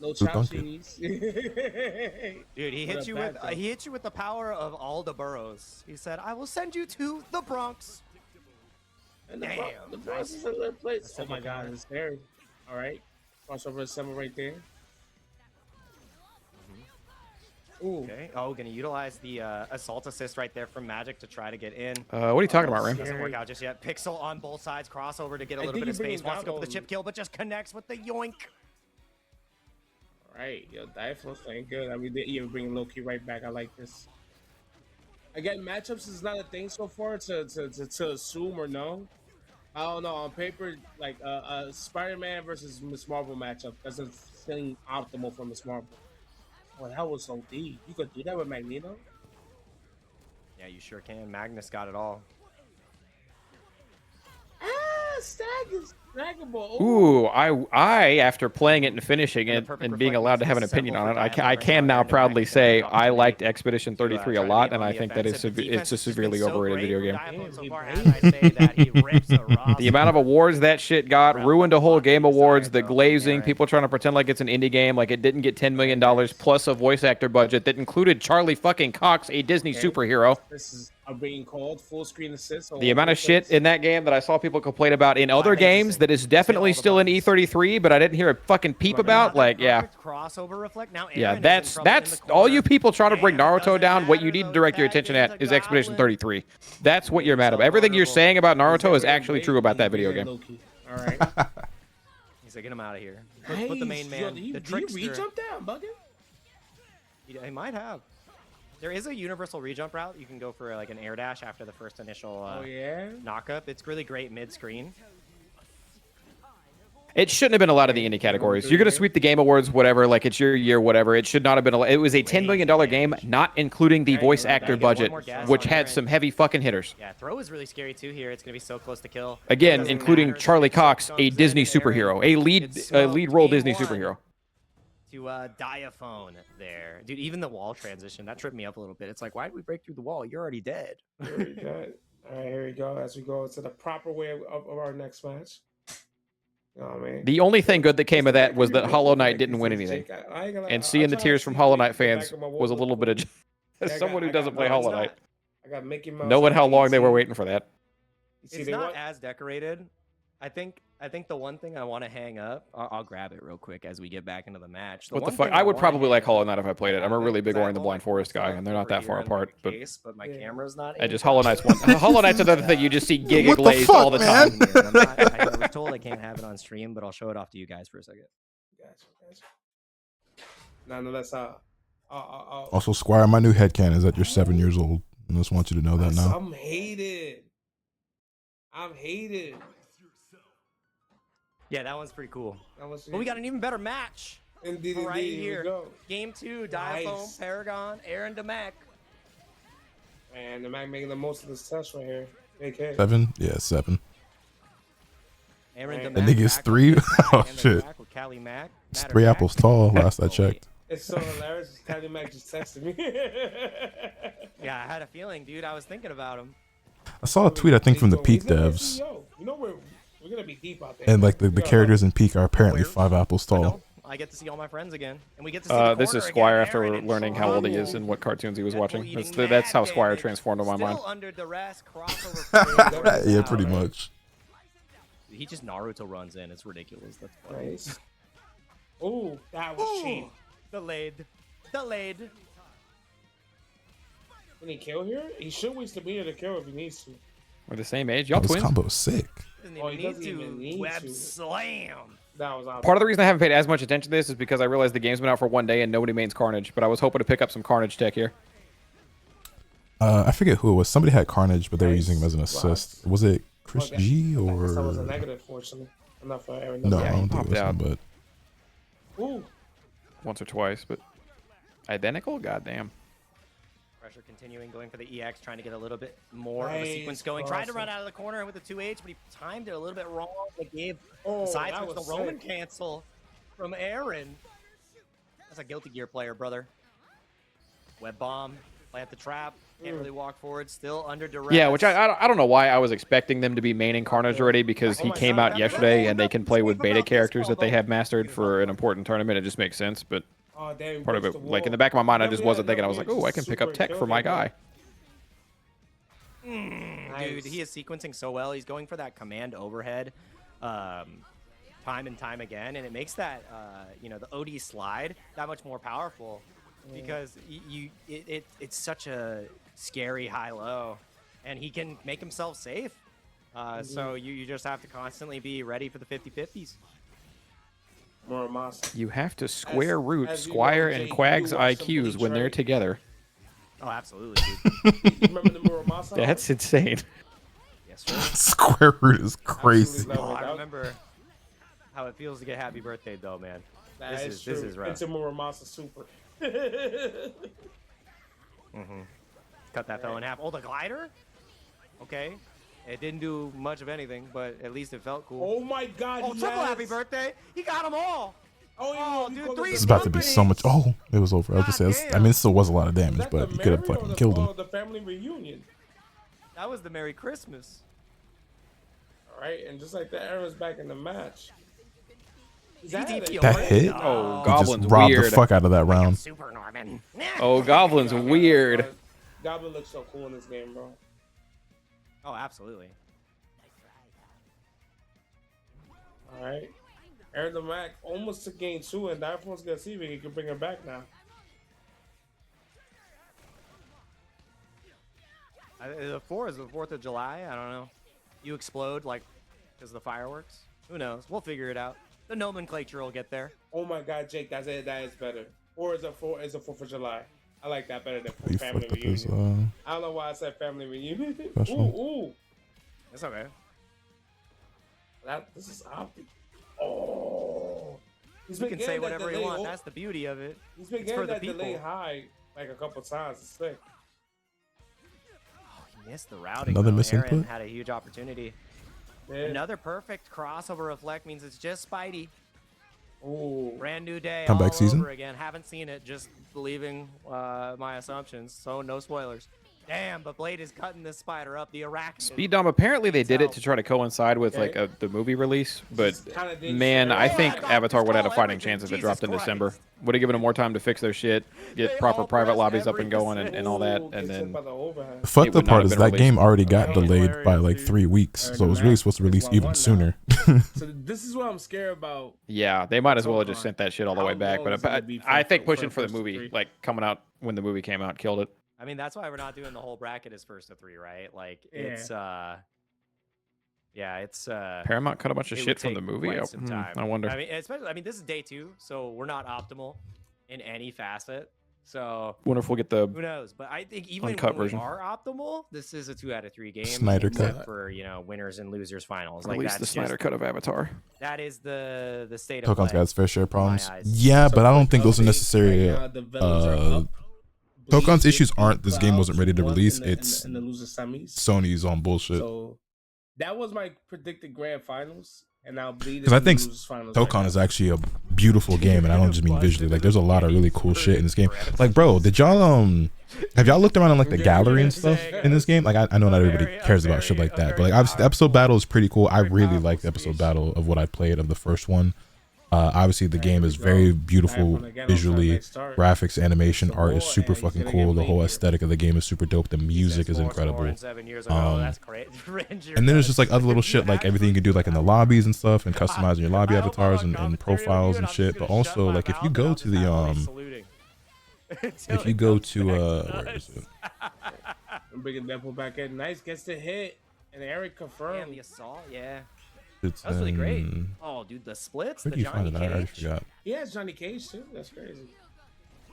No Who chop dunked it? cheese. Dude, he hit you with the power of all the boroughs. He said, "I will send you to the Bronx." And the Damn, Bronx is a good place. Oh my god, it's there. All right. Crossover assemble right there. Ooh. Okay. Oh, gonna utilize the assault assist right there from Magic to try to get in. What are you talking about, Ram? Doesn't work out just yet. Pixel on both sides, crossover to get a little bit of space. Wants to go for the chip kill, but just connects with the yoink. All right, yo, Diaflow's playing good. I mean, they're even bringing Loki right back. I like this. Again, matchups is not a thing so far to assume or know. I don't know. On paper, like Spider-Man versus Miss Marvel matchup doesn't seem optimal for Miss Marvel. Oh, that was so deep. You could do that with Magneto? Yeah, you sure can. Magnus got it all. Stag is draggable. Ooh, I after playing it and finishing it and being allowed to have an opinion on it, I can now proudly say I liked Expedition 33 a lot, and I think that it's a severely overrated video game. The amount of awards that shit got ruined a whole game awards. The glazing, people trying to pretend like it's an indie game, like it didn't get $10 million plus a voice actor budget that included Charlie fucking Cox, a Disney superhero. This is being called full screen assist. The amount of shit in that game that I saw people complain about in other games that is definitely still in E33, but I didn't hear a fucking peep about. Like, yeah. Yeah, that's all you people trying to bring Naruto down. What you need to direct your attention at is Expedition 33. That's what you're mad about. Everything you're saying about Naruto is actually true about that video game. All right. He's like, get him out of here. Put the main man, the trickster. Did you re-jump down, Buggin? He might have. There is a universal rejump route. You can go for like an air dash after the first initial knock-up. It's really great mid-screen. It shouldn't have been a lot of the indie categories. You're going to sweep the Game Awards, whatever, like it's your year, whatever. It should not have been it was a $10 million game, not including the voice actor budget, which had some heavy fucking hitters. Yeah, throw is really scary too here. It's going to be so close to kill. Again, including Charlie Cox, a Disney superhero, a lead role Disney superhero. To Diaphone there. Dude, even the wall transition, that tripped me up a little bit. It's like, why did we break through the wall? You're already dead. All right, here we go. As we go to the proper way of our next match. Oh, man. The only thing good that came of that was that Hollow Knight didn't win anything. And seeing the tears from Hollow Knight fans was a little bit of... As someone who doesn't play Hollow Knight, knowing how long they were waiting for that. It's not as decorated. I think the one thing I want to hang up, I'll grab it real quick as we get back into the match. What the fuck? I would probably like Hollow Knight if I played it. I'm a really big Ori and the Blind Forest guy, and they're not that far apart. But my camera's not. I just Hollow Knight's one. Hollow Knight's another thing you just see Giga glazed all the time. I was told I can't have it on stream, but I'll show it off to you guys for a second. Gotcha. No, that's Also, Squire, my new headcanon is that you're 7 years old. I just want you to know that now. I'm hated. Yeah, that one's pretty cool. But we got an even better match right here. Game 2, Diaphone, Paragon, Aaron DeMac. Man, DeMac making the most of this test right here. AK. 7? Yeah, 7. Aaron DeMac. That nigga's 3? Oh, shit. It's 3 apples tall, last I checked. It's so hilarious. Callie Mac just texted me. Yeah, I had a feeling, dude. I was thinking about him. I saw a tweet, I think, from the Peak devs. You know we're gonna be deep out there. And like the characters in Peak are apparently 5 apples tall. I get to see all my friends again, and we get to see. This is Squire after learning how old he is and what cartoons he was watching. That's how Squire transformed in my mind. Yeah, pretty much. He just Naruto runs in. It's ridiculous. That's funny. Nice. Oh, that was cheap. Delayed. Can he kill here? He should waste a meter to kill if he needs to. We're the same age. Y'all This twins. combo is sick. He doesn't even need to. Web slam. That was awesome. Part of the reason I haven't paid as much attention to this is because I realized the game's been out for 1 day and nobody mains Carnage, but I was hoping to pick up some Carnage tech here. I forget who it was. Somebody had Carnage, but they were using him as an assist. Was it Chris G or? That was a negative, fortunately. I'm not for Aaron. No, I don't think it was him, but. Ooh. Once or twice, but identical? Goddamn. Pressure continuing, going for the EX, trying to get a little bit more of a sequence going. Tried to run out of the corner with the 2H, but he timed it a little bit wrong. It gave side switch the Roman cancel from Aaron. That's a Guilty Gear player, brother. Web bomb, plant the trap, can't really walk forward, still under duress. Yeah, which I don't know why I was expecting them to be maining Carnage already, because he came out yesterday and they can play with beta characters that they have mastered for an important tournament. It just makes sense, but part of it, like in the back of my mind, I just wasn't thinking. I was like, oh, I can pick up tech for my guy. Dude, he is sequencing so well. He's going for that command overhead time and time again, and it makes that, the OD slide that much more powerful. because it's such a scary high-low, and he can make himself safe. So you just have to constantly be ready for the 50-50s. You have to square root Squire and Quag's IQs when they're together. Oh, absolutely, dude. You remember the Muramasa? That's insane. Yes, sir. Square root is crazy. Oh, I remember how it feels to get happy birthday, though, man. This is rough. It's a Muramasa super. Cut that fella in half. Oh, the glider? Okay. It didn't do much of anything, but at least it felt cool. Oh my God! Oh, triple happy birthday! He got them all. Oh, dude, 3 It's about to be so much. Oh, it was over. I was just saying. I mean, it still was a lot of damage, but you could have fucking killed him. The family reunion. That was the Merry Christmas. All right, and just like that, Aaron's back in the match. That hit? Oh, he Goblin's just robbed weird. the fuck out of that round. Super Norman. Oh, Goblin's weird. Goblin looks so cool in this game, bro. Oh, absolutely. All right. Aaron the Mac almost to gain 2, and Diaphone's gonna see if he can bring her back now. The 4 is the 4th of July. I don't know. You explode like because of the fireworks. Who knows? We'll figure it out. The nomenclature will get there. Oh my God, Jake, that is better. Or is a 4th of July? I like that better than family reunion. I don't know why I said family reunion. Ooh. It's okay. This is optic. Oh. You can say whatever you want. That's the beauty of it. He's been getting that delay high like a couple times. It's sick. Oh, he missed the routing. Another misinput. Aaron had a huge opportunity. Yeah. Another perfect crossover reflect means it's just Spidey. Ooh. Brand new day. Comeback all season. Over again. Haven't seen it. Just believing my assumptions. So no spoilers. Damn, but Blade is cutting this spider up. The arachnid. Speed Dom, apparently they did it to try to coincide with like the movie release, but man, I think Avatar would have had a fighting chance if it dropped in December. Would have given them more time to fix their shit, get proper private lobbies up and going and all that, and then... The fucked up part is that game already got delayed by like 3 weeks, so it was really supposed to release even sooner. So this is what I'm scared about. Yeah, they might as well have just sent that shit all the way back, but I think pushing for the movie, like coming out when the movie came out, killed it. I mean, that's why we're not doing the whole bracket as 1st of 3, right? Like, it's, it's, Paramount cut a bunch of shit from the movie. I wonder. I mean, this is day 2, so we're not optimal in any facet. So, wonder if we'll get the who knows? But I think even uncut when version. we are optimal, this is a 2 out of 3 game. Snyder except cut for winners and losers finals. At least the Snyder cut of Avatar. That is the state of Tokon's got its fair share of problems. eyes. Yeah, but I don't think those are necessary. Tokon's issues aren't this game wasn't ready to release. It's Sony's on bullshit. So that was my predicted grand finals, and now because I think Tokon is actually a beautiful game, and I don't just mean visually. Like, there's a lot of really cool shit in this game. Like, bro, did y'all have y'all looked around in like the gallery and stuff in this game? Like, I know not everybody cares about shit like that, but like obviously the episode battle is pretty cool. I really like the episode battle of what I played of the first one. Obviously the game is very beautiful visually, graphics, animation, art is super fucking cool. The whole aesthetic of the game is super dope. The music is incredible. And then there's just like other little shit, like everything you can do like in the lobbies and stuff, and customizing your lobby avatars and profiles and shit. But also like if you go to the where is it? I'm bringing Deadpool back in. Nice, gets the hit, and Eric confirmed. Damn, the assault, yeah. It's that was really great. Oh, dude, the splits, the Johnny Cage. I already forgot. He has Johnny Cage too. That's crazy.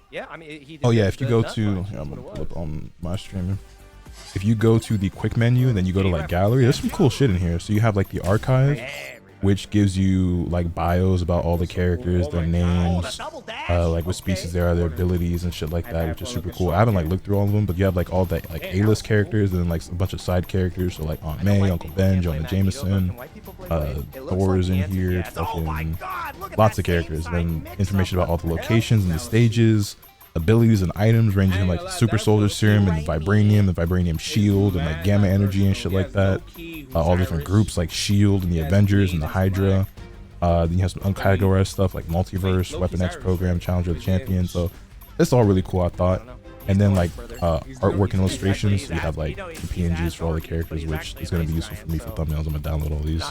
Yeah, I mean, he. Oh yeah, if you go to, I'm gonna pull up on my streamer. If you go to the quick menu and then you go to like gallery, there's some cool shit in here. So you have like the archive, which gives you like bios about all the characters, their names, like what species they are, their abilities and shit like that, which is super cool. I haven't like looked through all of them, but you have like all the like A-list characters and then like a bunch of side characters. So like Aunt May, Uncle Ben, Jonah Jameson, Thor's in here, fucking lots of characters. And then information about all the locations and the stages, abilities and items ranging from like the super soldier serum and the vibranium shield and like gamma energy and shit like that. All different groups like Shield and the Avengers and the Hydra. Then you have some uncategorized stuff like Multiverse, Weapon X Program, Challenger of the Champion. So it's all really cool, I thought. And then like artwork and illustrations. So you have like the PNGs for all the characters, which is going to be useful for me for thumbnails. I'm gonna download all these.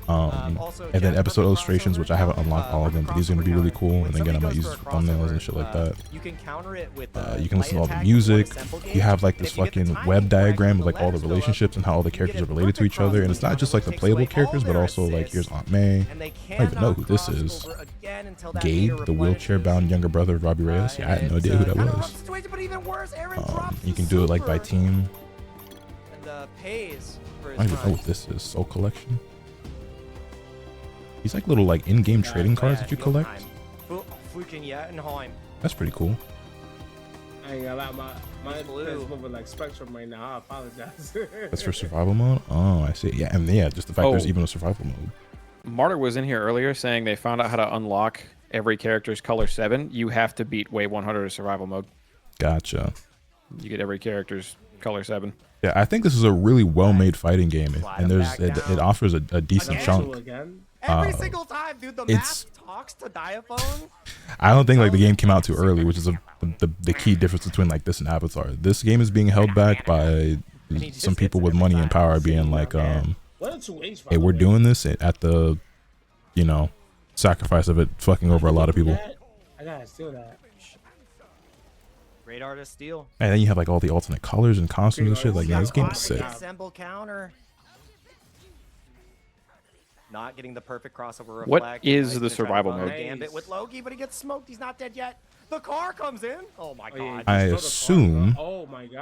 And then episode illustrations, which I haven't unlocked all of them, but these are going to be really cool. And again, I might use it for thumbnails and shit like that. You can counter it with You can listen to all the music. You have like this fucking web diagram of like all the relationships and how all the characters are related to each other. And it's not just like the playable characters, but also like here's Aunt May. I don't even know who this is. Gabe, the wheelchair-bound younger brother of Robbie Reyes. Yeah, I had no idea who that was. You can do it like by team. I don't even know what this is. Soul Collection. These like little like in-game trading cards that you collect. That's pretty cool. I ain't gonna lie, my is moving like Spectrum right now. I apologize. That's for survival mode? Oh, I see. Yeah, and yeah, just the fact there's even a survival mode. Martyr was in here earlier saying they found out how to unlock every character's color 7. You have to beat Wave 100 of survival mode. Gotcha. You get every character's color 7. Yeah, I think this is a really well-made fighting game, and it offers a decent chunk. Every single time, dude, the map talks to Diaphone. I don't think like the game came out too early, which is the key difference between like this and Avatar. This game is being held back by some people with money and power being like, hey, we're doing this at the, you know, sacrifice of it fucking over a lot of people. I gotta steal that. Great artist steal. And then you have like all the alternate colors and costumes and shit. Like, man, this game is sick. Assemble counter. Not getting the perfect crossover. What is the survival mode? Gambit with Loki, but he gets smoked. He's not dead yet. The car comes in. Oh my god. I assume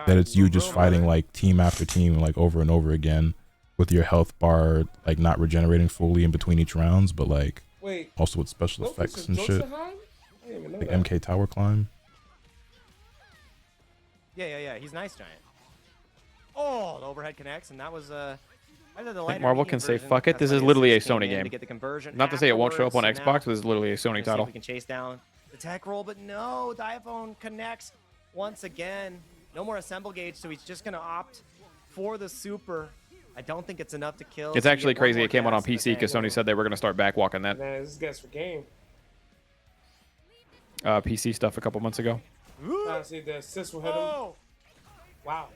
that it's you just fighting like team after team, like over and over again, with your health bar like not regenerating fully in between each rounds, but like also with special effects and shit. Like MK Tower Climb. Yeah. He's nice, Giant. Oh, the overhead connects, and that was I think Marvel can say, fuck it, this is literally a Sony game. Not to say it won't show up on Xbox, but this is literally a Sony title. We can chase down the tech roll, but no, Diaphone connects once again. No more assemble gauge, so he's just going to opt for the super. I don't think it's enough to kill. It's actually crazy it came out on PC because Sony said they were going to start backwalking that. Man, this is guess for game. PC stuff a couple months ago. See, the assist will hit him. Wow.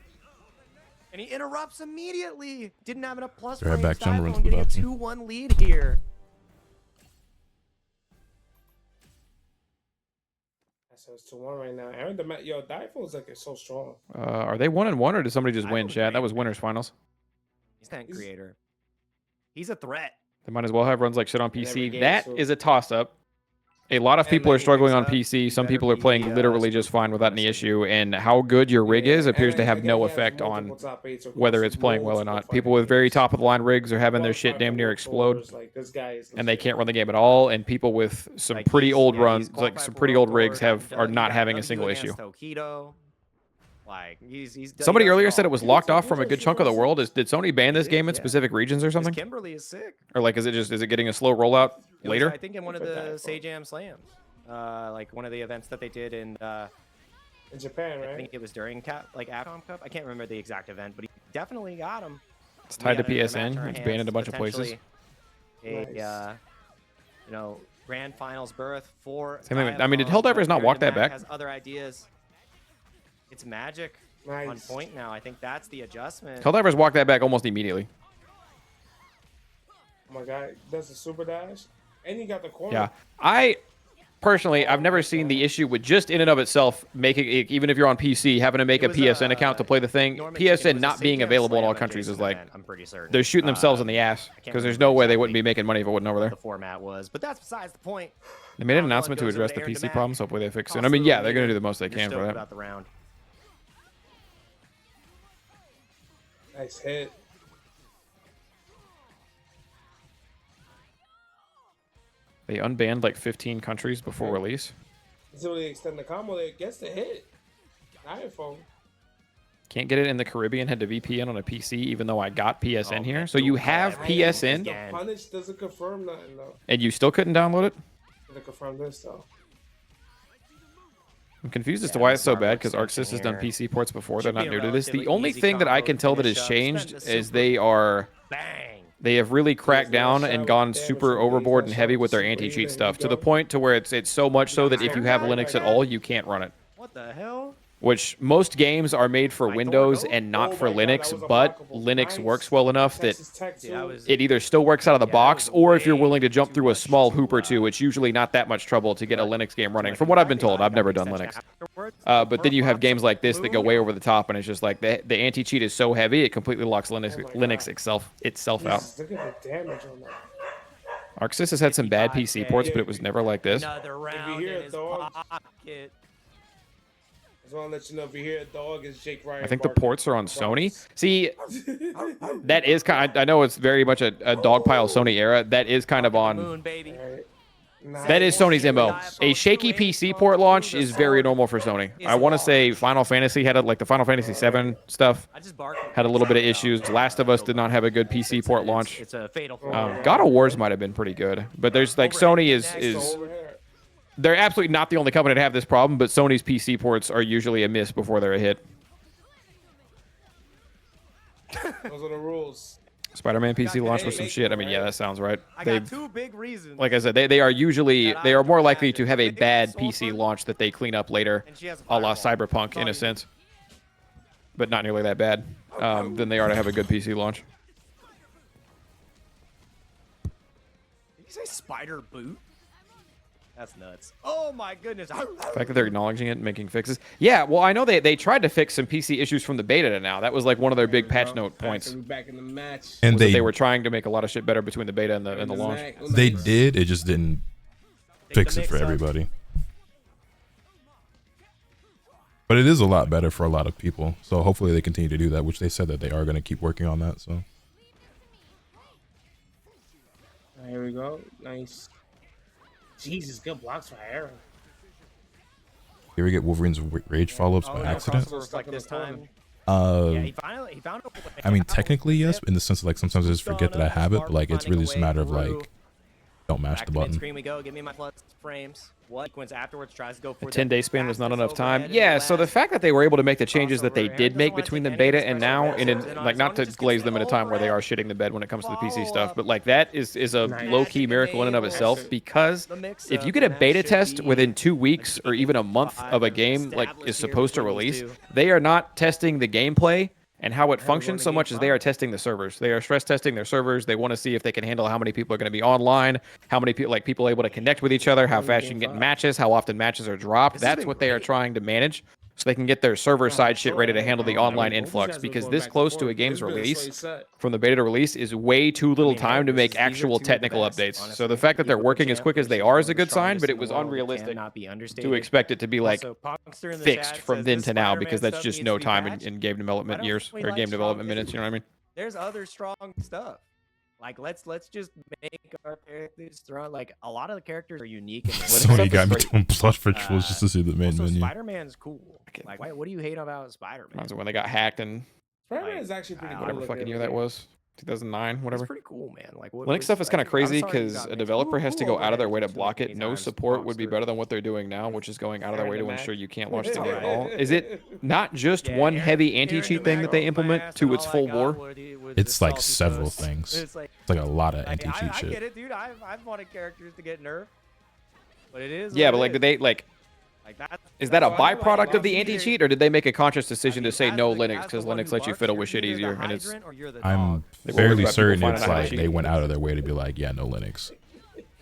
And he interrupts immediately. Didn't have enough plus right back, Diaphone getting a 2-1 lead here. So it's 2-1 right now. Aaron, yo, Diaphone's like so strong. Are they 1-1 or did somebody just win, Chad? That was winners finals. He's that creator. He's a threat. They might as well have runs like shit on PC. That is a toss-up. A lot of people are struggling on PC. Some people are playing literally just fine without any issue. And how good your rig is appears to have no effect on whether it's playing well or not. People with very top-of-the-line rigs are having their shit damn near explode. And they can't run the game at all. And people with some pretty old runs, like some pretty old rigs, are not having a single issue. Like somebody earlier said it was locked off from a good chunk of the world. Did Sony ban this game in specific regions or something? Kimberly is sick. Or like is it getting a slow rollout later? I think in one of the Sajam slams, like one of the events that they did in Japan, right? I think it was during AFCOM Cup. I can't remember the exact event, but he definitely got him. It's tied to PSN. It's banned in a bunch of places. You know, grand finals berth for. I mean, did Helldivers not walk that back? Has other ideas. It's magic on point now. I think that's the adjustment. Helldivers walked that back almost immediately. Oh my god, that's a super dash. And he got the corner. Yeah. I've never seen the issue with just in and of itself making it, even if you're on PC, having to make a PSN account to play the thing. PSN not being available in all countries is like, I'm pretty certain. They're shooting themselves in the ass because there's no way they wouldn't be making money if it wasn't over there. The format was, but that's besides the point. They made an announcement to address the PC problems. Hopefully they fix it. I mean, yeah, they're going to do the most they can for that. About the round. Nice hit. They unbanned like 15 countries before release. Until they extend the combo, they gets the hit. Diaphone. Can't get it in the Caribbean. Had to VPN on a PC, even though I got PSN here. So you have PSN. The punish doesn't confirm nothing though. And you still couldn't download it? Doesn't confirm this though. I'm confused as to why it's so bad because ArcSys has done PC ports before. They're not new to this. The only thing that I can tell that has changed is they have really cracked down and gone super overboard and heavy with their anti-cheat stuff to the point to where it's so much so that if you have Linux at all, you can't run it. What the hell? which most games are made for Windows and not for Linux, but Linux works well enough that it either still works out of the box, or if you're willing to jump through a small hoop or two, it's usually not that much trouble to get a Linux game running, from what I've been told. I've never done Linux. But then you have games like this that go way over the top, and it's just like the anti-cheat is so heavy, it completely locks Linux itself out. Look at the damage on that. Arxis has had some bad PC ports, but it was never like this. Another round If you hear in a his dog, pocket. I just want to let you know, if you hear a dog, it's Jake Ryan. I think the ports are on Sony. See, that is kind of, I know it's very much a dogpile Sony era. That is kind of on. Moon, baby. That is Sony's MO. A shaky PC port launch is very normal for Sony. I want to say Final Fantasy had like the Final Fantasy VII stuff had a little bit of issues. Last of Us did not have a good PC port launch. It's a fatal. God of Wars might have been pretty good, but there's like Sony is they're absolutely not the only company to have this problem, but Sony's PC ports are usually a miss before they're a hit. Those are the rules. Spider-Man PC launch was some shit. I mean, yeah, that sounds right. I got two big reasons. Like I said, they are more likely to have a bad PC launch that they clean up later, a la Cyberpunk in a sense, but not nearly that bad, than they are to have a good PC launch. Did you say spider boot? That's nuts. Oh my goodness. The fact that they're acknowledging it and making fixes. Yeah, well, I know they tried to fix some PC issues from the beta to now. That was like one of their big patch note points. Back in the match. And they were trying to make a lot of shit better between the beta and the launch. They did. It just didn't fix it for everybody. But it is a lot better for a lot of people. So hopefully they continue to do that, which they said that they are going to keep working on that. So Here we go. Nice. Jesus, good blocks for Aaron. Here we get Wolverine's rage follow-ups by accident. Like this time. He found I mean, technically yes, in the sense of like sometimes I just forget that I have it, but like it's really just a matter of like don't mash the button. Screen we go. Give me my plus frames. What sequence afterwards tries to go for a 10-day span was not enough time. Yeah, so the fact that they were able to make the changes that they did make between the beta and now, and like not to glaze them at a time where they are shitting the bed when it comes to the PC stuff, but like that is a low-key miracle in and of itself, because if you get a beta test within 2 weeks or even a month of a game like is supposed to release, they are not testing the gameplay and how it functions so much as they are testing the servers. They are stress testing their servers. They want to see if they can handle how many people are going to be online, how many people able to connect with each other, how fast you can get matches, how often matches are dropped. That's what they are trying to manage, so they can get their server side shit ready to handle the online influx, because this close to a game's release, from the beta to release, is way too little time to make actual technical updates. So the fact that they're working as quick as they are is a good sign, but it was unrealistic to expect it to be like fixed from then to now, because that's just no time in game development years, or game development minutes, you know what I mean? There's other strong stuff. Like let's just make our characters strong. Like a lot of the characters are unique. Sony got me doing blood rituals just to see the main menu. Spider-Man's cool. Like, what do you hate about Spider-Man? When they got hacked and Spider-Man is actually pretty cool. Whatever fucking year that was. 2009, whatever. It's pretty cool, man. Like Linux stuff is kind of crazy because a developer has to go out of their way to block it. No support would be better than what they're doing now, which is going out of their way to ensure you can't launch the game at all. Is it not just one heavy anti-cheat thing that they implement to its full bore? It's like several things. It's like a lot of anti-cheat shit. I get it, dude. I've wanted characters to get nerfed, but it is. Yeah, but like, did they like? Is that a byproduct of the anti-cheat, or did they make a conscious decision to say no Linux because Linux lets you fiddle with shit easier? And it's I'm fairly certain it's like they went out of their way to be like, yeah, no Linux.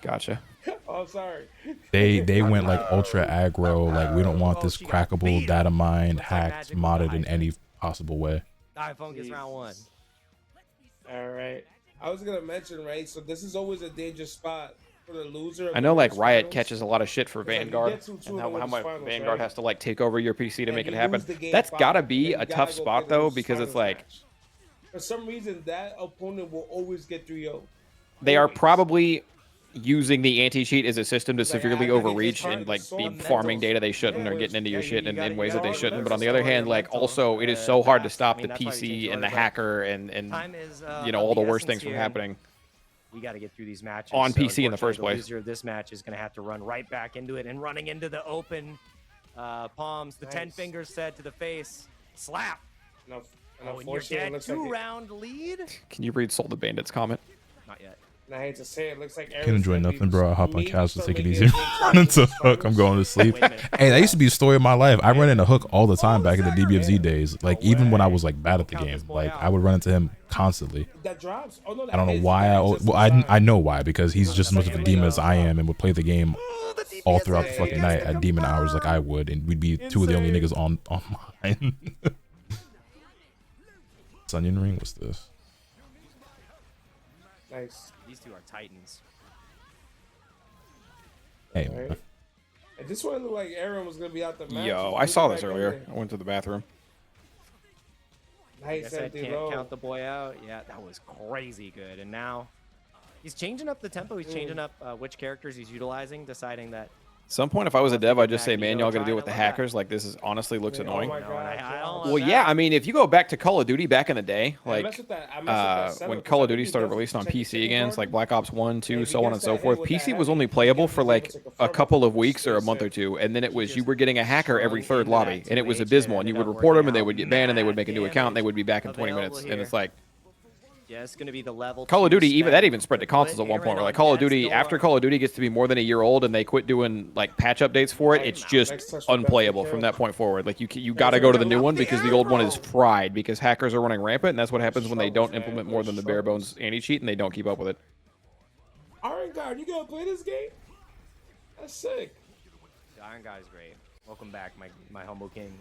Gotcha. Oh, sorry. They went like ultra aggro, like we don't want this crackable, data mined, hacked, modded in any possible way. iPhone gets round one. All right. I was gonna mention, right? So this is always a dangerous spot. The loser. I know like Riot catches a lot of shit for Vanguard, and how much Vanguard has to like take over your PC to make it happen. That's gotta be a tough spot though, because it's like for some reason that opponent will always get 3-0. They are probably using the anti-cheat as a system to severely overreach and like be farming data they shouldn't, or getting into your shit in ways that they shouldn't. But on the other hand, like also it is so hard to stop the PC and the hacker and you know all the worst things from happening. We got to get through these matches on PC in the first place. The loser of this match is going to have to run right back into it, and running into the open palms, the 10 fingers said to the face, slap. No, and you're dead. 2-round lead. Can you read Soul the Bandit's comment? Not yet. And I hate to say it, looks like Can't enjoy nothing, bro. I hop on casual, take it easy. Run into Hook. I'm going to sleep. Hey, that used to be a story of my life. I ran into Hook all the time back in the DBFZ days. Like even when I was like bad at the game, like I would run into him constantly. I don't know why. I know why, because he's just as much of a demon as I am, and would play the game all throughout the fucking night at demon hours like I would, and we'd be two of the only niggas on mine. Onion ring. What's this? Nice. These two are titans. Hey, man. And this one looked like Aaron was gonna be out the match. Yo, I saw this earlier. I went to the bathroom. Nice. I can't count the boy out. Yeah, that was crazy good. And now he's changing up the tempo. He's changing up which characters he's utilizing, deciding that. Some point, if I was a dev, I'd just say, man, y'all got to deal with the hackers. Like, this is honestly looks annoying. Oh my God. Well, yeah, I mean, if you go back to Call of Duty back in the day, like when Call of Duty started releasing on PC again, it's like Black Ops 1, 2, so on and so forth. PC was only playable for like a couple of weeks or a month or two, and then it was you were getting a hacker every third lobby, and it was abysmal. And you would report them, and they would get banned, and they would make a new account, and they would be back in 20 minutes. And it's like, yeah, it's gonna be the level. Call of Duty, even spread to consoles at one point. Where like Call of Duty, after Call of Duty gets to be more than a year old, and they quit doing like patch updates for it, it's just unplayable from that point forward. Like you got to go to the new one because the old one is fried because hackers are running rampant, and that's what happens when they don't implement more than the bare bones anti-cheat and they don't keep up with it. Iron God, you gonna play this game? That's sick. The Iron God is great. Welcome back, my humble king.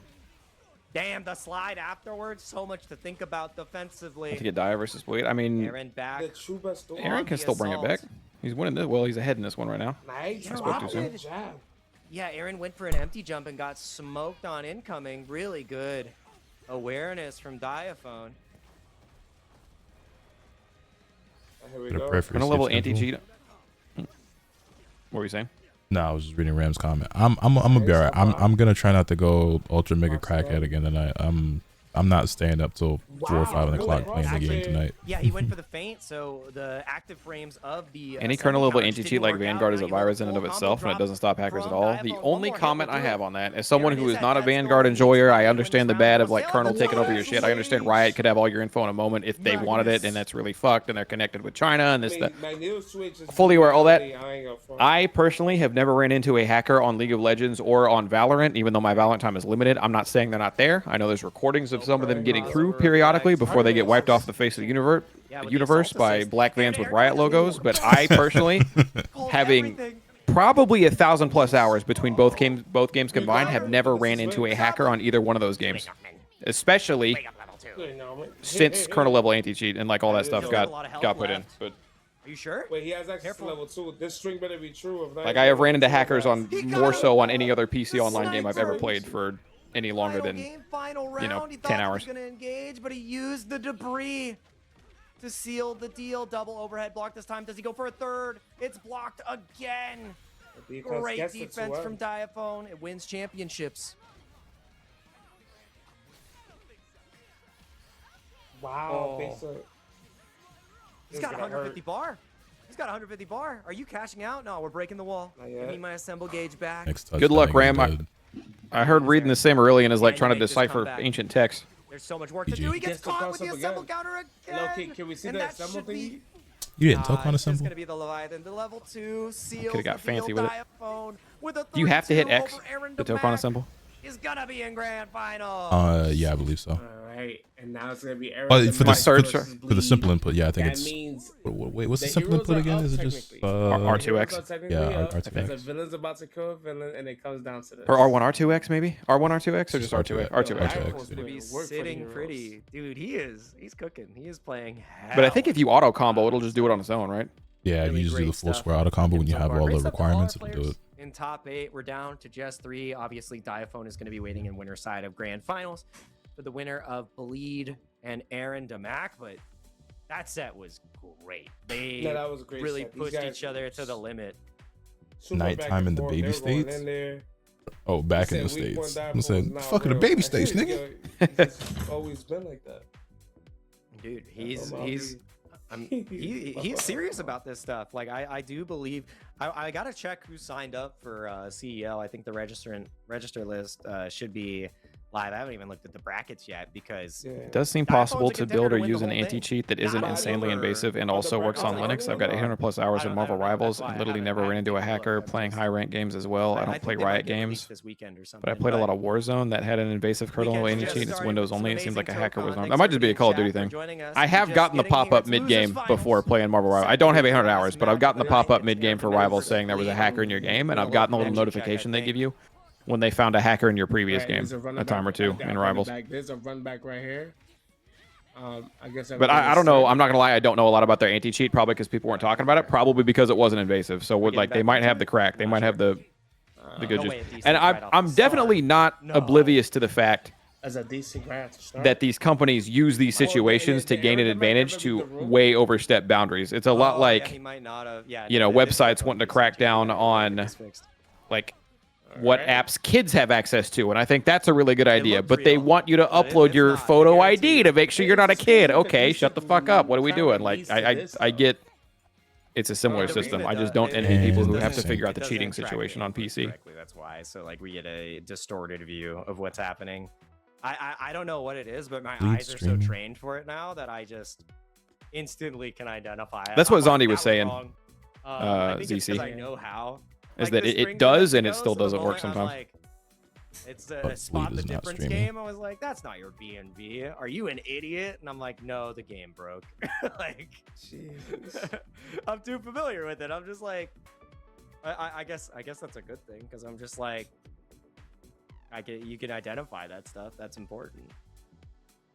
Damn, the slide afterwards. So much to think about defensively. To get Dia versus Blade. I mean, Aaron back. Aaron can still bring it back. He's winning this. Well, he's ahead in this one right now. Nice. I spoke too soon. Yeah, Aaron went for an empty jump and got smoked on incoming. Really good awareness from Diaphone. Here we go. On a level anti-cheat. What were you saying? No, I was just reading Ram's comment. I'm gonna be alright. I'm gonna try not to go ultra mega crackhead again tonight. I'm not staying up till 4 or 5 o'clock playing the game tonight. Yeah, he went for the feint, so the active frames of the any kernel level anti-cheat like Vanguard is a virus in and of itself, and it doesn't stop hackers at all. The only comment I have on that, as someone who is not a Vanguard enjoyer, I understand the bad of like kernel taking over your shit. I understand Riot could have all your info in a moment if they wanted it, and that's really fucked, and they're connected with China and this that. Fully aware of all that. I personally have never ran into a hacker on League of Legends or on Valorant, even though my Valorant time is limited. I'm not saying they're not there. I know there's recordings of some of them getting through periodically before they get wiped off the face of the universe by black vans with Riot logos. But I personally, having probably 1,000+ hours between both games combined, have never ran into a hacker on either one of those games, especially since kernel level anti-cheat and like all that stuff got put in. But are you sure? Wait, he has access to level 2. This string better be true. Like I have ran into hackers on more so on any other PC online game I've ever played for any longer than 10 hours. He gonna engage, but he used the debris to seal the deal. Double overhead block this time. Does he go for a third? It's blocked again. Great defense from Diaphone. It wins championships. Wow. He's got 150 bar. He's got 150 bar. Are you cashing out? No, we're breaking the wall. Give me my assemble gauge back. Good luck, Ram. I heard reading the same Aurelian is like trying to decipher ancient text. There's so much work to do. He gets caught with the assemble counter again. Can we see the assemble thing? You didn't Tokon assemble? It's going to be the Leviathan. The level 2 seals. Could have got fancy with it. With Do you have to hit X to Tokon assemble? Is going to be in grand final. Yeah, I believe so. All right, and now it's going to be Aaron. For the simple input, yeah, I think it's. Wait, what's the simple input again? Is it just R2X? Yeah, R2X. Because a villain's about to kill a villain, and it comes down to this. Or R1 R2X maybe? R1 R2X or just R2X? R2X. To be sitting pretty, dude. He's cooking. He is playing. Hell. But I think if you auto combo, it'll just do it on its own, right? Yeah, you just do the full square auto combo when you have all the requirements to do it. In top 8, we're down to just 3. Obviously, Diaphone is going to be waiting in winner's side of grand finals for the winner of Bleed and Aaron Damac. But that set was great. They that was a great really set. pushed each other to the limit. Nighttime in the baby states. Oh, back in the states. I'm saying, fucking the baby states, nigga. He's always been like that. Dude, he's serious about this stuff. Like I do believe I gotta check who signed up for CEL. I think the register list should be live. I haven't even looked at the brackets yet because It does seem possible to build or use an anti-cheat that isn't insanely invasive and also works on Linux. I've got 800+ hours in Marvel Rivals and literally never ran into a hacker playing high rank games as well. I don't play Riot games, but I played a lot of Warzone that had an invasive kernel anti-cheat and it's Windows only. It seemed like a hacker was on. That might just be a Call of Duty thing. I have gotten the pop-up mid-game before playing Marvel Rivals. I don't have 800 hours, but I've gotten the pop-up mid-game for Rivals saying there was a hacker in your game, and I've gotten the little notification they give you when they found a hacker in your previous game a time or two in Rivals. There's a run back right here. I guess. But I don't know. I'm not gonna lie. I don't know a lot about their anti-cheat. Probably because people weren't talking about it. Probably because it wasn't invasive. So like they might have the crack. They might have the good juice. And I'm definitely not oblivious to the fact that these companies use these situations to gain an advantage to way overstep boundaries. It's a lot like you know, websites wanting to crack down on like what apps kids have access to, and I think that's a really good idea. But they want you to upload your photo ID to make sure you're not a kid. Okay, shut the fuck up. What are we doing? Like, I get it's a similar system. I just don't envy people who have to figure out the cheating situation on PC. That's why. So like we get a distorted view of what's happening. I don't know what it is, but my eyes are so trained for it now that I just instantly can identify it. That's what Zondi was saying. I think it's 'cause ZC. I know how. Is that it does and it still doesn't work sometimes. Like, it's a spot the difference game. I was like, that's not your BNB. Are you an idiot? And I'm like, no, the game broke. Like, Jesus. I'm too familiar with it. I'm just like, I guess that's a good thing because I'm just like, you can identify that stuff. That's important.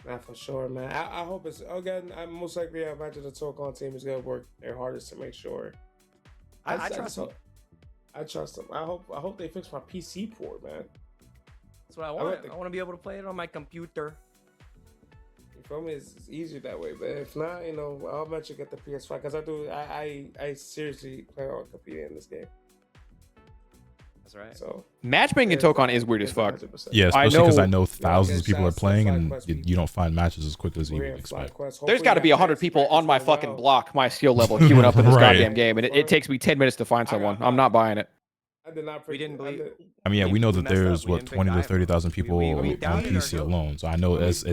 Not for sure, man. I hope it's again. I most likely I imagine the Tokon team is gonna work their hardest to make sure. I trust them. I trust them. I hope they fix my PC port, man. That's what I want. I want to be able to play it on my computer. You feel me? It's easier that way. But if not, you know, I'll eventually get the PS5 because I seriously plan on competing in this game. That's right. So matchmaking in Tokon is weird as fuck. Yeah, especially because I know thousands of people are playing and you don't find matches as quick as you would expect. There's got to be 100 people on my fucking block, my skill level, queuing up in this goddamn game, and it takes me 10 minutes to find someone. I'm not buying it. I did not. We didn't believe. I mean, yeah, we know that there's what 20 to 30,000 people on PC alone. So I know it's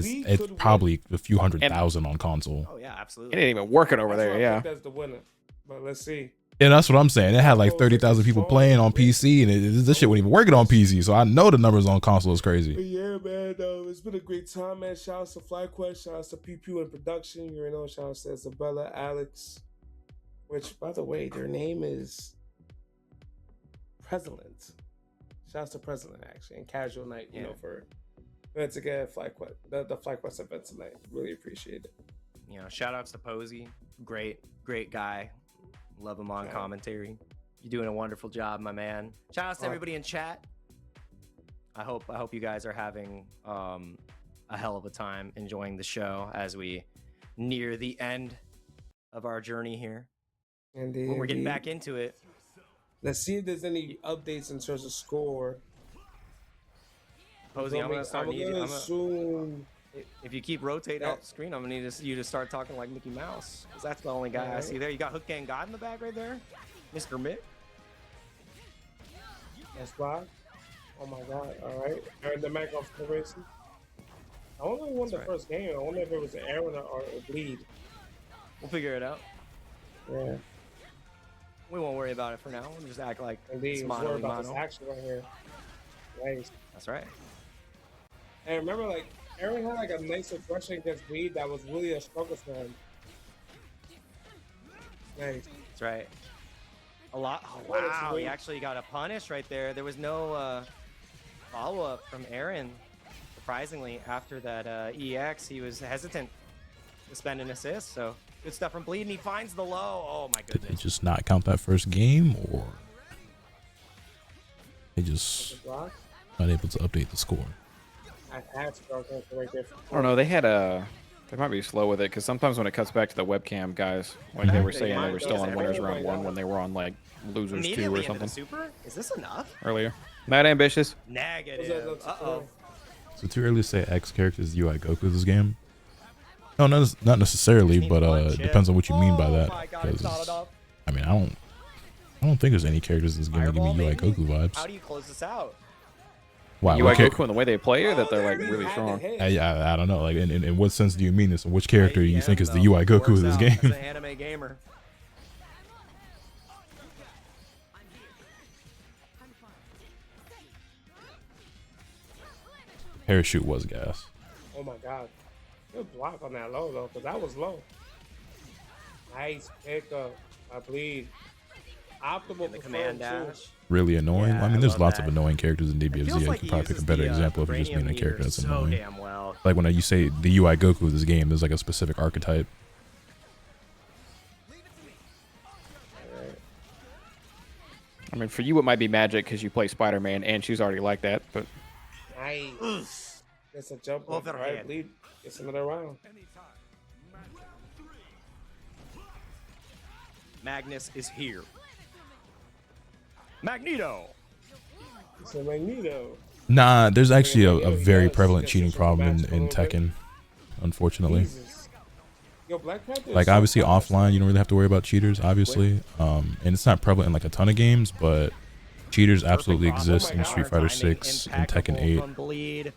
probably a few 100,000 on console. Oh yeah, absolutely. It ain't even working over there. Yeah. That's the winner. But let's see. Yeah, that's what I'm saying. It had like 30,000 people playing on PC, and this shit wasn't even working on PC. So I know the numbers on console is crazy. But yeah, man, it's been a great time, man. Shout out to FlyQuest, shout out to Pew Pew in production. You know, shout out to Isabella, Alex, which, by the way, their name is President. Shout out to President, actually, and Casual Night, you know, for events again, FlyQuest, the FlyQuest event tonight. Really appreciate it. You know, shout outs to Posey, great guy. Love him on commentary. You're doing a wonderful job, my man. Shout outs to everybody in chat. I hope you guys are having a hell of a time enjoying the show as we near the end of our journey here. Indeed. We're getting back into it. Let's see if there's any updates in terms of score. Posey, I'm gonna start needing. If you keep rotating off the screen, I'm gonna need you to start talking like Mickey Mouse, because that's the only guy I see there. You got Hook Gang God in the back right there, Mr. Mick. That's why. Oh my God! All right, Aaron the Mac off the racing. I wonder who won the first game. I wonder if it was Aaron or Bleed. We'll figure it out. Yeah. We won't worry about it for now. We'll just act like it's mono. About this action right here. Nice. That's right. And remember, like, Aaron had like a nice impression against Bleed that was really a struggle for him. Nice. That's right. A lot. Oh, wow, he actually got a punish right there. There was no follow-up from Aaron. Surprisingly, after that EX, he was hesitant to spend an assist. So good stuff from Bleed, and he finds the low. Oh my goodness. Did they just not count that first game, or they just not able to update the score? I don't know. They might be slow with it because sometimes when it cuts back to the webcam guys, like they were saying, they were still on winners round 1 when they were on like losers 2 or something. Super? Is this enough? Earlier. Mad ambitious. Negative. Uh-oh. So too early to say X character is UI Goku this game? No, not necessarily, but it depends on what you mean by that. I mean, I don't think there's any characters that's gonna give me UI Goku vibes. How do you close this out? Why? UI Goku and the way they play, or that they're like really strong? I don't know. Like, in what sense do you mean this? Which character do you think is the UI Goku of this game? As an anime gamer. Parachute was gas. Oh my god. Good block on that low though, because that was low. Nice pickup. I bleed. Optimal the command dash. Really annoying. Yeah, I mean, there's lots that. of annoying characters in DBFZ. I could probably pick a better example if you just mean a character that's annoying. Damn well. Like when you say the UI Goku of this game, there's like a specific archetype. I mean, for you it might be Magic because you play Spider-Man and she's already like that, but nice. It's a jump over. Right, bleed. It's another round. Magnus is here. Magneto. It's a Magneto. Nah, there's actually a very prevalent cheating problem in Tekken, unfortunately. Like obviously offline, you don't really have to worry about cheaters, obviously, and it's not prevalent in like a ton of games, but cheaters absolutely exist in Street Fighter 6 and Tekken 8.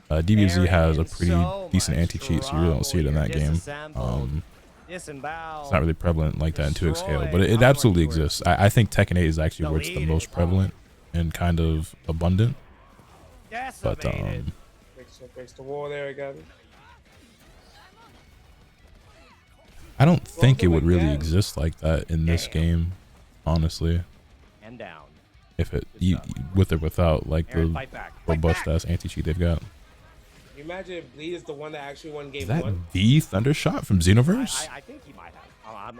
DBFZ has a pretty decent anti-cheat, so you really don't see it in that game. It's not really prevalent like that in 2X scale, but it absolutely exists. I think Tekken 8 is actually where it's the most prevalent and kind of abundant. But breaks the wall there again. I don't think it would really exist like that in this game, honestly. And down. If it with or without like the robust ass anti-cheat they've got. Imagine if Bleed is the one that actually won game Is that 1. the Thundershot from Xenoverse? I think he might have.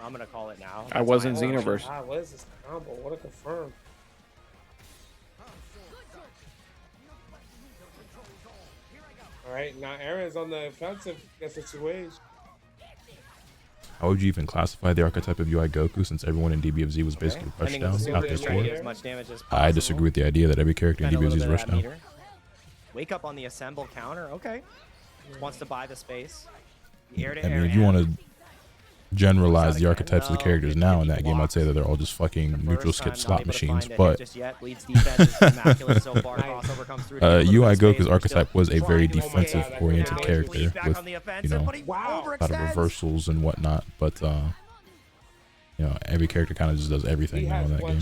I'm gonna call it now. I was in Xenoverse. What is this combo? What a confirm. Alright, now Aaron's on the offensive against the 2As. How would you even classify the archetype of UI Goku since everyone in DBFZ was basically rushed down out this war? I disagree with the idea that every character in DBFZ is rushed down. Wake up on the assemble counter. Okay. Wants to buy the space. I mean, if you want to generalize the archetypes of the characters now in that game, I'd say that they're all just fucking neutral skip slot machines. But UI Goku's archetype was a very defensive-oriented character with, you know, a lot of reversals and whatnot. But you know, every character kind of just does everything now in that game.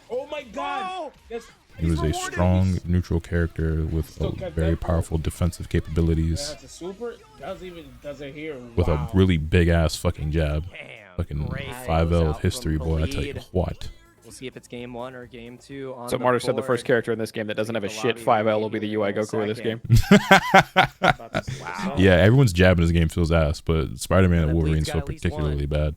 Oh my god! He was a strong neutral character with very powerful defensive capabilities. With a really big ass fucking jab. Fucking 5L of history, boy, I tell you what. We'll see if it's game 1 or game 2 on so Martyr said the first character in this game that doesn't have a shit 5L will be the UI Goku of this game. Yeah, everyone's jab in this game feels ass, but Spider-Man and Wolverine's so particularly bad.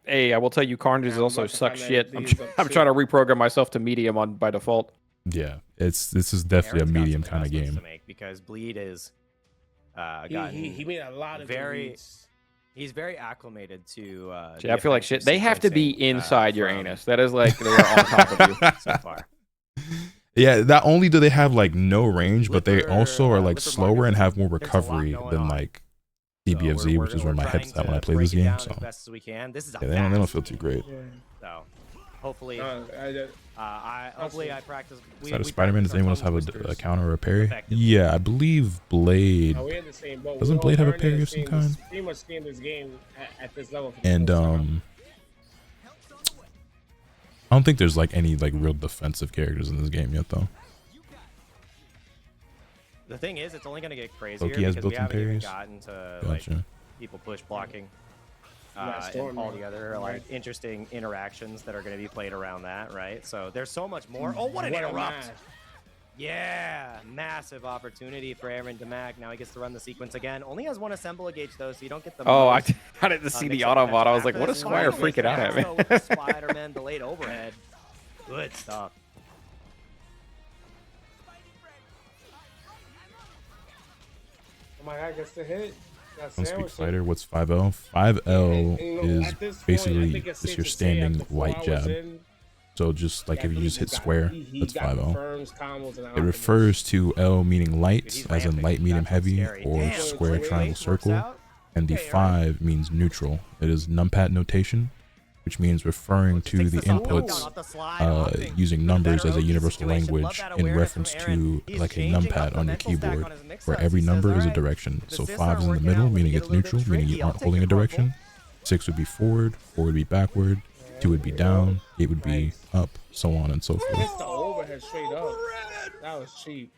Hey, I will tell you, Carnage also sucks shit. I'm trying to reprogram myself to medium by default. Yeah, this is definitely a medium kind of game. Because Bleed is he made a lot of he's very acclimated to I feel like shit. They have to be inside your anus. That is like they are on top of you so far. Yeah, not only do they have like no range, but they also are like slower and have more recovery than like DBFZ, which is where my head's at when I play this game. So yeah, they don't feel too great. So hopefully, hopefully I practice. Is that a Spider-Man? Does anyone else have a counter or a parry? Yeah, I believe Blade. Doesn't Blade have a parry of some kind? And I don't think there's like any like real defensive characters in this game yet, though. The thing is, it's only going to get crazier because we haven't even gotten to like people push blocking and all the other like interesting interactions that are going to be played around that, right? So there's so much more. Oh, what an interrupt! Yeah, massive opportunity for Aaron Demac. Now he gets to run the sequence again. Only has one assemble gauge though, so you don't get the. Oh, I didn't see the Autobot. I was like, what is Squire freaking out at me? Spider-Man delayed overhead. Good stuff. Oh my god, gets the hit. Don't speak fighter. What's 5L? 5L is basically just your standing white jab. So just like if you just hit square, that's 5L. It refers to L meaning light, as in light, medium, heavy, or square, triangle, circle. And the 5 means neutral. It is numpad notation. which means referring to the inputs using numbers as a universal language in reference to like a numpad on your keyboard, where every number is a direction. So 5 is in the middle, meaning it's neutral, meaning you aren't holding a direction. 6 would be forward, 4 would be backward, 2 would be down, 8 would be up, so on and so forth. It's the overhead straight up. That was cheap.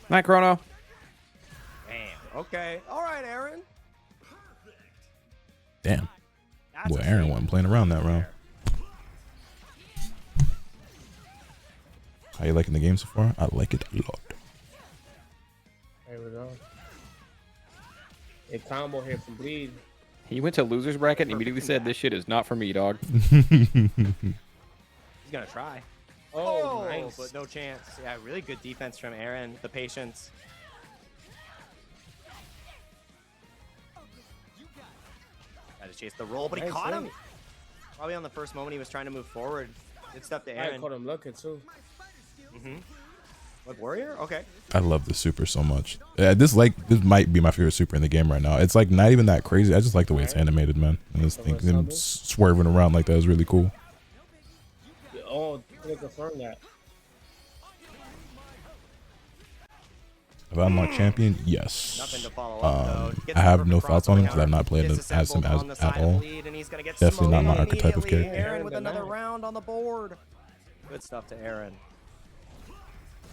Night, Chrono. Damn. Okay. All right, Aaron. Damn. Well, Aaron wasn't playing around that round. How you liking the game so far? I like it a lot. There we go. A combo here from Bleed. He went to loser's bracket and immediately said, "This shit is not for me, dog." He's gonna try. Oh, nice. But no chance. Yeah, really good defense from Aaron. The patience. Got to chase the roll, but he caught him. Probably on the first moment he was trying to move forward. Good stuff to Aaron. I caught him looking too. What, Warrior? Okay. I love the super so much. This might be my favorite super in the game right now. It's like not even that crazy. I just like the way it's animated, man. And this thing, him swerving around like that is really cool. Oh, I confirm that. Have I unlocked champion? Yes. Nothing to follow up, I have no thoughts on him because I've not played him as at all. Definitely not my archetype of character. Aaron with another round on the board. Good stuff to Aaron.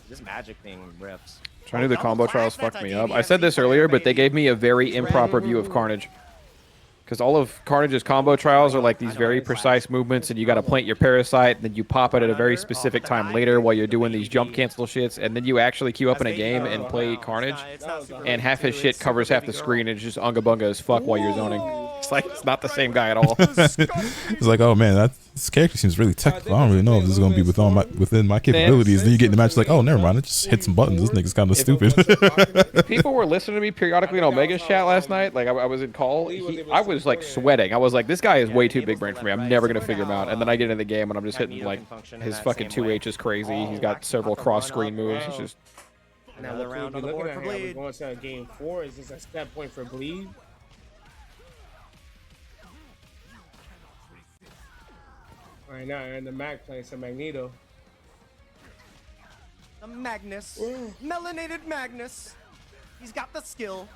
This magic thing rips. Trying to do the combo trials fucked me up. I said this earlier, but they gave me a very improper view of Carnage. Because all of Carnage's combo trials are like these very precise movements, and you got to plant your parasite, and then you pop it at a very specific time later while you're doing these jump cancel shits, and then you actually queue up in a game and play Carnage, and half his shit covers half the screen, and it's just unga bunga as fuck while you're zoning. It's like, it's not the same guy at all. It's like, oh man, this character seems really technical. I don't really know if this is going to be within my capabilities. Then you get in the match like, oh, never mind, it just hit some buttons. This nigga's kind of stupid. People were listening to me periodically in Omega's chat last night. Like, I was in call. I was like sweating. I was like, this guy is way too big brain for me. I'm never going to figure him out. And then I get into the game and I'm just hitting like his fucking 2H is crazy. He's got several cross screen moves. It's just. Another round on the board for Bleed. We're going to game 4. Is this a step point for Bleed? Right now, and the Mac playing some Magneto. The Magnus. Melanated Magnus. He's got the skill.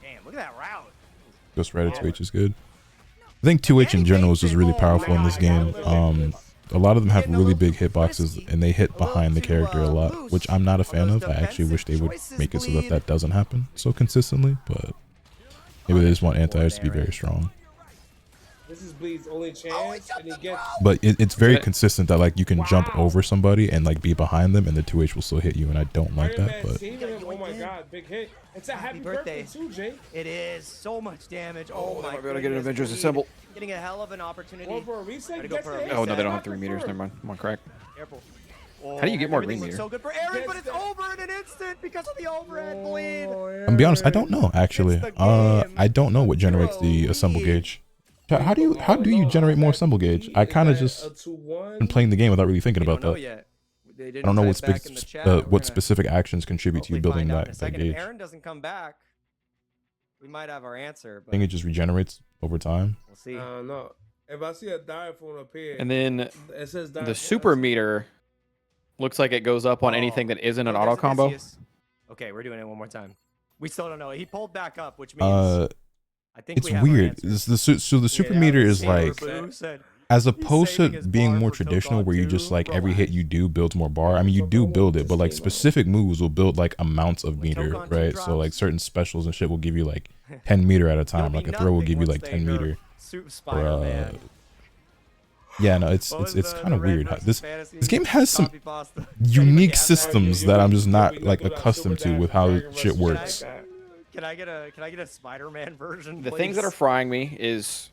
Damn, look at that route. Ghost Rider 2H is good. I think 2H in general is just really powerful in this game. A lot of them have really big hitboxes and they hit behind the character a lot, which I'm not a fan of. I actually wish they would make it so that that doesn't happen so consistently, but maybe they just want anti-airs to be very strong. This is Bleed's only chance, and he gets. But it's very consistent that like you can jump over somebody and like be behind them, and the 2H will still hit you, and I don't like that. But oh my god, big hit! It's a happy birthday too, Jay. It is so much damage. Oh my god! We're gonna get an Avengers Assemble. Getting a hell of an opportunity. Oh no, they don't have 3 meters. Never mind. Come on, crack. Careful. How do you get more green meter? So good for Aaron, but it's over in an instant because of the overhead bleed. I'm gonna be honest, I don't know actually. I don't know what generates the assemble gauge. How do you generate more assemble gauge? I kind of just been playing the game without really thinking about that. I don't know what specific actions contribute to you building that gauge. If Aaron doesn't come back, we might have our answer. I think it just regenerates over time. We'll see. No. If I see a diaphone up here, and then it says the super meter looks like it goes up on anything that isn't an auto combo. Okay, we're doing it one more time. We still don't know. He pulled back up, which means I think it's weird. So the super meter is like, as opposed to being more traditional where you just like every hit you do builds more bar. I mean, you do build it, but like specific moves will build like amounts of meter, right? So like certain specials and shit will give you like 10 meter at a time. Like a throw will give you like 10 meter. Yeah, no, it's kind of weird. This game has some unique systems that I'm just not like accustomed to with how shit works. Can I get a Spider-Man version? The things that are frying me is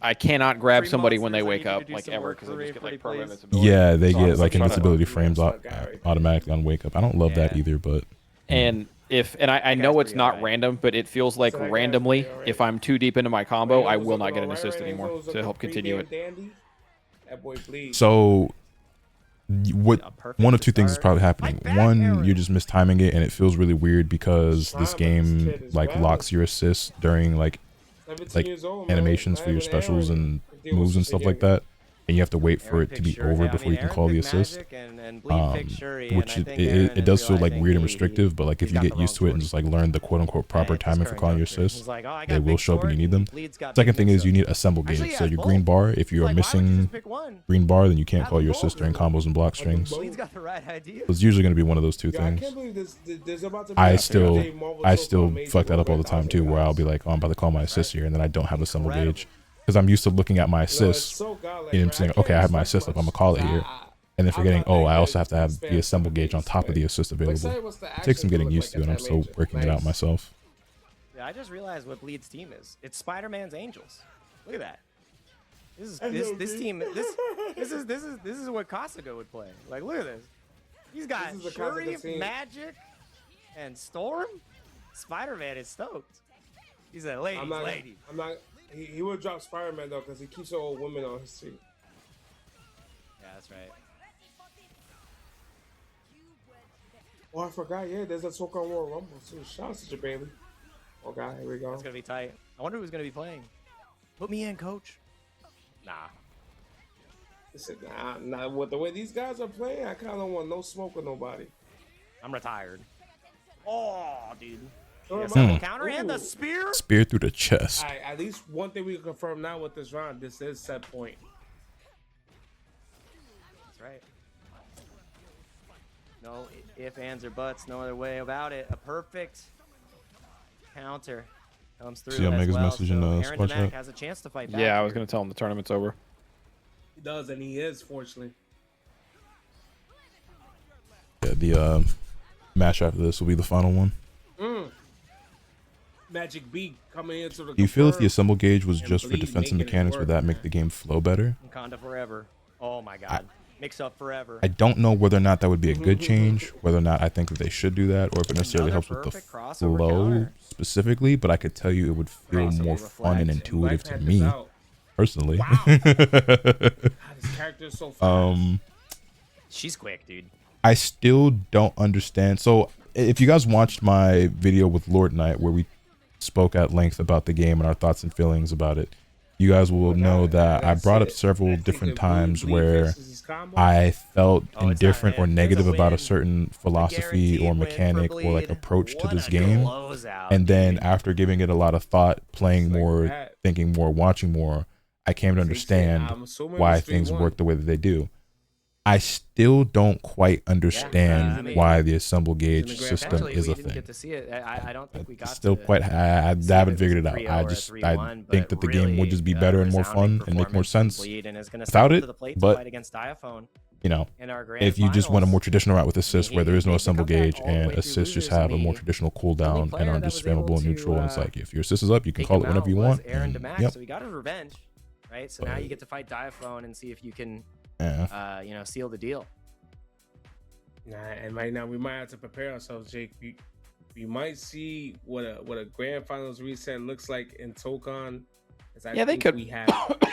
I cannot grab somebody when they wake up like ever because they just get like permanent invincibility. Yeah, they get like invincibility frames automatically on wake up. I don't love that either, but and I know it's not random, but it feels like randomly if I'm too deep into my combo, I will not get an assist anymore to help continue it. So one of two things is probably happening. One, you're just mistiming it, and it feels really weird because this game like locks your assists during like animations for your specials and moves and stuff like that, and you have to wait for it to be over before you can call the assist. Which it does feel like weird and restrictive, but like if you get used to it and just like learn the quote-unquote proper timing for calling your assists, they will show up when you need them. Second thing is you need assemble gauge. So your green bar, if you are missing green bar, then you can't call your assist during combos and block strings. It's usually going to be one of those two things. I still fuck that up all the time too, where I'll be like, oh, I'm about to call my assist here, and then I don't have assemble gauge because I'm used to looking at my assists and saying, okay, I have my assist up, I'm gonna call it here. And then forgetting, oh, I also have to have the assemble gauge on top of the assist available. It takes some getting used to, and I'm still working it out myself. Yeah, I just realized what Bleed's team is. It's Spider-Man's Angels. Look at that. This team. This is what Kasuga would play. Like, look at this. He's got Shuri, Magic, and Storm. Spider-Man is stoked. He's a lady. I'm not. He would drop Spider-Man though, because he keeps old women on his team. Yeah, that's right. Oh, I forgot. Yeah, there's a Tokon World Rumble too. Shout out to your baby. Oh God, here we go. It's gonna be tight. I wonder who's gonna be playing. Put me in, coach. Nah. Listen, nah. With the way these guys are playing, I kind of don't want no smoke with nobody. I'm retired. Oh, dude. Yeah, counter and the spear. Spear through the chest. Right, at least one thing we can confirm now with this round: this is set point. That's right. No if, ands, or buts. No other way about it. A perfect counter comes through. See Omega's message in the squad chat. Has a chance to fight back. Yeah, I was gonna tell him the tournament's over. He does, and he is, fortunately. Yeah, the match after this will be the final one. Magic B coming into the. Do you feel if the assemble gauge was just for defensive mechanics, would that make the game flow better? Conda forever. Oh my God. Mix up forever. I don't know whether or not that would be a good change, whether or not I think that they should do that, or if it necessarily helps with the flow specifically, but I could tell you it would feel more fun and intuitive to me, personally. Wow. God, this character is so fast. She's quick, dude. I still don't understand. So if you guys watched my video with Lord Knight, where we spoke at length about the game and our thoughts and feelings about it, you guys will know that I brought up several different times where I felt indifferent or negative about a certain philosophy or mechanic or like approach to this game. And then after giving it a lot of thought, playing more, thinking more, watching more, I came to understand why things work the way that they do. I still don't quite understand why the assemble gauge system is a thing. Get to see it. I don't think we got still quite. I haven't figured it out. I think that the game would just be better and more fun and make more sense without it. But you know, if you just went a more traditional route with assists, where there is no assemble gauge and assists just have a more traditional cooldown and are just spammable and neutral, and it's like if your assist is up, you can call it whenever you want. So he got his revenge, right? So now you get to fight Diaphone and see if you can. You know, seal the deal. Nah, and right now we might have to prepare ourselves, Jake. We might see what a grand finals reset looks like in Tokon. Yeah, they could.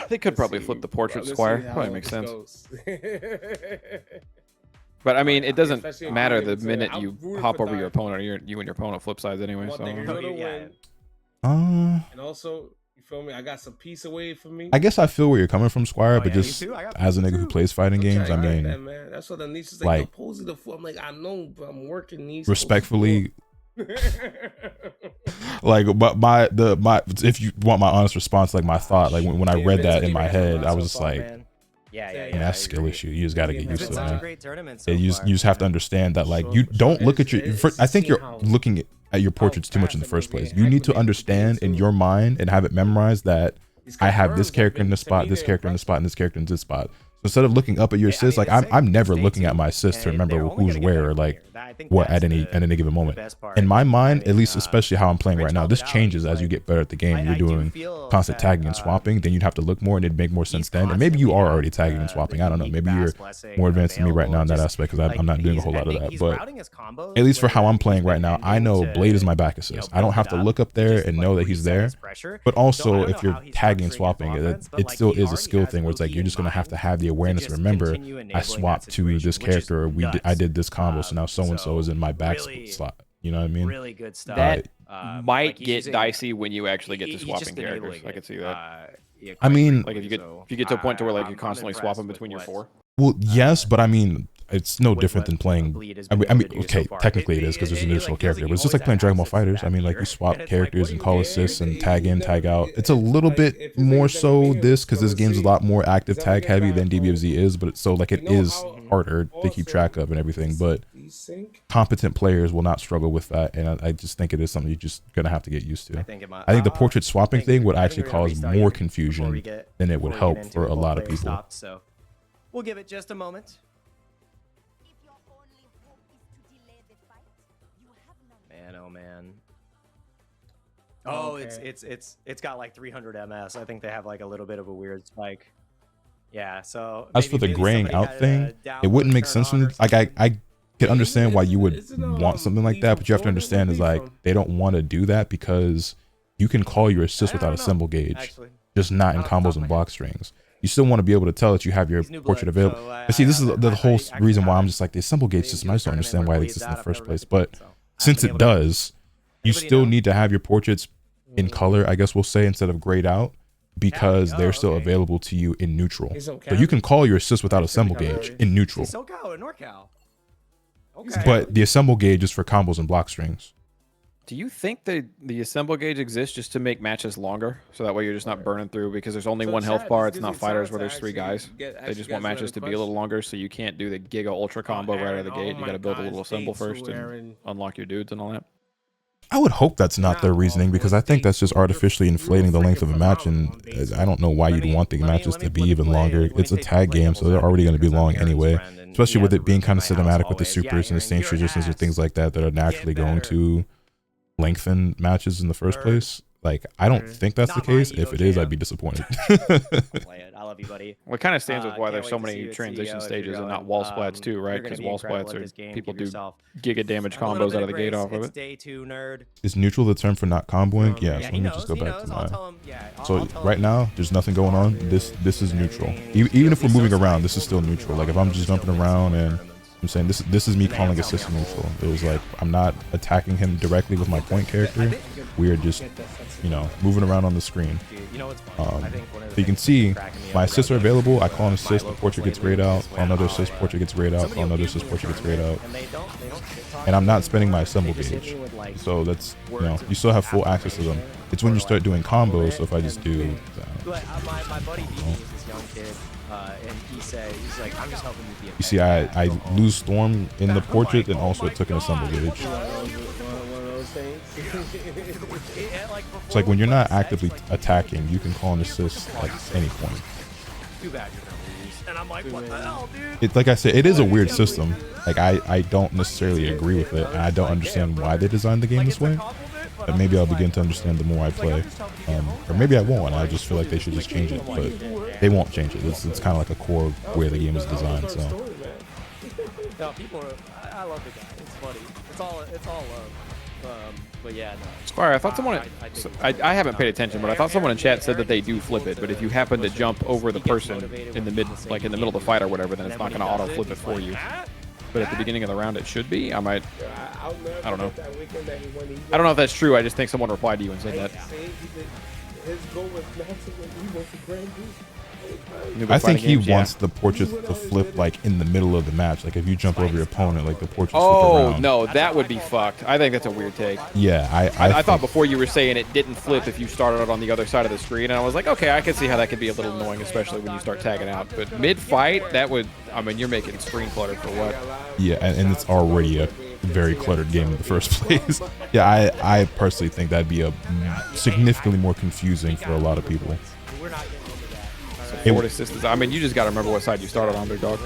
They could probably flip the portrait square. Probably makes sense. But I mean, it doesn't matter the minute you hop over your opponent. You and your opponent flip sides anyway. So. And also. Feel me? I got some peace away from me. I guess I feel where you're coming from, Squire, but just as a nigga who plays fighting games, I mean, that's what the niche is like. I'm like, I know, but I'm working these. Respectfully, like, but my if you want my honest response, like my thought, like when I read that in my head, I was just like, yeah, that's a skill issue. You just got to get used to it, man. You just have to understand that, like, you don't look at your. I think you're looking at your portraits too much in the first place. You need to understand in your mind and have it memorized that I have this character in this spot, this character in this spot, and this character in this spot. So instead of looking up at your assists, like I'm never looking at my assists to remember who's where. Like at any given moment. In my mind, at least, especially how I'm playing right now, this changes as you get better at the game. You're doing constant tagging and swapping, then you'd have to look more, and it'd make more sense then. And maybe you are already tagging and swapping. I don't know. Maybe you're more advanced than me right now in that aspect, because I'm not doing a whole lot of that. But at least for how I'm playing right now, I know Blade is my back assist. I don't have to look up there and know that he's there. But also, if you're tagging and swapping, it still is a skill thing where it's like you're just gonna have to have the awareness to remember, I swapped to this character, or I did this combo, so now so and so is in my back slot. You know what I mean? Really good stuff. That might get dicey when you actually get to swapping characters. I can see that. I mean, like if you get to a point to where like you're constantly swapping between your 4. Well, yes, but I mean, it's no different than playing. I mean, okay, technically it is because there's a neutral character, but it's just like playing Dragon Ball FighterZ. I mean, like you swap characters and call assists and tag in, tag out. It's a little bit more so this because this game's a lot more active tag heavy than DBFZ is, but so like it is harder to keep track of and everything. But competent players will not struggle with that, and I just think it is something you're just gonna have to get used to. I think the portrait swapping thing would actually cause more confusion than it would help for a lot of people. So we'll give it just a moment. Man, oh man. Oh, it's got like 300 MS. I think they have like a little bit of a weird spike. Yeah, so as for the graying out thing, it wouldn't make sense. Like I can understand why you would want something like that, but you have to understand is like they don't want to do that because you can call your assist without a symbol gauge, just not in combos and block strings. You still want to be able to tell that you have your portrait available. But see, this is the whole reason why I'm just like the symbol gauge system. I just don't understand why it exists in the first place. But since it does, you still need to have your portraits in color, I guess we'll say, instead of grayed out, because they're still available to you in neutral. So you can call your assist without a symbol gauge in neutral. But the assemble gauge is for combos and block strings. Do you think that the assemble gauge exists just to make matches longer, so that way you're just not burning through, because there's only one health bar? It's not fighters where there's 3 guys. They just want matches to be a little longer, so you can't do the Giga Ultra combo right out of the gate. You got to build a little assemble first and unlock your dudes and all that. I would hope that's not their reasoning, because I think that's just artificially inflating the length of a match, and I don't know why you'd want the matches to be even longer. It's a tag game, so they're already going to be long anyway, especially with it being kind of cinematic with the supers and the stage transitions and things like that that are naturally going to lengthen matches in the first place. Like, I don't think that's the case. If it is, I'd be disappointed. I love you, buddy. Well, it kind of stands with why there's so many transition stages and not wall splats too, right? Because wall splats are people do giga damage combos out of the gate off of it. Is neutral the term for not comboing? Yeah, so let me just go back to mine. So right now, there's nothing going on. This is neutral. Even if we're moving around, this is still neutral. Like if I'm just jumping around and I'm saying this is me calling assist neutral. It was like I'm not attacking him directly with my point character. We are just, you know, moving around on the screen. So you can see my assists are available. I call an assist, the portrait gets grayed out. Call another assist, portrait gets grayed out. Call another assist, portrait gets grayed out. And I'm not spending my assemble gauge. So that's, you know, you still have full access to them. It's when you start doing combos. So if I just do my buddy is this young kid. And he's like, I'm just helping you be. You see, I lose Storm in the portrait, and also it took an assemble gauge. It's like when you're not actively attacking, you can call an assist at any point. And I'm like, what the hell, dude? It's like I said, it is a weird system. Like I don't necessarily agree with it, and I don't understand why they designed the game this way. But maybe I'll begin to understand the more I play, or maybe I won't. I just feel like they should just change it, but they won't change it. It's kind of like a core way the game is designed. So. No, I love the guy. It's funny. It's all love. But yeah, no. Squire, I thought someone. I haven't paid attention, but I thought someone in chat said that they do flip it. But if you happen to jump over the person in the like in the middle of the fight or whatever, then it's not going to auto flip it for you. But at the beginning of the round, it should be. I don't know. I don't know if that's true. I just think someone replied to you and said that. I think he wants the portrait to flip like in the middle of the match. Like if you jump over your opponent, like the portrait flip around. Oh, no, that would be fucked. I think that's a weird take. Yeah, I thought before you were saying it didn't flip if you started out on the other side of the screen, and I was like, okay, I can see how that could be a little annoying, especially when you start tagging out. But mid-fight, that would, I mean, you're making screen clutter for what? Yeah, and it's already a very cluttered game in the first place. Yeah, I personally think that'd be a significantly more confusing for a lot of people. Forward assist is, I mean, you just got to remember what side you started on, big dog.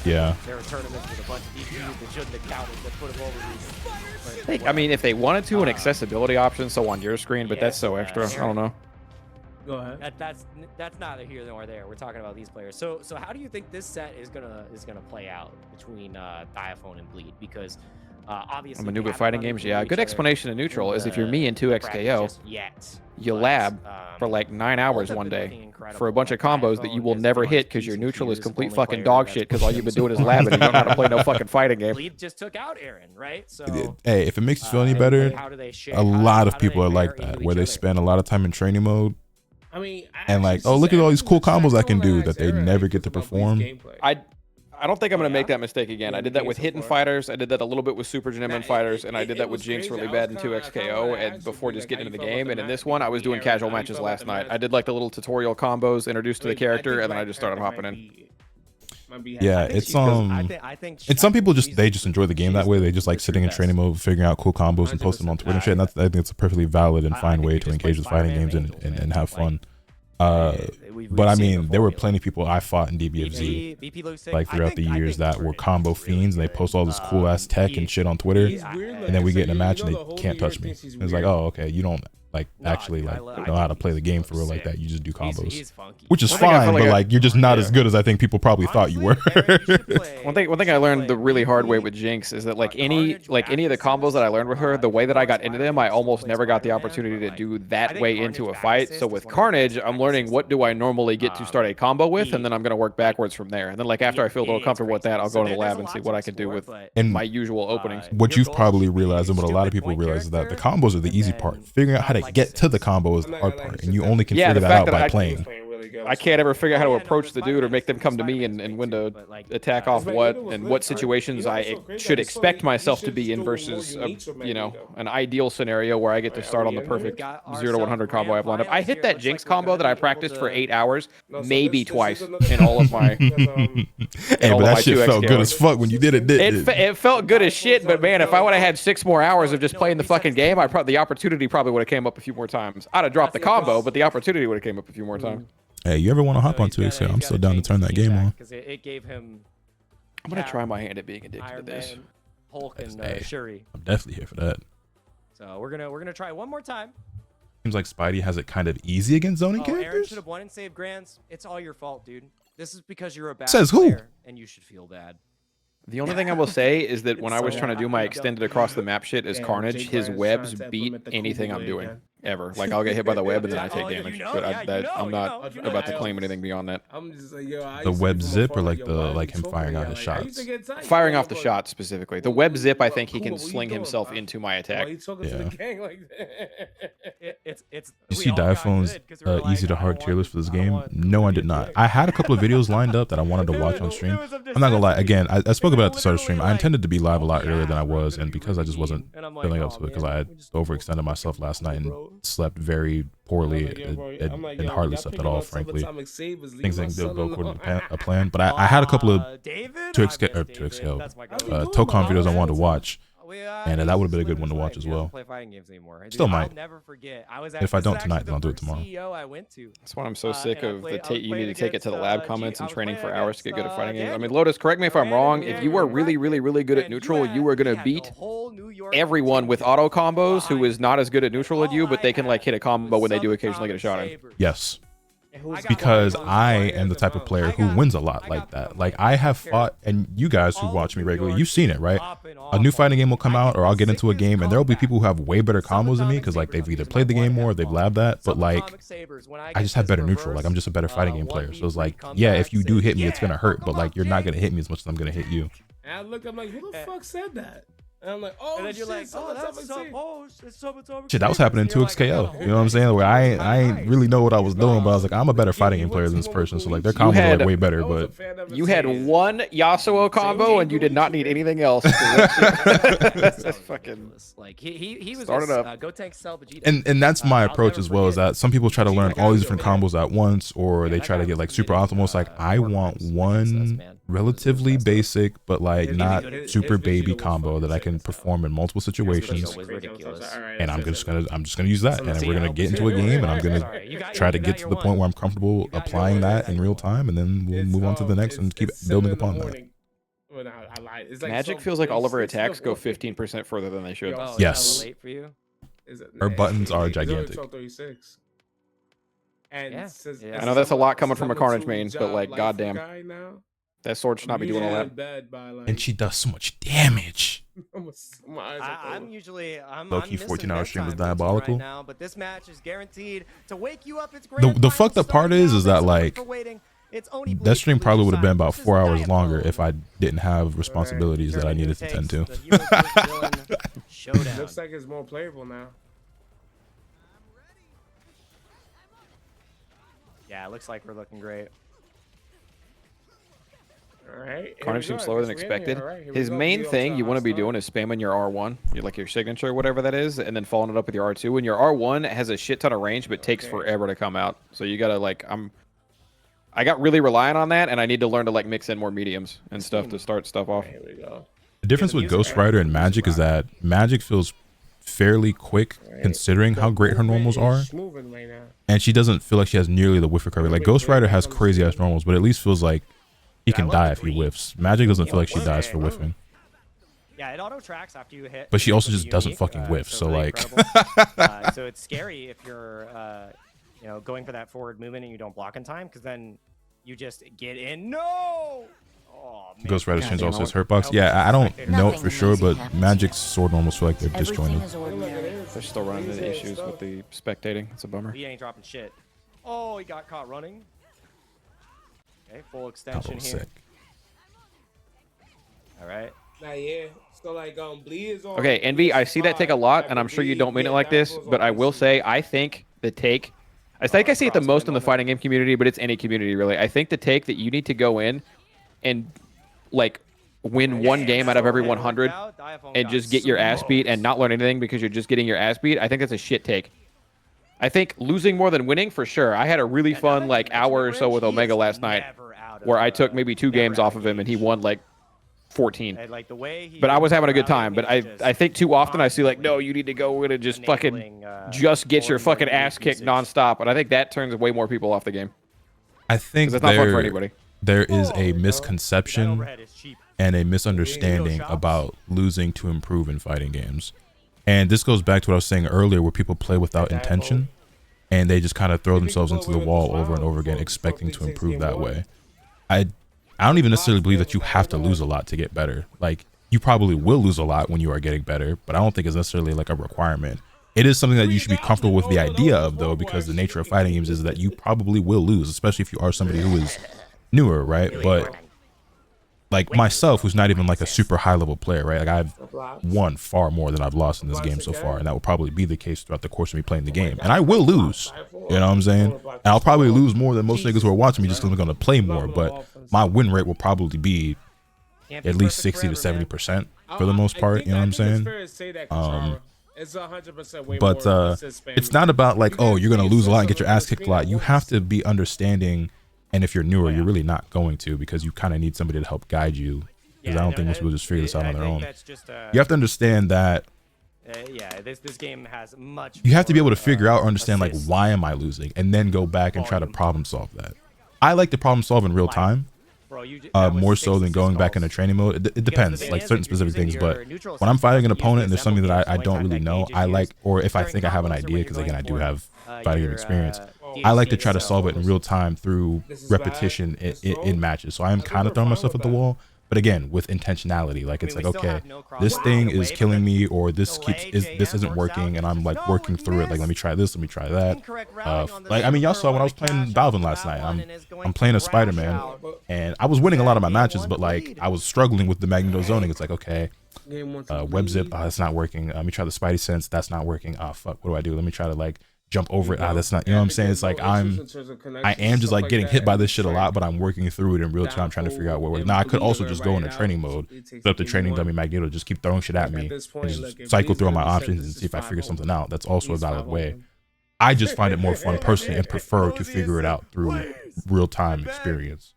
Yeah. There were tournaments with a bunch of DPs that shouldn't have counted that put them over. I mean, if they wanted to, an accessibility option, so on your screen, but that's so extra. I don't know. Go ahead. That's neither here nor there. We're talking about these players. So how do you think this set is gonna play out between Diaphone and Bleed? Because obviously, I'm a noob at fighting games. Yeah, a good explanation in neutral is if you're me in 2xKO, you lab for like 9 hours one day for a bunch of combos that you will never hit because your neutral is complete fucking dog shit because all you've been doing is labbing and you don't know how to play no fucking fighting game. Bleed just took out Aaron, right? So hey, if it makes you feel any better, a lot of people are like that, where they spend a lot of time in training mode. I mean, and like, oh, look at all these cool combos I can do that they never get to perform. I don't think I'm going to make that mistake again. I did that with Hidden Fighters. I did that a little bit with Super Geneman Fighters, and I did that with Jinx really bad in 2xKO and before just getting into the game. And in this one, I was doing casual matches last night. I did like the little tutorial combos introduced to the character, and then I just started hopping in. Yeah, it's some people they just enjoy the game that way. They just like sitting in training mode, figuring out cool combos and posting them on Twitter and shit. And I think it's a perfectly valid and fine way to engage with fighting games and have fun. But I mean, there were plenty of people I fought in DBFZ like throughout the years that were combo fiends, and they post all this cool ass tech and shit on Twitter, and then we get in a match and they can't touch me. It's like, oh, okay, you don't like actually like know how to play the game for real like that. You just do combos, which is fine, but like you're just not as good as I think people probably thought you were. One thing I learned the really hard way with Jinx is that like any of the combos that I learned with her, the way that I got into them, I almost never got the opportunity to do that way into a fight. So with Carnage, I'm learning what do I normally get to start a combo with, and then I'm gonna work backwards from there. And then like after I feel a little comfortable with that, I'll go to the lab and see what I can do with my usual openings. What you've probably realized, and what a lot of people realize, is that the combos are the easy part. Figuring out how to get to the combo is the hard part, and you only can figure that out by playing. I can't ever figure out how to approach the dude or make them come to me and when to attack off what and what situations I should expect myself to be in versus an ideal scenario where I get to start on the perfect 0 to 100 combo I've lined up. I hit that Jinx combo that I practiced for 8 hours maybe twice in all of my hey, but that shit felt good as fuck when you did it, didn't it? It felt good as shit, but man, if I would have had 6 more hours of just playing the fucking game, the opportunity probably would have came up a few more times. I'd have dropped the combo, but the opportunity would have came up a few more times. Hey, you ever want to hop on 2xKO? I'm still down to turn that game on. It gave him. I'm gonna try my hand at being addicted to this. Hulk and Shuri. I'm definitely here for that. So we're gonna try one more time. Seems like Spidey has it kind of easy against zoning characters. Aaron should have won and saved Grands. It's all your fault, dude. This is because you're a bad player, and you should feel bad. The only thing I will say is that when I was trying to do my extended across the map shit as Carnage, his webs beat anything I'm doing ever. Like I'll get hit by the web and then I take damage. But I'm not about to claim anything beyond that. The web zip or like him firing out his shots? Firing off the shots specifically. The web zip, I think he can sling himself into my attack. Yeah. You see Diaphone's easy to hard tier list for this game? No, I did not. I had a couple of videos lined up that I wanted to watch on stream. I'm not gonna lie. Again, I spoke about it at the start of the stream. I intended to be live a lot earlier than I was, and because I just wasn't feeling up to it, because I had overextended myself last night and slept very poorly and hardly slept at all, frankly. Things didn't go according to a plan, but I had a couple of 2xKO Tokon videos I wanted to watch, and that would have been a good one to watch as well. Still might. If I don't tonight, then I'll do it tomorrow. That's why I'm so sick of you need to take it to the lab comments and training for hours to get good at fighting games. I mean, Lotus, correct me if I'm wrong. If you were really, really, really good at neutral, you were going to beat everyone with auto combos who is not as good at neutral as you, but they can like hit a combo when they do occasionally get a shot in. Yes. Because I am the type of player who wins a lot like that. Like I have fought, and you guys who watch me regularly, you've seen it, right? A new fighting game will come out, or I'll get into a game, and there will be people who have way better combos than me because like they've either played the game more, or they've labbed that. But like, I just have better neutral. Like I'm just a better fighting game player. So it's like, yeah, if you do hit me, it's gonna hurt, but like you're not gonna hit me as much as I'm gonna hit you. And I looked, I'm like, who the fuck said that? And I'm like, oh, and then you're like, oh, that's shit, that was happening in 2xKO. You know what I'm saying? Where I ain't really know what I was doing, but I was like, I'm a better fighting game player than this person. So like their combos are like way better, but you had one Yasuo combo and you did not need anything else. That's fucking like he was started up. Go tank sell Vegeta. And that's my approach as well. Is that some people try to learn all these different combos at once, or they try to get like super optimal. It's like I want one relatively basic, but like not super baby combo that I can perform in multiple situations, and I'm just gonna use that, and we're gonna get into a game, and I'm gonna try to get to the point where I'm comfortable applying that in real time, and then we'll move on to the next and keep building upon that. Well, I lied. It's like Magic feels like all of her attacks go 15% further than they should. Oh, yes. Late for you? Her buttons are gigantic. 1236. And yeah. I know that's a lot coming from a Carnage main, but like, goddamn, that sword should not be doing all that. And she does so much damage. I'm usually Low-key 14-hour stream was diabolical. Right now, but this match is guaranteed to wake you up. It's great. The fucked up part is that like that stream probably would have been about 4 hours longer if I didn't have responsibilities that I needed to tend to. Looks like it's more playable now. Yeah, it looks like we're looking great. All right. Carnage seems slower than expected. His main thing you want to be doing is spamming your R1, like your signature, whatever that is, and then following it up with your R2. And your R1 has a shit ton of range, but takes forever to come out. So you gotta like, I got really reliant on that, and I need to learn to like mix in more mediums and stuff to start stuff off. Here we go. The difference with Ghost Rider and Magic is that Magic feels fairly quick considering how great her normals are, and she doesn't feel like she has nearly the whiff recovery. Like Ghost Rider has crazy ass normals, but at least feels like he can die if he whiffs. Magic doesn't feel like she dies for whiffing. Yeah, it auto tracks after you hit. But she also just doesn't fucking whiff. So like, so it's scary if you're, you know, going for that forward movement and you don't block in time, because then you just get in. No. Oh, man. Ghost Rider Shins also has hurtbox. Yeah, I don't know it for sure, but Magic's sword normals feel like they're disjointed. They're still running into issues with the spectating. It's a bummer. He ain't dropping shit. Oh, he got caught running. Okay, full extension here. Sick. All right. Yeah. So like Bleed is on. Okay, Envy, I see that take a lot, and I'm sure you don't mean it like this, but I will say I think the take, I think I see it the most in the fighting game community, but it's any community really. I think the take that you need to go in and like win one game out of every 100 and just get your ass beat and not learn anything because you're just getting your ass beat, I think that's a shit take. I think losing more than winning for sure. I had a really fun like hour or so with Omega last night where I took maybe 2 games off of him and he won like 14. But I was having a good time. But I think too often I see like, no, you need to go in and just fucking just get your fucking ass kicked nonstop. And I think that turns way more people off the game. I think that's not fun for anybody. There is a misconception and a misunderstanding about losing to improve in fighting games. And this goes back to what I was saying earlier, where people play without intention and they just kind of throw themselves into the wall over and over again, expecting to improve that way. I don't even necessarily believe that you have to lose a lot to get better. Like, you probably will lose a lot when you are getting better, but I don't think it's necessarily like a requirement. It is something that you should be comfortable with the idea of, though, because the nature of fighting games is that you probably will lose, especially if you are somebody who is newer, right? But like myself, who's not even like a super high level player, right? Like I've won far more than I've lost in this game so far, and that will probably be the case throughout the course of me playing the game. And I will lose, you know what I'm saying? And I'll probably lose more than most niggas who are watching me just because I'm going to play more, but my win rate will probably be at least 60 to 70% for the most part, you know what I'm saying? But it's not about like, oh, you're going to lose a lot and get your ass kicked a lot. You have to be understanding. And if you're newer, you're really not going to, because you kind of need somebody to help guide you. Because I don't think most people just figure this out on their own. You have to understand that. This game has much. You have to be able to figure out or understand like, why am I losing, and then go back and try to problem solve that. I like to problem solve in real time, more so than going back into training mode. It depends, like certain specific things. But when I'm fighting an opponent and there's something that I don't really know, I like, or if I think I have an idea, because again I do have fighting game experience. I like to try to solve it in real time through repetition in matches. So I am kind of throwing myself at the wall, but again, with intentionality. Like, it's like, okay, this thing is killing me, or this isn't working, and I'm like working through it. Like, let me try this, let me try that. Like, I mean, y'all saw when I was playing Balvin last night. I'm playing a Spider-Man, and I was winning a lot of my matches, but like I was struggling with the Magneto zoning. It's like, okay, web zip, that's not working. Let me try the Spidey sense, that's not working. Fuck, what do I do? Let me try to like jump over it. That's not, you know what I'm saying? It's like I am just like getting hit by this shit a lot, but I'm working through it in real time, trying to figure out what works. Now I could also just go into training mode, set up the training dummy Magneto, just keep throwing shit at me, and just cycle through my options and see if I figure something out. That's also a valid way. I just find it more fun personally and prefer to figure it out through real time experience.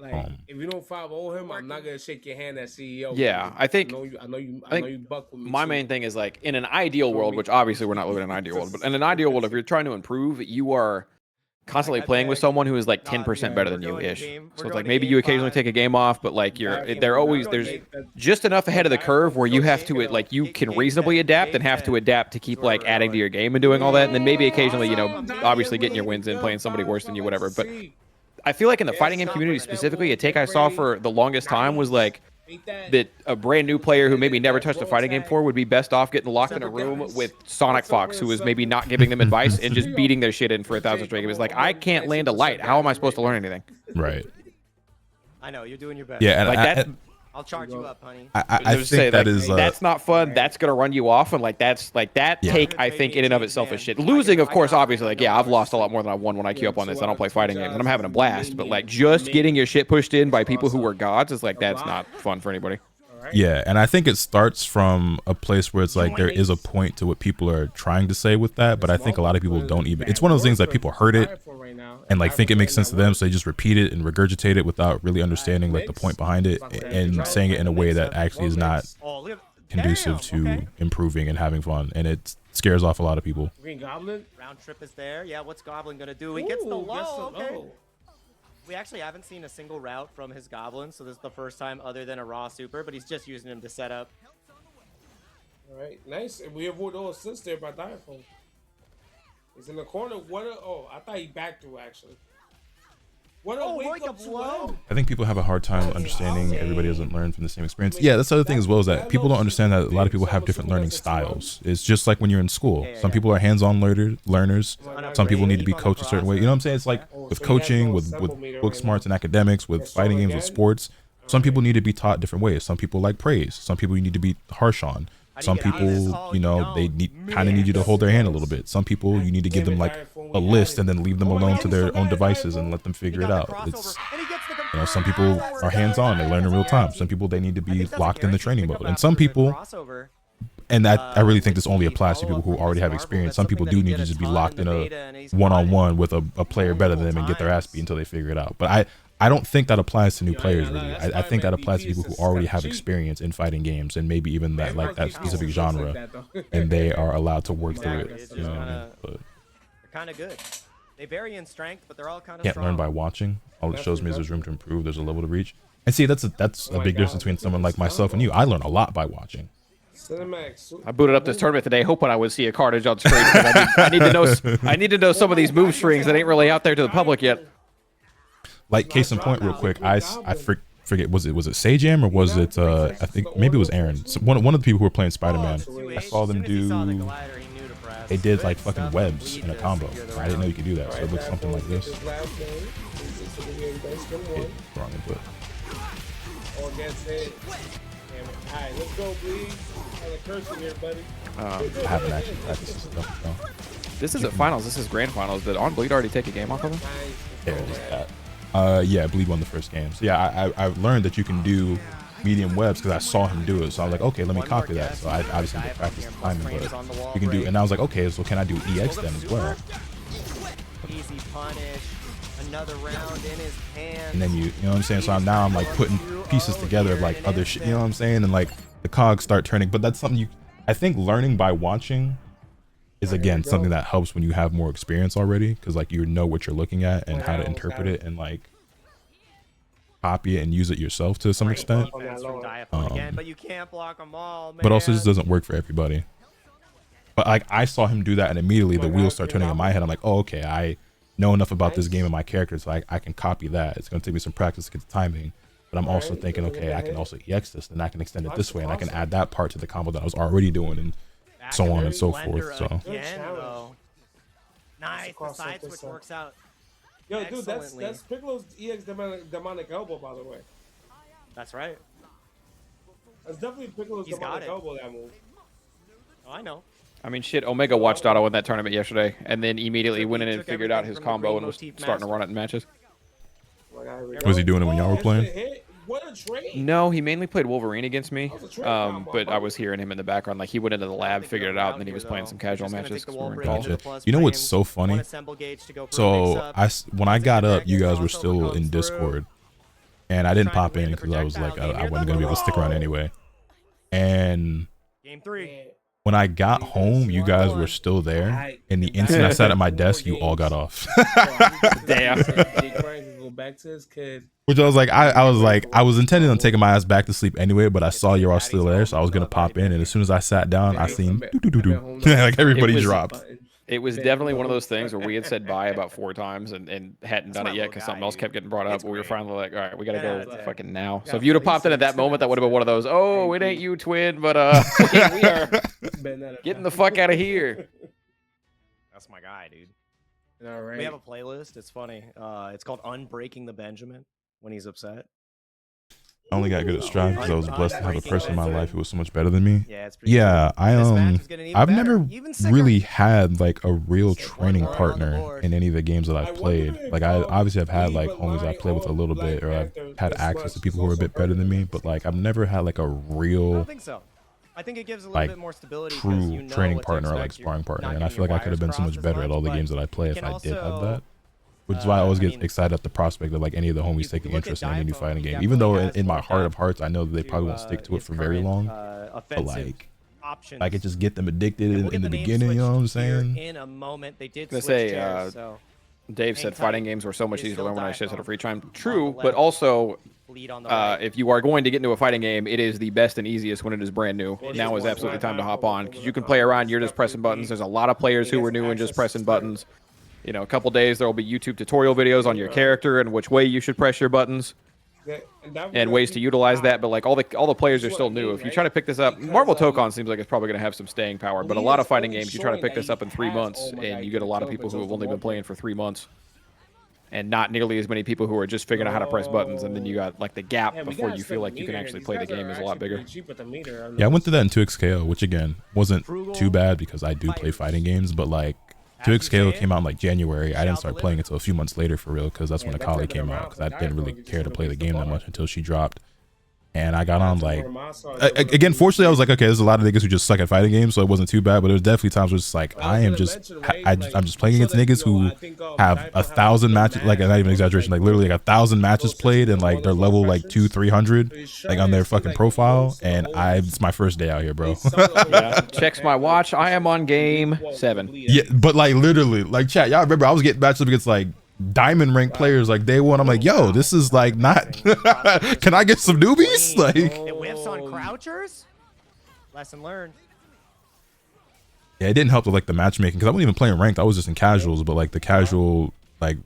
Like, if you don't 5-0 him, I'm not gonna shake your hand as CEO. Yeah, I think. I know you buck with me. My main thing is like, in an ideal world, which obviously we're not living in an ideal world, but in an ideal world, if you're trying to improve, you are constantly playing with someone who is like 10% better than you ish. So it's like maybe you occasionally take a game off, but like there's just enough ahead of the curve where you have to like you can reasonably adapt and have to adapt to keep like adding to your game and doing all that, and then maybe occasionally, you know, obviously getting your wins in, playing somebody worse than you, whatever. But I feel like in the fighting game community specifically, a take I saw for the longest time was like that a brand new player who maybe never touched a fighting game before would be best off getting locked in a room with Sonic Fox, who is maybe not giving them advice and just beating their shit in for 1,000 straight games. Like, I can't land a light. How am I supposed to learn anything? Right. I know, you're doing your best. Yeah, and like I'll charge you up, honey. I think that is that's not fun. That's gonna run you off, and like that's like that take. I think in and of itself is shit. Losing, of course, obviously, like yeah, I've lost a lot more than I won when I queue up on this. I don't play fighting games, and I'm having a blast. But like just getting your shit pushed in by people who are gods is like that's not fun for anybody. Yeah, and I think it starts from a place where it's like there is a point to what people are trying to say with that, but I think a lot of people don't even. It's one of those things that people heard it and like think it makes sense to them, so they just repeat it and regurgitate it without really understanding like the point behind it and saying it in a way that actually is not conducive to improving and having fun, and it scares off a lot of people. Green Goblin round trip is there. Yeah, what's Goblin gonna do? He gets the low. Okay. We actually haven't seen a single route from his Goblin, so this is the first time other than a raw super, but he's just using him to set up. All right, nice. And we avoid all assists there by Diaphone. He's in the corner. I thought he backed through actually. What a wake up blow. I think people have a hard time understanding everybody doesn't learn from the same experience. Yeah, that's the other thing as well, is that people don't understand that a lot of people have different learning styles. It's just like when you're in school. Some people are hands-on learners. Some people need to be coached a certain way. You know what I'm saying? It's like with coaching, with book smarts and academics, with fighting games, with sports. Some people need to be taught different ways. Some people like praise. Some people you need to be harsh on. Some people, you know, they kind of need you to hold their hand a little bit. Some people you need to give them like a list and then leave them alone to their own devices and let them figure it out. It's, you know, some people are hands-on, they learn in real time. Some people, they need to be locked in the training mode. And some people, and I really think this only applies to people who already have experience. Some people do need to just be locked in a one-on-one with a player better than them and get their ass beat until they figure it out. But I don't think that applies to new players really. I think that applies to people who already have experience in fighting games and maybe even that like that specific genre, and they are allowed to work through it. You know what I mean? But they're kind of good. They vary in strength, but they're all kind of can't learn by watching. All it shows me is there's room to improve. There's a level to reach. And see, that's a big difference between someone like myself and you. I learn a lot by watching. I booted up this tournament today, hoping I would see a cartage on screen. I need to know some of these move strings that ain't really out there to the public yet. Like case in point, real quick, I forget was it Sajam or was it I think maybe it was Aaron. One of the people who were playing Spider-Man. I saw them they did like fucking webs in a combo. I didn't know you could do that. So it looks something like this. Wrong input. Alright, let's go, please. I haven't actually practiced this stuff though. This isn't finals. This is grand finals. Did On Bleed already take a game off of him? There it is. That. Yeah, Bleed won the first game. So yeah, I learned that you can do medium webs because I saw him do it. So I was like, okay, let me copy that. So I obviously did practice the timing, but you can do. And I was like, okay, so can I do EX then as well? Easy punish. Another round in his hand. And then you know what I'm saying. So I'm like putting pieces together of like other shit. You know what I'm saying? And like the cogs start turning. But that's something I think learning by watching is again something that helps when you have more experience already, because like you know what you're looking at and how to interpret it and like copy it and use it yourself to some extent. But you can't block them all, man. But also just doesn't work for everybody. But like I saw him do that and immediately the wheels start turning in my head. I'm like, oh, okay, I know enough about this game and my character, so I can copy that. It's going to take me some practice to get the timing, but I'm also thinking, okay, I can also EX this and I can extend it this way and I can add that part to the combo that I was already doing and so on and so forth. So nice, the side switch works out. Yo, dude, that's Piccolo's EX demonic elbow, by the way. That's right. That's definitely Piccolo's demonic elbow, that move. Oh, I know. I mean, shit, Omega watched Otto in that tournament yesterday, and then immediately went in and figured out his combo and was starting to run it in matches. Was he doing it when y'all were playing? No, he mainly played Wolverine against me, but I was hearing him in the background. Like, he went into the lab, figured it out, and then he was playing some casual matches. You know what's so funny? So when I got up, you guys were still in Discord, and I didn't pop in because I was like, I wasn't going to be able to stick around anyway. And Game 3. When I got home, you guys were still there, and the instant I sat at my desk, you all got off. Damn. Which I was like, I was intending on taking my ass back to sleep anyway, but I saw you all still there, so I was gonna pop in, and as soon as I sat down, I seen like everybody dropped. It was definitely one of those things where we had said bye about 4 times and hadn't done it yet because something else kept getting brought up. But we were finally like, all right, we gotta go fucking now. So if you'd have popped in at that moment, that would have been one of those, oh, it ain't you, twin, but we are getting the fuck out of here. That's my guy, dude. All right. We have a playlist. It's funny. It's called Unbreaking the Benjamin when he's upset. I only got good at Strive because I was blessed to have a person in my life who was so much better than me. Yeah, it's pretty yeah, cool. I've never really had like a real training partner in any of the games that I've played. Like I obviously have had like homies I play with a little bit, or I've had access to people who are a bit better than me, but like I've never had like a real I don't think so. I think it gives a little bit more stability. True training partner or like sparring partner, and I feel like I could have been so much better at all the games that I play if I did have that. Which is why I always get excited at the prospect of like any of the homies taking interest in any new fighting game. Even though in my heart of hearts, I know that they probably won't stick to it for very long. But like, I could just get them addicted in the beginning, you know what I'm saying? In a moment, they did switch chairs, Dave said fighting games were so much easier to learn when I just had a free time. True, but also, if you are going to get into a fighting game, it is the best and easiest when it is brand new. Now is absolutely time to hop on because you can play around. You're just pressing buttons. There's a lot of players who are new and just pressing buttons. You know, a couple days there will be YouTube tutorial videos on your character and which way you should press your buttons and ways to utilize that. But like all the players are still new. If you try to pick this up, Marvel Tokon seems like it's probably going to have some staying power. But a lot of fighting games, you try to pick this up in 3 months, and you get a lot of people who have only been playing for 3 months, and not nearly as many people who are just figuring out how to press buttons. And then you got like the gap before you feel like you can actually play the game is a lot bigger. Yeah, I went through that in 2XKO, which again wasn't too bad because I do play fighting games, but like 2XKO came out in like January. I didn't start playing until a few months later for real because that's when Akali came out because I didn't really care to play the game that much until she dropped. And I got on like, again, fortunately I was like, okay, there's a lot of niggas who just suck at fighting games, so it wasn't too bad, but there was definitely times where it's like, I'm just playing against niggas who have 1,000 matches, like not even exaggeration, like literally like 1,000 matches played and like they're level like 200-300 like on their fucking profile, and it's my first day out here, bro. Yeah. Checks my watch, I am on game 7. Yeah, but like literally, like chat, y'all remember I was getting matches up against like diamond rank players like day one. I'm like, yo, this is like not can I get some newbies? Like it whiffs on crouchers. Lesson learned. Yeah, it didn't help with like the matchmaking because I wasn't even playing ranked. I was just in casuals, but like the casual like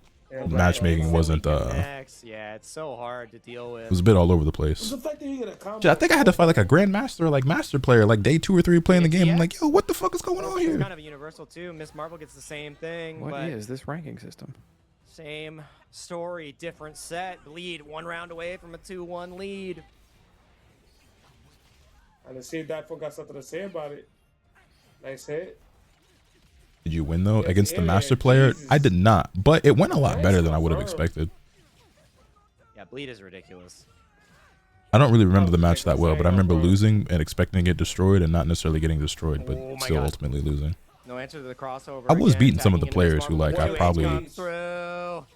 matchmaking wasn't yeah, it's so hard to deal with. It was a bit all over the place. I think I had to fight like a grandmaster or like master player like day 2 or 3 playing the game. I'm like, yo, what the fuck is going on here? It's kind of a universal too. Miss Marvel gets the same thing. What is this ranking system? Same story, different set. Lead 1 round away from a 2-1 lead. I didn't see if that got something to say about it. Nice hit. Did you win though against the master player? I did not, but it went a lot better than I would have expected. Yeah, bleed is ridiculous. I don't really remember the match that well, but I remember losing and expecting to get destroyed and not necessarily getting destroyed, but still ultimately losing. No answer to the crossover. I was beating some of the players who like I probably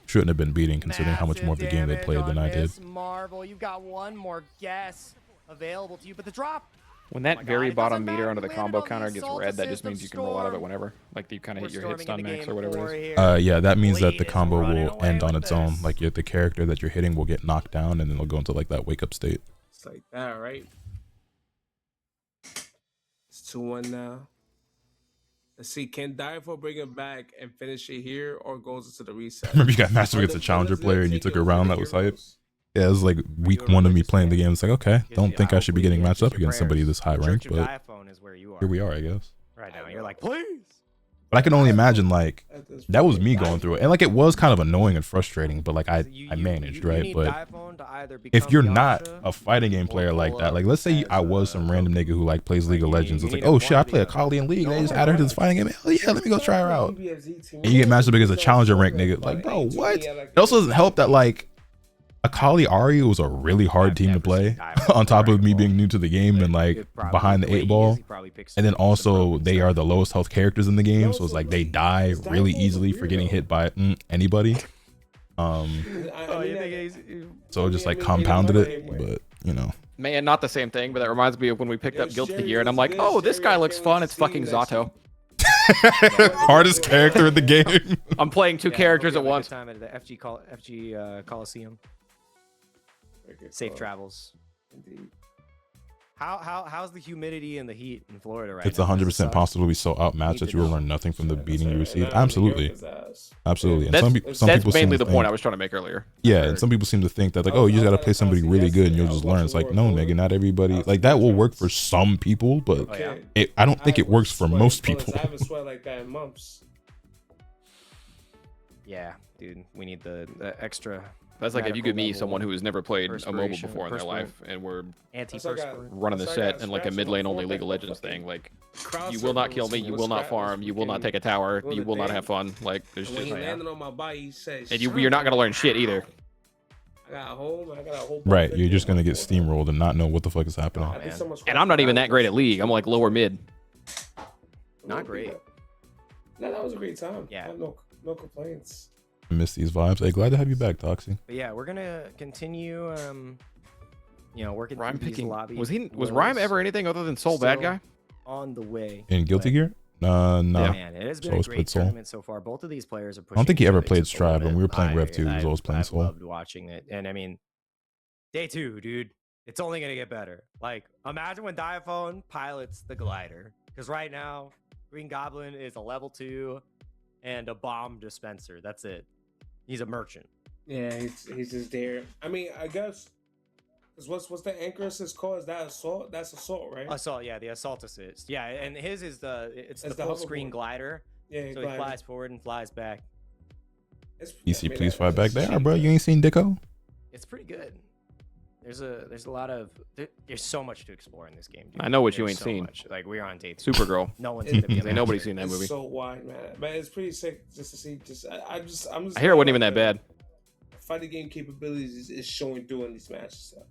shouldn't have been beating considering how much more of the game they played than I did. Marvel, you've got one more guess available to you, but the drop. When that very bottom meter under the combo counter gets red, that just means you can roll out of it whenever. Like you kind of hit your hit stun max or whatever it is. Yeah, that means that the combo will end on its own. Like the character that you're hitting will get knocked down and then it'll go into like that wake up state. It's like that, right? It's 2-1 now. Let's see, can Divo bring it back and finish it here or goes into the reset? Remember you got matched against a challenger player and you took a round that was hype? Yeah, it was like week 1 of me playing the game. It's like, okay, don't think I should be getting matched up against somebody this high ranked, but here we are, I guess. Right now, you're like, please. But I can only imagine like that was me going through it, and like it was kind of annoying and frustrating, but like I managed, right? But if you're not a fighting game player like that, like let's say I was some random nigga who like plays League of Legends, it's like, oh shit, I play Akali in League, they just added her to this fighting game, hell yeah, let me go try her out. And you get matched up against a challenger rank nigga, like bro, what? It also doesn't help that like Akali Ahri was a really hard team to play on top of me being new to the game and like behind the 8 ball, and then also they are the lowest health characters in the game, so it's like they die really easily for getting hit by anybody. So it just like compounded it, but you know, Man, not the same thing, but that reminds me of when we picked up Guilty Gear, and I'm like, oh, this guy looks fun. It's fucking Zato. Hardest character in the game. I'm playing two characters at once. Time at the FG Coliseum. Safe travels. Indeed. How's the humidity and the heat in Florida right now? It's 100% possible to be so outmatched that you will learn nothing from the beating you received. Absolutely. Absolutely. And some people that's mainly the think, point I was trying to make earlier. Yeah, and some people seem to think that like, oh, you just got to play somebody really good and you'll just learn. It's like, no, nigga, not everybody. Like that will work for some people, but I don't think it works for most people. I haven't sweat like that in months. Yeah, dude, we need the extra. That's like if you give me someone who has never played a mobile before in their life, and we're running the set and like a mid lane only League of Legends thing, like you will not kill me, you will not farm, you will not take a tower, you will not have fun. Like there's just and you're not gonna learn shit either. I got a whole right, you're just gonna get steamrolled and not know what the fuck is happening. And I'm not even that great at League. I'm like lower mid. Not great. No, that was a great time. Yeah. No complaints. I miss these vibes. Hey, glad to have you back, Toxie. But yeah, we're gonna continue. Working Rhyme through these picking. lobbies. Was Rhyme ever anything other than Soul Bad Guy? On the way. In Guilty Gear? No. Yeah, man, it has been a great tournament so far. Both of these players are pushing. I don't think he ever played Stride. When we were playing Rev 2, he was always playing Soul. I loved watching it, and I mean, day 2, dude, it's only gonna get better. Like, imagine when Diaphone pilots the glider, because right now, Green Goblin is a level 2 and a bomb dispenser. That's it. He's a merchant. Yeah, he's just there. I mean, I guess. What's the anchor assist called? Is that assault? That's assault, right? Assault, yeah, the assault assist. Yeah, and his is the full screen glider. Yeah, so he flies forward and flies back. EC, please fly back there, bro. You ain't seen Dicko? It's pretty good. There's a lot of there's so much to explore in this game, dude. I know what you ain't seen. Much. Like we're on day 3. Supergirl. No one's seen it. Nobody's seen that movie. It's so wide, man. But it's pretty sick just to see. I hear it wasn't even that bad. Fighting game capabilities is showing through in these matches. So.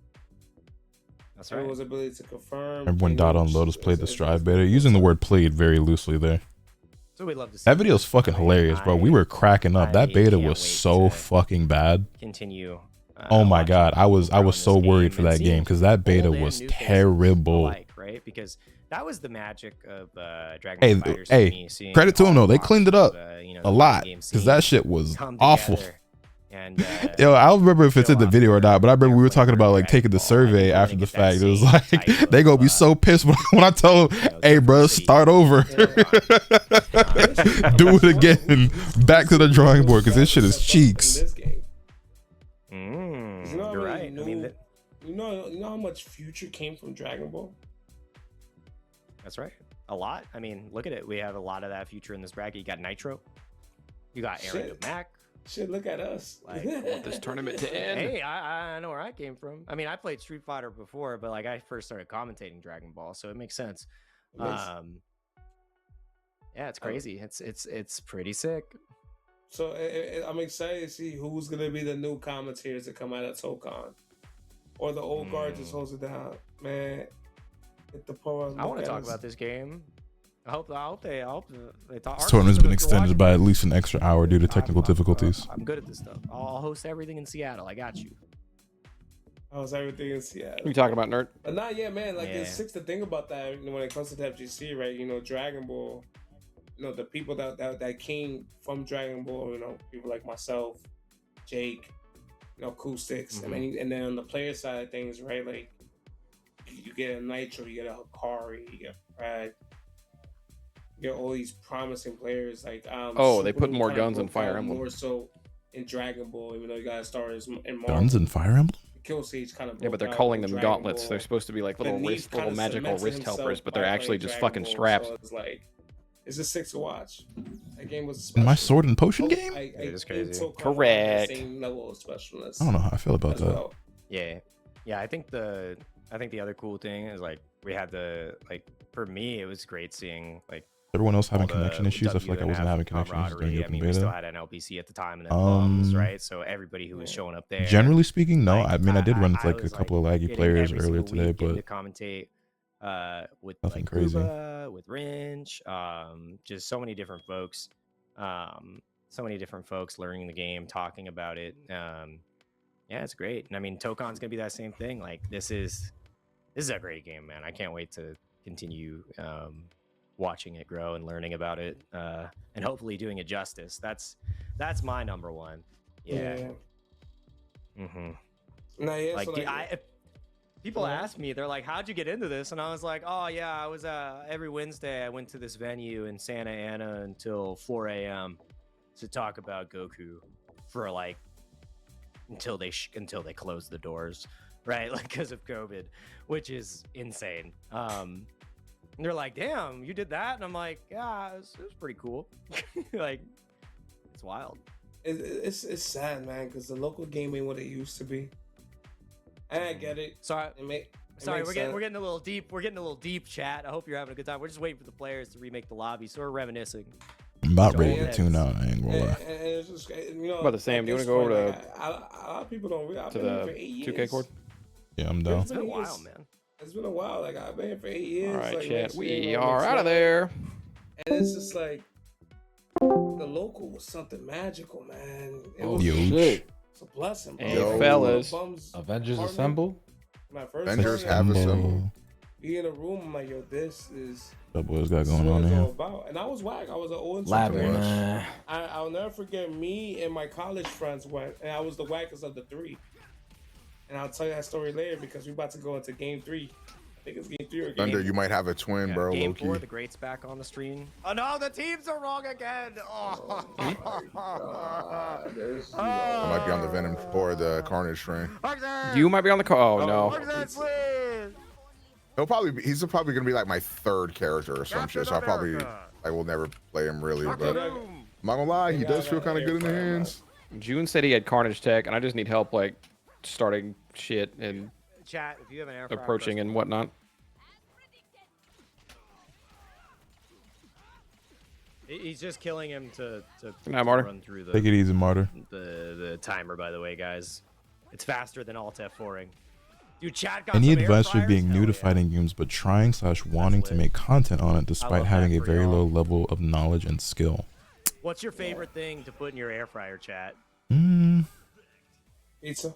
That's right. Everyone's ability to confirm. Remember when Dot on Lotus played the Stride beta? Using the word played very loosely there. So we love to see that video's fucking hilarious, bro. We were cracking up. That beta was so fucking bad. Continue. Oh my god, I was so worried for that game because that beta was terrible. Right? Because that was the magic of Dragon Ball Fighters. Hey, credit to them though. They cleaned it up a lot because that shit was awful. And yo, I don't remember if it's in the video or not, but I remember we were talking about like taking the survey after the fact. It was like they gonna be so pissed when I tell them, "Hey, bro, start over, do it again, back to the drawing board," because this shit is cheeks. You're right. You know how much future came from Dragon Ball? That's right. A lot. I mean, look at it. We have a lot of that future in this bracket. You got Nitro. You got Aaron Mac. Shit, look at us. Like, I want this tournament to end. Hey, I know where I came from. I mean, I played Street Fighter before, but like I first started commentating Dragon Ball, so it makes sense. Yeah, it's crazy. It's pretty sick. So I'm excited to see who's gonna be the new commentators that come out of Tokon, or the old guard just holds it down. Man, hit the power. I want to talk about this game. I hope they talk. This tournament's been extended by at least an extra hour due to technical difficulties. I'm good at this stuff. I'll host everything in Seattle. I got you. Host everything in Seattle. You talking about nerd? But not yet, man. Like it's sick to think about that when it comes to the FGC, right? You know, Dragon Ball. You know, the people that came from Dragon Ball. You know, people like myself, Jake. You know, Acoustics, and then on the player side of things, right? Like you get a Nitro, you get a Hikari, you get Brad. You get all these promising players like they put more guns in Fire Emblem. More so in Dragon Ball, even though you guys started in Marvel. Guns in Fire Emblem? Kill Stage kind of but they're calling them gauntlets. Ball. They're supposed to be like little magical wrist helpers, but they're actually just fucking straps. So it's just sick to watch. That game was my sword and potion game. It is crazy. Correct. Same level of specialness. I don't know how I feel about that. Well. Yeah. I think the other cool thing is like we had for me it was great seeing like everyone else having connection issues. I feel like I wasn't having connection issues during open beta. We still had an LPC at the time and then bums, right? So everybody who was showing up there. Generally speaking, no. I mean, I did run into like a couple of laggy players earlier today, but to commentate with nothing like crazy. Kuba, with Rinch, just so many different folks, learning the game, talking about it. Yeah, it's great. And I mean, Tokon's gonna be that same thing. Like this is This is a great game, man. I can't wait to continue watching it grow and learning about it, and hopefully doing it justice. That's my number one. Yeah. Mm-hmm. No, yeah, like, so people ask me, they're like, "How'd you get into this?" And I was like, "Oh yeah, I was every Wednesday I went to this venue in Santa Ana until 4 a.m. to talk about Goku for like until they closed the doors, right? Like because of COVID, which is insane." And they're like, "Damn, you did that?" And I'm like, "Yeah, it was pretty cool." Like, it's wild. It's sad, man, because the local game ain't what it used to be. And I get it. Sorry, we're getting a little deep. We're getting a little deep, chat. I hope you're having a good time. We're just waiting for the players to remake the lobby, so we're reminiscing. I'm about ready to tune out. I ain't gonna lie. It's just, About the same. Do you want to go over a lot of people don't realize to the 2K court? Yeah, I'm down. It's been a while, man. It's been a while. Like I've been here for 8 years. All right, like, chat. We are out of there. And it's just like the local was something magical, man. It was shit. It's a blessing, bro. Hey, fellas. Avengers Assemble. My first Avengers have assembled. Be in a room, I'm like, yo, this is what boys got going on here. about. And I was whack. I was an old Lather. I'll never forget me and my college friends went, and I was the wackest of the three. And I'll tell you that story later because we're about to go into game 3. I think it's game 3 or game Thunder, you might have a twin, bro. Game Low-key. 4, the great's back on the stream. Oh no, the teams are wrong again. Oh. I might be on the Venom or the Carnage train. You might be on the call. Oh no. He's probably gonna be like my 3rd character or some shit. So I will never play him really. But I'm not gonna lie, he does feel kind of good in the hands. June said he had Carnage Tech, and I just need help like starting shit and chat if you have an air approaching and whatnot. He's just killing him to run through the. Take it easy, Martyr. The timer, by the way, guys. It's faster than Alt F4ing. Dude, chat got Any some advice for air being new to fryers? fighting games but trying / wanting to make content on it despite having a very low level of knowledge and skill? What's your favorite thing to put in your air fryer, chat? Pizza.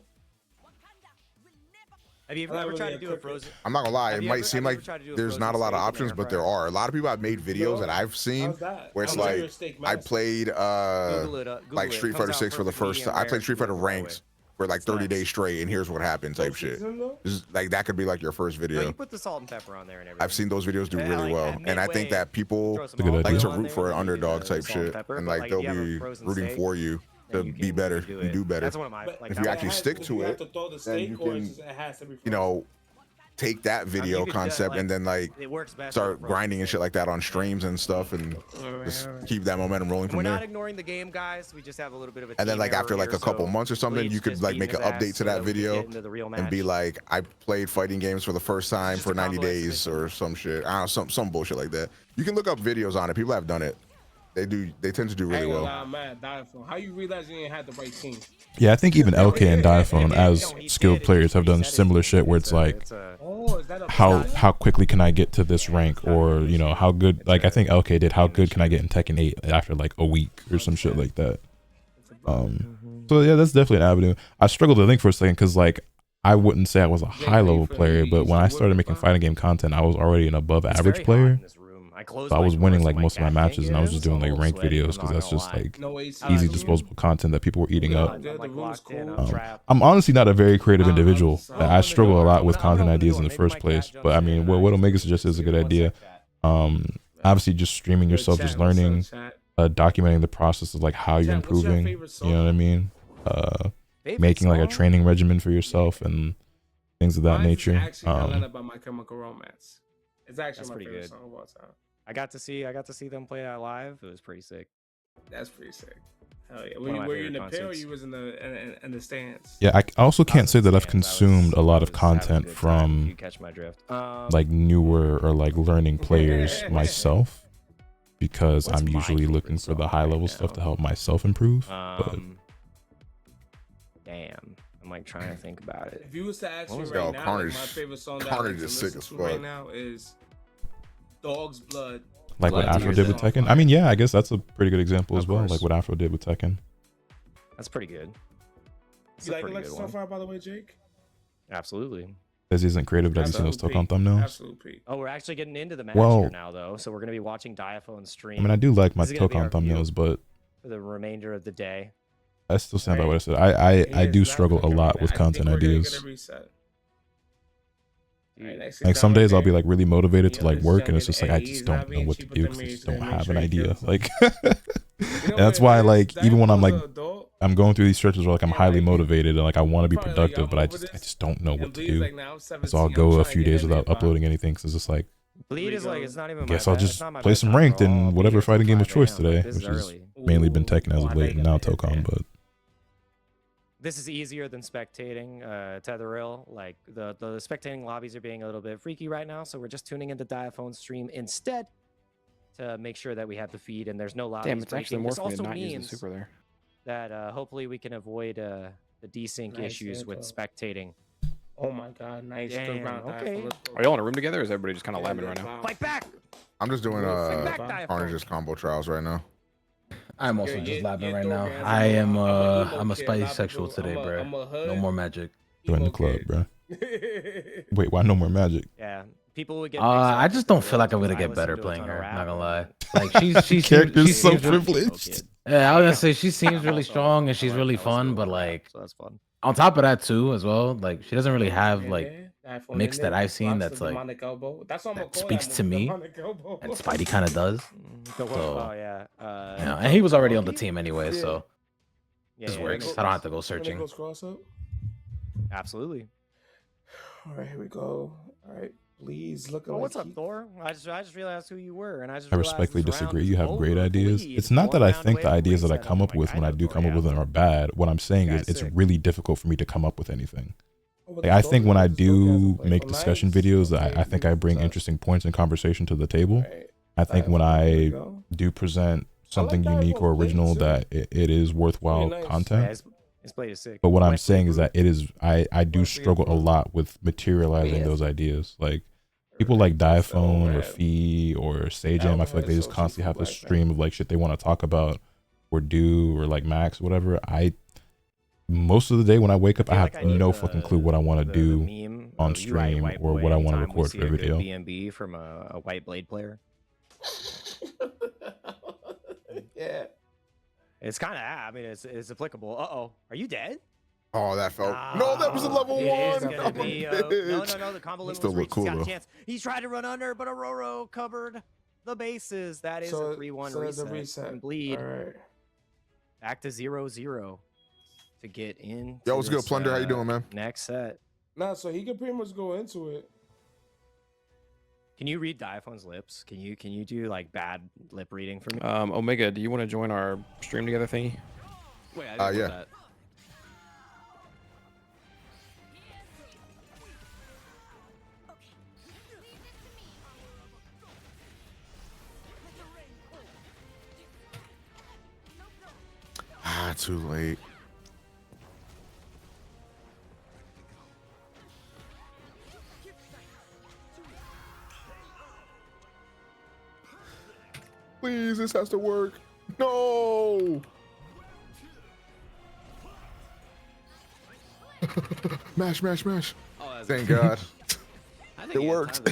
Have you ever tried to do a frozen? I'm not gonna lie, it might seem like there's not a lot of options, but there are. A lot of people have made videos that I've seen where it's like I played like Street Fighter 6 for the first time. I played Street Fighter Ranked for like 30 days straight, and here's what happened type shit. Like that could be like your first video. No, you put the salt and pepper on there and everything. I've seen those videos do really well, and I think that people like to root for an underdog type shit, and like they'll be rooting for you to be better and do better. That's one of my, like, if you actually stick to it, then you can, you know, take that video concept and then like start grinding and shit like that on streams and stuff, and just keep that momentum rolling from We're there. not ignoring the game, guys. We just have a little bit of a. And then like after like a couple months or something, you could like make an update to that video and be like, I played fighting games for the first time for 90 days or some shit. I don't know, some bullshit like that. You can look up videos on it. People have done it. They tend to do really well. How you realize you didn't have the right team? Yeah, I think even LK and Diaphone, as skilled players, have done similar shit where it's like, how quickly can I get to this rank, or you know, how good. Like I think LK did, how good can I get in Tekken 8 after like a week or some shit like that. So yeah, that's definitely an avenue. I struggled to think for a second because like I wouldn't say I was a high level player, but when I started making fighting game content, I was already an above average player. So I was winning like most of my matches, and I was just doing like ranked videos because that's just like easy disposable content that people were eating up. I'm honestly not a very creative individual. I struggle a lot with content ideas in the first place. But I mean, what Omega suggested is a good idea. Obviously, just streaming yourself, just learning, documenting the process of like how you're improving. You know what I mean? Making like a training regimen for yourself and things of that nature. It's actually My Chemical Romance. It's actually my favorite song of all time. I got to see them play that live. It was pretty sick. That's pretty sick. Hell yeah. Were you in the pit or you was in the stands? Yeah, I also can't say that I've consumed a lot of content from you catch my drift. Like newer or like learning players myself, because I'm usually looking for the high level stuff to help myself improve. But damn, I'm like trying to think about it. If you was to ask me right now, my favorite song that I listen to right now is Dog's Blood. Like what Afro did with Tekken? I mean, yeah, I guess that's a pretty good example as well. Like what Afro did with Tekken. That's pretty good. You like Alexa so far, by the way, Jake? Absolutely. This isn't creative, but have you seen those Tokon thumbnails? Absolutely. Oh, we're actually getting into the match here now, though. So we're going to be watching Diaphone's stream. I mean, I do like my Tokon thumbnails, but for the remainder of the day, I still stand by what I said. I do struggle a lot with content ideas. Like some days I'll be like really motivated to like work, and it's just like I just don't know what to do because I just don't have an idea. Like, and that's why like even when I'm going through these stretches where like I'm highly motivated and like I want to be productive, but I just don't know what to do. So I'll go a few days without uploading anything because it's just like, Bleed is like it's not even. I guess I'll just play some ranked in whatever fighting game of choice today, which has mainly been Tekken as of late, and now Tokon. But this is easier than spectating Tetheril. Like the spectating lobbies are being a little bit freaky right now, so we're just tuning into Diaphone's stream instead to make sure that we have the feed and there's no lobbies. Damn, it's actually more for me to not use the super there. That hopefully we can avoid the desync issues with spectating. Oh my god, nice. Damn, okay. Are y'all in a room together, or is everybody just kind of labbing right now? Fight back! I'm just doing Carnage's combo trials right now. I'm also just labbing right now. I am I'm a spicy sexual today, bro. No more magic. Join the club, bro. Wait, why no more magic? Yeah. People would get I just don't feel like I'm gonna get better playing her. I'm not gonna lie. Like she's character's so privileged. Yeah, I was gonna say she seems really strong and she's really fun, but like so that's fun. On top of that too, as well, like she doesn't really have like mix that I've seen that's like that speaks to me, and Spidey kind of does. So, oh yeah. And he was already on the team anyway, so this works. I don't have to go searching. Absolutely. All right, here we go. All right, please look. Oh, what's up, Thor? I just realized who you were, and I respectfully disagree. You have great ideas. It's not that I think the ideas that I come up with when I do come up with them are bad. What I'm saying is it's really difficult for me to come up with anything. Like, I think when I do make discussion videos, I think I bring interesting points in conversation to the table. I think when I do present something unique or original, that it is worthwhile content. But what I'm saying is that I do struggle a lot with materializing those ideas. Like people like Diaphone or Fee or Sajam, I feel like they just constantly have this stream of like shit they want to talk about or do, or like Max, whatever. Most of the day when I wake up, I have no fucking clue what I want to do on stream or what I want to record for a video. BNB from a white blade player. Yeah. It's kind of, I mean, it's applicable. Uh-oh. Are you dead? Oh, that felt... no, that was a level 1. No, the combo limit still was look reached. cool, He's got a though. chance. He tried to run under, but Aurora covered the bases. That is a 3-1 reset. And Bleed. All right. Back to 0-0 to get in. Yo, what's good, Plunder? How you doing, man? Next set. Nah, so he could pretty much go into it. Can you read Diaphone's lips? Can you do like bad lip reading for me? Omega, do you want to join our stream together thingy? Wait, I didn't know yeah. that. Too late. Please, this has to work. No. Mash. Oh, thank God. I think It worked.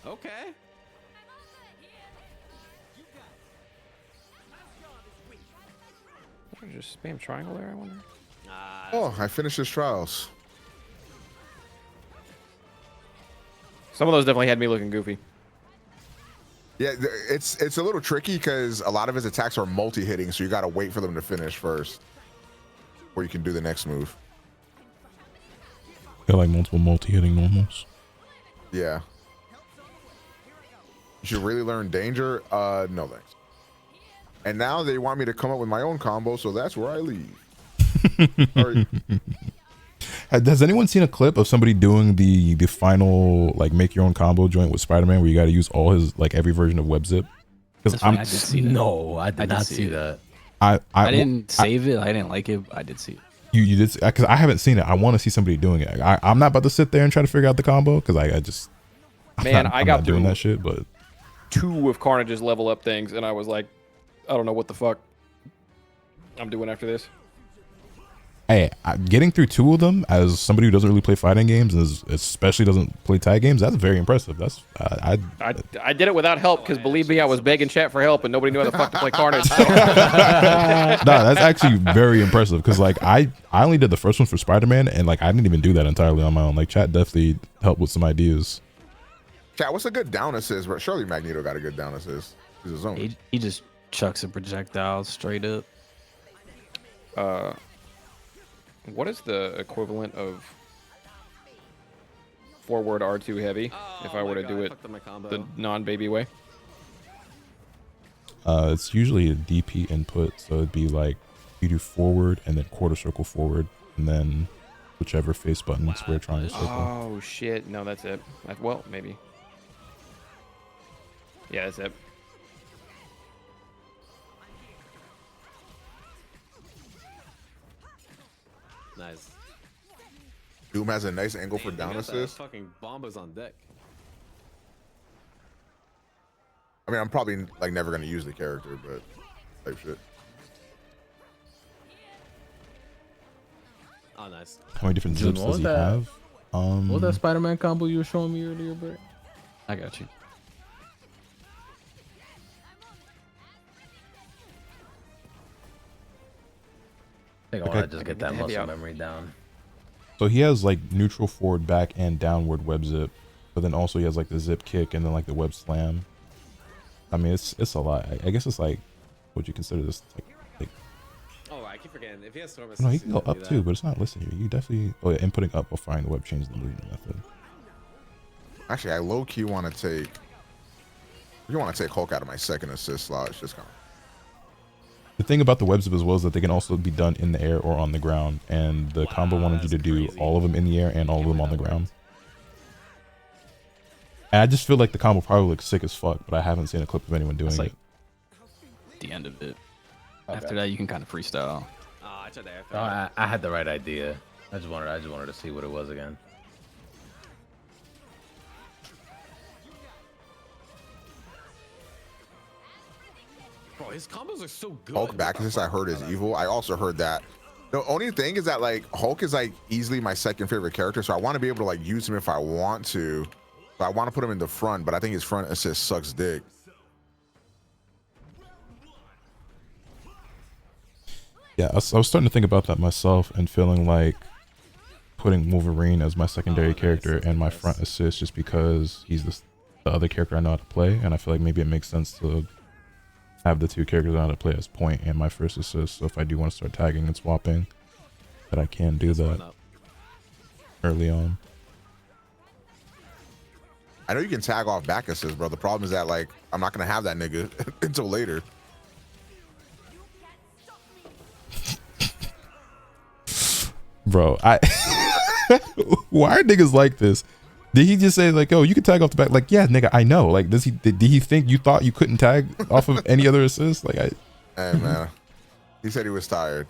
Okay. Just spam triangle there, I wonder. Oh, I finished his trials. Some of those definitely had me looking goofy. Yeah, it's a little tricky because a lot of his attacks are multi-hitting, so you got to wait for them to finish first, before you can do the next move. Got like multiple multi-hitting normals. Yeah. You should really learn danger. No thanks. And now they want me to come up with my own combo, so that's where I leave. Has anyone seen a clip of somebody doing the final like make your own combo joint with Spider-Man where you got to use all his like every version of web zip? Because I did see that. No, I did not see that. I didn't save it. I didn't like it. I did see it. You did, because I haven't seen it. I want to see somebody doing it. I'm not about to sit there and try to figure out the combo because I got doing that shit. But 2 of Carnage's level up things, and I was like, I don't know what the fuck I'm doing after this. Hey, getting through 2 of them as somebody who doesn't really play fighting games, and especially doesn't play tag games, that's very impressive. That's I did it without help because believe me, I was begging chat for help and nobody knew how the fuck to play Carnage. So. Nah, that's actually very impressive because like I only did the first one for Spider-Man, and like I didn't even do that entirely on my own. Like chat definitely helped with some ideas. Chat, what's a good down assist? But surely Magneto got a good down assist. He's his own. He just chucks a projectile straight up. What is the equivalent of forward R2 heavy if I were to do it the non-baby way? It's usually a DP input, so it'd be like you do forward and then quarter circle forward, and then whichever face button, square, triangle, circle. Oh shit! No, that's it. Well, maybe. Yeah, that's it. Nice. Doom has a nice angle for down assist. Fucking bombas on deck. I mean, I'm probably like never gonna use the character, but type shit. Oh, nice. How many different zips does he have? What was that Spider-Man combo you were showing me earlier, bro? I got you. I think I want to just get that muscle memory down. So he has like neutral forward, back, and downward web zip, but then also he has like the zip kick and then like the web slam. I mean, it's a lot. I guess it's like, would you consider this like? Oh, I keep forgetting. If he has storm assist, No, he can go up too, but it's not listed here. You definitely. Oh yeah, inputting up will find the web change the movement method. Actually, I low key want to take. You want to take Hulk out of my second assist slot? It's just kind of. The thing about the web zip as well is that they can also be done in the air or on the ground, and the combo wanted you to do all of them in the air and all of them on the ground. And I just feel like the combo probably looks sick as fuck, but I haven't seen a clip of anyone doing it. The end of it. Okay. After that, you can kind of freestyle. I had the right idea. I just wanted to see what it was again. Bro, his combos are so good. Hulk back assist I heard is evil. I also heard that. The only thing is that like Hulk is like easily my second favorite character, so I want to be able to like use him if I want to. But I want to put him in the front, but I think his front assist sucks dick. Yeah, I was starting to think about that myself and feeling like putting Wolverine as my secondary character and my front assist just because he's the other character I know how to play, and I feel like maybe it makes sense to have the 2 characters I know how to play as point and my first assist. So if I do want to start tagging and swapping, that I can do that early on. I know you can tag off back assist, bro. The problem is that like I'm not gonna have that nigga until later. Bro, why are niggas like this? Did he just say like, oh, you can tag off the back? Like, yeah, nigga, I know. Like, did he think you thought you couldn't tag off of any other assist? Like, Hey man, he said he was tired.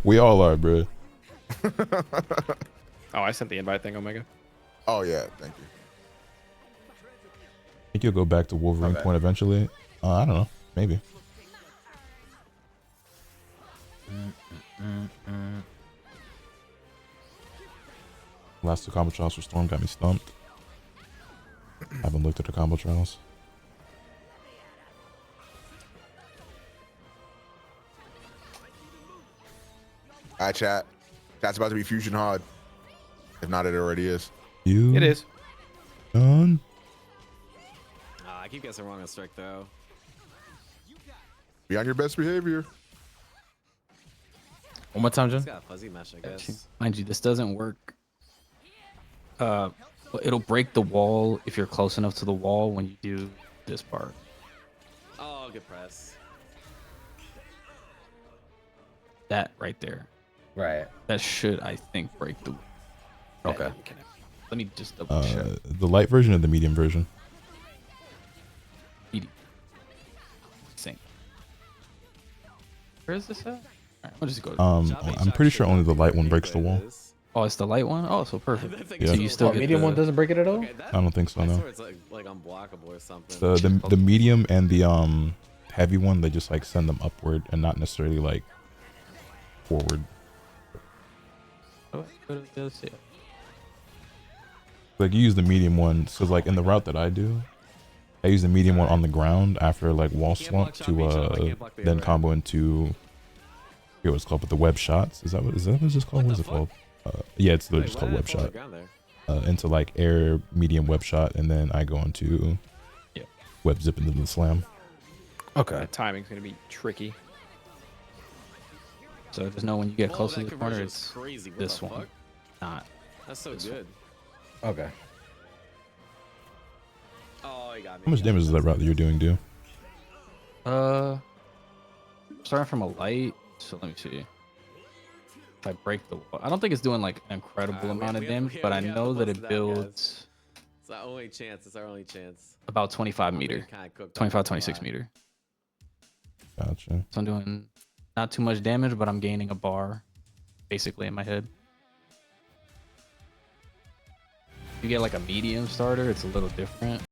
We all are, bro. Oh, I sent the invite thing, Omega. Oh yeah, thank you. I think you'll go back to Wolverine point eventually. I don't know, maybe. Last 2 combo trials for Storm got me stumped. Haven't looked at the combo trials. Hi chat. Chat's about to be fusion hard. If not, it already is. It is. Done. I keep guessing wrong on strike throw. Be on your best behavior. One more time, John. It's got a fuzzy mesh, I guess. Mind you, this doesn't work. It'll break the wall if you're close enough to the wall when you do this part. Oh, good press. That right there. Right. That should, I think, break the. Okay. Let me just double check. The light version or the medium version? Medium. Same. Where is this at? Right, I'll just go. I'm pretty sure only the light one breaks the wall. Oh, it's the light one? Oh, so perfect. Yeah. So you still get medium one doesn't break it at all? Okay, I don't think so, no. It's like unblockable or something. The medium and the heavy one, they just like send them upward and not necessarily like forward. Like you use the medium one, so like in the route that I do, I use the medium one on the ground after like wall swamp to then combo into, I forget what it's called, but the web shots. Is that what it's just called? What is it called? Yeah, it's literally just called web shot. Into like air medium web shot, and then I go into web zip into the slam. Okay. That timing's gonna be tricky. So just know when you get close to the corner, it's this one, not. That's so good. Okay. Oh, he got me. How much damage is that route that you're doing, do? Starting from a light, so let me see. If I break the wall, I don't think it's doing like an incredible amount of damage, but I know that it builds. It's our only chance. It's our only chance. About 25 meter, 25, 26 meter. Gotcha. So I'm doing not too much damage, but I'm gaining a bar, basically in my head. If you get like a medium starter, it's a little different.